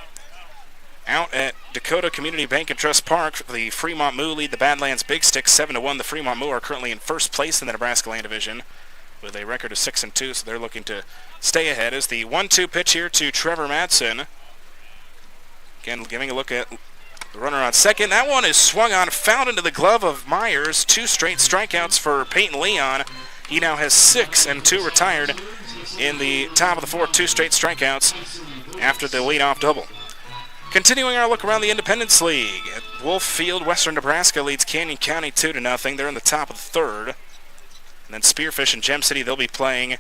Out at Dakota Community Bank and Trust Park, the Fremont Moo lead the Badlands Big Stick 7-1. The Fremont Moo are currently in first place in the Nebraska Land Division with a record of 6-2, so they're looking to stay ahead. As the 1-2 pitch here to Trevor Madsen. Again, giving a look at the runner on second. That one is swung on, fouled into the glove of Myers. 2 straight strikeouts for Peyton Leon. He now has 6 and 2 retired in the top of the fourth. 2 straight strikeouts after the leadoff double. Continuing our look around the Independence League, at Wolf Field, Western Nebraska leads Canyon County 2-0. They're in the top of the third. And then Spearfish and Gem City, they'll be playing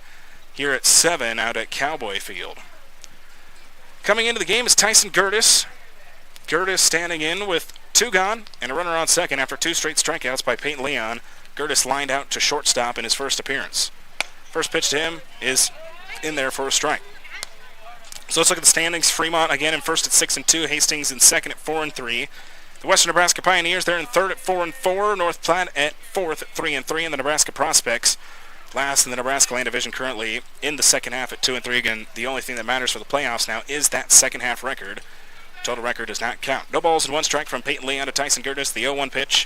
here at 7 out at Cowboy Field. Coming into the game is Tyson Gertis. Gertis standing in with 2 gone and a runner on second after 2 straight strikeouts by Peyton Leon. Gertis lined out to shortstop in his first appearance. First pitch to him is in there for a strike. So let's look at the standings. Fremont again in first at 6-2. Hastings in second at 4-3. The Western Nebraska Pioneers, they're in third at 4-4. North Platte at fourth at 3-3. And the Nebraska Prospects last in the Nebraska Land Division, currently in the second half at 2-3. Again, the only thing that matters for the playoffs now is that second half record. Total record does not count. No balls and 1 strike from Peyton Leon to Tyson Gertis. The 0-1 pitch.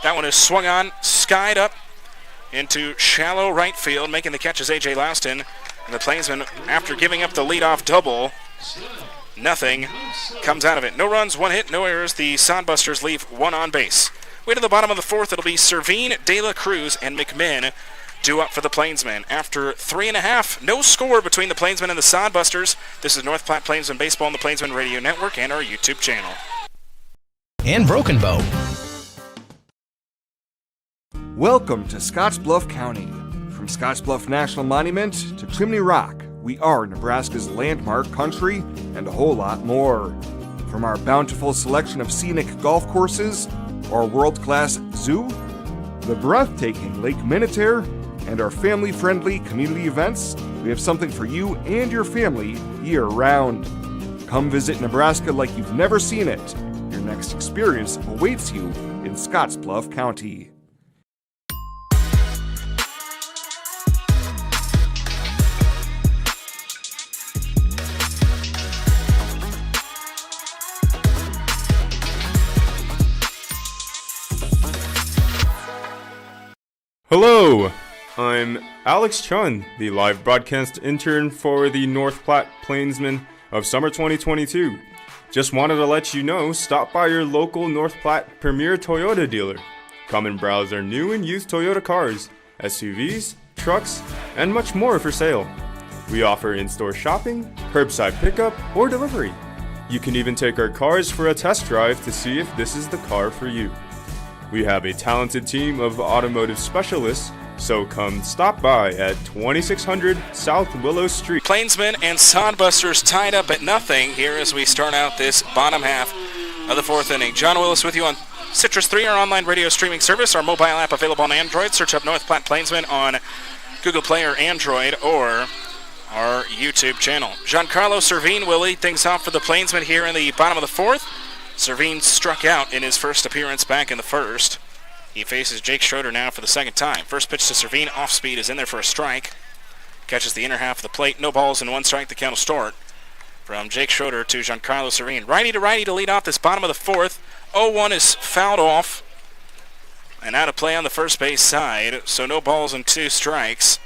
That one is swung on, skied up into shallow right field. Making the catch is A.J. Louston. And the Plainsmen, after giving up the leadoff double, nothing comes out of it. No runs, 1 hit, no errors. The Sodbusters leave 1 on base. Way to the bottom of the fourth, it'll be Servine, De La Cruz, and McMinn due up for the Plainsmen. After 3.5, no score between the Plainsmen and the Sodbusters. This is North Platte Plainsmen Baseball on the Plainsmen Radio Network and our YouTube channel. And Broken Bow. Welcome to Scottsbluff County. From Scottsbluff National Monument to Chimney Rock, we are Nebraska's landmark country and a whole lot more. From our bountiful selection of scenic golf courses, our world-class zoo, the breathtaking Lake Minnetonka, and our family-friendly community events, we have something for you and your family year-round. Come visit Nebraska like you've never seen it. Your next experience awaits you in Scottsbluff County. Hello, I'm Alex Chun, the live broadcast intern for the North Platte Plainsmen of summer 2022. Just wanted to let you know, stop by your local North Platte Premier Toyota dealer. Come and browse our new and used Toyota cars, SUVs, trucks, and much more for sale. We offer in-store shopping, curbside pickup, or delivery. You can even take our cars for a test drive to see if this is the car for you. We have a talented team of automotive specialists, so come stop by at 2600 South Willow Street. Plainsmen and Sodbusters tied up at nothing here as we start out this bottom half of the fourth inning. John Willis with you on Citrus 3, our online radio streaming service, our mobile app available on Android. Search up North Platte Plainsmen on Google Play or Android, or our YouTube channel. Giancarlo Servine will lead things off for the Plainsmen here in the bottom of the fourth. Servine struck out in his first appearance back in the first. He faces Jake Schroeder now for the second time. First pitch to Servine, off speed, is in there for a strike. Catches the inner half of the plate. No balls and 1 strike, the count will start. From Jake Schroeder to Giancarlo Servine. Righty to righty to lead off this bottom of the fourth. 0-1 is fouled off. And out of play on the first base side. So no balls and 2 strikes.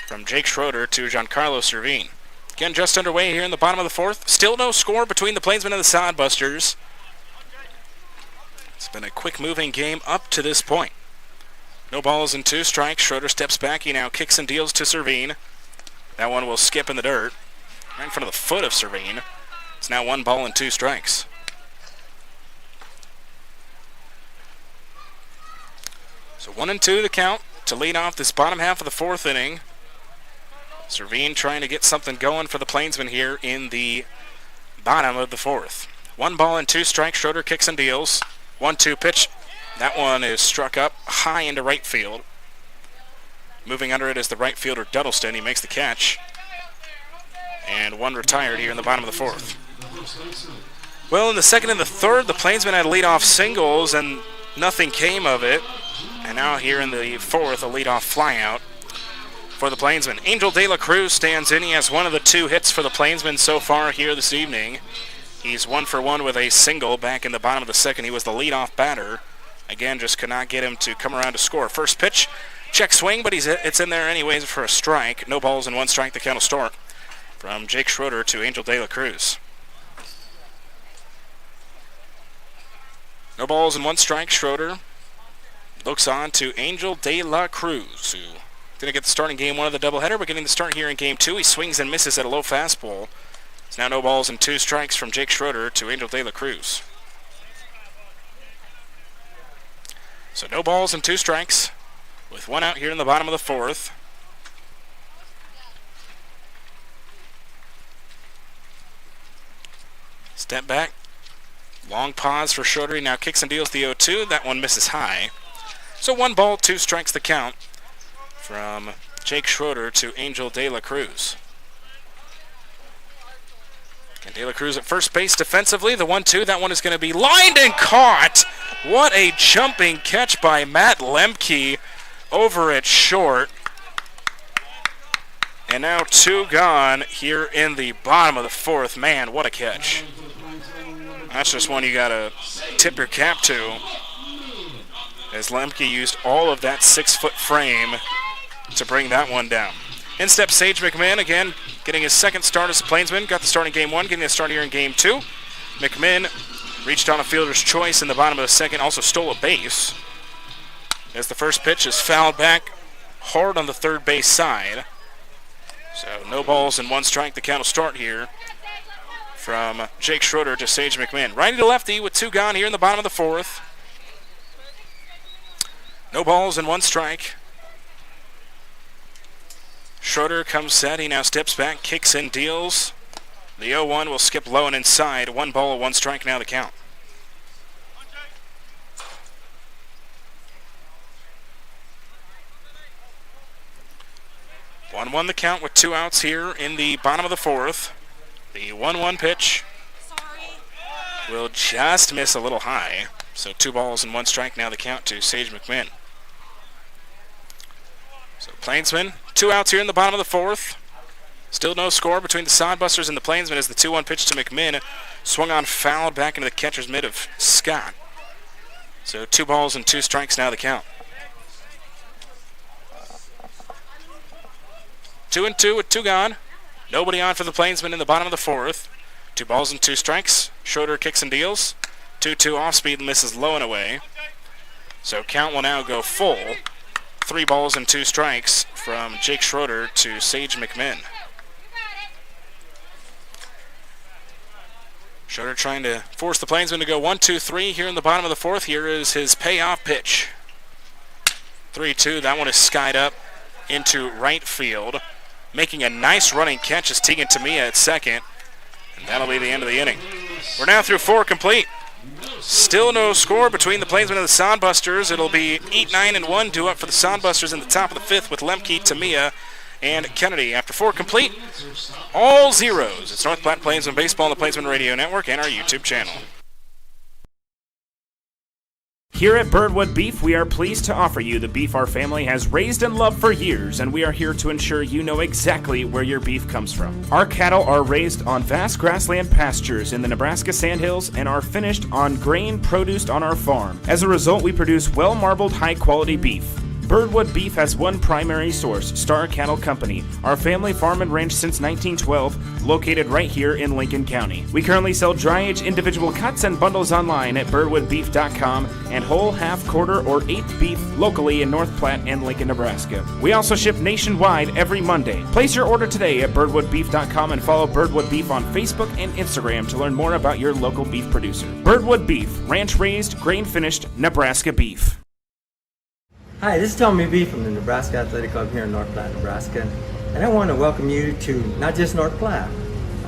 From Jake Schroeder to Giancarlo Servine. Again, just underway here in the bottom of the fourth. Still no score between the Plainsmen and the Sodbusters. It's been a quick-moving game up to this point. No balls and 2 strikes. Schroeder steps back. He now kicks and deals to Servine. That one will skip in the dirt. Right in front of the foot of Servine. It's now 1 ball and 2 strikes. So 1-2 the count to lead off this bottom half of the fourth inning. Servine trying to get something going for the Plainsmen here in the bottom of the 4th. 1 ball and 2 strikes. Schroeder kicks and deals. 1-2 pitch. That one is struck up high into right field. Moving under it is the right fielder Duddleston. He makes the catch. And 1 retired here in the bottom of the 4th. Well, in the 2nd and the 3rd, the Plainsmen had leadoff singles and nothing came of it. And now here in the 4th, a leadoff flyout for the Plainsmen. Angel De La Cruz stands in. He has one of the 2 hits for the Plainsmen so far here this evening. He's 1 for 1 with a single back in the bottom of the 2nd. He was the leadoff batter. Again, just could not get him to come around to score. First pitch, check swing, but it's in there anyways for a strike. No balls and 1 strike, the count will start from Jake Schroeder to Angel De La Cruz. No balls and 1 strike. Schroeder looks on to Angel De La Cruz, who going to get the start in game 1 of the doubleheader, but getting the start here in game 2. He swings and misses at a low fastball. It's now no balls and 2 strikes from Jake Schroeder to Angel De La Cruz. So no balls and 2 strikes with 1 out here in the bottom of the 4th. Step back. Long pause for Schroeder. He now kicks and deals the 0-2. That one misses high. So 1 ball, 2 strikes the count from Jake Schroeder to Angel De La Cruz. And De La Cruz at first base defensively. The 1-2, that one is going to be lined and caught. What a jumping catch by Matt Lemke over at short. And now 2 gone here in the bottom of the 4th. Man, what a catch. That's just one you got to tip your cap to, as Lemke used all of that 6-foot frame to bring that one down. In steps Sage McMinn, again, getting his 2nd start as a Plainsman. Got the start in game 1, getting a start here in game 2. McMinn reached on a fielder's choice in the bottom of the 2nd, also stole a base, as the first pitch is fouled back hard on the 3rd base side. So no balls and 1 strike, the count will start here from Jake Schroeder to Sage McMinn. Righty to lefty with 2 gone here in the bottom of the 4th. No balls and 1 strike. Schroeder comes set. He now steps back, kicks and deals. The 0-1 will skip low and inside. 1 ball, 1 strike now the count. One the count with 2 outs here in the bottom of the 4th. The 1-1 pitch will just miss a little high. So 2 balls and 1 strike now the count to Sage McMinn. So Plainsmen, 2 outs here in the bottom of the 4th. Still no score between the Sodbusters and the Plainsmen as the 2-1 pitch to McMinn swung on, fouled back into the catcher's mitt of Scott. So 2 balls and 2 strikes now the count. 2-2 with 2 gone. Nobody on for the Plainsmen in the bottom of the 4th. 2 balls and 2 strikes. Schroeder kicks and deals. 2-2 off speed and misses low and away. So count will now go full. 3 balls and 2 strikes from Jake Schroeder to Sage McMinn. Schroeder trying to force the Plainsmen to go 1-2-3 here in the bottom of the 4th. Here is his payoff pitch. 3-2. That one is skied up into right field. Making a nice running catch is Tegan Tamia at 2nd. And that'll be the end of the inning. We're now through 4 complete. Still no score between the Plainsmen and the Sodbusters. It'll be 8-9-1 due up for the Sodbusters in the top of the 5th with Lemke, Tamia, and Kennedy. After 4 complete, all zeros. It's North Platte Plainsmen Baseball on the Plainsmen Radio Network and our YouTube channel. Here at Birdwood Beef, we are pleased to offer you the beef our family has raised and loved for years, and we are here to ensure you know exactly where your beef comes from. Our cattle are raised on vast grassland pastures in the Nebraska Sandhills and are finished on grain produced on our farm. As a result, we produce well-marbled, high-quality beef. Birdwood Beef has one primary source, Star Cattle Company, our family farm and ranch since 1912, located right here in Lincoln County. We currently sell dry-age individual cuts and bundles online at birdwoodbeef.com and whole, half, quarter, or eighth beef locally in North Platte and Lincoln, Nebraska. We also ship nationwide every Monday. Place your order today at birdwoodbeef.com and follow Birdwood Beef on Facebook and Instagram to learn more about your local beef producer. Birdwood Beef, ranch-raised, grain-finished Nebraska beef. Hi, this is Tommy B from the Nebraska Athletic Club here in North Platte, Nebraska. And I want to welcome you to not just North Platte,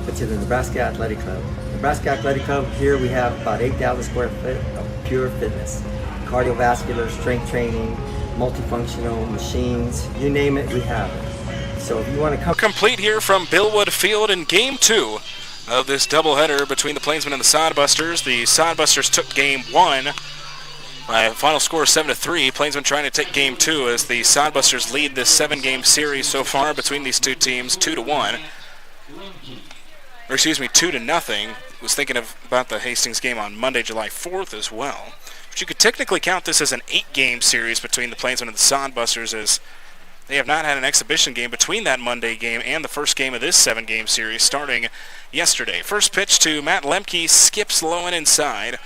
but to the Nebraska Athletic Club. Nebraska Athletic Club, here we have about 8,000 square feet of pure fitness. Cardiovascular, strength training, multifunctional machines, you name it, we have it. So if you want to come... Complete here from Billwood Field in Game 2 of this doubleheader between the Plainsmen and the Sodbusters. The Sodbusters took Game 1 by a final score of 7-3. Plainsmen trying to take Game 2 as the Sodbusters lead this 7-game series so far between these two teams, 2-1. Or excuse me, 2-0. Was thinking about the Hastings game on Monday, July 4th as well. But you could technically count this as an 8-game series between the Plainsmen and the Sodbusters, as they have not had an exhibition game between that Monday game and the first game of this 7-game series starting yesterday. First pitch to Matt Lemke, skips low and inside.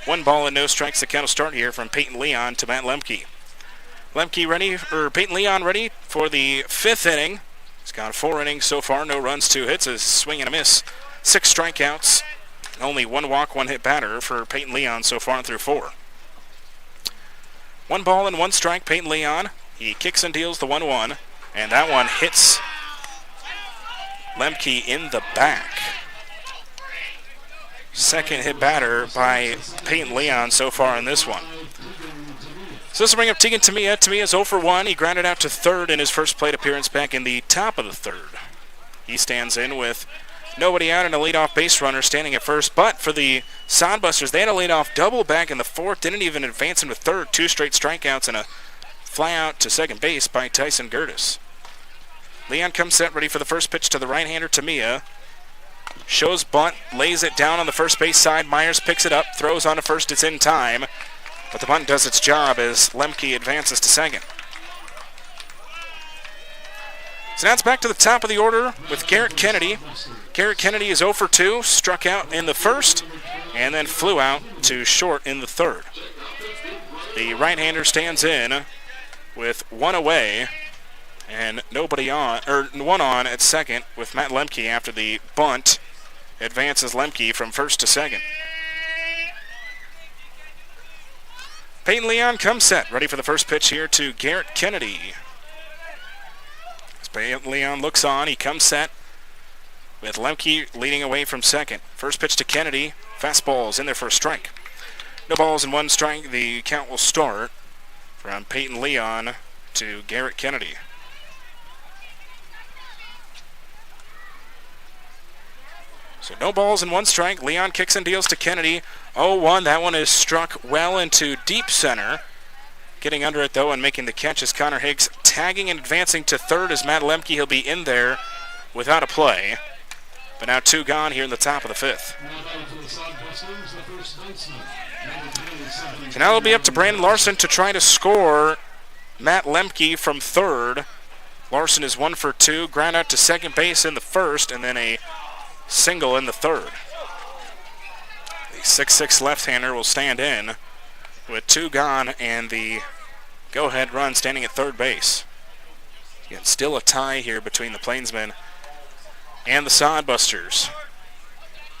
1 ball and no strikes. The count will start here from Peyton Leon to Matt Lemke. Peyton Leon ready for the 5th inning. He's gone 4 innings so far, no runs, 2 hits, a swing and a miss, 6 strikeouts, only 1 walk, 1 hit batter for Peyton Leon so far through 4. 1 ball and 1 strike, Peyton Leon. He kicks and deals the 1-1, and that one hits Lemke in the back. Second hit batter by Peyton Leon so far in this one. So this will bring up Tegan Tamia. Tamia's 0 for 1. He grounded out to third in his first plate appearance back in the top of the third. He stands in with nobody out and a leadoff base runner standing at first. But for the Sodbusters, they had a leadoff double back in the 4th. Didn't even advance into third. 2 straight strikeouts and a fly out to second base by Tyson Gertis. Leon comes set, ready for the first pitch to the right-hander Tamia. Shows bunt, lays it down on the first base side. Myers picks it up, throws on to first. It's in time. But the bunt does its job as Lemke advances to second. So now it's back to the top of the order with Garrett Kennedy. Garrett Kennedy is 0 for 2, struck out in the first, and then flew out to short in the third. The right-hander stands in with 1 away and nobody on, or 1 on at second with Matt Lemke after the bunt. Advances Lemke from first to second. Peyton Leon comes set, ready for the first pitch here to Garrett Kennedy. As Peyton Leon looks on, he comes set with Lemke leading away from second. First pitch to Kennedy, fastball's in there for a strike. No balls and 1 strike, the count will start from Peyton Leon to Garrett Kennedy. So no balls and 1 strike. Leon kicks and deals to Kennedy. 0-1. That one is struck well into deep center. Getting under it, though, and making the catch is Connor Higgs. Tagging and advancing to third is Matt Lemke. He'll be in there without a play. But now 2 gone here in the top of the 5th. So now it'll be up to Brandon Larson to try to score Matt Lemke from third. Larson is 1 for 2. Ground out to second base in the first, and then a single in the third. The 6'6 left-hander will stand in with 2 gone and the go-ahead run standing at third base. Yet still a tie here between the Plainsmen and the Sodbusters.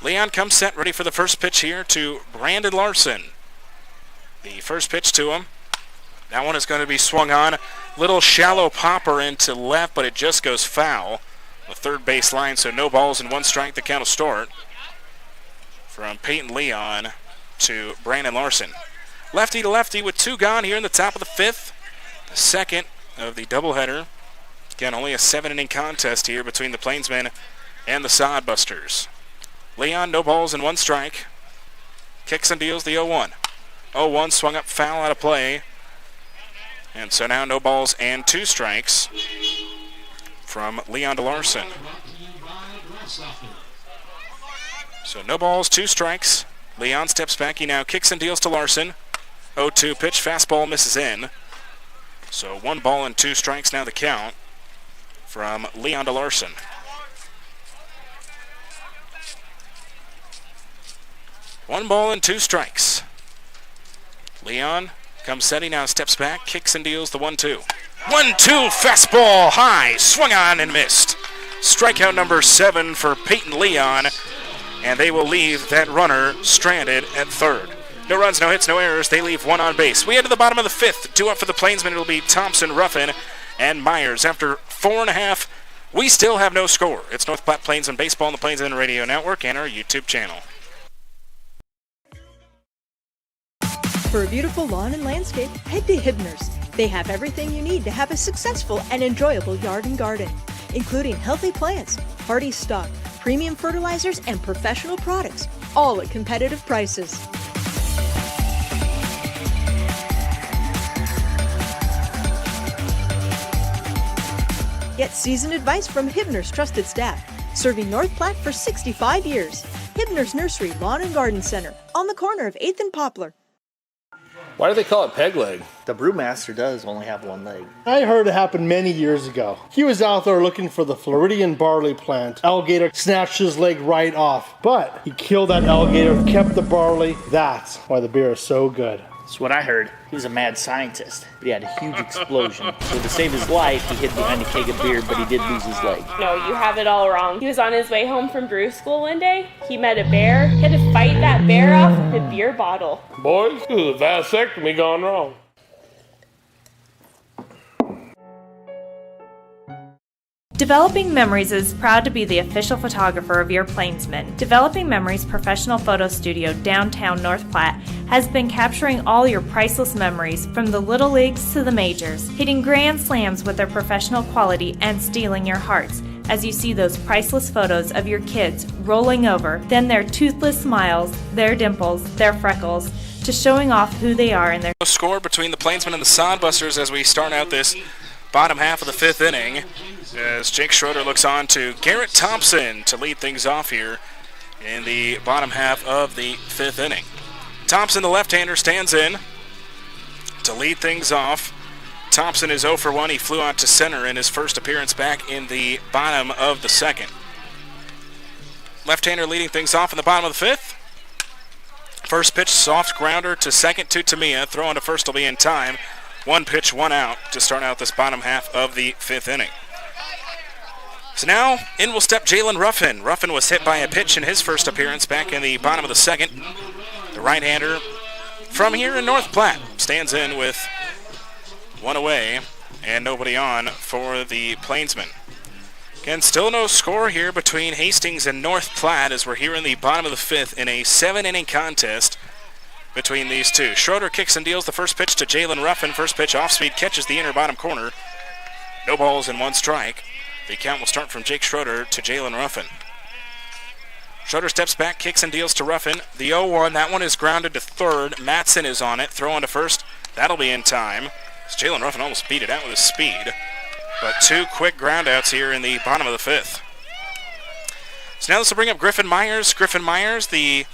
Leon comes set, ready for the first pitch here to Brandon Larson. The first pitch to him. That one is going to be swung on. Little shallow popper into left, but it just goes foul. The third base line, so no balls and 1 strike. The count will start from Peyton Leon to Brandon Larson. Lefty to lefty with 2 gone here in the top of the 5th. The second of the doubleheader. Again, only a 7-inning contest here between the Plainsmen and the Sodbusters. Leon, no balls and 1 strike. Kicks and deals the 0-1. 0-1 swung up foul out of play. And so now no balls and 2 strikes from Leon to Larson. So no balls, 2 strikes. Leon steps back. He now kicks and deals to Larson. 0-2 pitch, fastball misses in. So 1 ball and 2 strikes now the count from Leon to Larson. One ball and 2 strikes. Leon comes set. He now steps back, kicks and deals the 1-2. 1-2 fastball high, swung on and missed. Strikeout number 7 for Peyton Leon, and they will leave that runner stranded at third. No runs, no hits, no errors. They leave 1 on base. We head to the bottom of the 5th. 2 up for the Plainsmen. It'll be Thompson, Ruffin, and Myers. After 4.5, we still have no score. It's North Platte Plainsmen Baseball on the Plainsmen Radio Network and our YouTube channel. For a beautiful lawn and landscape, head to Hibner's. They have everything you need to have a successful and enjoyable yard and garden, including healthy plants, hardy stock, premium fertilizers, and professional products, all at competitive prices. Get seasoned advice from Hibner's trusted staff, serving North Platte for 65 years. Hibner's Nursery Lawn and Garden Center, on the corner of 8th and Poplar. Why do they call it peg leg? The brewmaster does only have one leg. I heard it happen many years ago. He was out there looking for the Floridian barley plant. Alligator snatched his leg right off, but he killed that alligator, kept the barley. That's why the beer is so good. That's what I heard. He was a mad scientist, but he had a huge explosion. So to save his life, he hid behind a keg of beer, but he did lose his leg. No, you have it all wrong. He was on his way home from brew school one day. He met a bear. He had to fight that bear off with a beer bottle. Boys, this is a vasectomy gone wrong. Developing Memories is proud to be the official photographer of your Plainsmen. Developing Memories professional photo studio downtown North Platte has been capturing all your priceless memories from the little leagues to the majors, hitting grand slams with their professional quality and stealing your hearts as you see those priceless photos of your kids rolling over, then their toothless smiles, their dimples, their freckles, to showing off who they are in their score between the Plainsmen and the Sodbusters as we start out this bottom half of the fifth inning, as Jake Schroeder looks on to Garrett Thompson to lead things off here in the bottom half of the fifth inning. Thompson, the left-hander, stands in to lead things off. Thompson is 0 for 1. He flew out to center in his first appearance back in the bottom of the second. Left-hander leading things off in the bottom of the fifth. First pitch, soft grounder to second to Tamia. Throw into first will be in time. One pitch, one out to start out this bottom half of the fifth inning. So now in will step Jalen Ruffin. Ruffin was hit by a pitch in his first appearance back in the bottom of the second. The right-hander from here in North Platte stands in with one away and nobody on for the Plainsmen. Again, still no score here between Hastings and North Platte as we're here in the bottom of the fifth in a 7-inning contest between these two. Schroeder kicks and deals the first pitch to Jalen Ruffin. First pitch off speed, catches the inner bottom corner. No balls and one strike. The count will start from Jake Schroeder to Jalen Ruffin. Schroeder steps back, kicks and deals to Ruffin. The 0-1, that one is grounded to third. Mattson is on it, throwing to first. That'll be in time. Jalen Ruffin almost beat it out with his speed. But two quick groundouts here in the bottom of the fifth. So now this will bring up Griffin Myers. Griffin Myers, the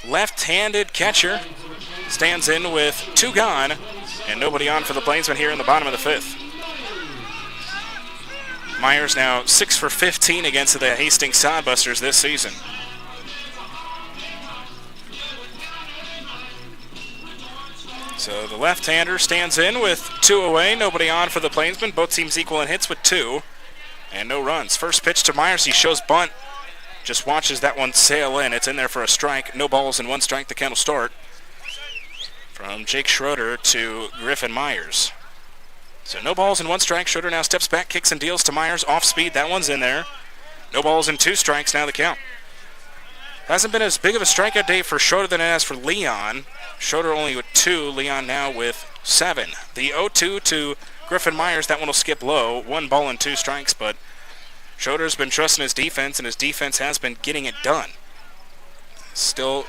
left-handed catcher, stands in with two gone and nobody on for the Plainsmen here in the bottom of the fifth. Myers now 6 for 15 against the Hastings Sodbusters this season. So the left-hander stands in with two away, nobody on for the Plainsmen. Both teams equal in hits with two and no runs. First pitch to Myers, he shows bunt. Just watches that one sail in. It's in there for a strike. No balls and one strike. The count will start from Jake Schroeder to Griffin Myers. So no balls and one strike. Schroeder now steps back, kicks and deals to Myers. Off speed. That one's in there. No balls and two strikes. Now the count. Hasn't been as big of a strikeout day for Schroeder than it has for Leon. Schroeder only with 2. Leon now with 7. The 0-2 to Griffin Myers. That one will skip low. 1 ball and 2 strikes, but Schroeder's been trusting his defense, and his defense has been getting it done. Still,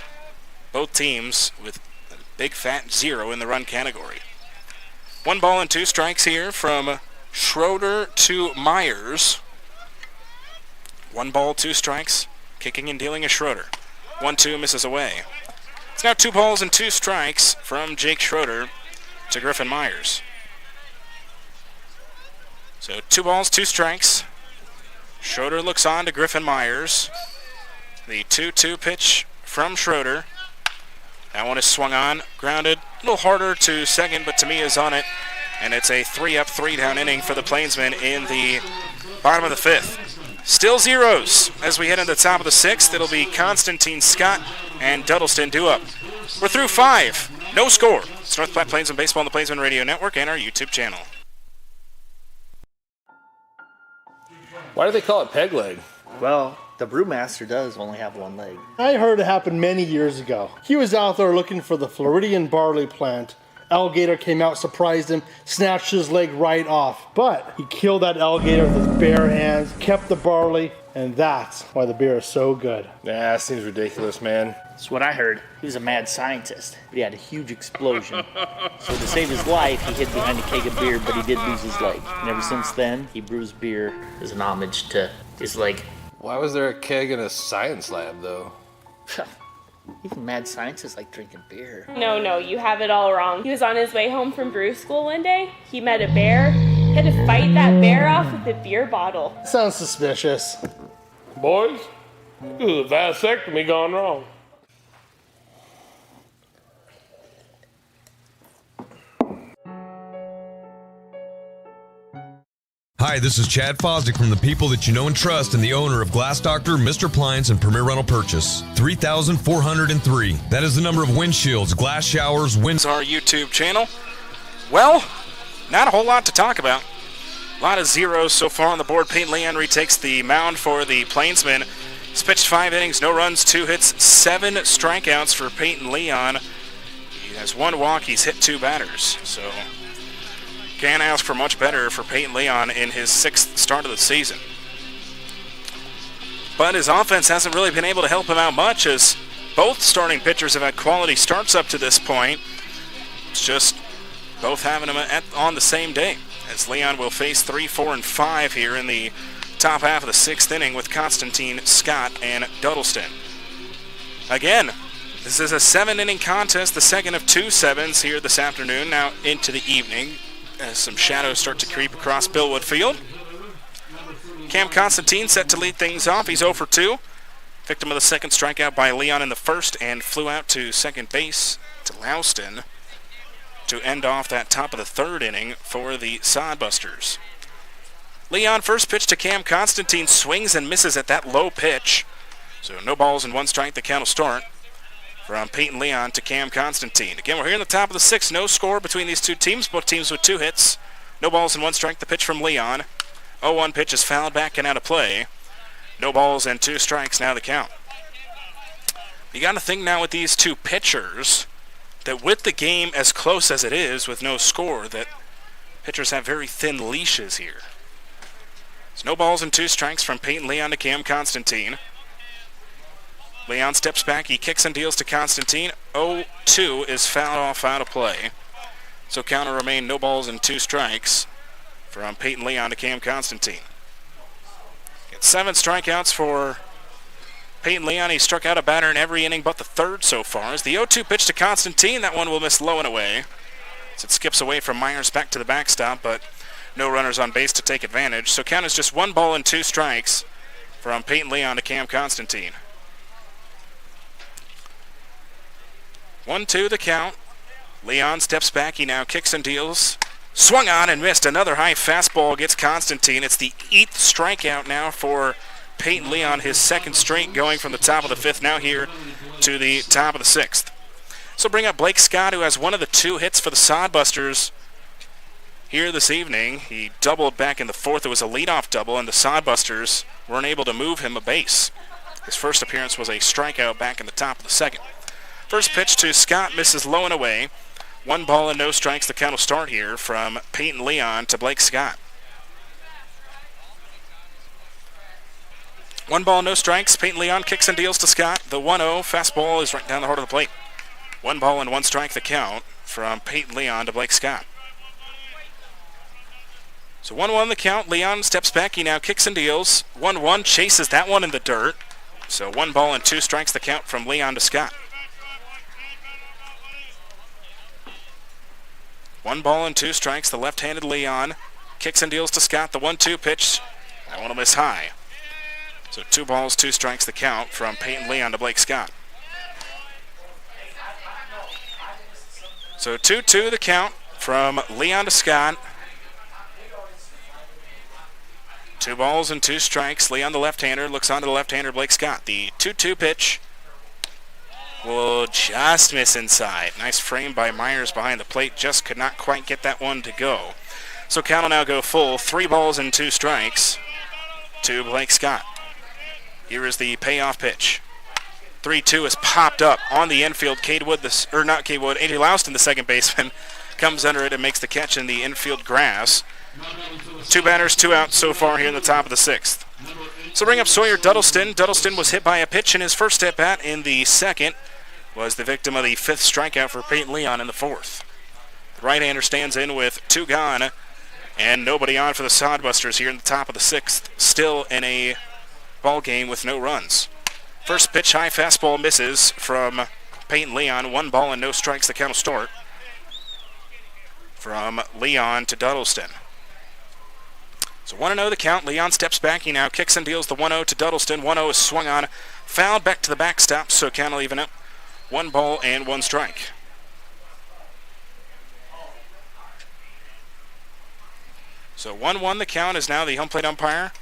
both teams with a big fat 0 in the run category. 1 ball and 2 strikes here from Schroeder to Myers. 1 ball, 2 strikes. Kicking and dealing is Schroeder. 1-2 misses away. It's now 2 balls and 2 strikes from Jake Schroeder to Griffin Myers. So 2 balls, 2 strikes. Schroeder looks on to Griffin Myers. The 2-2 pitch from Schroeder. That one is swung on, grounded. A little harder to second, but Tamia is on it. And it's a 3-up, 3-down inning for the Plainsmen in the bottom of the fifth. Still zeros as we head into the top of the sixth. It'll be Constantine Scott and Duddleston due up. We're through 5. No score. It's North Platte Plainsmen Baseball on the Plainsmen Radio Network and our YouTube channel. Why do they call it peg leg? Well, The brewmaster does only have one leg. I heard it happened many years ago. He was out there looking for the Floridian barley plant. Alligator came out, surprised him, snatched his leg right off. But he killed that alligator with his bare hands, kept the barley, and that's why the beer is so good. Nah, that seems ridiculous, man. That's what I heard. He was a mad scientist, but he had a huge explosion. So to save his life, he hid behind a keg of beer, but he did lose his leg. And ever since then, he brews beer as an homage to his leg. Why was there a keg in a science lab, though? Even mad scientists like drinking beer. No, you have it all wrong. He was on his way home from brew school one day. He met a bear. He had to fight that bear off with a beer bottle. Sounds suspicious. Boys, this is a vasectomy gone wrong. Hi, this is Chad Fosdick from the people that you know and trust and the owner of Glass Doctor, Mr. Plines, and Premier Rental Purchase. 3,403. That is the number of windshields, glass showers, Our YouTube channel. Well, not a whole lot to talk about. A lot of zeros so far on the board. Peyton Leon retakes the mound for the Plainsmen. He's pitched 5 innings, no runs, 2 hits, 7 strikeouts for Peyton Leon. He has 1 walk, he's hit 2 batters. So can't ask for much better for Peyton Leon in his 6th start of the season. But his offense hasn't really been able to help him out much, as both starting pitchers have had quality starts up to this point. It's just both having them on the same day, as Leon will face 3, 4, and 5 here in the top half of the 6th inning with Constantine, Scott, and Duddleston. Again, this is a 7-inning contest, the second of 2 sevens here this afternoon, now into the evening, as some shadows start to creep across Billwood Field. Cam Constantine set to lead things off. He's 0 for 2. Victim of the second strikeout by Leon in the first, and flew out to second base to Louston to end off that top of the 3rd inning for the Sodbusters. Leon first pitch to Cam Constantine, swings and misses at that low pitch. So no balls and 1 strike, the count will start. From Peyton Leon to Cam Constantine. Again, we're here in the top of the 6th. No score between these two teams. Both teams with 2 hits. No balls and 1 strike. The pitch from Leon. 0-1 pitch is fouled back and out of play. No balls and 2 strikes. Now the count. You got to think now with these two pitchers that with the game as close as it is with no score, that pitchers have very thin leashes here. It's no balls and 2 strikes from Peyton Leon to Cam Constantine. Leon steps back, he kicks and deals to Constantine. 0-2 is fouled off out of play. So count will remain no balls and 2 strikes from Peyton Leon to Cam Constantine. Get 7 strikeouts for Peyton Leon. He struck out a batter in every inning but the 3rd so far. As the 0-2 pitch to Constantine, that one will miss low and away. As it skips away from Myers back to the backstop, but no runners on base to take advantage. So count is just 1 ball and 2 strikes from Peyton Leon to Cam Constantine. 1-2 the count. Leon steps back. He now kicks and deals. Swung on and missed. Another high fastball gets Constantine. It's the 8th strikeout now for Peyton Leon. His 2nd straight going from the top of the 5th now here to the top of the 6th. So bring up Blake Scott, who has one of the 2 hits for the Sodbusters here this evening. He doubled back in the 4th. It was a leadoff double, and the Sodbusters weren't able to move him a base. His first appearance was a strikeout back in the top of the 2nd. First pitch to Scott misses low and away. 1 ball and no strikes. The count will start here from Peyton Leon to Blake Scott. 1 ball, no strikes. Peyton Leon kicks and deals to Scott. The 1-0 fastball is right down the heart of the plate. 1 ball and 1 strike the count from Peyton Leon to Blake Scott. So 1-1 the count. Leon steps back. He now kicks and deals. 1-1 chases that one in the dirt. So 1 ball and 2 strikes the count from Leon to Scott. 1 ball and 2 strikes. The left-handed Leon kicks and deals to Scott. The 1-2 pitch. That one will miss high. So 2 balls, 2 strikes the count from Peyton Leon to Blake Scott. So 2-2 the count from Leon to Scott. 2 balls and 2 strikes. Leon the left-hander looks on to the left-hander Blake Scott. The 2-2 pitch will just miss inside. Nice frame by Myers behind the plate. Just could not quite get that one to go. So count will now go full. 3 balls and 2 strikes to Blake Scott. Here is the payoff pitch. 3-2 is popped up on the infield. AJ Louston, the second baseman, comes under it and makes the catch in the infield grass. 2 batters, 2 outs so far here in the top of the 6th. So bring up Sawyer Duddleston. Duddleston was hit by a pitch in his first at-bat in the second. Was the victim of the 5th strikeout for Peyton Leon in the 4th. The right-hander stands in with 2 gone and nobody on for the Sodbusters here in the top of the 6th. Still in a ball game with no runs. First pitch, high fastball misses from Peyton Leon. 1 ball and no strikes, the count will start. From Leon to Duddleston. So 1-0 the count. Leon steps back. He now kicks and deals the 1-0 to Duddleston. 1-0 is swung on. Fouled back to the backstop, so count will even up. 1 ball and 1 strike. So 1-1 the count is now the home plate umpire.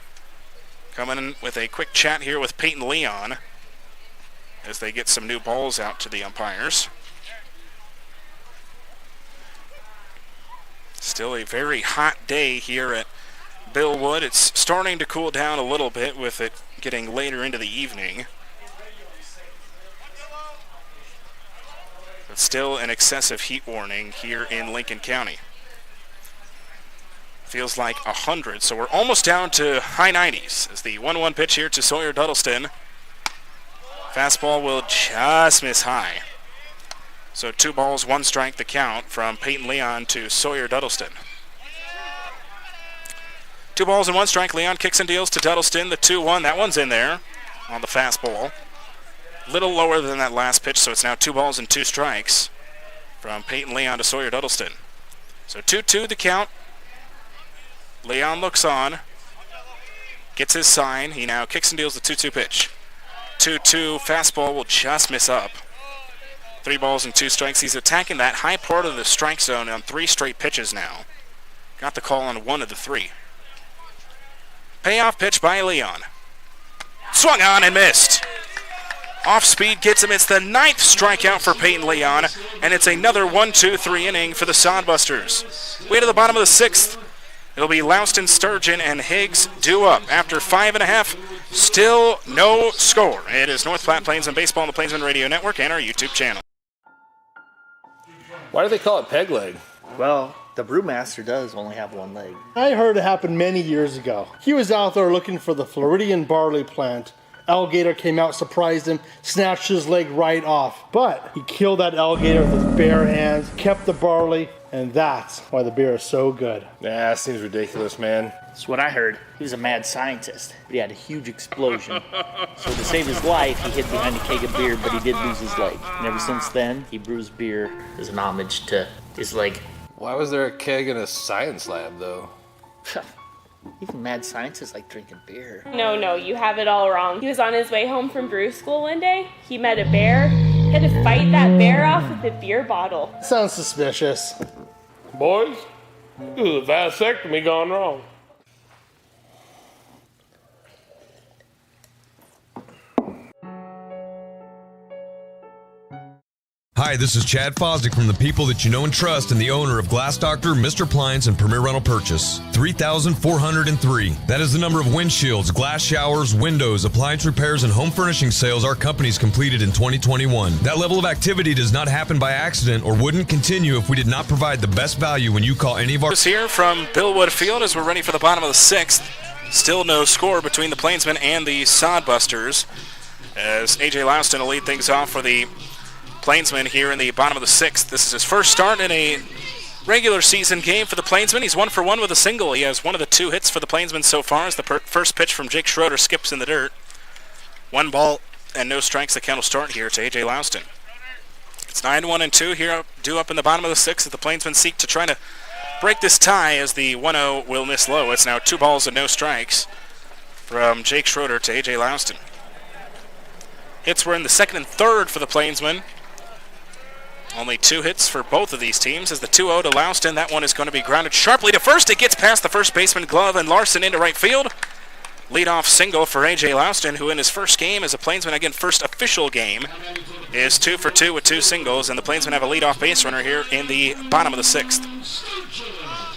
Coming in with a quick chat here with Peyton Leon as they get some new balls out to the umpires. Still a very hot day here at Billwood. It's starting to cool down a little bit with it getting later into the evening. But still an excessive heat warning here in Lincoln County. Feels like 100, so we're almost down to high 90s as the 1-1 pitch here to Sawyer Duddleston. Fastball will just miss high. So 2 balls, 1 strike the count from Peyton Leon to Sawyer Duddleston. 2 balls and 1 strike. Leon kicks and deals to Duddleston. The 2-1, that one's in there on the fastball. Little lower than that last pitch, so it's now 2 balls and 2 strikes from Peyton Leon to Sawyer Duddleston. So 2-2 the count. Leon looks on, gets his sign. He now kicks and deals the 2-2 pitch. 2-2 fastball will just miss up. 3 balls and 2 strikes. He's attacking that high part of the strike zone on 3 straight pitches now. Got the call on 1 of the 3. Payoff pitch by Leon. Swung on and missed. Off speed gets him. It's the 9th strikeout for Peyton Leon, and it's another 1-2-3 inning for the Sodbusters. Way to the bottom of the 6th. It'll be Louston, Sturgeon, and Higgs due up. After 5.5, still no score. It is North Platte Plainsmen Baseball on the Plainsman Radio Network and our YouTube channel. Why do they call it peg leg? Well, the brewmaster does only have 1 leg. I heard it happened many years ago. He was out there looking for the Floridian barley plant. Alligator came out, surprised him, snatched his leg right off. But he killed that alligator with his bare hands, kept the barley, and that's why the beer is so good. Nah, that seems ridiculous, man. That's what I heard. He was a mad scientist, but he had a huge explosion. So to save his life, he hid behind a keg of beer, but he did lose his leg. And ever since then, he brews beer as an homage to his leg. Why was there a keg in a science lab, though? Even mad scientists like drinking beer. No, you have it all wrong. He was on his way home from brew school one day. He met a bear. He had to fight that bear off with a beer bottle. Sounds suspicious. Boys, this is a vasectomy gone wrong. Hi, this is Chad Fosdick from the people that you know and trust and the owner of Glass Doctor, Mr. Plines, and Premier Rental Purchase. 3,403. That is the number of windshields, glass showers, windows, appliance repairs, and home furnishing sales our company's completed in 2021. That level of activity does not happen by accident or wouldn't continue if we did not provide the best value when you call any of our... Here from Billwood Field as we're ready for the bottom of the 6th. Still no score between the Plainsmen and the Sodbusters as AJ Louston will lead things off for the Plainsmen here in the bottom of the 6th. This is his first start in a regular season game for the Plainsmen. He's 1 for 1 with a single. He has 1 of the 2 hits for the Plainsmen so far as the first pitch from Jake Schroeder skips in the dirt. 1 ball and no strikes. The count will start here to AJ Louston. It's 9-1-2 here, due up in the bottom of the 6th as the Plainsmen seek to try to break this tie as the 1-0 will miss low. It's now 2 balls and no strikes from Jake Schroeder to AJ Louston. Hits were in the 2nd and 3rd for the Plainsmen. Only 2 hits for both of these teams as the 2-0 to Louston. That one is going to be grounded sharply to first. It gets past the first baseman glove and Larson into right field. Leadoff single for A.J. Louston, who in his first game as a Plainsman, again, first official game, is 2 for 2 with 2 singles, and the Plainsmen have a leadoff base runner here in the bottom of the 6th.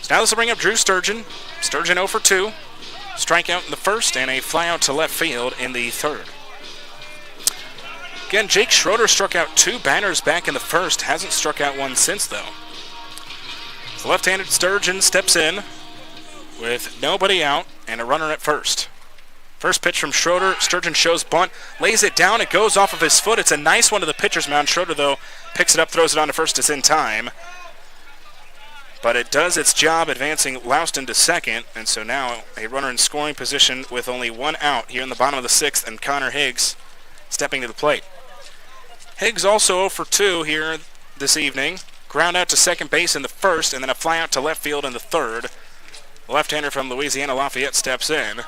So now this will bring up Drew Sturgeon. Sturgeon 0 for 2. strikeout in the first and a flyout to left field in the third. Again, Jake Schroeder struck out 2 batters back in the first. Hasn't struck out one since, though. The left-handed Sturgeon steps in with nobody out and a runner at first. First pitch from Schroeder. Sturgeon shows bunt, lays it down. It goes off of his foot. It's a nice one to the pitcher's mound. Schroeder, though, picks it up, throws it on to first. It's in time. But it does its job advancing Louston to second, and so now a runner in scoring position with only 1 out here in the bottom of the 6th, and Connor Higgs stepping to the plate. Higgs also 0 for 2 here this evening. Ground out to second base in the first, and then a fly out to left field in the third. The left-hander from Louisiana Lafayette steps in.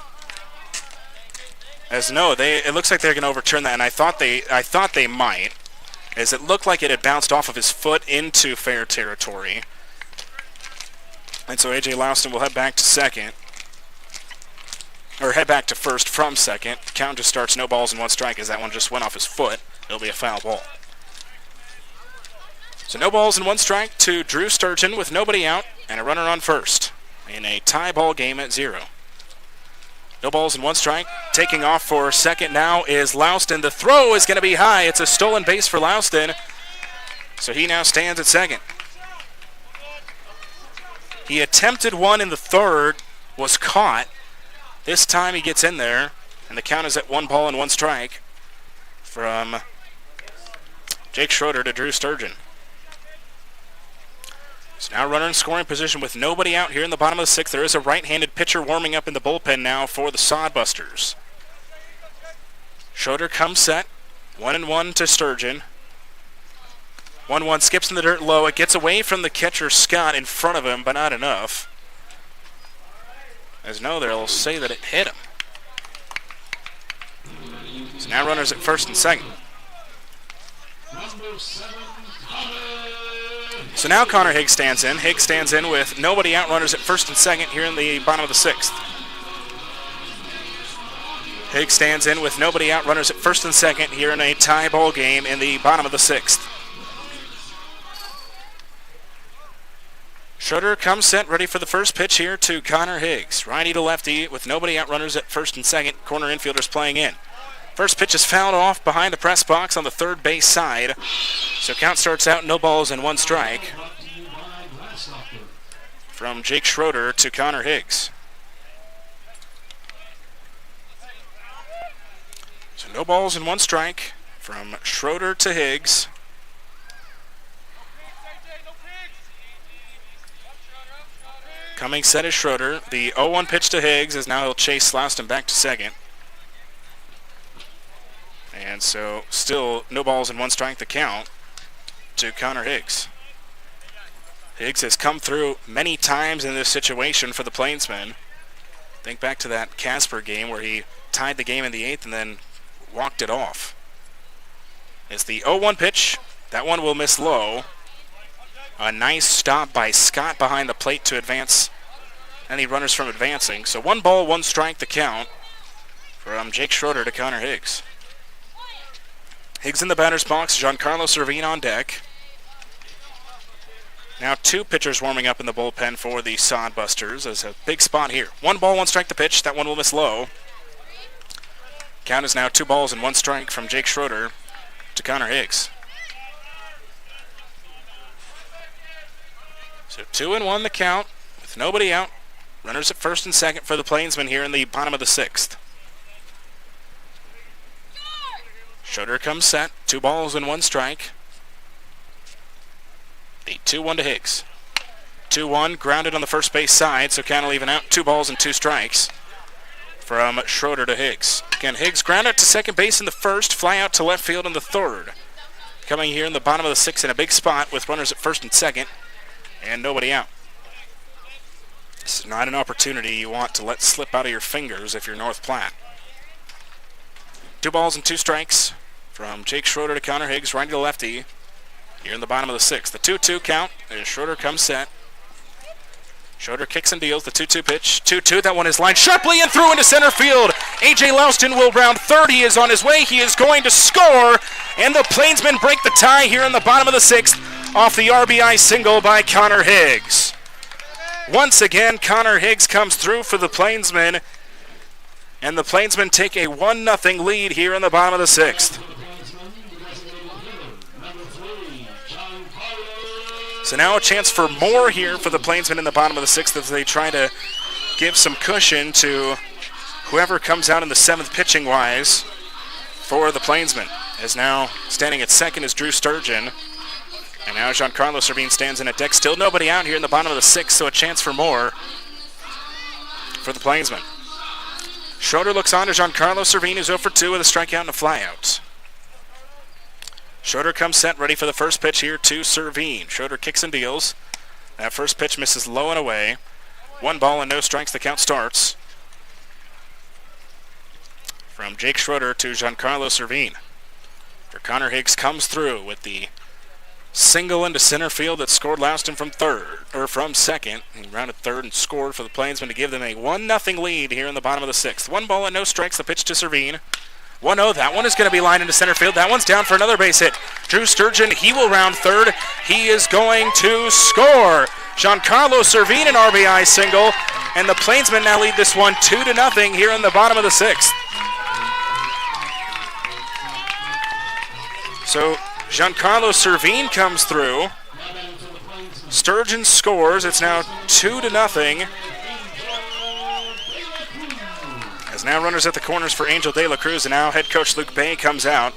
As no, it looks like they're going to overturn that, and I thought they might, as it looked like it had bounced off of his foot into fair territory. And so A.J. Louston will head back to second, or head back to first from second. Count just starts no balls and 1 strike as that one just went off his foot. It'll be a foul ball. So no balls and 1 strike to Drew Sturgeon with nobody out and a runner on first in a tie ball game at 0. No balls and 1 strike. Taking off for second now is Louston. The throw is going to be high. It's a stolen base for Louston. So he now stands at second. He attempted one in the third, was caught. This time he gets in there, and the count is at 1 ball and 1 strike from Jake Schroeder to Drew Sturgeon. So now runner in scoring position with nobody out here in the bottom of the 6th. There is a right-handed pitcher warming up in the bullpen now for the Sodbusters. Schroeder comes set, 1-1 to Sturgeon. 1-1 skips in the dirt low. It gets away from the catcher Scott in front of him, but not enough. As no, they'll say that it hit him. So now runners at first and second. So now Connor Higgs stands in. Higgs stands in with nobody out, runners at first and second here in the bottom of the 6th. Higgs stands in with nobody out, runners at first and second here in a tie ball game in the bottom of the 6th. Schroeder comes set, ready for the first pitch here to Connor Higgs. Righty to lefty with nobody out, runners at first and second. Corner infielders playing in. First pitch is fouled off behind the press box on the third base side. So count starts out, no balls and 1 strike from Jake Schroeder to Connor Higgs. So no balls and 1 strike from Schroeder to Higgs. Coming set is Schroeder. The 0-1 pitch to Higgs as now he'll chase Louston back to second. And so still no balls and 1 strike the count to Connor Higgs. Higgs has come through many times in this situation for the Plainsmen. Think back to that Casper game where he tied the game in the 8th and then walked it off. It's the 0-1 pitch. That one will miss low. A nice stop by Scott behind the plate to advance any runners from advancing. So 1 ball, 1 strike the count from Jake Schroeder to Connor Higgs. Higgs in the batter's box, Giancarlo Servine on deck. Now 2 pitchers warming up in the bullpen for the Sodbusters. There's a big spot here. 1 ball, 1 strike the pitch. That one will miss low. Count is now 2 balls and 1 strike from Jake Schroeder to Connor Higgs. So 2-1 the count with nobody out. Runners at first and second for the Plainsmen here in the bottom of the 6th. Schroeder comes set. 2 balls and 1 strike. The 2-1 to Higgs. 2-1 grounded on the first base side, so count will even out. 2 balls and 2 strikes from Schroeder to Higgs. Again, Higgs grounded to second base in the first, fly out to left field in the third. Coming here in the bottom of the 6th in a big spot with runners at first and second and nobody out. This is not an opportunity you want to let slip out of your fingers if you're North Platte. 2 balls and 2 strikes from Jake Schroeder to Connor Higgs, righty to lefty. Here in the bottom of the 6th. The 2-2 count as Schroeder comes set. Schroeder kicks and deals the 2-2 pitch. 2-2, that one is lined sharply and through into center field. A.J. Louston will round third. He is on his way. He is going to score. And the Plainsmen break the tie here in the bottom of the 6th off the RBI single by Connor Higgs. Once again, Connor Higgs comes through for the Plainsmen. And the Plainsmen take a 1-0 lead here in the bottom of the 6th. So now a chance for more here for the Plainsmen in the bottom of the 6th as they try to give some cushion to whoever comes out in the 7th pitching-wise for the Plainsmen. As now standing at second is Drew Sturgeon. And now Giancarlo Servine stands in at deck. Still nobody out here in the bottom of the 6th, so a chance for more for the Plainsmen. Schroeder looks on to Giancarlo Servine, who's 0 for 2 with a strikeout and a flyout. Schroeder comes set, ready for the first pitch here to Servine. Schroeder kicks and deals. That first pitch misses low and away. 1 ball and no strikes, the count starts. From Jake Schroeder to Giancarlo Servine. For Connor Higgs comes through with the single into center field that scored Louston from second. He rounded third and scored for the Plainsmen to give them a 1-0 lead here in the bottom of the 6th. 1 ball and no strikes, the pitch to Servine. 1-0, that one is going to be lined into center field. That one's down for another base hit. Drew Sturgeon, he will round third. He is going to score. Giancarlo Servine, an RBI single, and the Plainsmen now lead this one 2-0 here in the bottom of the 6th. So Giancarlo Servine comes through. Sturgeon scores. It's now 2-0. As now runners at the corners for Angel De La Cruz, and now head coach Luke Bay comes out.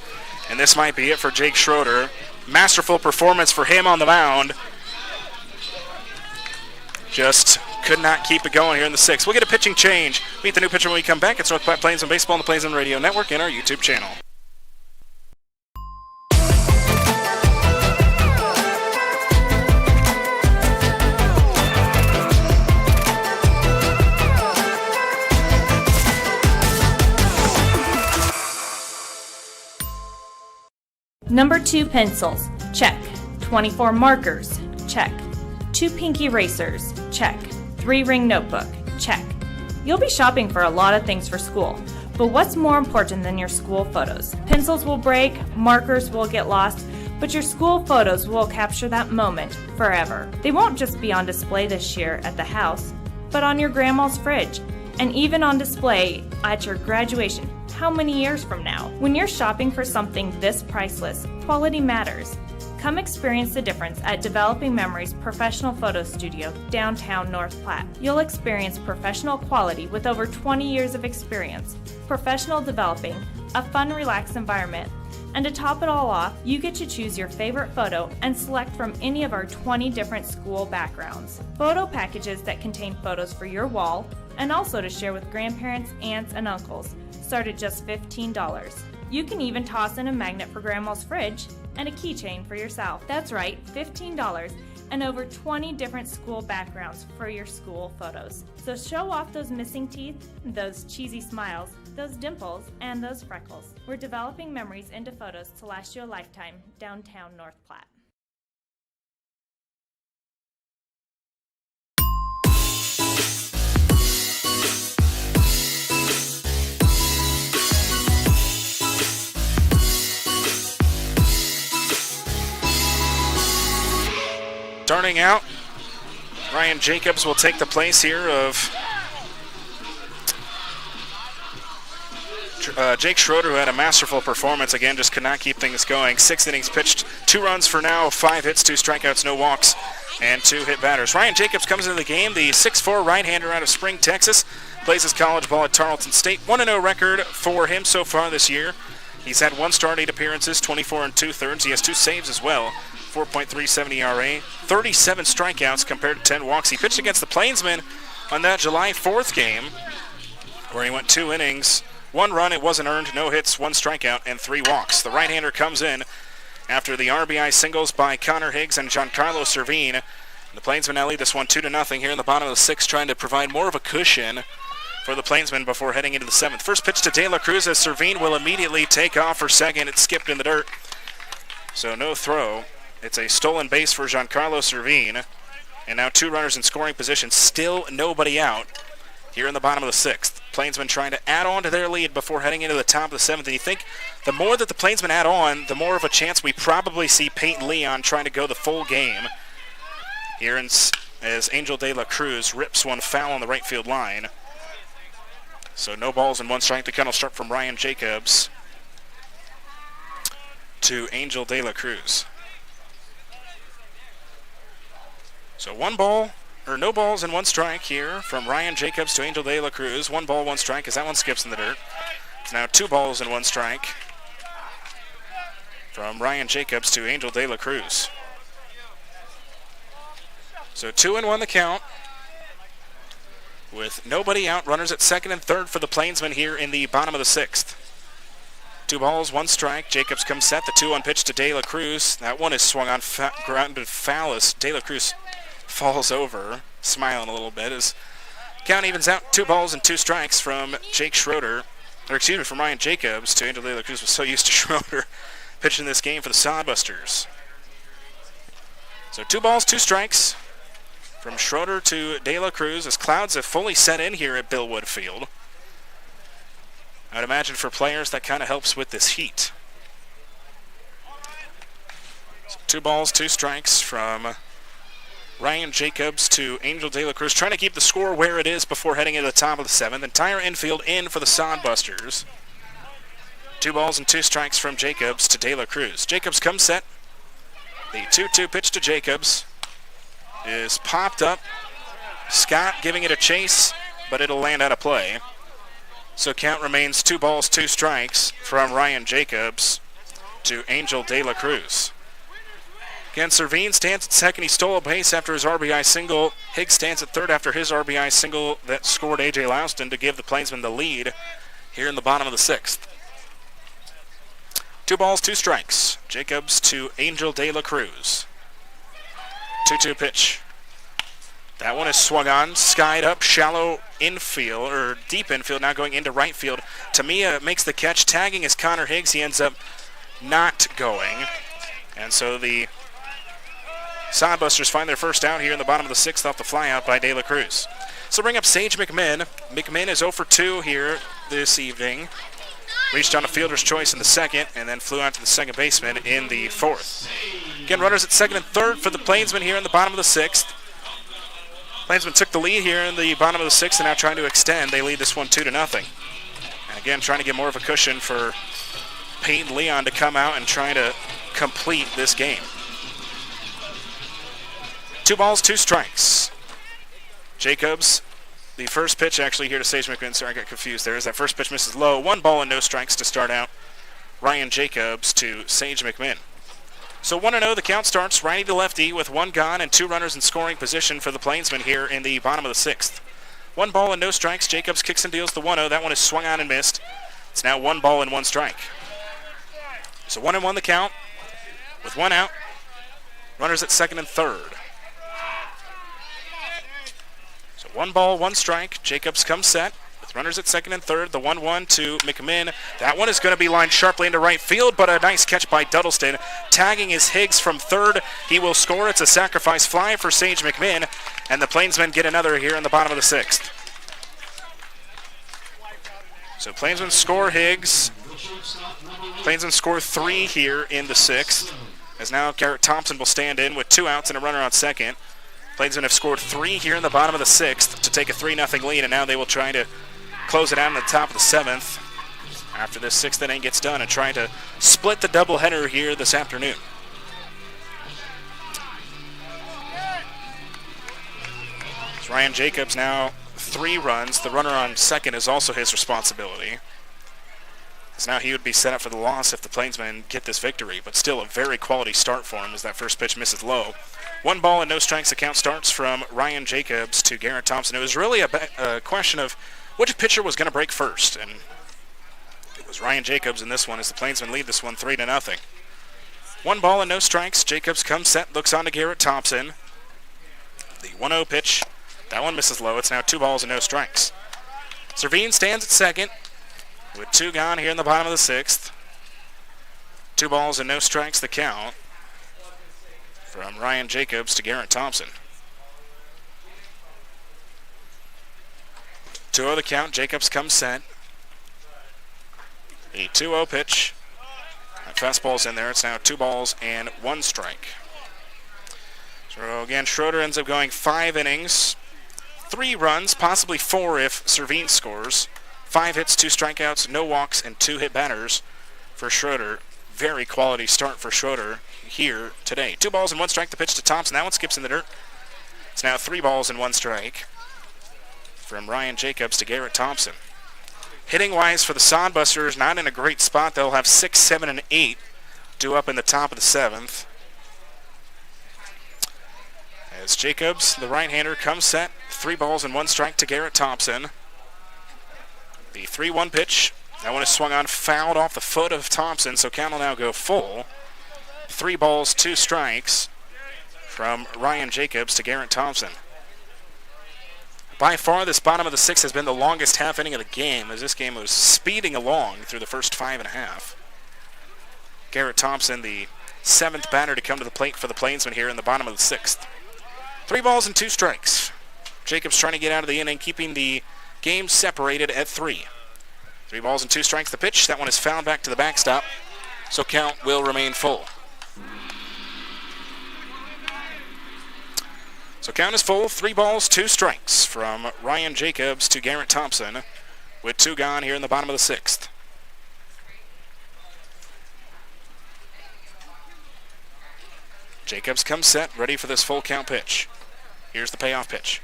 And this might be it for Jake Schroeder. Masterful performance for him on the mound. Just could not keep it going here in the 6th. We'll get a pitching change. Meet the new pitcher when we come back. It's North Platte Plainsmen Baseball on the Plainsmen Radio Network and our YouTube channel. Number 2 pencils, check. 24 markers, check. 2 pinky erasers, check. 3 ring notebook, check. You'll be shopping for a lot of things for school, but what's more important than your school photos? Pencils will break, markers will get lost, but your school photos will capture that moment forever. They won't just be on display this year at the house, but on your grandma's fridge, and even on display at your graduation. How many years from now? When you're shopping for something this priceless, quality matters. Come experience the difference at Developing Memories Professional Photo Studio, downtown North Platte. You'll experience professional quality with over 20 years of experience, professional developing, a fun, relaxed environment, and to top it all off, you get to choose your favorite photo and select from any of our 20 different school backgrounds. Photo packages that contain photos for your wall, and also to share with grandparents, aunts, and uncles, start at just $15. You can even toss in a magnet for grandma's fridge and a keychain for yourself. That's right, $15 and over 20 different school backgrounds for your school photos. So show off those missing teeth, those cheesy smiles, those dimples, and those freckles. We're developing memories into photos to last you a lifetime, downtown North Platte. Starting out, Ryan Jacobs will take the place here of Jake Schroeder, who had a masterful performance. Again, just could not keep things going. 6 innings pitched, 2 runs for now, 5 hits, 2 strikeouts, no walks, and 2 hit batters. Ryan Jacobs comes into the game, the 6'4" right-hander out of Spring, Texas. Plays his college ball at Tarleton State. 1-0 record for him so far this year. He's had 1 start, 8 appearances, 24 2/3. He has 2 saves as well. 4.37 ERA, 37 strikeouts compared to 10 walks. He pitched against the Plainsmen on that July 4th game where he went 2 innings, 1 run, it wasn't earned, no hits, 1 strikeout, and 3 walks. The right-hander comes in after the RBI singles by Connor Higgs and Giancarlo Servine. The Plainsmen now lead this one 2-0 here in the bottom of the 6th, trying to provide more of a cushion for the Plainsmen before heading into the 7th. First pitch to De La Cruz as Servine will immediately take off for second. It skipped in the dirt, so no throw. It's a stolen base for Giancarlo Servine. And now 2 runners in scoring position. Still nobody out here in the bottom of the 6th. Plainsmen trying to add on to their lead before heading into the top of the 7th. And you think the more that the Plainsmen add on, the more of a chance we probably see Peyton Leon trying to go the full game. Here as Angel De La Cruz rips one foul on the right field line. So no balls and 1 strike. The count will start from Ryan Jacobs to Angel De La Cruz. So no balls and 1 strike here from Ryan Jacobs to Angel De La Cruz. 1 ball, 1 strike as that one skips in the dirt. It's now 2 balls and 1 strike from Ryan Jacobs to Angel De La Cruz. So 2-1 the count with nobody out. Runners at second and third for the Plainsmen here in the bottom of the 6th. 2 balls, 1 strike. Jacobs comes set. The 2-1 pitch to De La Cruz. That one is swung on, grounded foul as De La Cruz falls over, smiling a little bit as count evens out. 2 balls and 2 strikes from from Ryan Jacobs to Angel De La Cruz. Was so used to Schroeder pitching this game for the Sodbusters. So 2 balls, 2 strikes from Schroeder to De La Cruz as clouds have fully set in here at Billwood Field. I'd imagine for players that kind of helps with this heat. So 2 balls, 2 strikes from Ryan Jacobs to Angel De La Cruz, trying to keep the score where it is before heading into the top of the 7th. Entire infield in for the Sodbusters. 2 balls and 2 strikes from Jacobs to De La Cruz. Jacobs comes set. The 2-2 pitch to Jacobs is popped up. Scott giving it a chase, but it'll land out of play. So count remains 2 balls, 2 strikes from Ryan Jacobs to Angel De La Cruz. Again, Servine stands at second. He stole a base after his RBI single. Higgs stands at third after his RBI single that scored A.J. Louston to give the Plainsmen the lead here in the bottom of the 6th. 2 balls, 2 strikes. Jacobs to Angel De La Cruz. 2-2 pitch. That one is swung on, skied up, shallow infield, or deep infield, now going into right field. Tamiya makes the catch, tagging is Connor Higgs. He ends up not going. And so the Sodbusters find their first out here in the bottom of the 6th off the flyout by De La Cruz. So bring up Sage McMinn. McMinn is 0 for 2 here this evening. Reached on a fielder's choice in the 2nd and then flew out to the second baseman in the 4th. Again, runners at 2nd and 3rd for the Plainsmen here in the bottom of the 6th. Plainsmen took the lead here in the bottom of the 6th and now trying to extend. They lead this one 2-0. And again, trying to get more of a cushion for Peyton Leon to come out and try to complete this game. 2 balls, 2 strikes. Jacobs, the first pitch actually here to Sage McMinn. Sorry, I got confused there. As that first pitch misses low. 1 ball and no strikes to start out. Ryan Jacobs to Sage McMinn. So 1-0, the count starts righty to lefty with 1 gone and 2 runners in scoring position for the Plainsmen here in the bottom of the 6th. 1 ball and no strikes. Jacobs kicks and deals the 1-0. That one is swung on and missed. It's now 1 ball and 1 strike. So 1-1 the count with 1 out. Runners at 2nd and 3rd. So 1 ball, 1 strike. Jacobs comes set with runners at 2nd and 3rd. The 1-1 to McMinn. That one is going to be lined sharply into right field, but a nice catch by Duddleston. Tagging is Higgs from 3rd. He will score. It's a sacrifice fly for Sage McMinn, and the Plainsmen get another here in the bottom of the 6th. So Plainsmen score Higgs. Plainsmen score 3 here in the 6th, as now Garrett Thompson will stand in with 2 outs and a runner on second. Plainsmen have scored 3 here in the bottom of the 6th to take a 3-0 lead, and now they will try to close it out in the top of the 7th after this 6th inning gets done and try to split the doubleheader here this afternoon. It's Ryan Jacobs now 3 runs. The runner on second is also his responsibility, as now he would be set up for the loss if the Plainsmen get this victory, but still a very quality start for him as that first pitch misses low. 1 ball and no strikes. The count starts from Ryan Jacobs to Garrett Thompson. It was really a question of which pitcher was going to break first, and it was Ryan Jacobs in this one as the Plainsmen lead this one 3-0. 1 ball and no strikes. Jacobs comes set, looks on to Garrett Thompson. The 1-0 pitch, that one misses low. It's now 2 balls and no strikes. Servine stands at second with 2 gone here in the bottom of the 6th. 2 balls and no strikes the count from Ryan Jacobs to Garrett Thompson. 2-0 the count. Jacobs comes set. A 2-0 pitch. That fastball's in there. It's now 2 balls and 1 strike. So again, Schroeder ends up going 5 innings, 3 runs, possibly 4 if Servine scores. 5 hits, 2 strikeouts, no walks, and 2 hit batters for Schroeder. Very quality start for Schroeder here today. 2 balls and 1 strike. The pitch to Thompson. That one skips in the dirt. It's now 3 balls and 1 strike from Ryan Jacobs to Garrett Thompson. Hitting-wise for the Sodbusters, not in a great spot. They'll have 6, 7, and 8 due up in the top of the 7th. As Jacobs, the right-hander, comes set. 3 balls and 1 strike to Garrett Thompson. The 3-1 pitch. That one is swung on, fouled off the foot of Thompson, so count will now go full. 3 balls, 2 strikes from Ryan Jacobs to Garrett Thompson. By far, this bottom of the 6th has been the longest half inning of the game, as this game was speeding along through the first 5.5. Garrett Thompson, the 7th batter to come to the plate for the Plainsmen here in the bottom of the 6th. 3 balls and 2 strikes. Jacobs trying to get out of the inning, keeping the game separated at 3. 3 balls and 2 strikes the pitch. That one is fouled back to the backstop, so count will remain full. So count is full. 3 balls, 2 strikes from Ryan Jacobs to Garrett Thompson, with 2 gone here in the bottom of the 6th. Jacobs comes set, ready for this full count pitch. Here's the payoff pitch.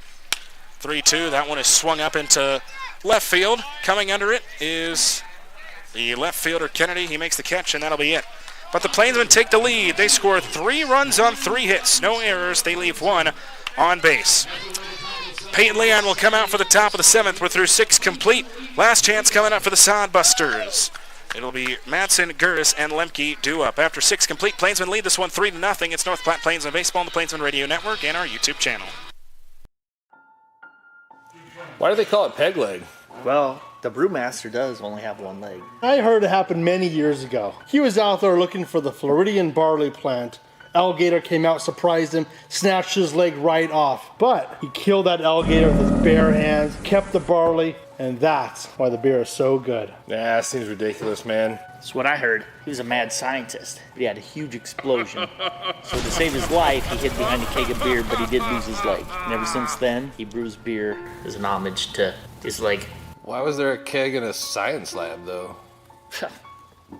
3-2. That one is swung up into left field. Coming under it is the left fielder Kennedy. He makes the catch, and that'll be it. But the Plainsmen take the lead. They score 3 runs on 3 hits. No errors. They leave 1 on base. Peyton Leon will come out for the top of the 7th. We're through 6 complete. Last chance coming up for the Sodbusters. It'll be Madsen, Gurris, and Lemke due up. After 6 complete, Plainsmen lead this one 3-0. It's North Platte Plainsmen Baseball on the Plainsmen Radio Network and our YouTube channel. Why do they call it peg leg? Well, the brewmaster does only have 1 leg. I heard it happened many years ago. He was out there looking for the Floridian barley plant. Alligator came out, surprised him, snatched his leg right off. But he killed that alligator with his bare hands, kept the barley, and that's why the beer is so good. Nah, seems ridiculous, man. That's what I heard. He was a mad scientist, but he had a huge explosion. So to save his life, he hid behind a keg of beer, but he did lose his leg. And ever since then, he brews beer as an homage to his leg. Why was there a keg in a science lab, though?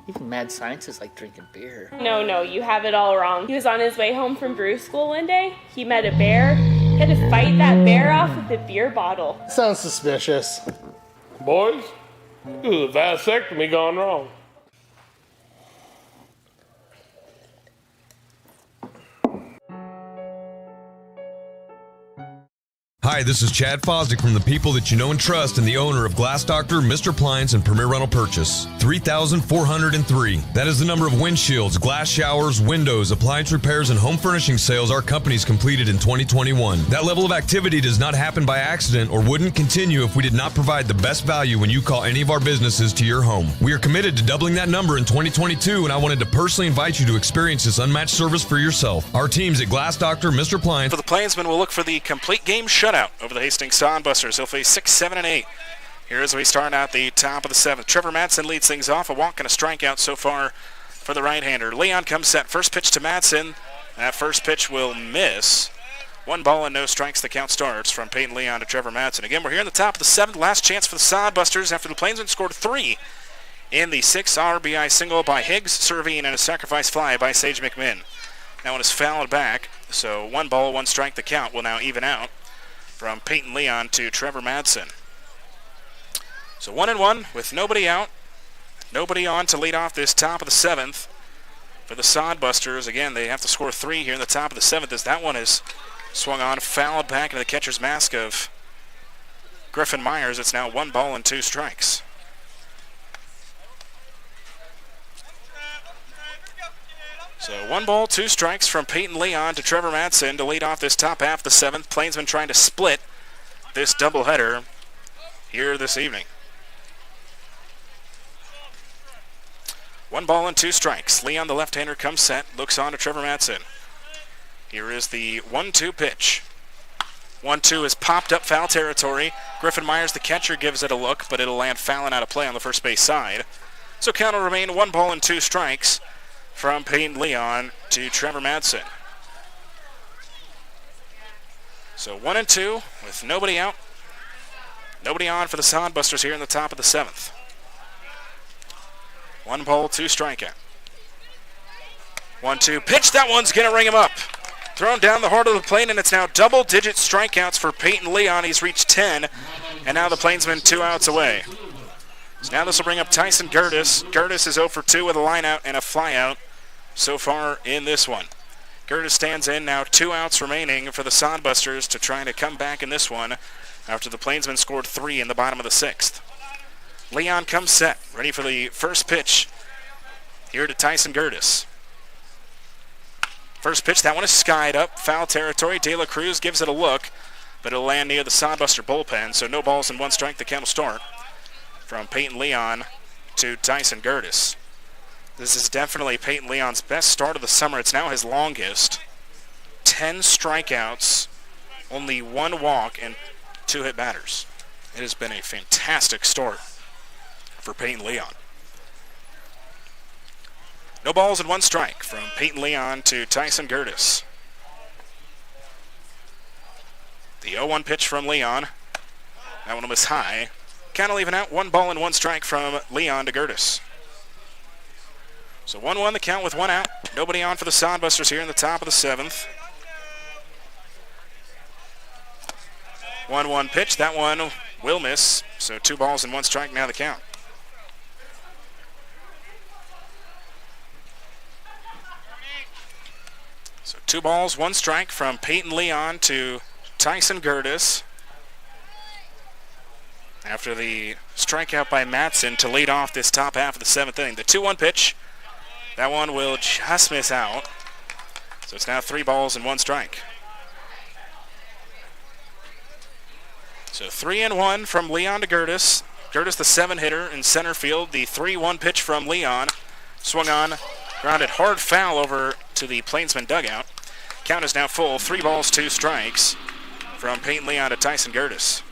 Even mad scientists like drinking beer. No, you have it all wrong. He was on his way home from brew school one day. He met a bear. He had to fight that bear off with a beer bottle. Sounds suspicious. Boys, this is a vasectomy gone wrong. Hi, this is Chad Fosdick from the people that you know and trust and the owner of Glass Doctor, Mr. Plines, and Premier Rental Purchase. 3,403. That is the number of windshields, glass showers, windows, appliance repairs, and home furnishing sales our company's completed in 2021. That level of activity does not happen by accident or wouldn't continue if we did not provide the best value when you call any of our businesses to your home. We are committed to doubling that number in 2022, and I wanted to personally invite you to experience this unmatched service for yourself. Our teams at Glass Doctor, Mr. Plines. For the Plainsmen, we'll look for the complete game shutout over the Hastings Sodbusters. He'll face 6, 7, and 8. Here as we start out the top of the 7th. Trevor Madsen leads things off. A walk and a strikeout so far for the right-hander. Leon comes set. First pitch to Madsen. That first pitch will miss. 1 ball and no strikes. The count starts from Peyton Leon to Trevor Madsen. Again, we're here in the top of the 7th. Last chance for the Sodbusters after the Plainsmen scored 3 in the 6th RBI single by Higgs, Servine, and a sacrifice fly by Sage McMinn. That one is fouled back. So 1 ball, 1 strike. The count will now even out from Peyton Leon to Trevor Madsen. So 1-1 with nobody out, nobody on to lead off this top of the 7th for the Sodbusters. Again, they have to score 3 here in the top of the 7th as that one is swung on, fouled back into the catcher's mask of Griffin Myers. It's now 1 ball and 2 strikes. So 1 ball, 2 strikes from Peyton Leon to Trevor Madsen to lead off this top half of the 7th. Plainsmen trying to split this doubleheader here this evening. 1 ball and 2 strikes. Leon, the left-hander, comes set, looks on to Trevor Madsen. Here is the 1-2 pitch. 1-2 is popped up foul territory. Griffin Myers, the catcher, gives it a look, but it'll land foul and out of play on the first base side. So count will remain 1 ball and 2 strikes from Peyton Leon to Trevor Madsen. So 1-2 with nobody out. Nobody on for the Sodbusters here in the top of the 7th. 1 ball, 2 strikeout. 1-2 pitch. That one's going to ring him up. Thrown down the heart of the plate, and it's now double-digit strikeouts for Peyton Leon. He's reached 10, and now the Plainsmen 2 outs away. So now this will bring up Tyson Gertis. Gertis is 0 for 2 with a line-out and a fly-out so far in this one. Gertis stands in, now 2 outs remaining for the Sodbusters to try to come back in this one after the Plainsmen scored 3 in the bottom of the 6th. Leon comes set, ready for the first pitch here to Tyson Gertis. First pitch, that one is skied up, foul territory. De La Cruz gives it a look, but it'll land near the Sodbuster bullpen, so no balls and 1 strike, the count will start from Peyton Leon to Tyson Gertis. This is definitely Peyton Leon's best start of the summer. It's now his longest. 10 strikeouts, only 1 walk, and 2 hit batters. It has been a fantastic start for Peyton Leon. No balls and 1 strike from Peyton Leon to Tyson Gertis. The 0-1 pitch from Leon. That one was high. Count will even out. 1 ball and 1 strike from Leon to Gertis. So 1-1 the count with 1 out. Nobody on for the Sodbusters here in the top of the 7th. 1-1 pitch. That one will miss. So 2 balls and 1 strike now the count. So 2 balls, 1 strike from Peyton Leon to Tyson Gertis. After the strikeout by Matson to lead off this top half of the 7th inning. The 2-1 pitch. That one will just miss out. So it's now 3 balls and 1 strike. So 3-1 from Leon to Gertis. Gertis the 7-hitter in center field. The 3-1 pitch from Leon. Swung on, grounded hard foul over to the Plainsman dugout. Count is now full. 3 balls, 2 strikes from Peyton Leon to Tyson Gertis.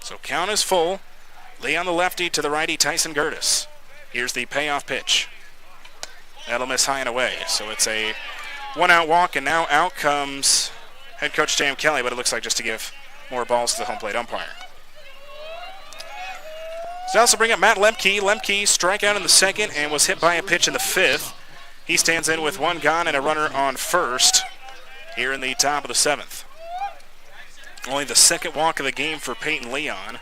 So count is full. Leon the lefty to the righty, Tyson Gertis. Here's the payoff pitch. That'll miss high and away. So it's a 1-out walk, and now out comes head coach J.M. Kelly, but it looks like just to give more balls to the home plate umpire. So also bring up Matt Lemke. Lemke strikeout in the 2nd and was hit by a pitch in the 5th. He stands in with 1 gone and a runner on first here in the top of the 7th. Only the 2nd walk of the game for Peyton Leon.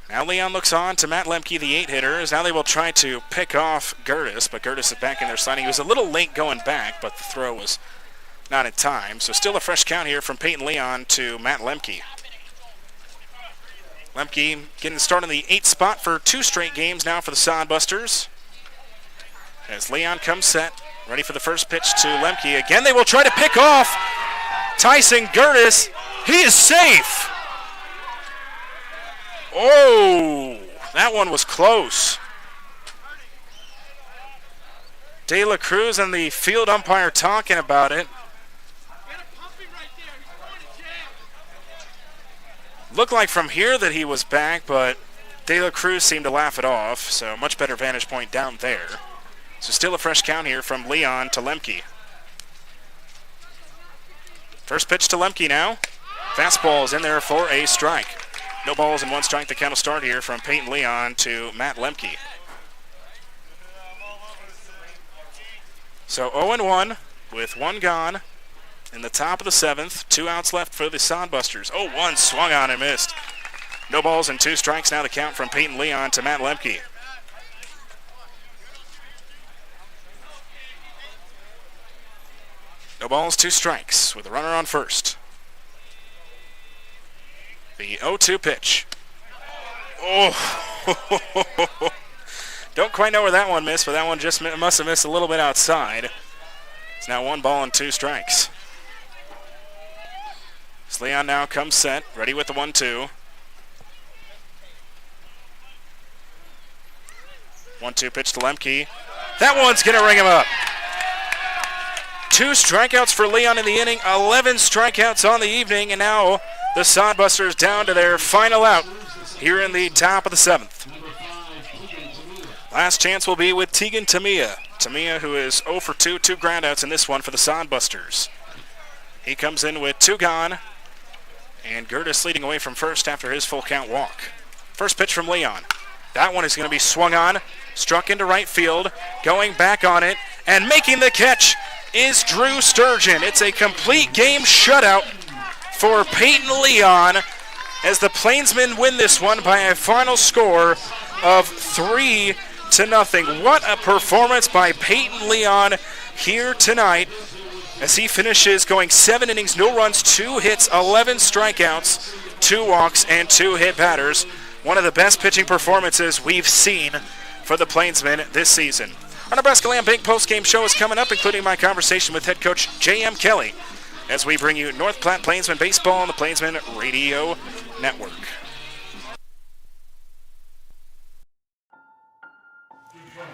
Now Leon looks on to Matt Lemke, the 8-hitter. Now they will try to pick off Gertis, but Gertis is back in their sliding. He was a little late going back, but the throw was not in time. So still a fresh count here from Peyton Leon to Matt Lemke. Lemke getting started in the 8th spot for 2 straight games now for the Sodbusters. As Leon comes set, ready for the first pitch to Lemke. Again, they will try to pick off Tyson Gertis. He is safe. Oh, that one was close. De La Cruz and the field umpire talking about it. Looked like from here that he was back, but De La Cruz seemed to laugh it off, so much better vantage point down there. So still a fresh count here from Leon to Lemke. First pitch to Lemke now. Fastball is in there for a strike. No balls and 1 strike. The count will start here from Peyton Leon to Matt Lemke. So 0-1 with 1 gone in the top of the 7th. 2 outs left for the Sodbusters. 0-1 swung on and missed. No balls and 2 strikes now the count from Peyton Leon to Matt Lemke. No balls, 2 strikes with a runner on first. The 0-2 pitch. Oh, don't quite know where that one missed, but that one just must have missed a little bit outside. It's now 1 ball and 2 strikes. So Leon now comes set, ready with the 1-2. 1-2 pitch to Lemke. That one's going to ring him up. 2 strikeouts for Leon in the inning, 11 strikeouts on the evening, and now the Sodbusters down to their final out here in the top of the 7th. Last chance will be with Tegan Tamia. Tamia, who is 0 for 2 groundouts in this one for the Sodbusters. He comes in with 2 gone, and Gertis leading away from first after his full count walk. First pitch from Leon. That one is going to be swung on, struck into right field, going back on it, and making the catch is Drew Sturgeon. It's a complete game shutout for Peyton Leon as the Plainsmen win this one by a final score of 3-0. What a performance by Peyton Leon here tonight as he finishes going 7 innings, no runs, 2 hits, 11 strikeouts, 2 walks, and 2 hit batters. One of the best pitching performances we've seen for the Plainsmen this season. Our Nebraska Land Bank postgame show is coming up, including my conversation with head coach J.M. Kelly, as we bring you North Platte Plainsmen baseball on the Plainsmen Radio Network.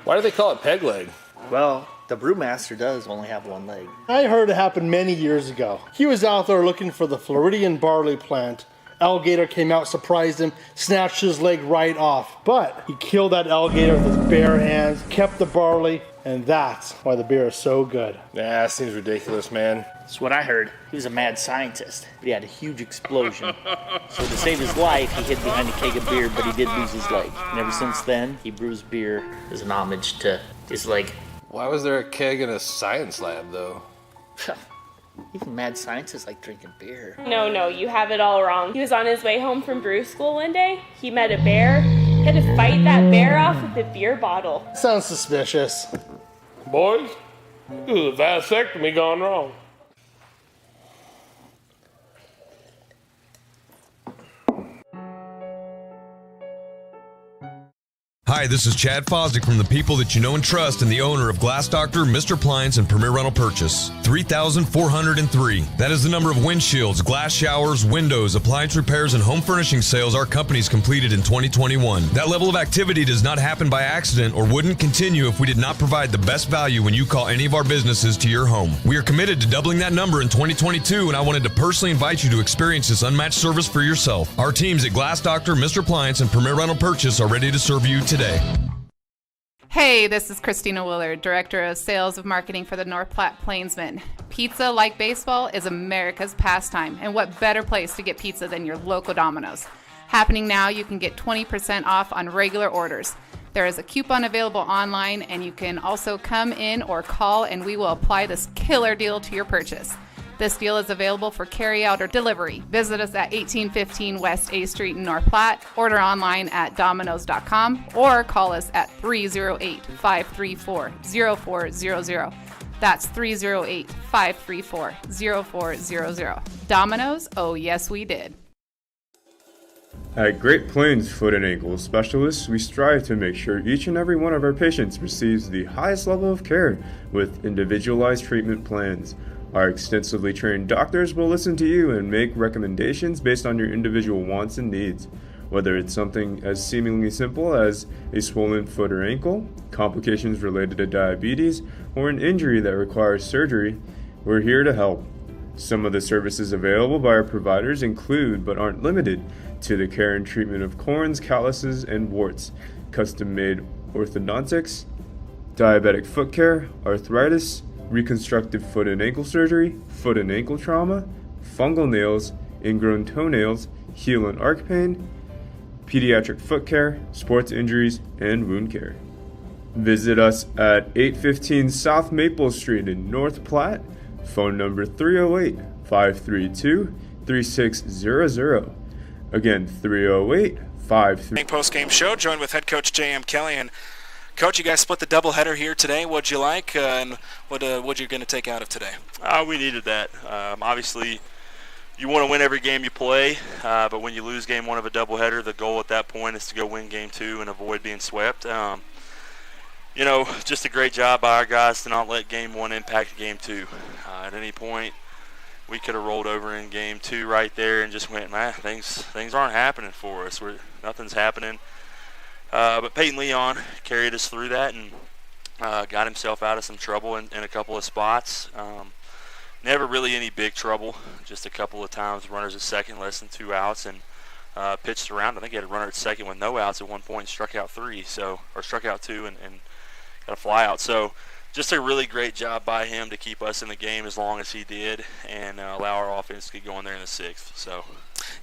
Why do they call it peg leg? Well, the brewmaster does only have one leg. I heard it happened many years ago. He was out there looking for the Floridian barley plant. Alligator came out, surprised him, snatched his leg right off. But he killed that alligator with his bare hands, kept the barley, and that's why the beer is so good. Nah, that seems ridiculous, man. That's what I heard. He was a mad scientist, but he had a huge explosion. So to save his life, he hid behind a keg of beer, but he did lose his leg. And ever since then, he brews beer as an homage to his leg. Why was there a keg in a science lab, though? Even mad scientists like drinking beer. No, you have it all wrong. He was on his way home from brew school one day. He met a bear. He had to fight that bear off with a beer bottle. Sounds suspicious. Boys, this is a vasectomy gone wrong. Hi, this is Chad Fosdick from the people that you know and trust and the owner of Glass Doctor, Mr. Plines, and Premier Rental Purchase. 3,403. That is the number of windshields, glass showers, windows, appliance repairs, and home furnishing sales our company's completed in 2021. That level of activity does not happen by accident or wouldn't continue if we did not provide the best value when you call any of our businesses to your home. We are committed to doubling that number in 2022, and I wanted to personally invite you to experience this unmatched service for yourself. Our teams at Glass Doctor, Mr. Plines, and Premier Rental Purchase are ready to serve you today. Hey, this is Christina Willard, Director of Sales of Marketing for the North Platte Plainsmen. Pizza, like baseball, is America's pastime, and what better place to get pizza than your local Domino's? Happening now, you can get 20% off on regular orders. There is a coupon available online, and you can also come in or call, and we will apply this killer deal to your purchase. This deal is available for carry-out or delivery. Visit us at 1815 West A Street in North Platte, order online at Domino's.com, or call us at 308-534-0400. That's 308-534-0400. Domino's? Oh, yes, we did. At Great Plains Foot and Ankle Specialists, we strive to make sure each and every one of our patients receives the highest level of care with individualized treatment plans. Our extensively trained doctors will listen to you and make recommendations based on your individual wants and needs. Whether it's something as seemingly simple as a swollen foot or ankle, complications related to diabetes, or an injury that requires surgery, we're here to help. Some of the services available by our providers include, but aren't limited to, the care and treatment of corns, calluses, and warts, custom-made orthodontics, diabetic foot care, arthritis, reconstructive foot and ankle surgery, foot and ankle trauma, fungal nails, ingrown toenails, heel and arc pain, pediatric foot care, sports injuries, and wound care. Visit us at 815 South Maple Street in North Platte. Phone number 308-532-3600. Again, 308-532. Post-game show, joined with head coach J.M. Kelly. And Coach, you guys split the doubleheader here today. What'd you like, and what you going to take out of today? We needed that. Obviously, you want to win every game you play, but when you lose game one of a doubleheader, the goal at that point is to go win game two and avoid being swept. Just a great job by our guys to not let game one impact game two. At any point, we could have rolled over in game two right there and just went, man, things aren't happening for us. Nothing's happening. But Peyton Leon carried us through that and got himself out of some trouble in a couple of spots. Never really any big trouble, just a couple of times runners at second, less than 2 outs, and pitched around. I think he had a runner at second with no outs at one point, struck out two and got a fly out. So just a really great job by him to keep us in the game as long as he did and allow our offense to get going there in the sixth. So.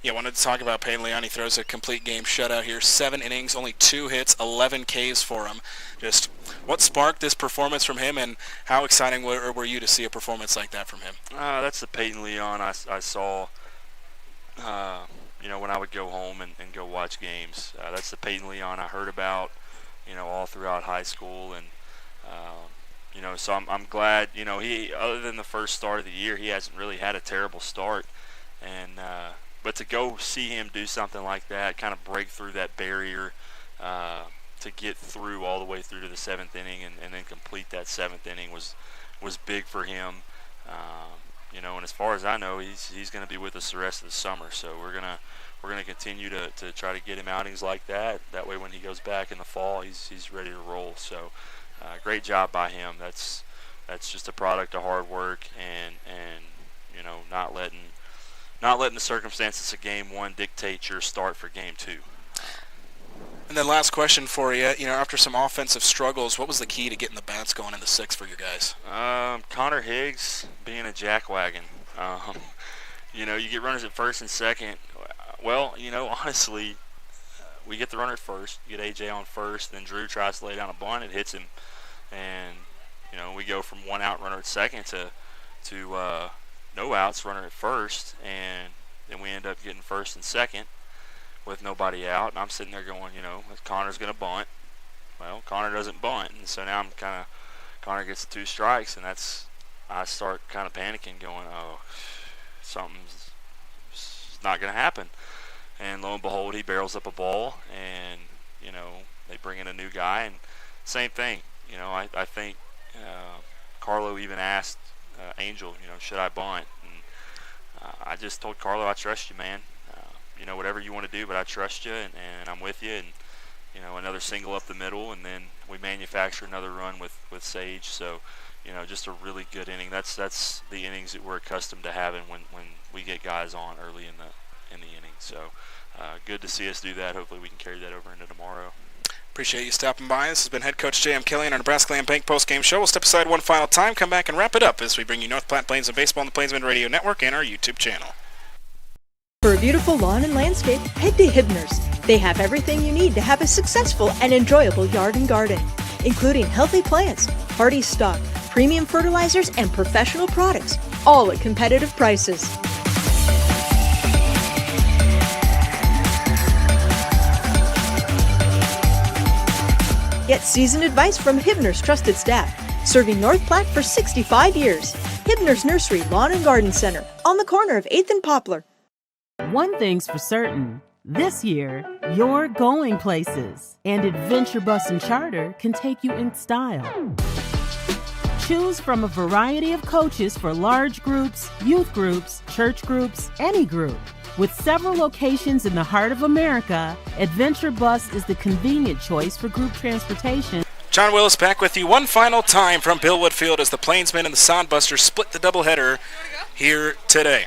Yeah, I wanted to talk about Peyton Leon. He throws a complete game shutout here. 7 innings, only 2 hits, 11 Ks for him. Just what sparked this performance from him, and how exciting were you to see a performance like that from him? That's the Peyton Leon I saw, when I would go home and go watch games. That's the Peyton Leon I heard about, all throughout high school. And, so I'm glad, he, other than the first start of the year, he hasn't really had a terrible start. And, but to go see him do something like that, kind of break through that barrier to get through all the way through to the 7th inning and then complete that 7th inning was big for him. And as far as I know, he's going to be with us the rest of the summer. So we're gonna continue to try to get him outings like that. That way, when he goes back in the fall, he's ready to roll. So great job by him. That's just a product of hard work and not letting the circumstances of Game 1 dictate your start for Game 2. And then last question for you. After some offensive struggles, what was the key to getting the bats going in the 6th for you guys? Connor Higgs being a jackwagon. You get runners at first and second. Well, honestly, we get the runner at first, get AJ on first, then Drew tries to lay down a bunt, it hits him, and we go from 1 out runner at second to no outs, runner at first, and then we end up getting first and second with nobody out. And I'm sitting there going, Connor's going to bunt. Well, Connor doesn't bunt, and so now Connor gets 2 strikes, and I start kind of panicking, going, oh, something's not going to happen. And lo and behold, he barrels up a ball, and they bring in a new guy, and same thing. I think Carlo even asked Angel, should I bunt? And I just told Carlo, I trust you, man. Whatever you want to do, but I trust you, and I'm with you. And another single up the middle, and then we manufacture another run with Sage. So, just a really good inning. That's the innings that we're accustomed to having when we get guys on early in the inning. So, good to see us do that. Hopefully, we can carry that over into tomorrow. Appreciate you stopping by. This has been head coach J.M. Kelly on our Nebraska Land Bank postgame show. We'll step aside one final time, come back and wrap it up as we bring you North Platte Plainsmen Baseball on the Plainsmen Radio Network and our YouTube channel. For a beautiful lawn and landscape, head to Hibner's. They have everything you need to have a successful and enjoyable yard and garden, including healthy plants, hardy stock, premium fertilizers, and professional products, all at competitive prices. Get seasoned advice from Hibner's trusted staff, serving North Platte for 65 years. Hibner's Nursery Lawn and Garden Center, on the corner of 8th and Poplar. One thing's for certain. This year, you're going places, and Adventure Bus and Charter can take you in style. Choose from a variety of coaches for large groups, youth groups, church groups, any group. With several locations in the heart of America, Adventure Bus is the convenient choice for group transportation. John Willis back with you one final time from Billwood Field as the Plainsmen and the Sodbusters split the doubleheader here today.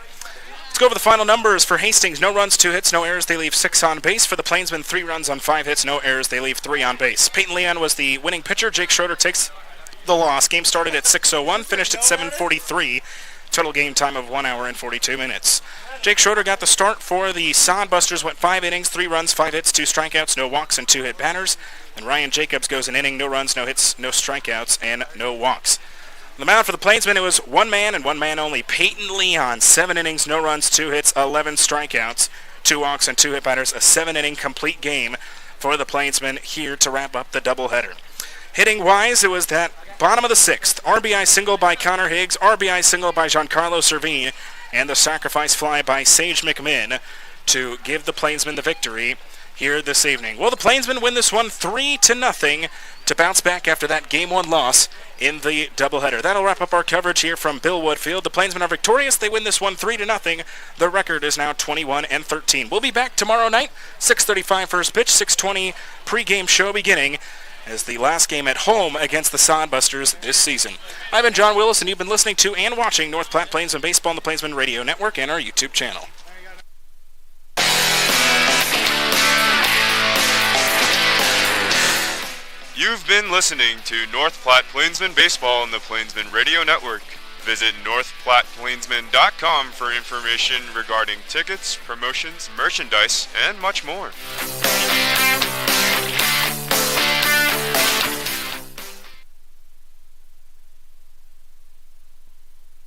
Let's go over the final numbers for Hastings. No runs, 2 hits, no errors. They leave 6 on base. For the Plainsmen, 3 runs on 5 hits, no errors. They leave 3 on base. Peyton Leon was the winning pitcher. Jake Schroeder takes the loss. Game started at 6:01, finished at 7:43. Total game time of 1 hour and 42 minutes. Jake Schroeder got the start for the Sodbusters, went 5 innings, 3 runs, 5 hits, 2 strikeouts, no walks, and 2 hit batters. And Ryan Jacobs goes an inning, no runs, no hits, no strikeouts, and no walks. On the mound for the Plainsmen, it was one man and one man only. Peyton Leon, 7 innings, no runs, 2 hits, 11 strikeouts, 2 walks, and 2 hit batters. A 7-inning complete game for the Plainsmen here to wrap up the doubleheader. Hitting-wise, it was that bottom of the 6th. RBI single by Connor Higgs, RBI single by Giancarlo Servine, and the sacrifice fly by Sage McMinn to give the Plainsmen the victory here this evening. Well, the Plainsmen win this one 3-0 to bounce back after that Game 1 loss in the doubleheader. That'll wrap up our coverage here from Billwood Field. The Plainsmen are victorious. They win this one 3-0. The record is now 21-13. We'll be back tomorrow night, 6:35 first pitch, 6:20 pregame show beginning as the last game at home against the Sodbusters this season. I've been John Willis, and you've been listening to and watching North Platte Plainsmen Baseball on the Plainsmen Radio Network and our YouTube channel. You've been listening to North Platte Plainsmen Baseball on the Plainsmen Radio Network. Visit northplatteplainsmen.com for information regarding tickets, promotions, merchandise, and much more.